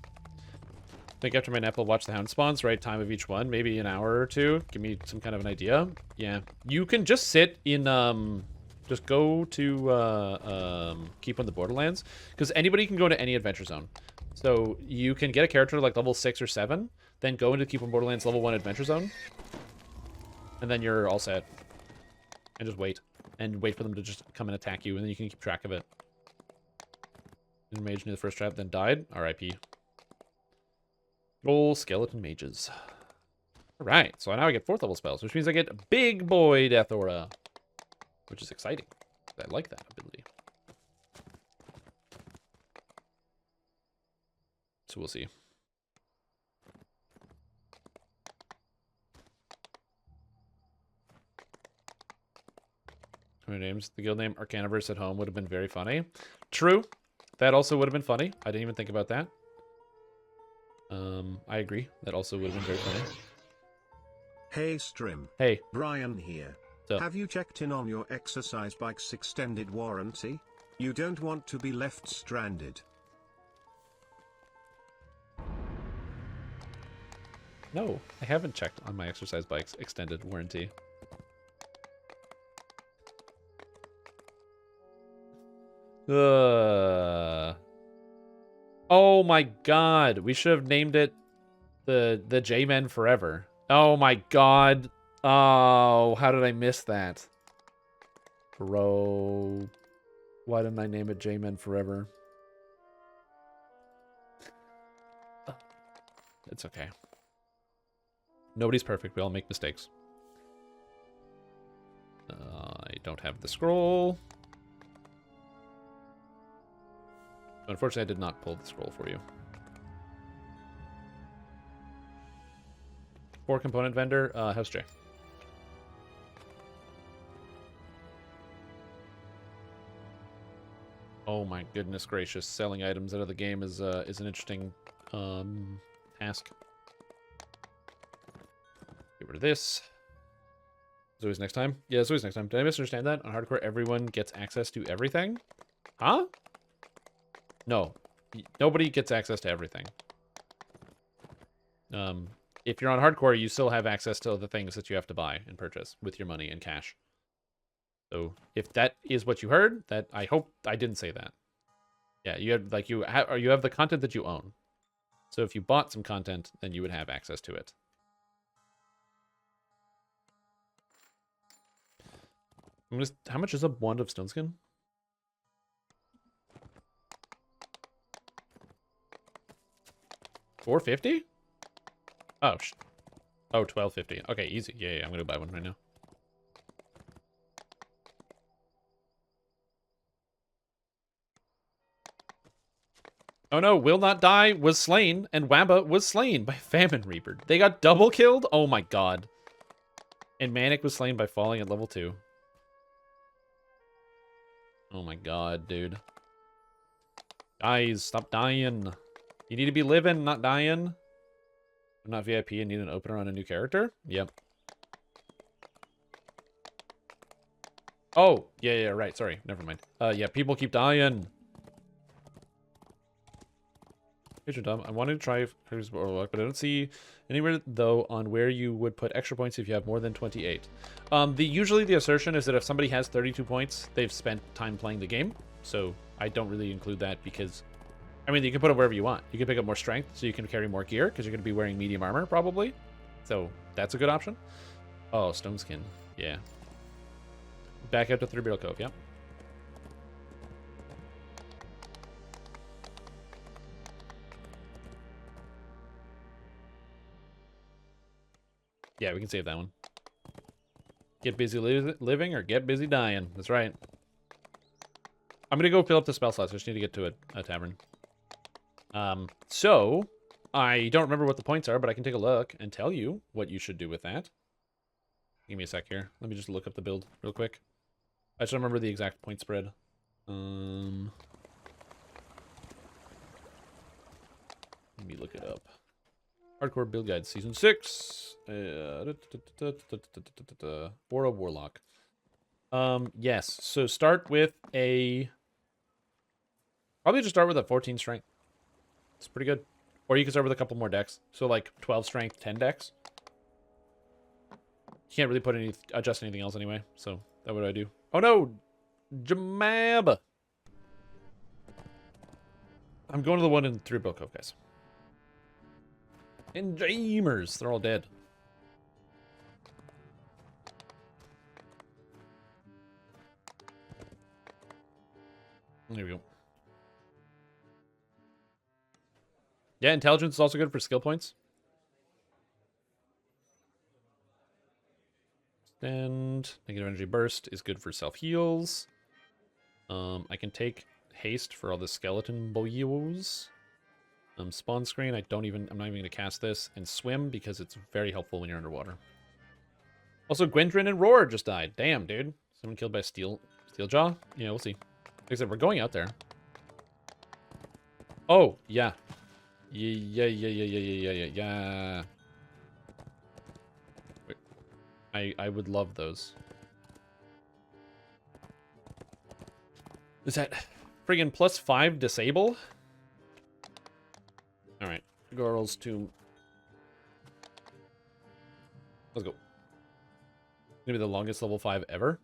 I think after my nap, I'll watch the hound spawns, right? Time of each one, maybe an hour or 2. Give me some kind of an idea. Yeah. You can just sit in, just go to, Keep on the Borderlands. Because anybody can go to any adventure zone. So you can get a character like level 6 or 7, then go into Keep on Borderlands level 1 adventure zone. And then you're all set. And just wait. And wait for them to just come and attack you, and then you can keep track of it. Mage near the first trap, then died. R.I.P. Old skeleton mages. Alright, so now I get 4th level spells, which means I get Big Boy Death Aura. Which is exciting. I like that ability. So we'll see. How many names? The guild name Arcaniverse at home would have been very funny. True. That also would have been funny. I didn't even think about that. I agree. That also would have been very funny. Hey Strim. Hey. Brian here. So. Have you checked in on your exercise bike's extended warranty? You don't want to be left stranded. No, I haven't checked on my exercise bike's extended warranty. Oh my god. We should have named it the J-Men Forever. Oh my god. Oh, how did I miss that? Bro. Why didn't I name it J-Men Forever? It's okay. Nobody's perfect. We all make mistakes. I don't have the scroll. Unfortunately, I did not pull the scroll for you. 4-component vendor, House J. Oh my goodness gracious! Selling items out of the game is an interesting task. Get rid of this. Zoe's next time. Yeah, Zoe's next time. Did I misunderstand that? On hardcore, everyone gets access to everything? Huh? No. Nobody gets access to everything. If you're on hardcore, you still have access to the things that you have to buy and purchase with your money and cash. So if that is what you heard, that I hope I didn't say that. Yeah, you have like you have the content that you own. So if you bought some content, then you would have access to it. How much is a wand of stone skin? $4.50? Oh, oh, $12.50. Okay, easy. Yeah, I'm gonna buy one right now. Oh no, Will Not Die was slain, and Wamba was slain by Famine Reaper. They got double killed? Oh my god. And Manic was slain by falling at level 2. Oh my god, dude. Guys, stop dying. You need to be living, not dying. I'm not VIP and need an opener on a new character? Yep. Oh, yeah, right. Sorry, never mind. Yeah, people keep dying. Here's your dumb. I wanted to try Here's Warlock, but I don't see anywhere, though, on where you would put extra points if you have more than 28. Usually the assertion is that if somebody has 32 points, they've spent time playing the game. So I don't really include that because, I mean, you can put it wherever you want. You can pick up more strength so you can carry more gear because you're going to be wearing medium armor, probably. So that's a good option. Oh, stone skin. Yeah. Back out to 3-Barrel Cove, yeah. Yeah, we can save that one. Get busy living or get busy dying. That's right. I'm going to go fill up the spell slots. I just need to get to a tavern. So, I don't remember what the points are, but I can take a look and tell you what you should do with that. Give me a sec here. Let me just look up the build real quick. I just don't remember the exact point spread. Let me look it up. Hardcore Build Guide Season 6. For a Warlock. Yes, so start with a... Probably just start with a 14 strength. It's pretty good. Or you can start with a couple more decks. So like 12 strength, 10 decks. You can't really adjust anything else anyway, so that's what I do. Oh no! Jamab! I'm going to the one in 3-Barrel Cove, guys. And Dreamers, they're all dead. There we go. Yeah, intelligence is also good for skill points. And negative energy burst is good for self-heals. I can take haste for all the skeleton boyos. Spawn screen, I'm not even gonna cast this. And swim because it's very helpful when you're underwater. Also, Gwendryn and Roar just died. Damn, dude. Someone killed by Steeljaw? Yeah, we'll see. Like I said, we're going out there. Oh, yeah. Yeah. Wait. I would love those. Is that friggin' +5 disable? Alright. Girls to... Let's go. Maybe the longest level 5 ever.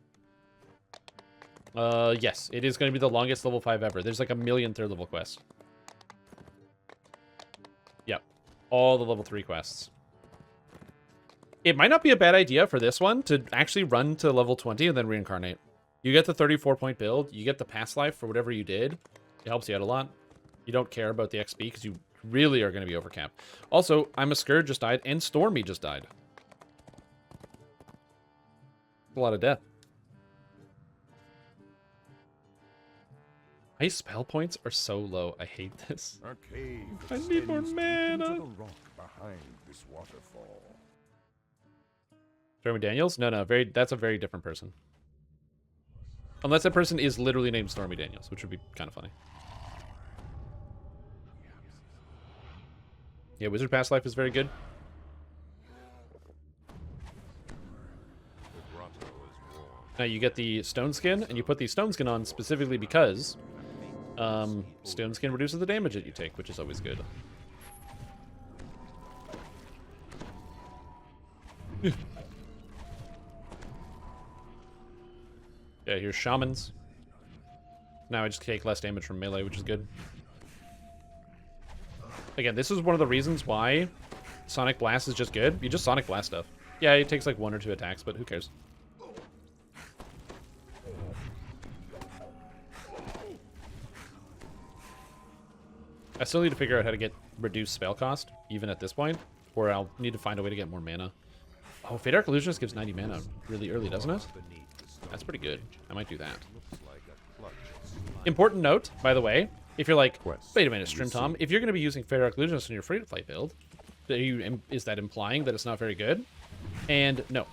Yes, it is going to be the longest level 5 ever. There's like a million third level quests. Yep. All the level 3 quests. It might not be a bad idea for this one to actually run to level 20 and then reincarnate. You get the 34-point build. You get the past life for whatever you did. It helps you out a lot. You don't care about the XP because you really are going to be overcapped. Also, I'm a Scourge just died and Stormy just died. A lot of death. My spell points are so low. I hate this. A cave I need more extends deep mana. into the rock behind this waterfall. Stormy Daniels? No, that's a very different person. Unless that person is literally named Stormy Daniels, which would be kind of funny. Yeah, Wizard Past Life is very good. Now you get the Stone Skin, and you put the Stone Skin on specifically because Stone Skin reduces the damage that you take, which is always good. Yeah, here's Shamans. Now I just take less damage from melee, which is good. Again, this is one of the reasons why Sonic Blast is just good. You just Sonic Blast stuff. Yeah, it takes like 1 or 2 attacks, but who cares? I still need to figure out how to get reduced spell cost, even at this point, or I'll need to find a way to get more mana. Oh, Fate Arc Illusionist gives 90 mana really early, doesn't it? That's pretty good. I might do that. Important note, by the way, if you're like, wait a minute, Strimtom, if you're going to be using Fate Arc Illusionist in your free-to-play build, is that implying that it's not very good? And no,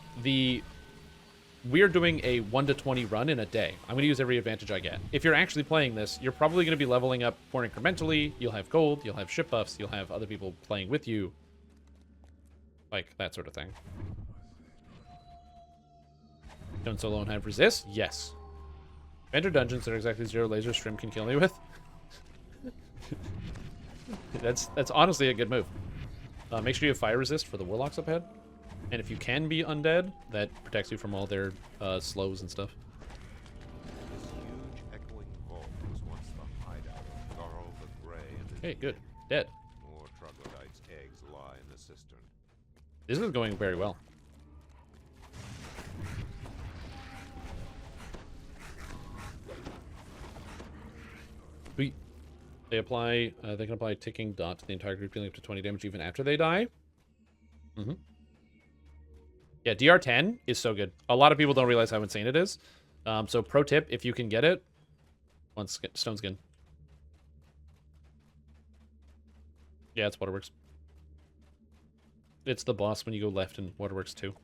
we're doing a 1 to 20 run in a day. I'm going to use every advantage I get. If you're actually playing this, you're probably going to be leveling up more incrementally. You'll have gold, you'll have ship buffs, you'll have other people playing with you. Like, that sort of thing. Don't solo and have resist? Yes. Enter dungeons that are exactly 0 laser Strim can kill me with. That's honestly a good move. Make sure you have fire resist for the warlocks up ahead. And if you can be undead, that protects you from all their slows and stuff. This huge echoing vault was once the hideout of Garl the Grey and his Hey, good. Dead. More troglodytes' eggs lie in the cistern. This is going very well. Sweet. They can apply ticking dot to the entire group, dealing up to 20 damage even after they die. Mm-hmm. Yeah, DR10 is so good. A lot of people don't realize how insane it is. So pro tip, if you can get it, Stone Skin. Yeah, it's Waterworks. It's the boss when you go left in Waterworks 2.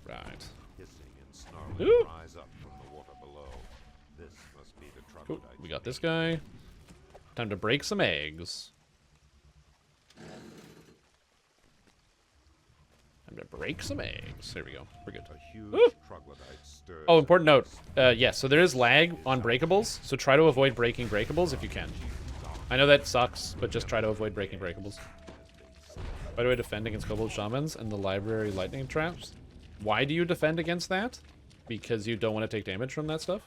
Right. Hissing and snarling Ooh. rise up from the water below. This must be the Cool. troglodytes. We got this guy. Time to break some eggs. Time to break some eggs. There we go. We're good. A huge Woo! troglodyte stirs. Oh, important note. Yes, so there is lag on breakables, so try to avoid breaking breakables if you can. I know that sucks, but just try to avoid breaking breakables. By the way, defend against kobold shamans and the library lightning traps. Why do you defend against that? Because you don't want to take damage from that stuff?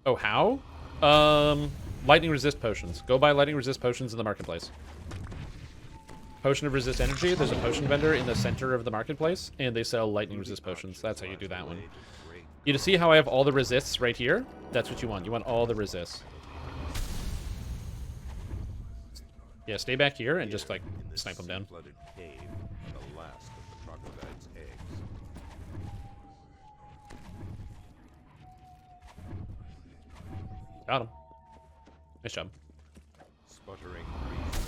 Oh, how? Lightning resist potions. Go buy lightning resist potions in the marketplace. Potion of resist energy. There's a potion vendor in the center of the marketplace, and they sell lightning resist potions. That's how you do that one. You see how I have all the resists right here? That's what you want. You want all the resists. Yeah, stay back here and just, like, snipe them down. Cave, the last of the troglodytes' eggs. Got him. Nice job. Sputtering breeze,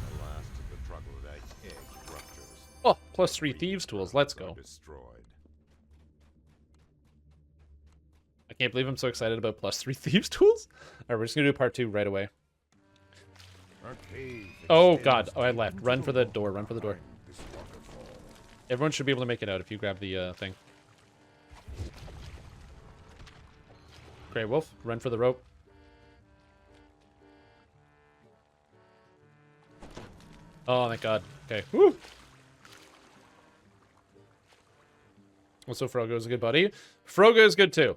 the last of the troglodytes' egg ruptures. Oh, +3 thieves tools. Let's go. Destroyed. I can't believe I'm so excited about +3 thieves tools. All right, we're just gonna do part 2 right away. Oh god! Oh, I left. Run for the door. Run for the door. Everyone should be able to make it out if you grab the thing. Grey Wolf, run for the rope. Oh, thank God. Okay. Woo! Also, Frogo's a good buddy. Frogo is good too.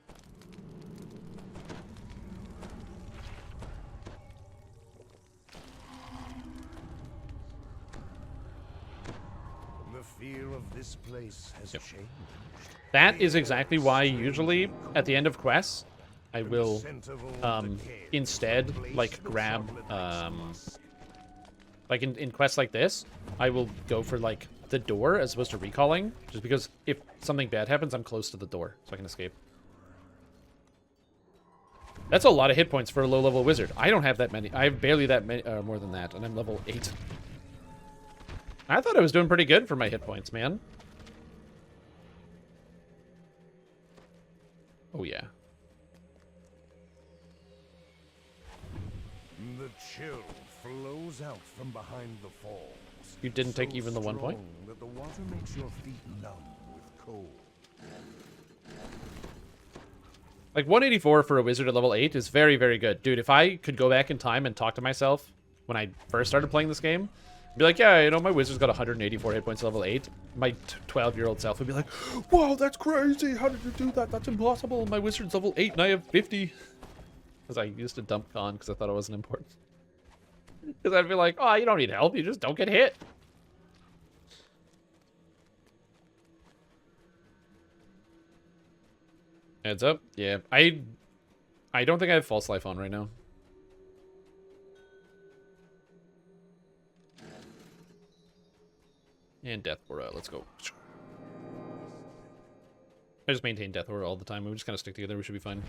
The feel of this place has changed. That is exactly why usually at the end of quests, I will instead like grab like in quests like this, I will go for like the door as opposed to recalling, just because if something bad happens, I'm close to the door, so I can escape. That's a lot of hit points for a low-level wizard. I don't have that many. I have barely that many, more than that, and I'm level 8. I thought I was doing pretty good for my hit points, man. Oh, yeah. The chill flows out from behind the falls. You didn't take even the 1 point? That the water makes your feet numb with cold. Like 184 for a wizard at level 8 is very, very good. Dude, if I could go back in time and talk to myself when I first started playing this game, I'd be like, yeah, you know, my wizard's got 184 hit points at level 8. My 12-year-old self would be like, wow, that's crazy. How did you do that? That's impossible. My wizard's level 8 and I have 50. Because I used to dump con because I thought it wasn't important. Because I'd be like, oh, you don't need help. You just don't get hit. Heads up. Yeah, I don't think I have False Life on right now. And Death Aura. Let's go. I just maintain Death Aura all the time. We just kind of stick together. We should be fine.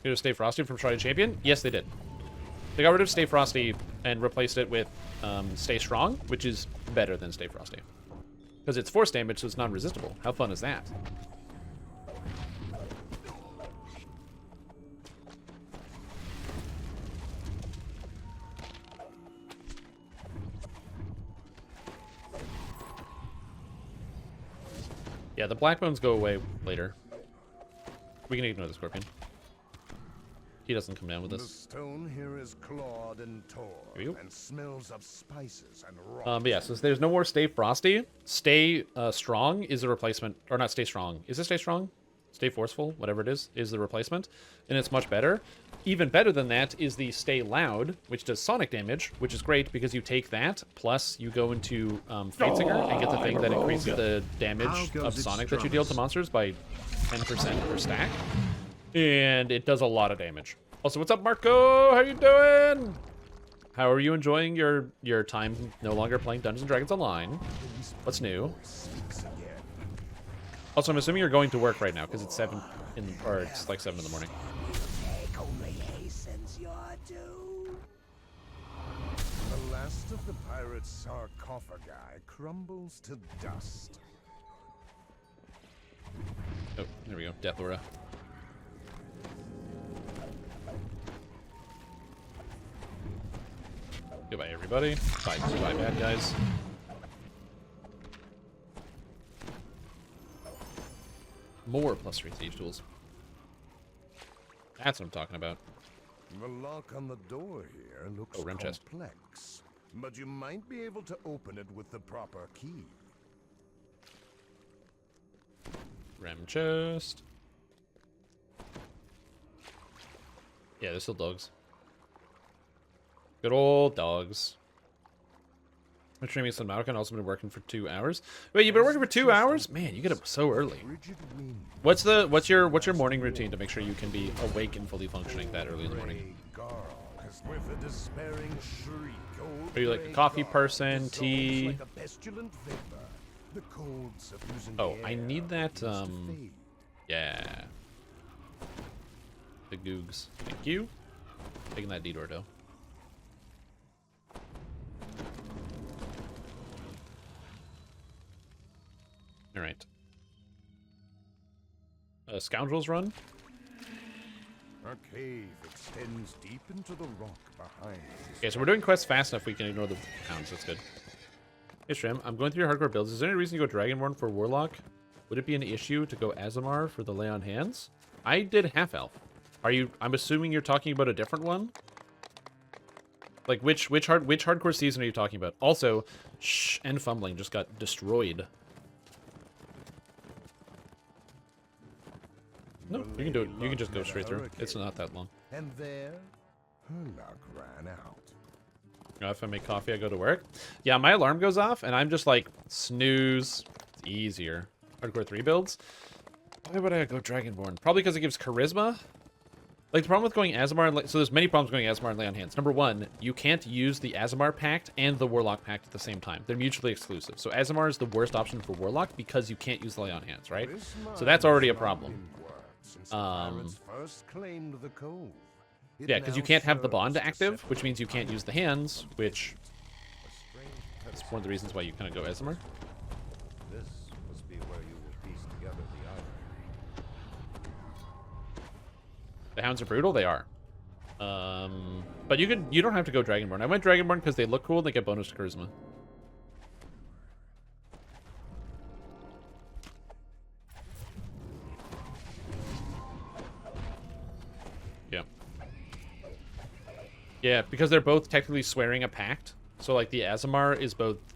Get a Stay Frosty from Shrouded Champion? Yes, they did. They got rid of Stay Frosty and replaced it with Stay Strong, which is better than Stay Frosty. Because it's force damage, so it's non-resistible. How fun is that? Yeah, the black bones go away later. We can ignore the scorpion. He doesn't come down with us. The stone here is clawed and torn and smells of spices and rot. But yeah, so there's no more Stay Frosty. Stay Strong is a replacement, or not Stay Strong. Is it Stay Strong? Stay Forceful, whatever it is the replacement, and it's much better. Even better than that is the Stay Loud, which does sonic damage, which is great because you take that, plus you go into Fatesinger and get the thing that increases the damage of sonic that you deal to monsters by 10% per stack. And it does a lot of damage. Also, what's up, Marco? How you doing? How are you enjoying your time no longer playing Dungeons & Dragons Online? What's new? Also, I'm assuming you're going to work right now because it's 7 in, or it's like 7 in the morning. The last of the pirates' sarcophagi crumbles to dust. Oh, there we go. Death Aura. Goodbye, everybody. Bye, bye, bad guys. More +3 siege tools. That's what I'm talking about. The lock on the door here looks complex, but you might be able to open it with the proper key. Rem chest. Yeah, they're still dogs. Good old dogs. I'm streaming Subnautica and also been working for 2 hours. Wait, you've been working for 2 hours? Man, you get up so early. What's your morning routine to make sure you can be awake and fully functioning that early in the morning? Are you like a coffee person, tea? Oh, I need that, yeah. The googs. Thank you. Taking that detour, though. All right. Scoundrels run. Our cave extends deep into the rock behind. Okay, so we're doing quests fast enough we can ignore the hounds. That's good. Hey, Shrim, I'm going through your hardcore builds. Is there any reason to go Dragonborn for Warlock? Would it be an issue to go Azamar for the Lay on Hands? I did half elf. I'm assuming you're talking about a different one? Like, which hardcore season are you talking about? Also, shh, and fumbling just got destroyed. No, you can do it. You can just go straight through. It's not that long. And there, her luck ran out. If I make coffee, I go to work. Yeah, my alarm goes off, and I'm just like, snooze. It's easier. Hardcore 3 builds. Why would I go Dragonborn? Probably because it gives charisma. Like, the problem with going Azamar and... So there's many problems going Azamar and Lay on Hands. Number one, you can't use the Azamar Pact and the Warlock Pact at the same time. They're mutually exclusive. So Azamar is the worst option for Warlock because you can't use Lay on Hands, right? So that's already a problem. First claimed the cove. Yeah, because you can't have the bond active, which means you can't use the hands, which is one of the reasons why you kind of go Azamar. This must be where you will piece together the idol. The hounds are brutal, they are. But you don't have to go Dragonborn. I went Dragonborn because they look cool and they get bonus to charisma. Yeah. Yeah, because they're both technically swearing a pact. So like the Azamar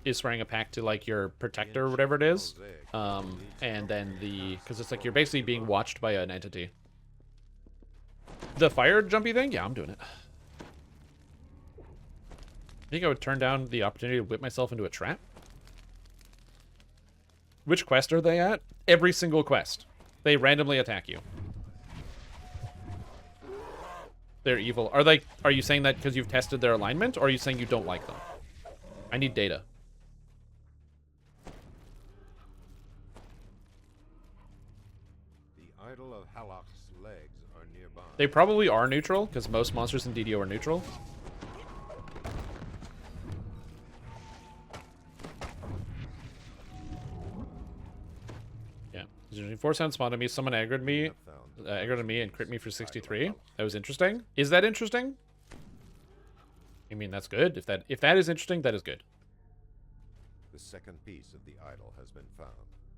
is swearing a pact to like your protector or whatever it is. And then because it's like you're basically being watched by an entity. The fire jumpy thing? Yeah, I'm doing it. I think I would turn down the opportunity to whip myself into a trap. Which quest are they at? Every single quest. They randomly attack you. They're evil. Are you saying that because you've tested their alignment, or are you saying you don't like them? I need data. The idol of Halak's legs are nearby. They probably are neutral, because most monsters in DDO are neutral. Yeah. 4 sound spawned on me, someone aggroed me and crit me for 63. That was interesting. Is that interesting? I mean, that's good. If that is interesting, that is good. The second piece of the idol has been found.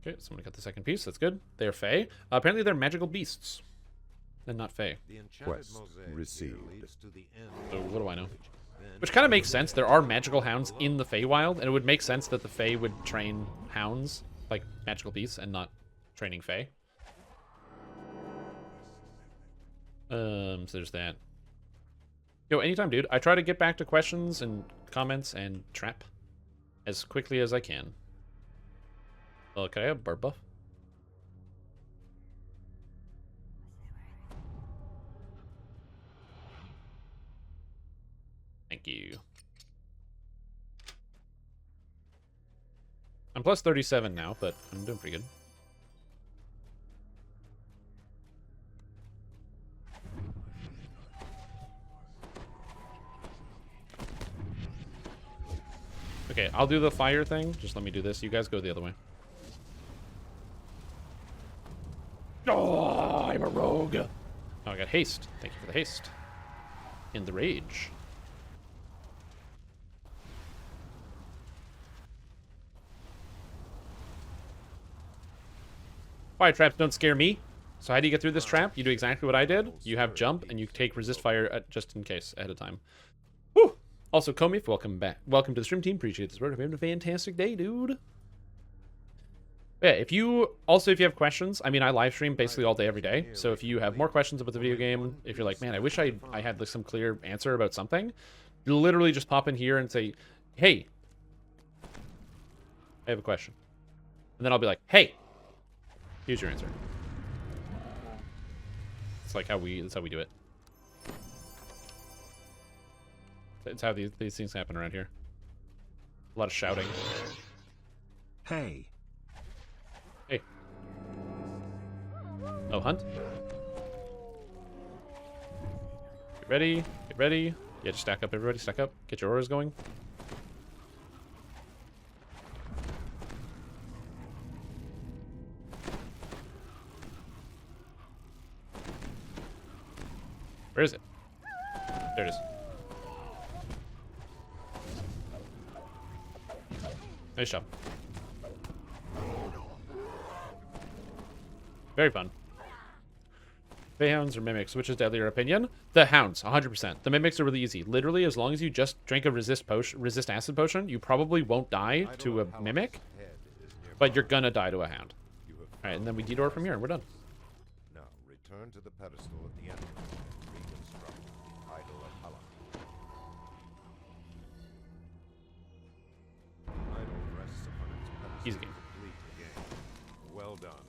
Okay, someone got the second piece. That's good. They are Fae. Apparently, they're magical beasts, and not Fae. Quest received. So what do I know? Which kind of makes sense. There are magical hounds in the Feywild, and it would make sense that the Fae would train hounds like magical beasts and not training Fae. So there's that. Yo, anytime, dude. I try to get back to questions and comments and trap as quickly as I can. Can I have bird buff? Thank you. I'm plus 37 now, but I'm doing pretty good. Okay, I'll do the fire thing. Just let me do this. You guys go the other way. Oh, I'm a rogue. Oh, I got haste. Thank you for the haste. In the rage. Fire traps don't scare me. So how do you get through this trap? You do exactly what I did. You have jump, and you take resist fire just in case ahead of time. Whew! Also, Comif, welcome back. Welcome to the stream team. Appreciate this word. Having a fantastic day, dude. Yeah, if you have questions, I mean, I live stream basically all day, every day. So if you have more questions about the video game, if you're like, man, I wish I had like some clear answer about something, you literally just pop in here and say, hey, I have a question. And then I'll be like, hey, here's your answer. It's like that's how we do it. It's how these things happen around here. A lot of shouting. Hey. Hey. Oh, hunt. Get ready. Get ready. Yeah, just stack up, everybody. Stack up. Get your auras going. Where is it? There it is. Nice job. Very fun. Hounds or Mimics, which is deadlier opinion? The Hounds, 100%. The Mimics are really easy. Literally, as long as you just drink a resist acid potion, you probably won't die to a Mimic, but you're gonna die to a Hound. Alright, and then we D-door from here, and we're done. Now, return to the pedestal at the end. Reconstruct the idol of Hala. Idol rests upon its pedestal. Easy game. Complete the game. Well done.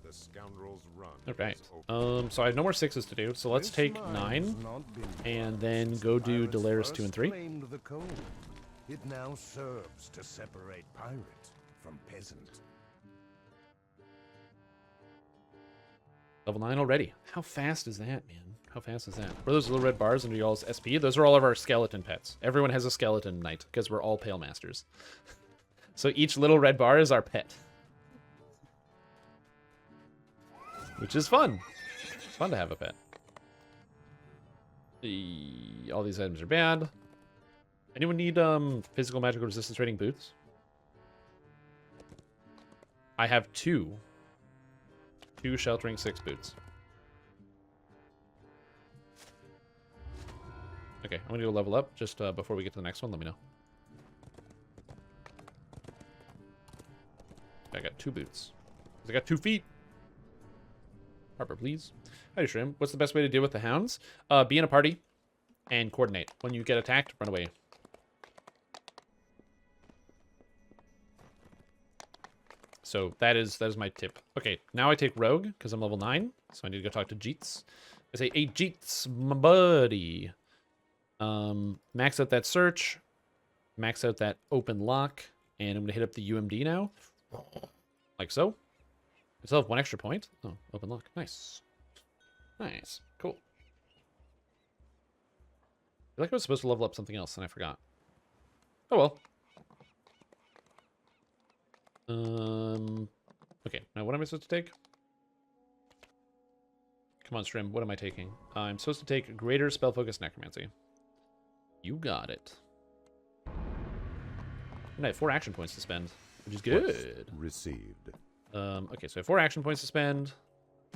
The scoundrel's run. Okay. is over. So I have no more 6s to do, so let's take 9, and then go do Delaris 2 and 3. Claimed the code. It now serves to separate pirate from peasant. Level 9 already. How fast is that, man? How fast is that? What are those little red bars under y'all's SP? Those are all of our skeleton pets. Everyone has a skeleton knight, because we're all Pale Masters. So each little red bar is our pet. Which is fun. It's fun to have a pet. All these items are bad. Anyone need physical magical resistance rating boots? I have 2 sheltering 6 boots. Okay, I'm gonna go level up just before we get to the next one. Let me know. I got 2 boots. 'Cause I got 2 feet. Harper, please. Howdy, Shrim. What's the best way to deal with the Hounds? Be in a party and coordinate. When you get attacked, run away. So that is my tip. Okay, now I take Rogue because I'm level 9, so I need to go talk to Jeets. I say, "Hey Jeets, my buddy." Max out that search, max out that open lock, and I'm gonna hit up the UMD now, like so. I still have 1 extra point. Oh, open lock. Nice. Nice. Cool. I feel like I was supposed to level up something else, and I forgot. Oh, well. Okay. Now, what am I supposed to take? Come on, Strim. What am I taking? I'm supposed to take Greater Spell Focus Necromancy. You got it. And I have 4 action points to spend, which is good. Received. Okay, so I have 4 action points to spend.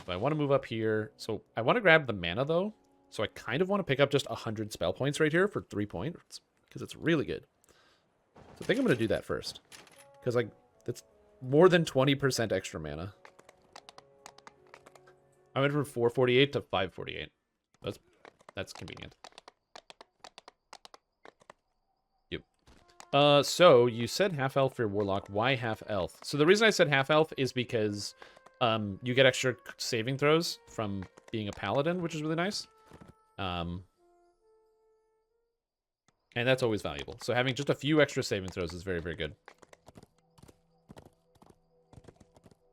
So I want to move up here. So I want to grab the mana, though. So I kind of want to pick up just 100 spell points right here for 3 points, because it's really good. So I think I'm going to do that first, because like that's more than 20% extra mana. I went from 448 to 548. That's convenient. So you said half elf for your warlock. Why half elf? So the reason I said half elf is because you get extra saving throws from being a paladin, which is really nice. And that's always valuable. So having just a few extra saving throws is very, very good.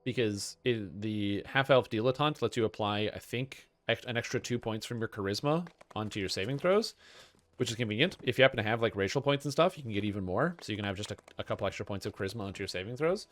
Because the half elf dilettante lets you apply, I think, an extra 2 points from your charisma onto your saving throws, which is convenient. If you happen to have like racial points and stuff, you can get even more. So you can have just a couple extra points of charisma onto your saving throws.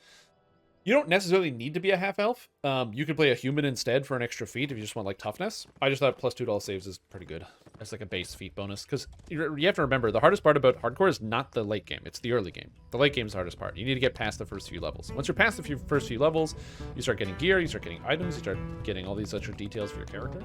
You don't necessarily need to be a half elf. You could play a human instead for an extra feat if you just want like toughness. I just thought plus 2 to all saves is pretty good as like a base feat bonus. Because you have to remember, the hardest part about hardcore is not the late game. It's the early game. The late game is the hardest part. You need to get past the first few levels. Once you're past the first few levels, you start getting gear, you start getting items, you start getting all these extra details for your character.